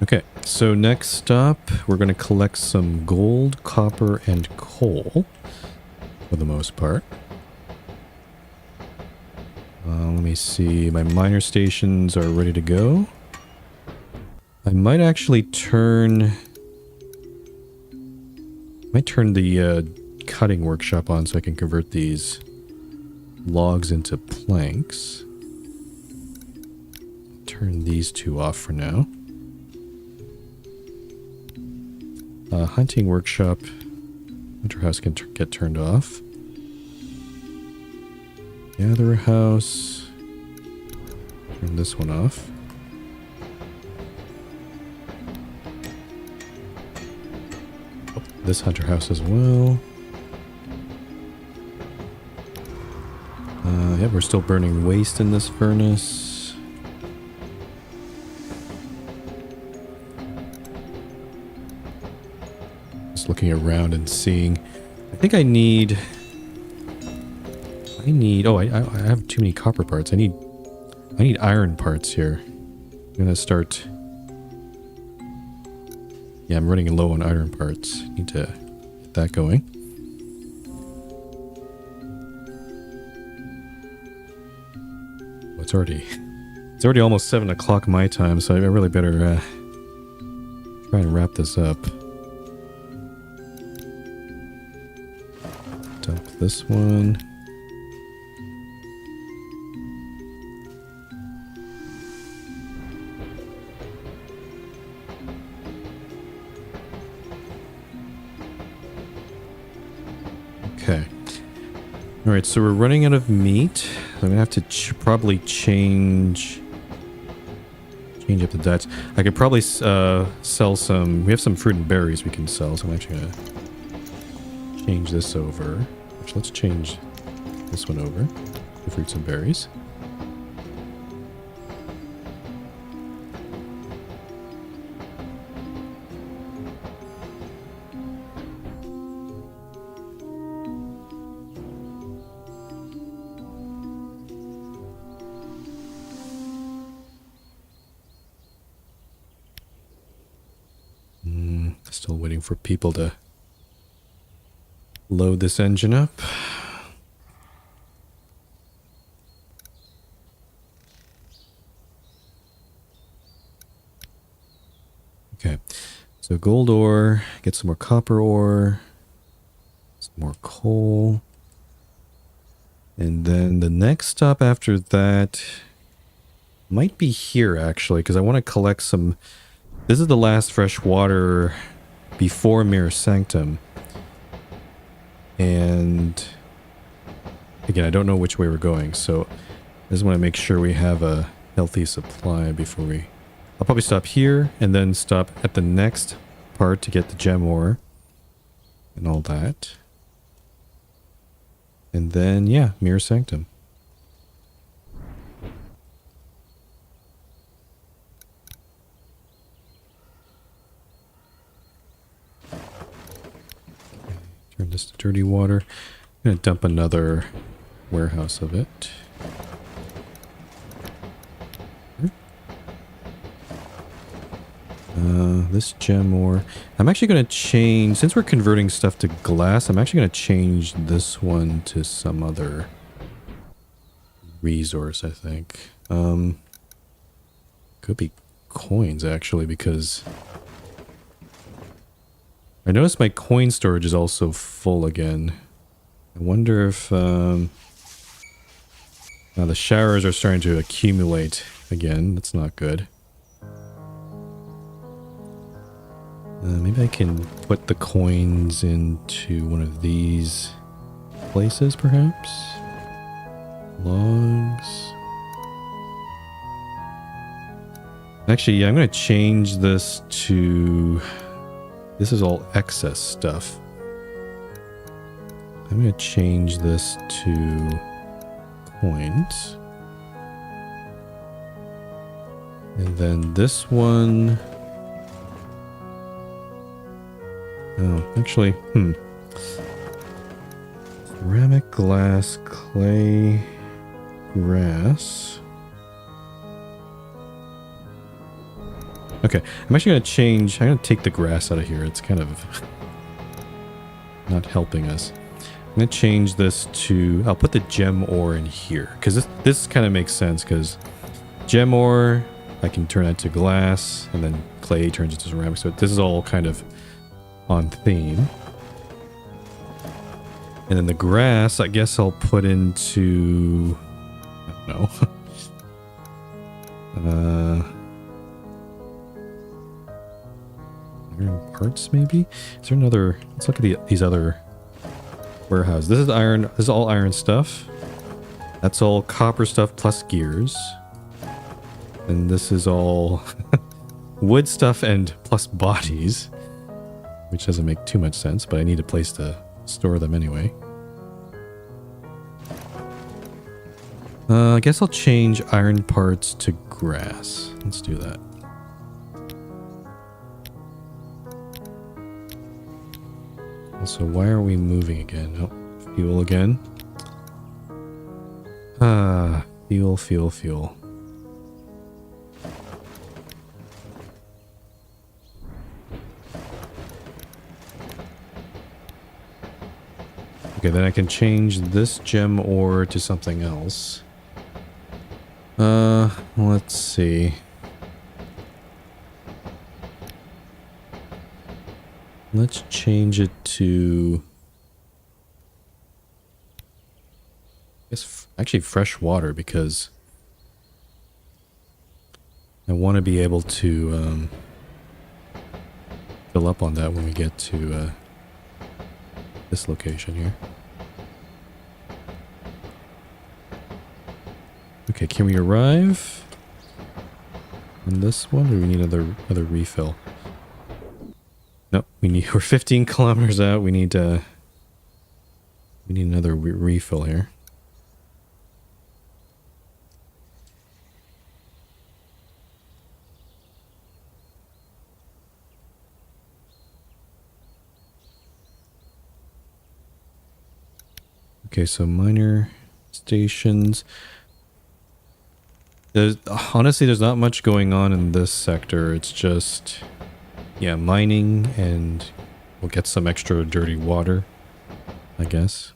Okay, so next up, we're going to collect some gold, copper, and coal, for the most part. Let me see, my miner stations are ready to go. I might actually turn the cutting workshop on so I can convert these logs into planks. Turn these two off for now. Hunting workshop, winter house can get turned off. Gatherer house, turn this one off. Oh, this hunter house as well. Yeah, we're still burning waste in this furnace. Just looking around and seeing. I think I need... oh, I have too many copper parts. I need iron parts here. I'm gonna start... Yeah, I'm running low on iron parts. Need to get that going. Oh, it's already almost 7 o'clock my time, so I really better try and wrap this up. Dump this one. Okay. Alright, so we're running out of meat. I'm gonna have to probably change up the diets. I could probably sell some... We have some fruit and berries we can sell, so I'm actually gonna change this over. Actually, let's change this one over to fruits and berries. Still waiting for people to load this engine up. Okay, so gold ore, get some more copper ore, some more coal. And then the next stop after that might be here actually, because I want to collect some... This is the last fresh water before Mirror Sanctum. And again, I don't know which way we're going, so I just want to make sure we have a healthy supply before we... I'll probably stop here and then stop at the next part to get the gem ore and all that. And then, yeah, Mirror Sanctum. Turn this to dirty water. I'm going to dump another warehouse of it. This gem ore. I'm actually going to change, since we're converting stuff to glass, I'm actually going to change this one to some other resource, I think. Could be coins, actually, because I noticed my coin storage is also full again. I wonder if Now the showers are starting to accumulate again. That's not good. Maybe I can put the coins into one of these places, perhaps? Logs. Actually, yeah, I'm going to change this to... This is all excess stuff. I'm going to change this to coins. And then this one... Oh, actually, ceramic, glass, clay, grass. Okay, I'm actually going to change... I'm going to take the grass out of here. It's kind of not helping us. I'm going to change this to... I'll put the gem ore in here. Because this kind of makes sense. Because gem ore, I can turn that to glass. And then clay turns into ceramic. So this is all kind of on theme. And then the grass, I guess I'll put into... I don't know. Iron parts, maybe? Is there another... Let's look at these other warehouses. This is iron. This is all iron stuff. That's all copper stuff plus gears. And this is all wood stuff and plus bodies. Which doesn't make too much sense, but I need a place to store them anyway. I guess I'll change iron parts to grass. Let's do that. Also, why are we moving again? Oh, fuel again. Fuel. Okay, then I can change this gem ore to something else. Let's see. Let's change it to... I guess actually fresh water, because I want to be able to fill up on that when we get to this location here. Okay, can we arrive on this one, or do we need another refill? Nope, we're 15 kilometers out. We need another refill here. Okay, so minor stations. Honestly, there's not much going on in this sector. It's just, yeah, mining, and we'll get some extra dirty water, I guess.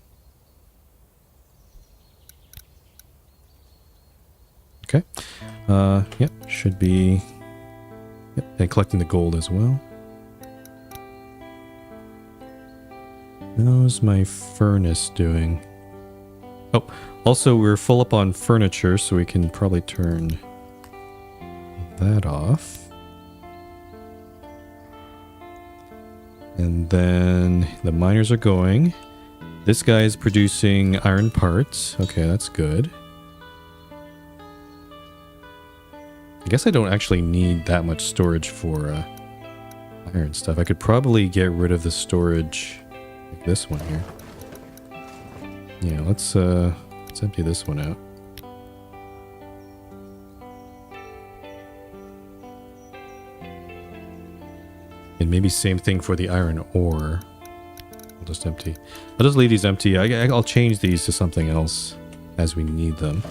Okay. Yep, should be... Yep, and collecting the gold as well. How's my furnace doing? Oh, also we're full up on furniture, so we can probably turn that off. And then the miners are going. This guy is producing iron parts. Okay, that's good. I guess I don't actually need that much storage for iron stuff. I could probably get rid of the storage like this one here. Yeah, let's empty this one out. And maybe same thing for the iron ore. I'll just empty. I'll just leave these empty. I'll change these to something else as we need them.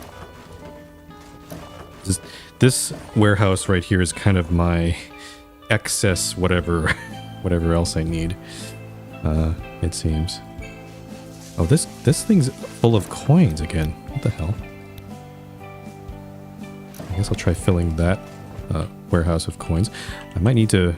This warehouse right here is kind of my excess whatever else I need. It seems. Oh, this thing's full of coins again. What the hell? I guess I'll try filling that warehouse with coins. I might need to...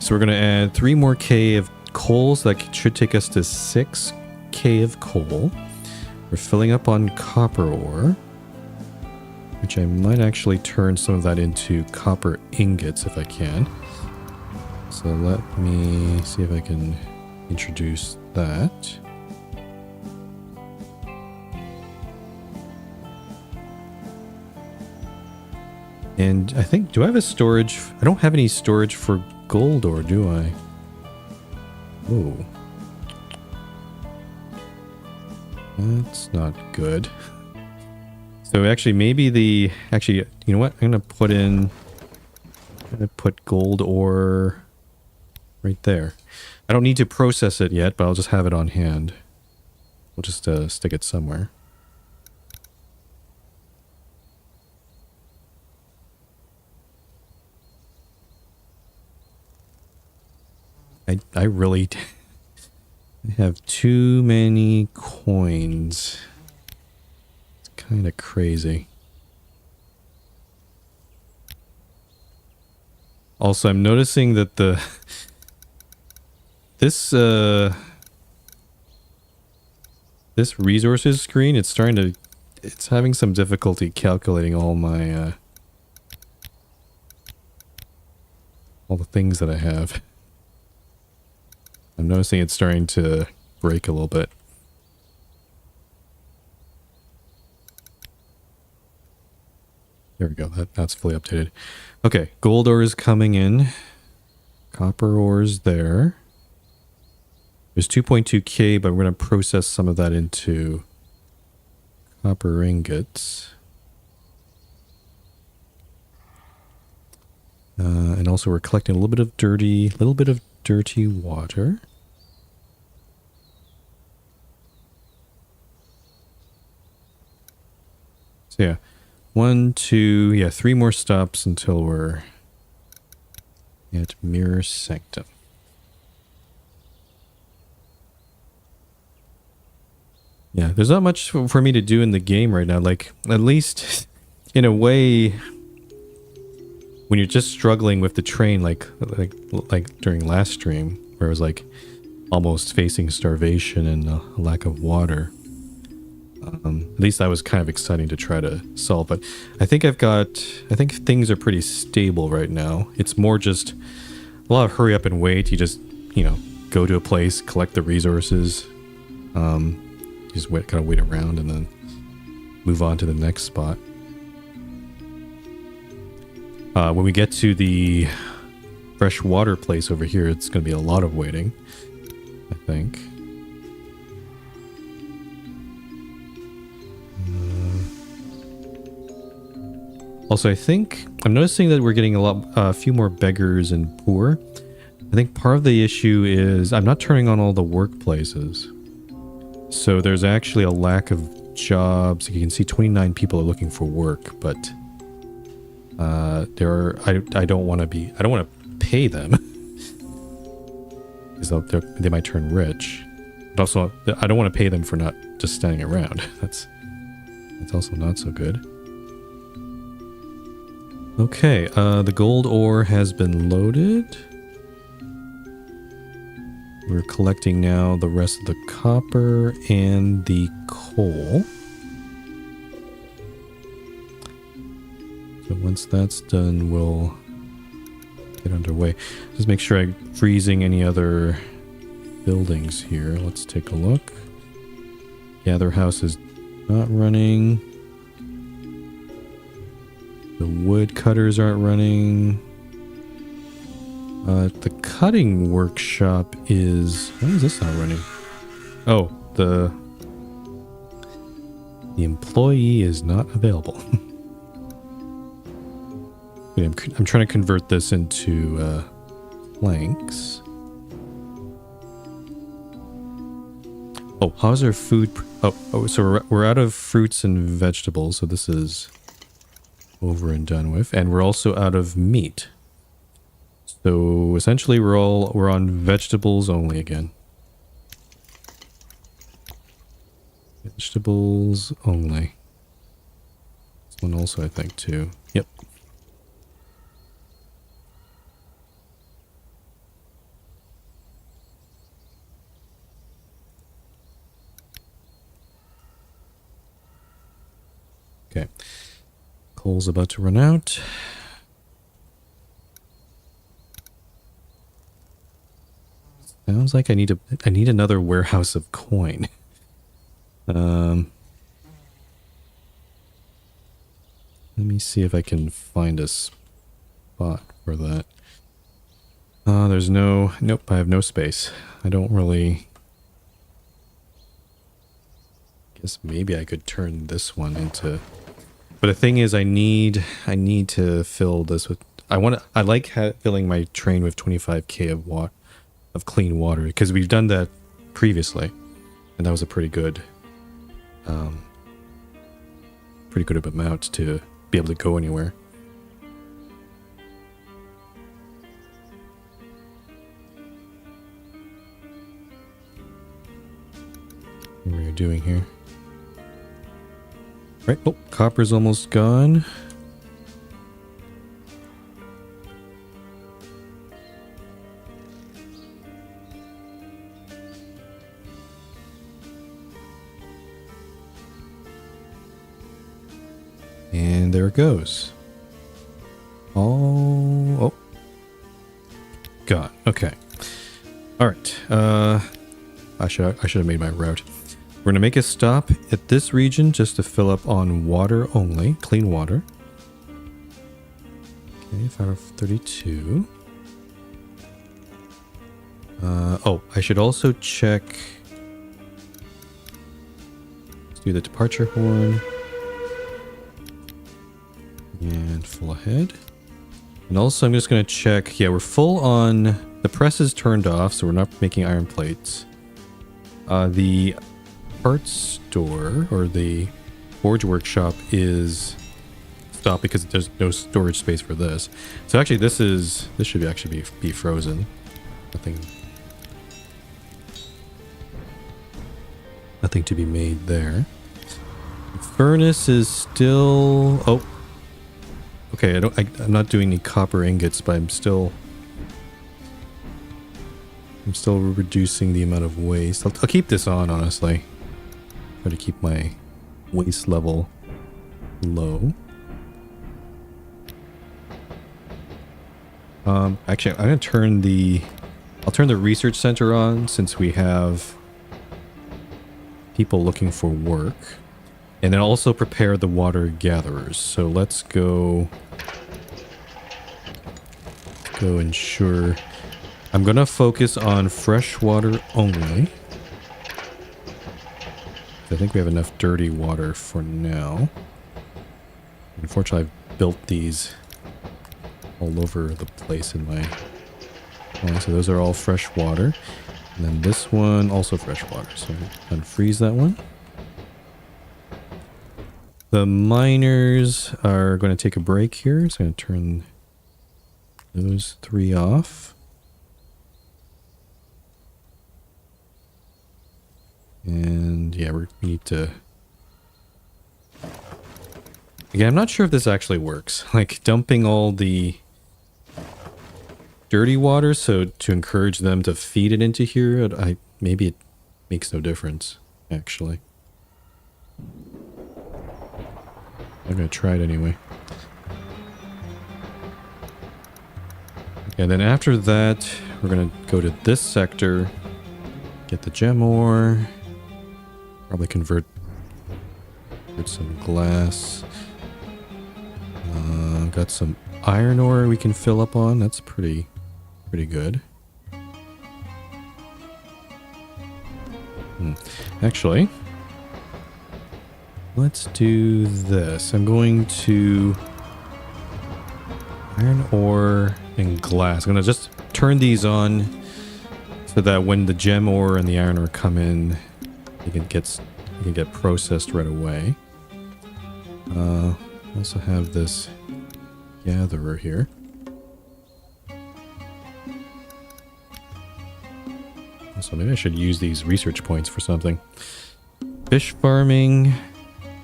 so we're going to add 3 more K of coal, so that should take us to 6 K of coal. We're filling up on copper ore, which I might actually turn some of that into copper ingots if I can. So let me see if I can introduce that. And I think, do I have a storage? I don't have any storage for gold ore, do I? Oh. That's not good. So actually, maybe the... Actually, you know what? I'm going to put gold ore right there. I don't need to process it yet, but I'll just have it on hand. We'll just stick it somewhere. I really have too many coins. It's kind of crazy. Also, I'm noticing that this resources screen, it's having some difficulty calculating all my all the things that I have. I'm noticing it's starting to break a little bit. There we go. That's fully updated. Okay, gold ore is coming in. Copper ore's there. There's 2.2K, but we're going to process some of that into copper ingots. And also we're collecting a little bit of dirty water. So yeah, 1, 2, yeah, 3 more stops until we're at Mirror Sanctum. Yeah, there's not much for me to do in the game right now. Like, at least in a way, when you're just struggling with the train, like during last stream, where it was like almost facing starvation and a lack of water. At least that was kind of exciting to try to solve. But I think things are pretty stable right now. It's more just a lot of hurry up and wait. You just, go to a place, collect the resources, just kind of wait around and then move on to the next spot. When we get to the fresh water place over here, it's going to be a lot of waiting, I think. Also, I think I'm noticing that we're getting a few more beggars and poor. I think part of the issue is I'm not turning on all the workplaces. So there's actually a lack of jobs. You can see 29 people are looking for work, but I don't want to pay them because they might turn rich. But also, I don't want to pay them for not just standing around. That's also not so good. Okay, the gold ore has been loaded. We're collecting now the rest of the copper and the coal. So once that's done, we'll get underway. Just make sure I'm freezing any other buildings here. Let's take a look. Gather house is not running. The wood cutters aren't running. The cutting workshop is... Why is this not running? Oh, the employee is not available. Wait, I'm trying to convert this into planks. Oh, how's our food... Oh, so we're out of fruits and vegetables, so this is over and done with. And we're also out of meat. So essentially we're on vegetables only again. Vegetables only. This one also, I think, too. Yep. Okay. Coal's about to run out. Sounds like I need another warehouse of coin. Let me see if I can find a spot for that. There's nope, I have no space. I don't really... Guess maybe I could turn this one into... But the thing is, I need to fill this with... I like filling my train with 25k of clean water, because we've done that previously, and that was a pretty good amount to be able to go anywhere. What are you doing here? Right, oh, copper's almost gone. And there it goes. Oh, gone. Okay. All right. I should have made my route. We're gonna make a stop at this region just to fill up on water only, clean water. Okay, 5 out of 32. Oh, I should also check. Let's do the departure horn. And full ahead. And also I'm just going to check. Yeah, we're full on... The press is turned off, so we're not making iron plates. The parts store, or the forge workshop, is stopped because there's no storage space for this. So actually this should actually be frozen. Nothing to be made there. The furnace is still... Oh. Okay, I'm not doing any copper ingots, but I'm still reducing the amount of waste. I'll keep this on, honestly. Try to keep my waste level low. Actually, I'm gonna turn I'll turn the research center on, since we have people looking for work. And then also prepare the water gatherers. So let's go ensure... I'm going to focus on fresh water only. I think we have enough dirty water for now. Unfortunately, I've built these all over the place in my... so those are all fresh water. And then this one, also fresh water. So unfreeze that one. The miners are going to take a break here, so I'm going to turn those 3 off. And yeah, we need to... Again, I'm not sure if this actually works. Like, dumping all the dirty water, so to encourage them to feed it into here, maybe it makes no difference, actually. I'm going to try it anyway. And then after that, we're going to go to this sector, get the gem ore, probably convert some glass. Got some iron ore we can fill up on. That's pretty good. Actually, let's do this. I'm going to iron ore and glass. I'm going to just turn these on so that when the gem ore and the iron ore come in, they can get processed right away. Also have this gatherer here. So maybe I should use these research points for something. Fish farming.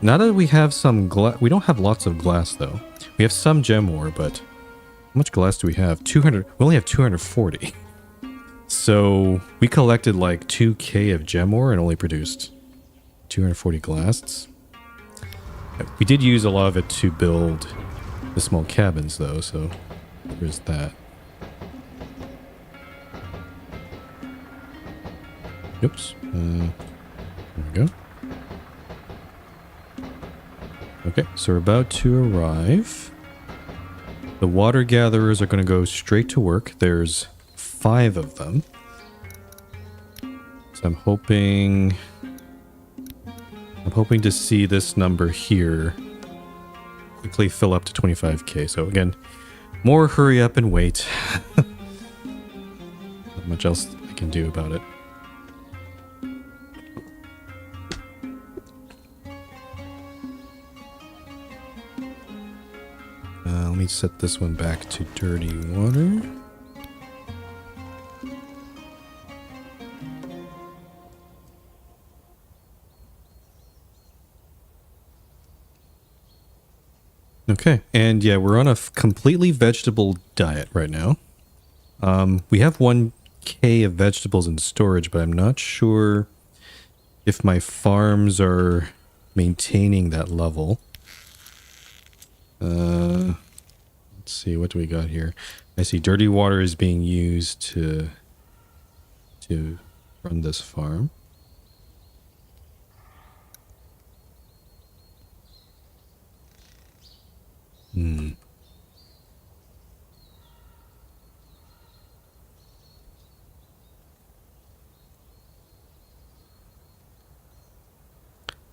Now that we have some glass, we don't have lots of glass though. We have some gem ore, but how much glass do we have? 200. We only have 240. So we collected like 2k of gem ore and only produced 240 glass. We did use a lot of it to build the small cabins, though, so there's that. Oops. There we go. Okay, so we're about to arrive. The water gatherers are going to go straight to work. There's 5 of them. So I'm hoping to see this number here quickly fill up to 25k. So again, more hurry up and wait. Not much else I can do about it. Let me set this one back to dirty water. Okay, and yeah, we're on a completely vegetable diet right now. We have 1k of vegetables in storage, but I'm not sure if my farms are maintaining that level. Let's see, what do we got here? I see dirty water is being used to run this farm.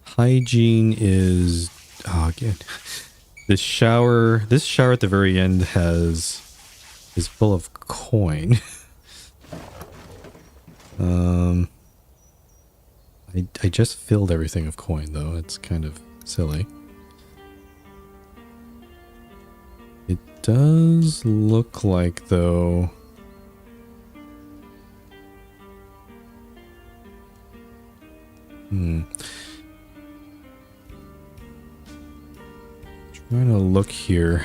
Hygiene is... Oh, again. This shower at the very end is full of coin. I just filled everything of coin, though. It's kind of silly. It does look like, though... Trying to look here.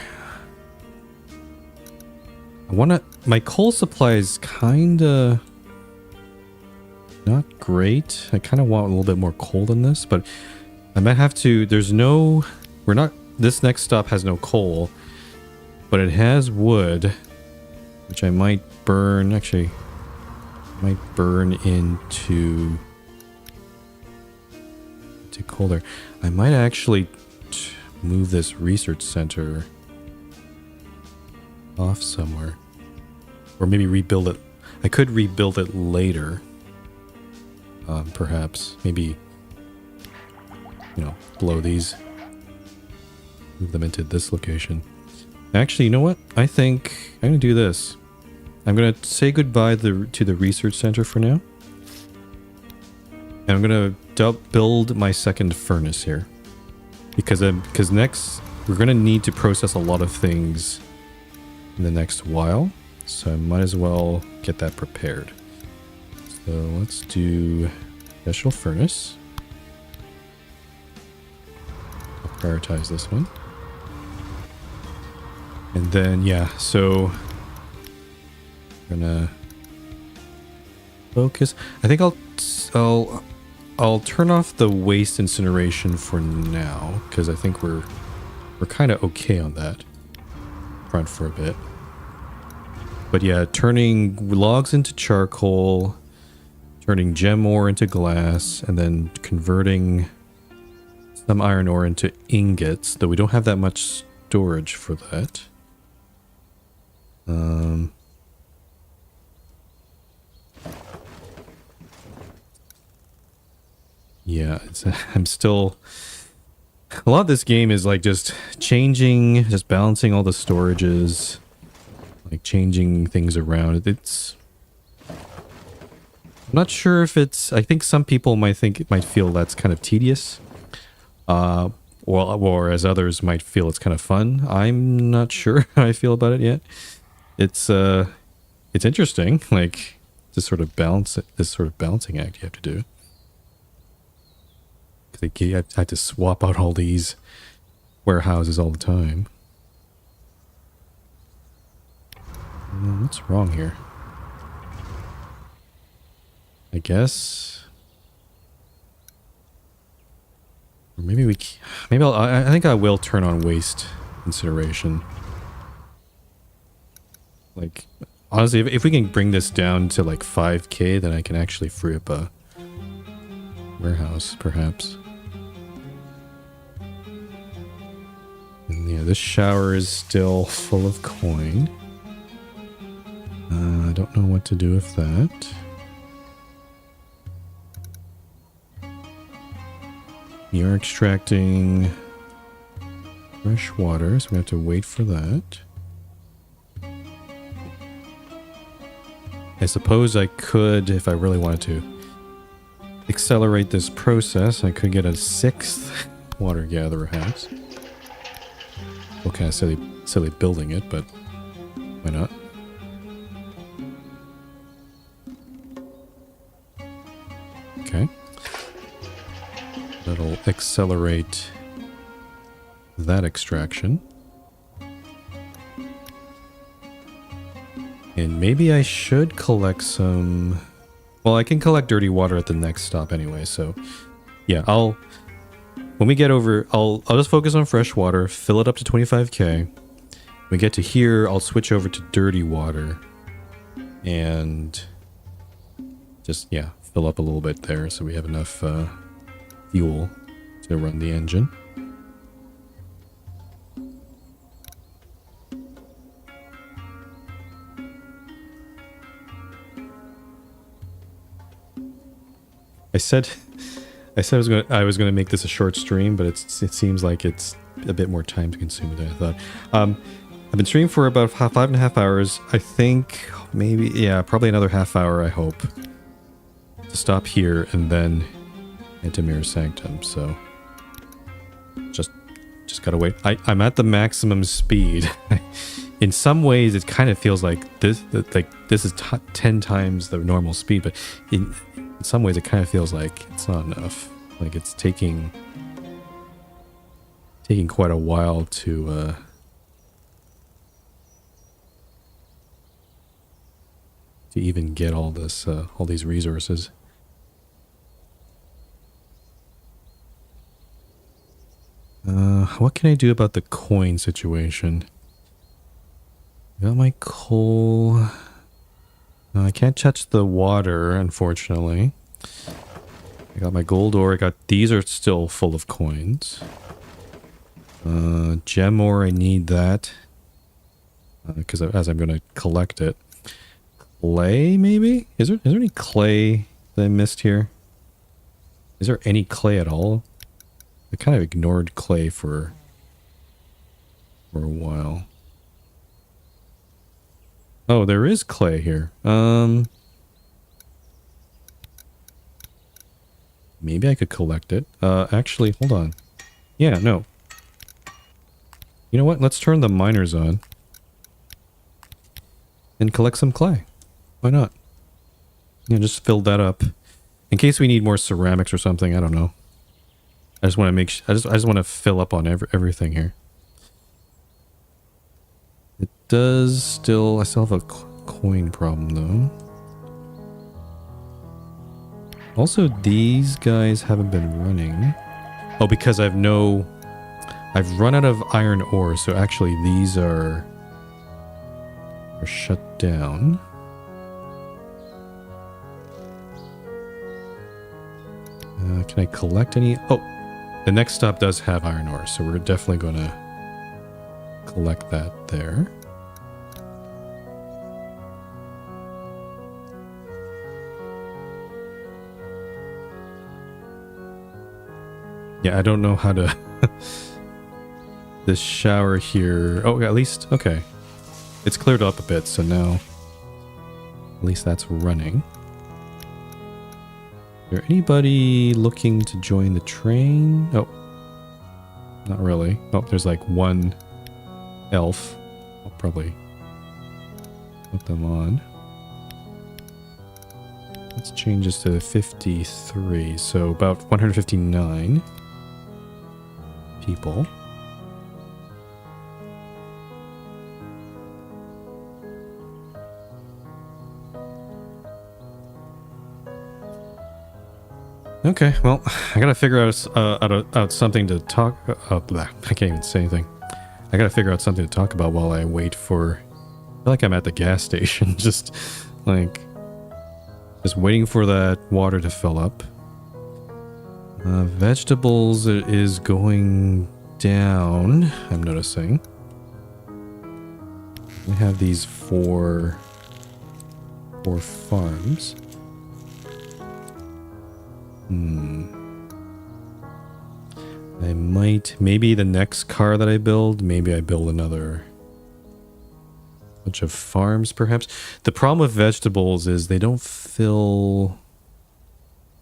My coal supply is kinda not great. I kinda want a little bit more coal than this, but I might have to, this next stop has no coal, but it has wood, which I might burn, into coal there. I might actually move this research center off somewhere, or maybe rebuild it. I could rebuild it later, perhaps. Maybe, blow these, move them into this location. Actually, you know what? I think I'm gonna do this. I'm gonna say goodbye to the research center for now, and I'm gonna build my second furnace here. Because next we're going to need to process a lot of things in the next while, so I might as well get that prepared. So let's do special furnace. I'll prioritize this one. And then, yeah, so I'm gonna focus. I think I'll turn off the waste incineration for now, because I think we're kind of okay on that front for a bit. But yeah, turning logs into charcoal, turning gem ore into glass, and then converting some iron ore into ingots, though we don't have that much storage for that. Yeah, I'm still... A lot of this game is like just balancing all the storages, like changing things around. I'm not sure if it's... I think some people might feel that's kind of tedious, or as others might feel it's kind of fun. I'm not sure how I feel about it yet. It's interesting, like this sort of balancing act you have to do. I had to swap out all these warehouses all the time. What's wrong here? I guess... Or maybe maybe I think I will turn on waste incineration. Like, honestly, if we can bring this down to like 5k, then I can actually free up a warehouse, perhaps. And yeah, this shower is still full of coin. I don't know what to do with that. We are extracting fresh water, so we have to wait for that. I suppose I could, if I really wanted to, accelerate this process. I could get a 6th water gatherer house. Well, kind of silly building it, but why not? Okay. That'll accelerate that extraction. And maybe I should collect some... Well, I can collect dirty water at the next stop anyway, so... Yeah, when we get over... I'll just focus on fresh water, fill it up to 25k. When we get to here, I'll switch over to dirty water. And... just, yeah, fill up a little bit there so we have enough fuel to run the engine. I said I was gonna make this a short stream, but it seems like it's a bit more time consuming than I thought. I've been streaming for about 5.5 hours. I think maybe, yeah, probably another half hour, I hope, to stop here and then into Mirror Sanctum. So just gotta wait. I'm at the maximum speed. In some ways, it kind of feels like this is 10 times the normal speed, but in some ways, it kind of feels like it's not enough. Like it's taking quite a while to even get all this, all these resources. What can I do about the coin situation? Got my coal. No, I can't touch the water, unfortunately. I got my gold ore. These are still full of coins. Gem ore, I need that. Because as I'm going to collect it. Clay, maybe? Is there any clay that I missed here? Is there any clay at all? I kind of ignored clay for a while. Oh, there is clay here. Maybe I could collect it. Actually, hold on. Yeah, no. You know what? Let's turn the miners on. And collect some clay. Why not? Yeah, just fill that up. In case we need more ceramics or something, I don't know. I just want to make I just want to fill up on everything here. It does still... I still have a coin problem, though. Also, these guys haven't been running. Oh, because I've run out of iron ore, so actually these are shut down. Can I collect any? Oh, the next stop does have iron ore, so we're definitely going to collect that there. Yeah, I don't know how to... This shower here... Oh, at least... Okay. It's cleared up a bit, so now... At least that's running. Is there anybody looking to join the train? Oh. Not really. Oh, there's like one elf. I'll probably put them on. Let's change this to 53. So about 159 people. Okay, well, I gotta figure out something to talk. Blah, I can't even say anything. I gotta figure out something to talk about while I wait for. I feel like I'm at the gas station, just waiting for that water to fill up. Vegetables is going down. I'm noticing. We have these four farms. I might, maybe the next car that I build, maybe I build another bunch of farms perhaps. The problem with vegetables is they don't fill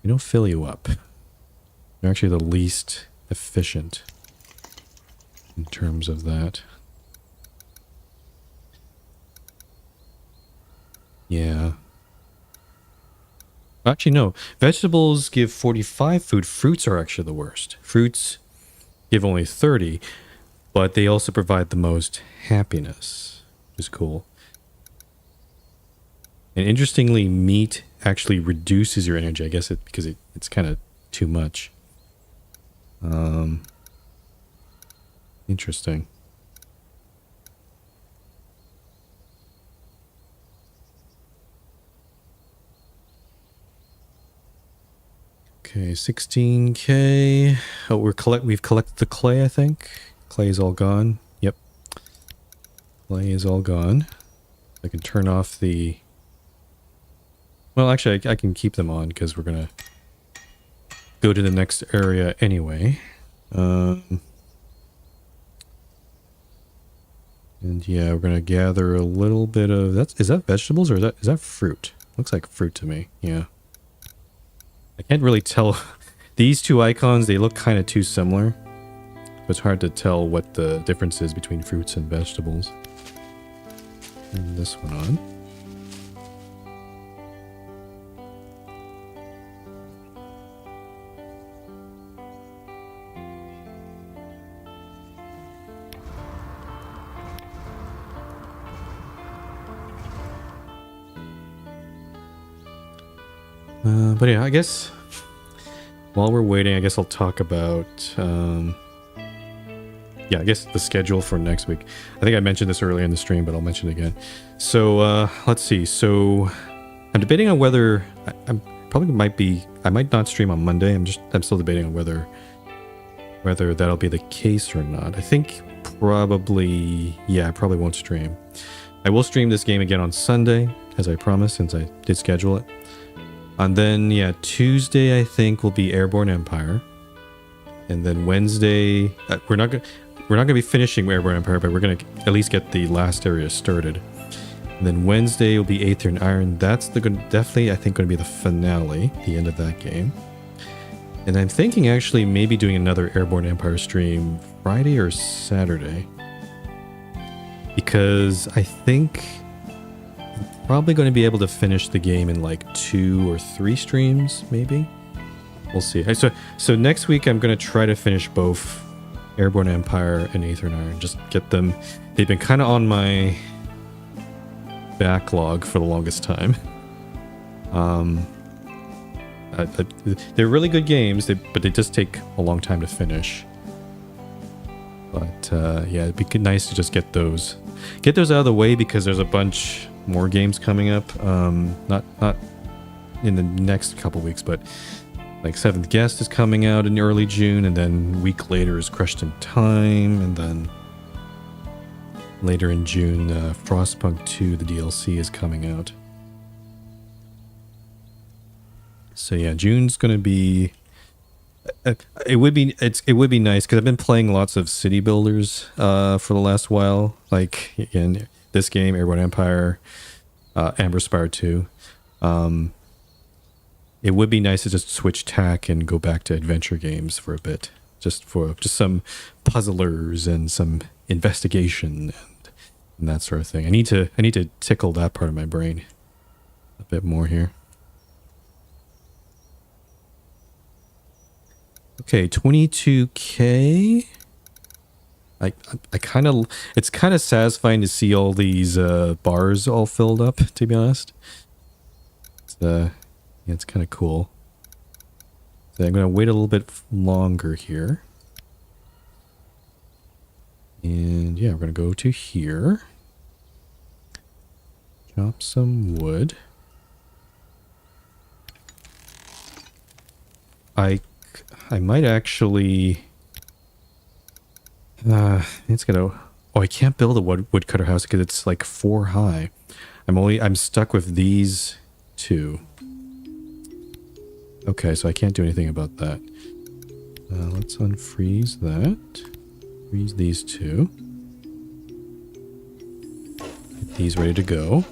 you up. They're actually the least efficient in terms of that. Yeah. Actually, no. Vegetables give 45 food. Fruits are actually the worst. Fruits give only 30, but they also provide the most happiness, which is cool. And interestingly, meat actually reduces your energy. I guess because it's kind of too much. Interesting. Okay, 16K. Oh, we've collected the clay, I think. Clay is all gone. Yep. Clay is all gone. I can turn off the... Well, actually, I can keep them on because we're going to go to the next area anyway. And yeah, we're going to gather a little bit of... Is that vegetables or is that fruit? Looks like fruit to me. Yeah. I can't really tell. These two icons, they look kind of too similar. It's hard to tell what the difference is between fruits and vegetables. Turn this one on. But yeah, I guess while we're waiting, I guess I'll talk about, yeah, I guess the schedule for next week. I think I mentioned this earlier in the stream, but I'll mention it again. So, let's see. So, I'm debating on whether, I might not stream on Monday. I'm still debating on whether that'll be the case or not. I think probably, yeah, I probably won't stream. I will stream this game again on Sunday, as I promised, since I did schedule it. And then, yeah, Tuesday, I think, will be Airborne Empire. And then Wednesday, we're not gonna be finishing Airborne Empire, but we're gonna at least get the last area started. And then Wednesday will be Aether and Iron. That's definitely, I think, going to be the finale, the end of that game. And I'm thinking actually maybe doing another Airborne Empire stream Friday or Saturday. Because I think... probably going to be able to finish the game in like 2 or 3 streams, maybe. We'll see. So next week I'm going to try to finish both Airborne Empire and Aether and Iron. Just get them. They've been kind of on my backlog for the longest time. They're really good games, but they just take a long time to finish. But yeah, it'd be nice to just get those out of the way because there's a bunch more games coming up, not in the next couple weeks, but like Seventh Guest is coming out in early June, and then a week later is Crushed in Time, and then later in June, Frostpunk 2, the DLC, is coming out. So yeah, June's gonna be. It would be nice because I've been playing lots of city builders for the last while, like again. This game, Airborne Empire, Amber Spire 2. It would be nice to just switch tack and go back to adventure games for a bit. Just some puzzlers and some investigation and that sort of thing. I need to tickle that part of my brain a bit more here. Okay, 22K. I kind of, it's kind of satisfying to see all these bars all filled up, to be honest. It's yeah, it's kind of cool. Then I'm going to wait a little bit longer here. And yeah, we're going to go to here. Chop some wood. I might actually... it's gonna... Oh, I can't build a woodcutter house because it's like 4 high. I'm stuck with these 2. Okay, so I can't do anything about that. Let's unfreeze that. Freeze these 2. Get these ready to go.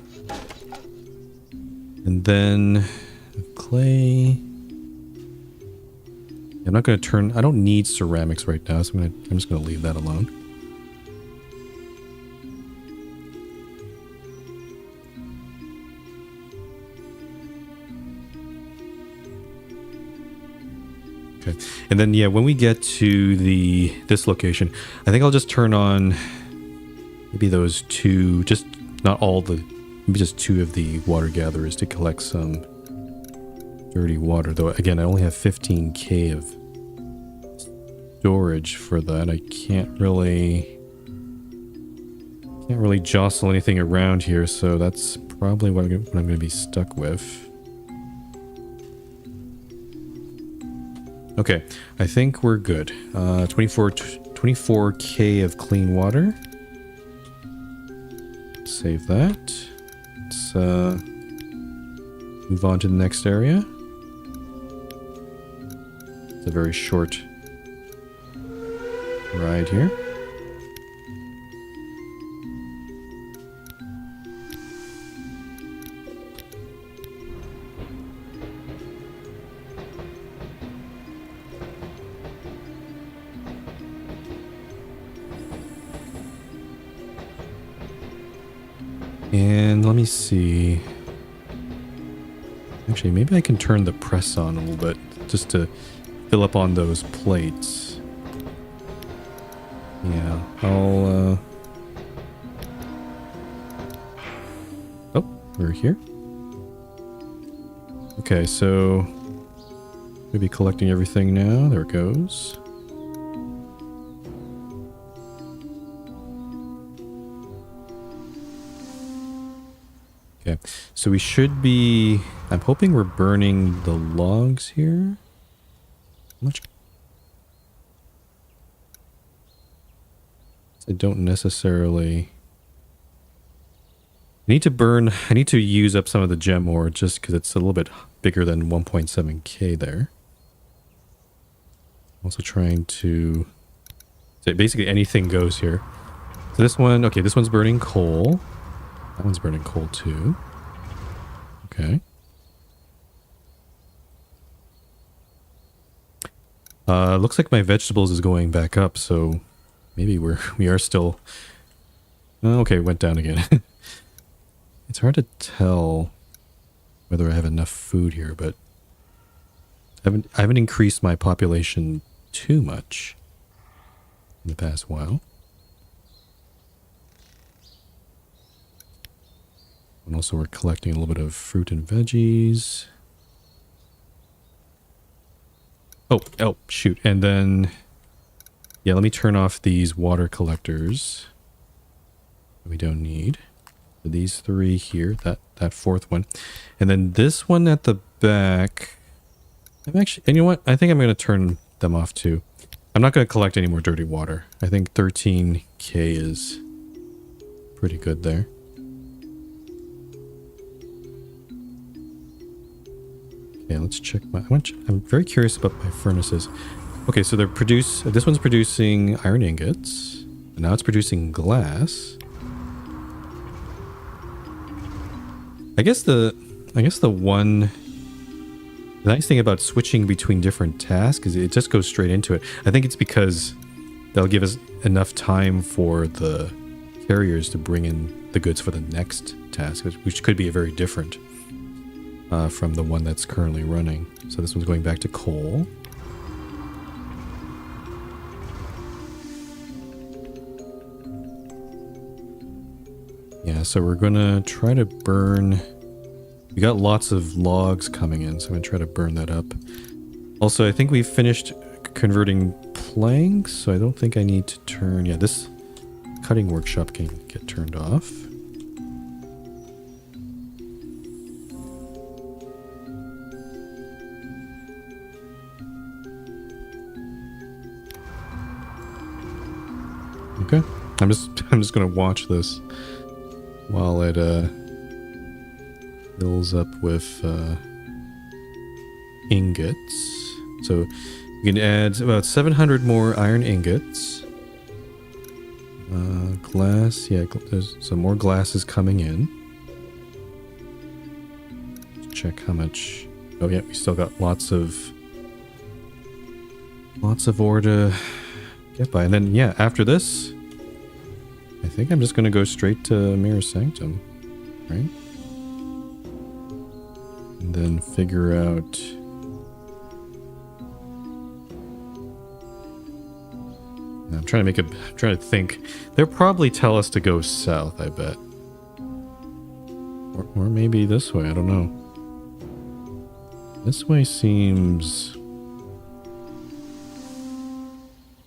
And then clay. I'm not going to turn... I don't need ceramics right now, so I'm just going to leave that alone. Okay. And then, yeah, when we get to this location, I think I'll just turn on maybe those 2... Just not all the... Maybe just 2 of the water gatherers to collect some dirty water. Though, again, I only have 15k of storage for that. I can't really jostle anything around here, so that's probably what I'm going to be stuck with. Okay, I think we're good. 24k of clean water. Save that. Let's move on to the next area. It's a very short ride here. And let me see. Actually, maybe I can turn the press on a little bit just to fill up on those plates. Yeah, I'll Oh, we're here. Okay, so we'll be collecting everything now. There it goes. Okay, so we should be... I'm hoping we're burning the logs here. How much? I don't necessarily... I need to use up some of the gem ore just because it's a little bit bigger than 1.7k there. Also trying to... So basically anything goes here. So this one... Okay, this one's burning coal. That one's burning coal too. Okay. Looks like my vegetables is going back up, so maybe we are still... Oh, okay, went down again. It's hard to tell whether I have enough food here, but I haven't increased my population too much in the past while. And also we're collecting a little bit of fruit and veggies. Oh, shoot. And then, yeah, let me turn off these water collectors that we don't need. So these 3 here, that 4th one. And then this one at the back. I'm actually, and you know what? I think I'm going to turn them off too. I'm not going to collect any more dirty water. I think 13k is pretty good there. Okay, let's check my... I'm very curious about my furnaces. Okay, so this one's producing iron ingots. And now it's producing glass. I guess the nice thing about switching between different tasks is it just goes straight into it. I think it's because that'll give us enough time for the carriers to bring in the goods for the next task, which could be very different from the one that's currently running. So this one's going back to coal. Yeah, so we're gonna try to burn... We got lots of logs coming in, so I'm gonna try to burn that up. Also, I think we finished converting planks, so I don't think I need to turn... Yeah, this cutting workshop can get turned off. Okay, I'm just gonna watch this while it fills up with ingots. So you can add about 700 more iron ingots. Glass, yeah, there's some more glasses coming in. Check how much. Oh yeah, we still got lots of ore to get by. And then yeah, after this, I think I'm just gonna go straight to Mirror Sanctum, right? And then figure out. I'm trying to think. They'll probably tell us to go south, I bet. Or maybe this way, I don't know. This way seems...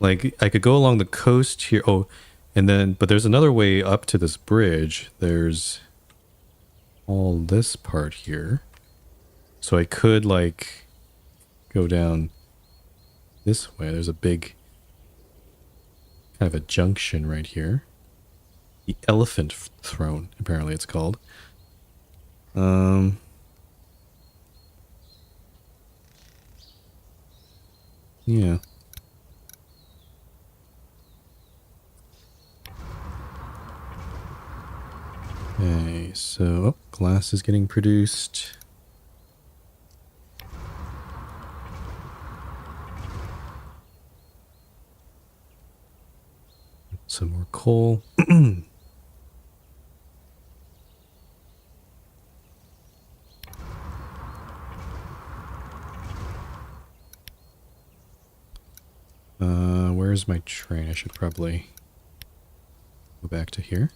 like I could go along the coast here. Oh, and then... but there's another way up to this bridge. There's all this part here. So I could, like, go down this way. There's a big... kind of a junction right here. The Elephant Throne, apparently it's called. Yeah. Okay, so oh, glass is getting produced. Some more coal. Where's my train? I should probably go back to here.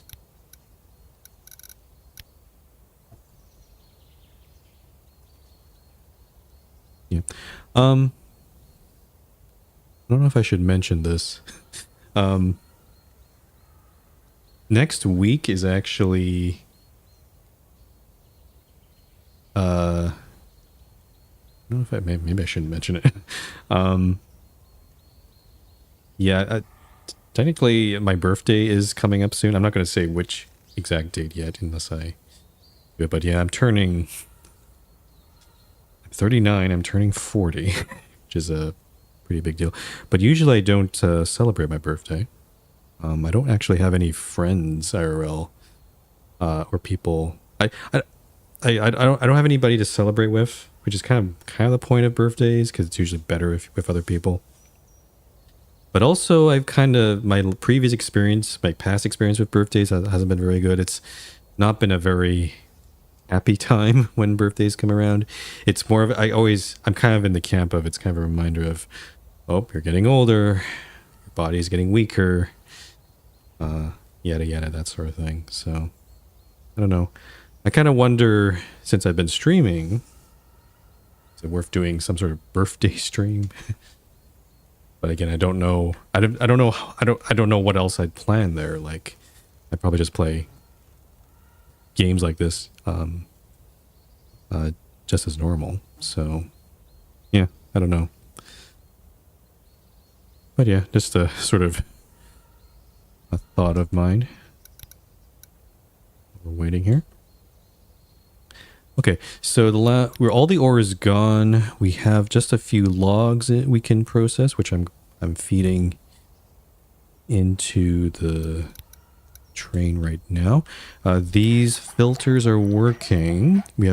Yeah. I don't know if I should mention this. Next week is actually I don't know if I maybe I shouldn't mention it. Yeah, technically my birthday is coming up soon. I'm not going to say which exact date yet unless I do it, but yeah, I'm 39, I'm turning 40, which is a pretty big deal. But usually I don't celebrate my birthday. I don't actually have any friends IRL or people. I don't have anybody to celebrate with, which is kind of the point of birthdays, because it's usually better with other people. But also, I've my previous experience, my past experience with birthdays hasn't been very good. It's not been a very happy time when birthdays come around. It's more of, I'm kind of in the camp of, it's kind of a reminder of, oh, you're getting older, your body's getting weaker, yada yada, that sort of thing. So, I don't know. I kind of wonder, since I've been streaming, is it worth doing some sort of birthday stream? But again, I don't know. I don't know what else I'd plan there. Like, I'd probably just play games like this, just as normal. So, yeah, I don't know. But yeah, just a sort of a thought of mine. We're waiting here. Okay, so where all the ore is gone, we have just a few logs that we can process, which I'm feeding into the train right now. These filters are working. We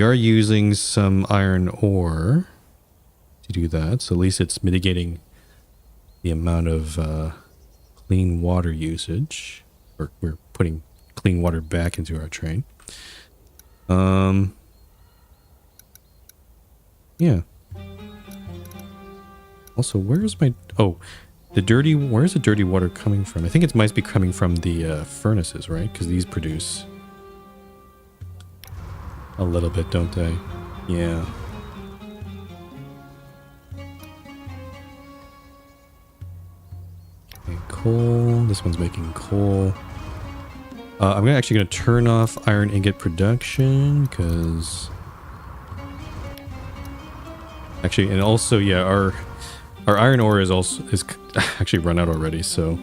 are using some iron ore to do that, so at least it's mitigating the amount of clean water usage. We're putting clean water back into our train. Yeah. Also, where's the dirty water coming from? I think it might be coming from the furnaces, right? Because these produce a little bit, don't they? Yeah. coal. This one's making coal. I'm actually going to turn off iron ingot production because... Actually, and also, yeah, our iron ore is actually run out already, so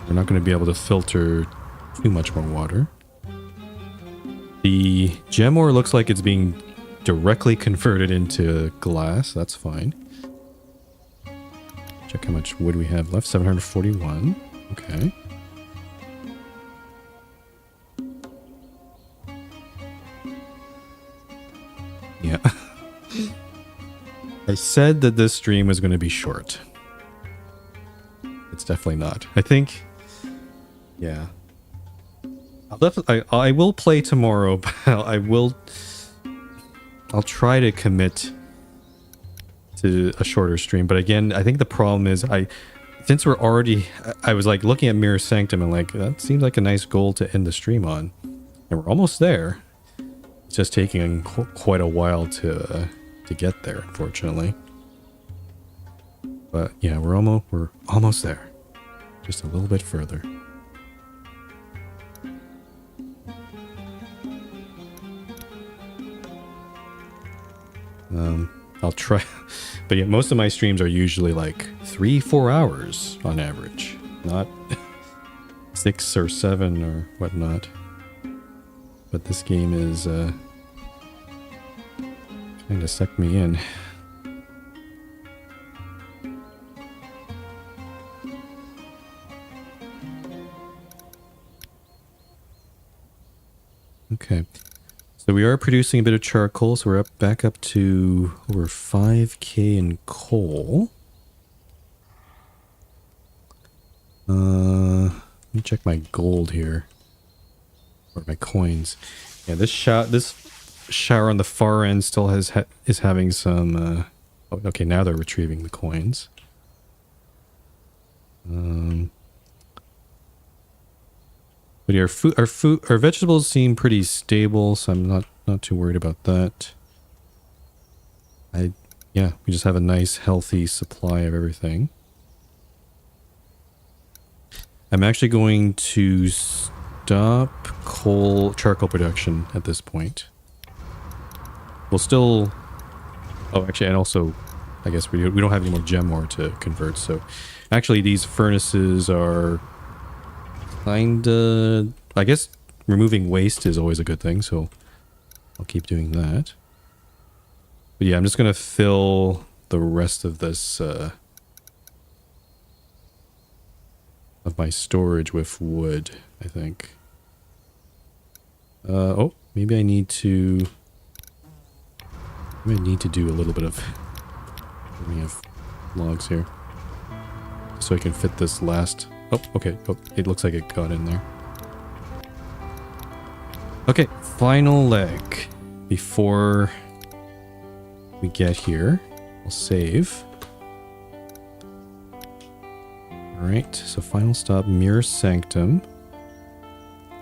we're not going to be able to filter too much more water. The gem ore looks like it's being directly converted into glass. That's fine. Check how much wood we have left. 741. Okay. Yeah. I said that this stream was going to be short. It's definitely not. I think... Yeah. I will play tomorrow, but I'll try to commit to a shorter stream. But again, I think the problem is since we're already... I was like looking at Mirror Sanctum and like, that seems like a nice goal to end the stream on. And we're almost there. It's just taking quite a while to get there, unfortunately. But yeah, we're almost there. Just a little bit further. I'll try, but yeah, most of my streams are usually like 3-4 hours on average, not 6 or 7 or whatnot. But this game is trying to suck me in. Okay. So we are producing a bit of charcoal, so we're back up to over 5k in coal. Let me check my gold here. Or my coins. Yeah, this shower on the far end still is having some... oh, okay, now they're retrieving the coins. But yeah, our vegetables seem pretty stable, so I'm not too worried about that. Yeah, we just have a nice healthy supply of everything. I'm actually going to stop charcoal production at this point. We'll still... Oh, actually, and also, I guess we don't have any more gem ore to convert, so... Actually, these furnaces are... Kinda... I guess removing waste is always a good thing, so I'll keep doing that. But yeah, I'm just gonna fill the rest of this of my storage with wood, I think. Oh, maybe I need to do a little bit of... We have logs here. So I can fit this last... Oh, okay. Oh, it looks like it got in there. Okay, final leg. Before we get here, we'll save. Alright, so final stop, Mirror Sanctum.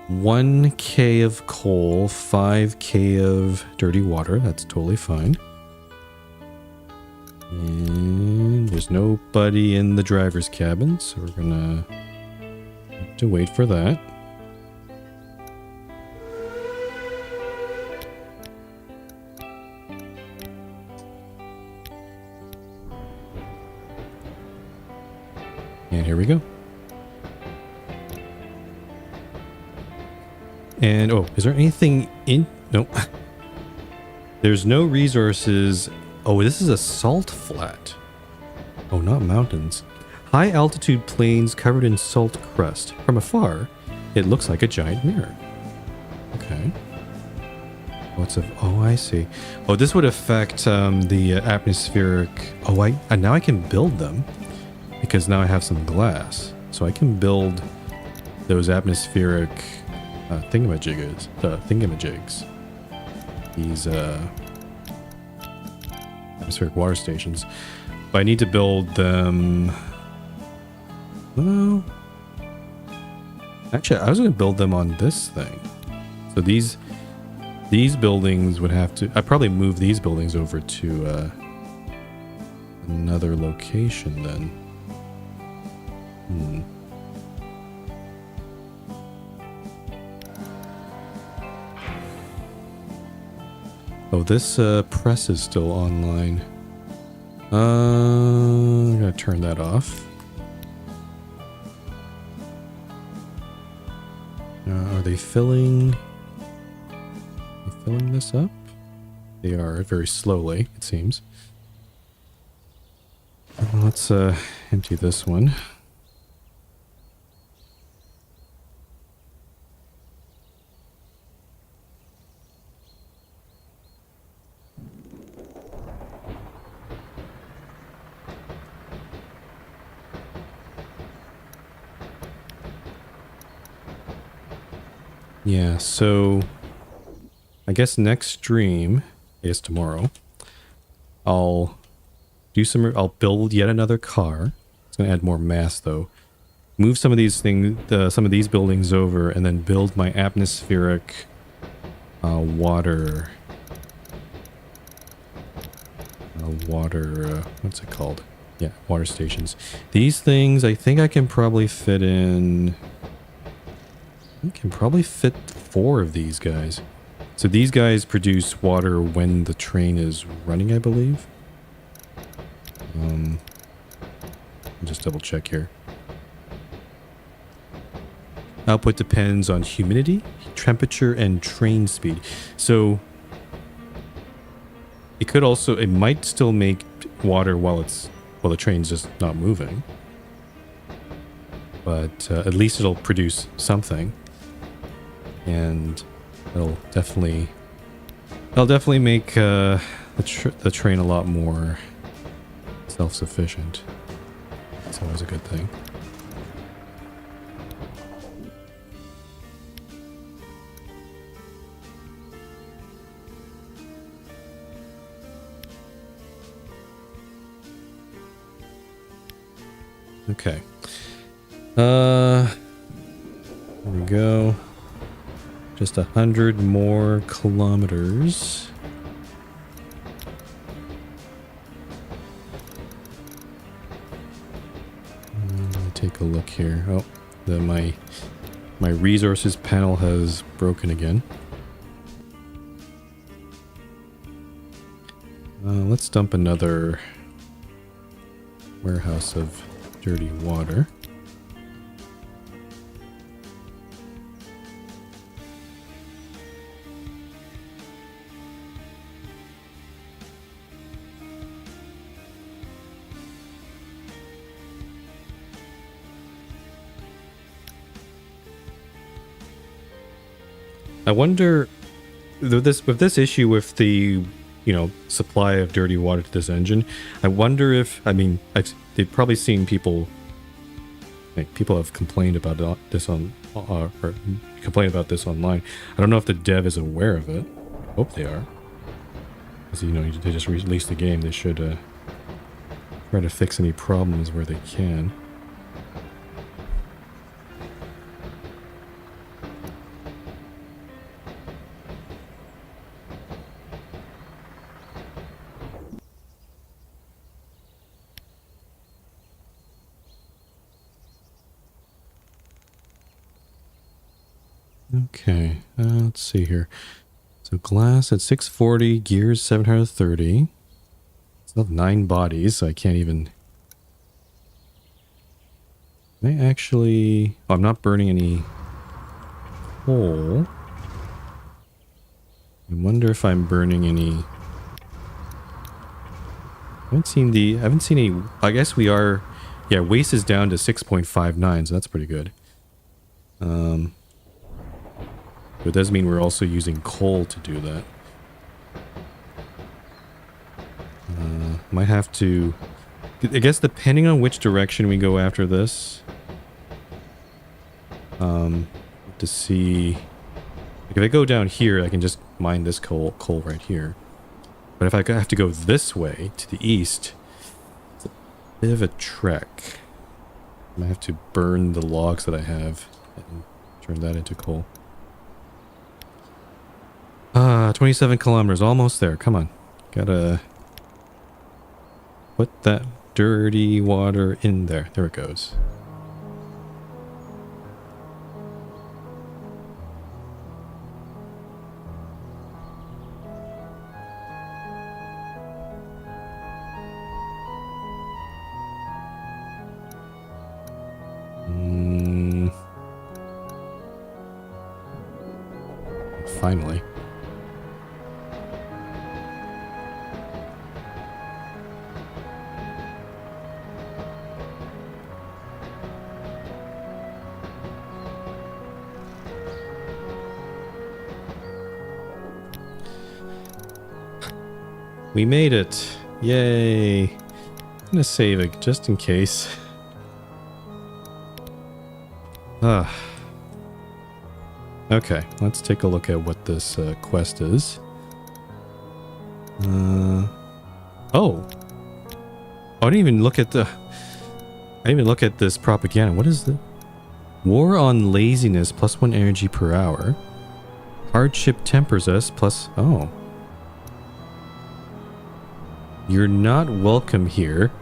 1k of coal, 5k of dirty water. That's totally fine. And there's nobody in the driver's cabin, so we're gonna have to wait for that. And here we go. And, oh, is there anything in... Nope. There's no resources... Oh, this is a salt flat. Oh, not mountains. High altitude plains covered in salt crust. From afar, it looks like a giant mirror. Okay. Oh, I see. Oh, this would affect the atmospheric... Oh, now I can build them. Because now I have some glass. So I can build those atmospheric thingamajigs. These atmospheric water stations. But I need to build them... Well... Actually, I was going to build them on this thing. So these buildings would have to... I'd probably move these buildings over to another location then. Hmm. Oh, this press is still online. I'm gonna turn that off. Are they filling? Are they filling this up? They are, very slowly, it seems. Let's empty this one. Yeah, so I guess next stream, I guess tomorrow, I'll build yet another car. It's gonna add more mass though. Move some of these things, some of these buildings over, and then build my atmospheric water. What's it called? Yeah, water stations. These things, I think I can probably fit in. I can probably fit 4 of these guys. So these guys produce water when the train is running, I believe. I'll just double check here. Output depends on humidity, temperature, and train speed. So it might still make water while the train's just not moving. But at least it'll produce something. And it'll definitely make the train a lot more self-sufficient. It's always a good thing. Okay. There we go. Just 100 more kilometers. Let me take a look here. Oh, my resources panel has broken again. Let's dump another warehouse of dirty water. I wonder, with this issue with the, supply of dirty water to this engine, I wonder if, they've probably seen people have complained about this or complained about this online. I don't know if the dev is aware of it. Hope they are. Because, they just released the game. They should try to fix any problems where they can. Okay, let's see here. So glass at 640, gears 730. Still have 9 bodies, so I can't even... Can I actually... Oh, I'm not burning any coal. I wonder if I'm burning any... I haven't seen any... I guess we are... Yeah, waste is down to 6.59, so that's pretty good. But it does mean we're also using coal to do that. Might have to... I guess depending on which direction we go after this... to see... Like if I go down here, I can just mine this coal right here. But if I have to go this way, to the east... It's a bit of a trek. I might have to burn the logs that I have and turn that into coal. 27 kilometers, almost there. Come on. Gotta put that dirty water in there. There it goes. finally. We made it. Yay. I'm gonna save it just in case. Okay, let's take a look at what this quest is. Oh. I didn't even look at the... I didn't even look at this propaganda. What is the... War on laziness, +1 energy per hour. Hardship tempers us, plus... Oh. You're not welcome here.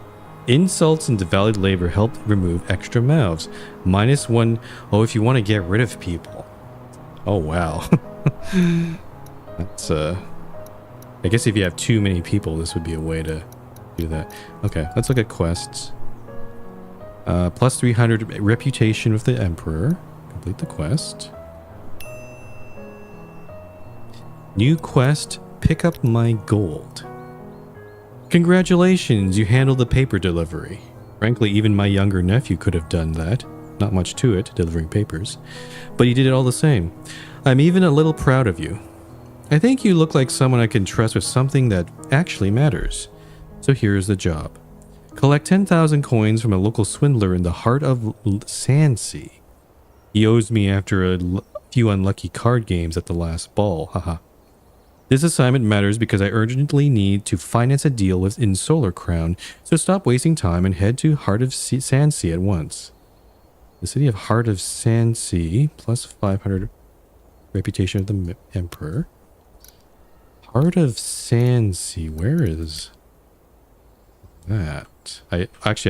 Insults and devalued labor help remove extra mouths. -1... Oh, if you want to get rid of people. Oh, wow. That's, I guess if you have too many people, this would be a way to do that. Okay, let's look at quests. +300 reputation with the Emperor. Complete the quest. New quest, pick up my gold. Congratulations, you handled the paper delivery. Frankly, even my younger nephew could have done that. Not much to it, delivering papers. But you did it all the same. I'm even a little proud of you. I think you look like someone I can trust with something that actually matters. So here's the job. Collect 10,000 coins from a local swindler in the heart of Sandsea. He owes me after a few unlucky card games at the last ball, haha. This assignment matters because I urgently need to finance a deal within Solar Crown, so stop wasting time and head to Heart of Sandsea at once. The city of Heart of Sandsea, +500 reputation of the Emperor. Heart of Sandsea, where is that? I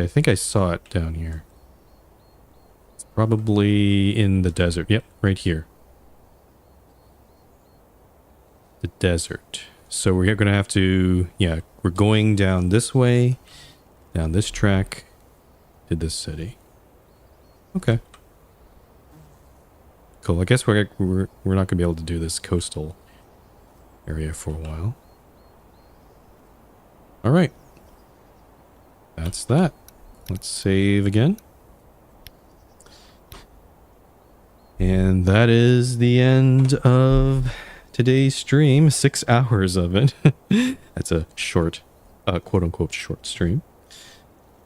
think I saw it down here. It's probably in the desert. Yep, right here. The desert. So we're going to have to, yeah, we're going down this way, down this track to this city. Okay. Cool. I guess we're not going to be able to do this coastal area for a while. All right. That's that. Let's save again. And that is the end of today's stream. 6 hours of it. That's a short, quote-unquote short stream.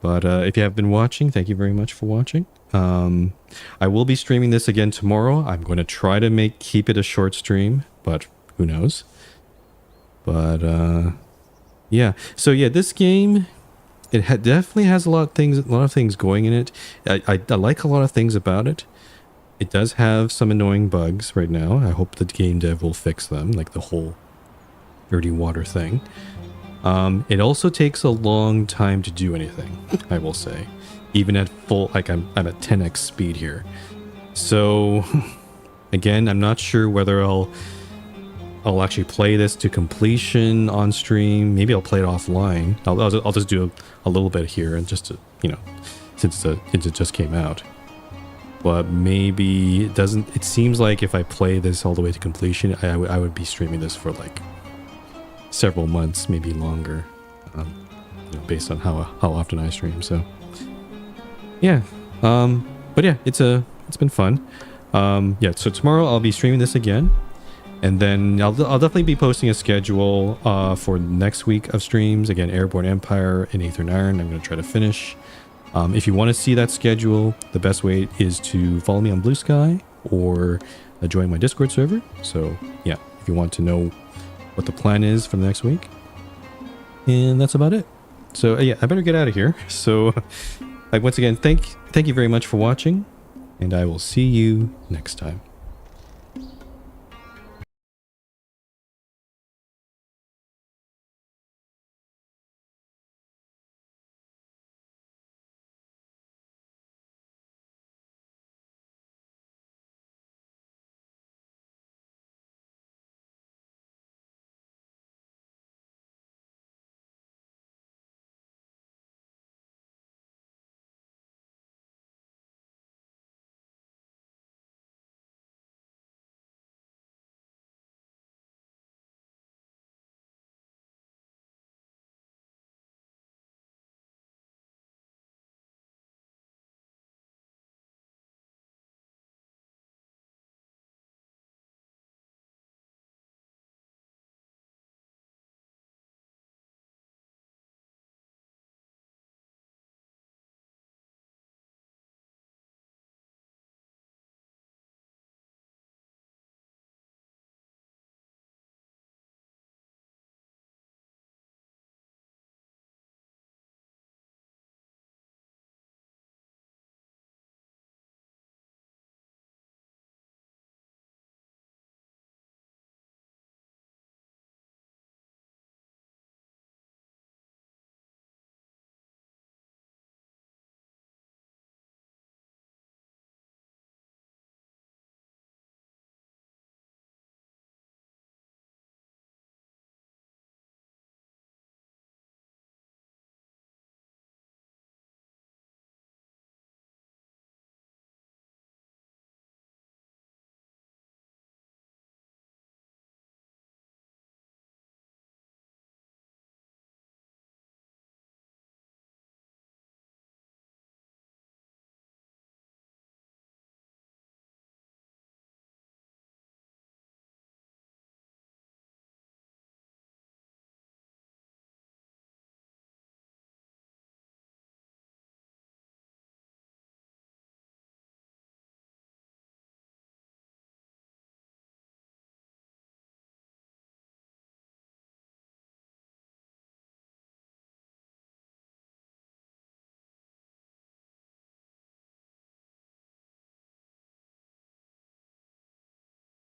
But if you have been watching, thank you very much for watching. I will be streaming this again tomorrow. I'm going to try to keep it a short stream, but who knows. But yeah. So yeah, this game, it definitely has a lot of things going in it. I like a lot of things about it. It does have some annoying bugs right now. I hope the game dev will fix them, like the whole dirty water thing. It also takes a long time to do anything, I will say. Even at full, like I'm at 10x speed here. So, again, I'm not sure whether I'll actually play this to completion on stream. Maybe I'll play it offline. I'll just do a little bit here, and just to, you know, since it just came out. But maybe it doesn't. It seems like if I play this all the way to completion, I would be streaming this for like several months, maybe longer, you know, based on how often I stream. So yeah, but yeah, it's been fun. Yeah, so tomorrow I'll be streaming this again, and then I'll definitely be posting a schedule for next week of streams. Again, Airborne Empire and Aether and Iron, I'm going to try to finish. If you want to see that schedule, the best way is to follow me on Blue Sky or join my Discord server. So yeah, if you want to know what the plan is for the next week. And that's about it. So yeah, I better get out of here. So like once again, thank you very much for watching, and I will see you next time.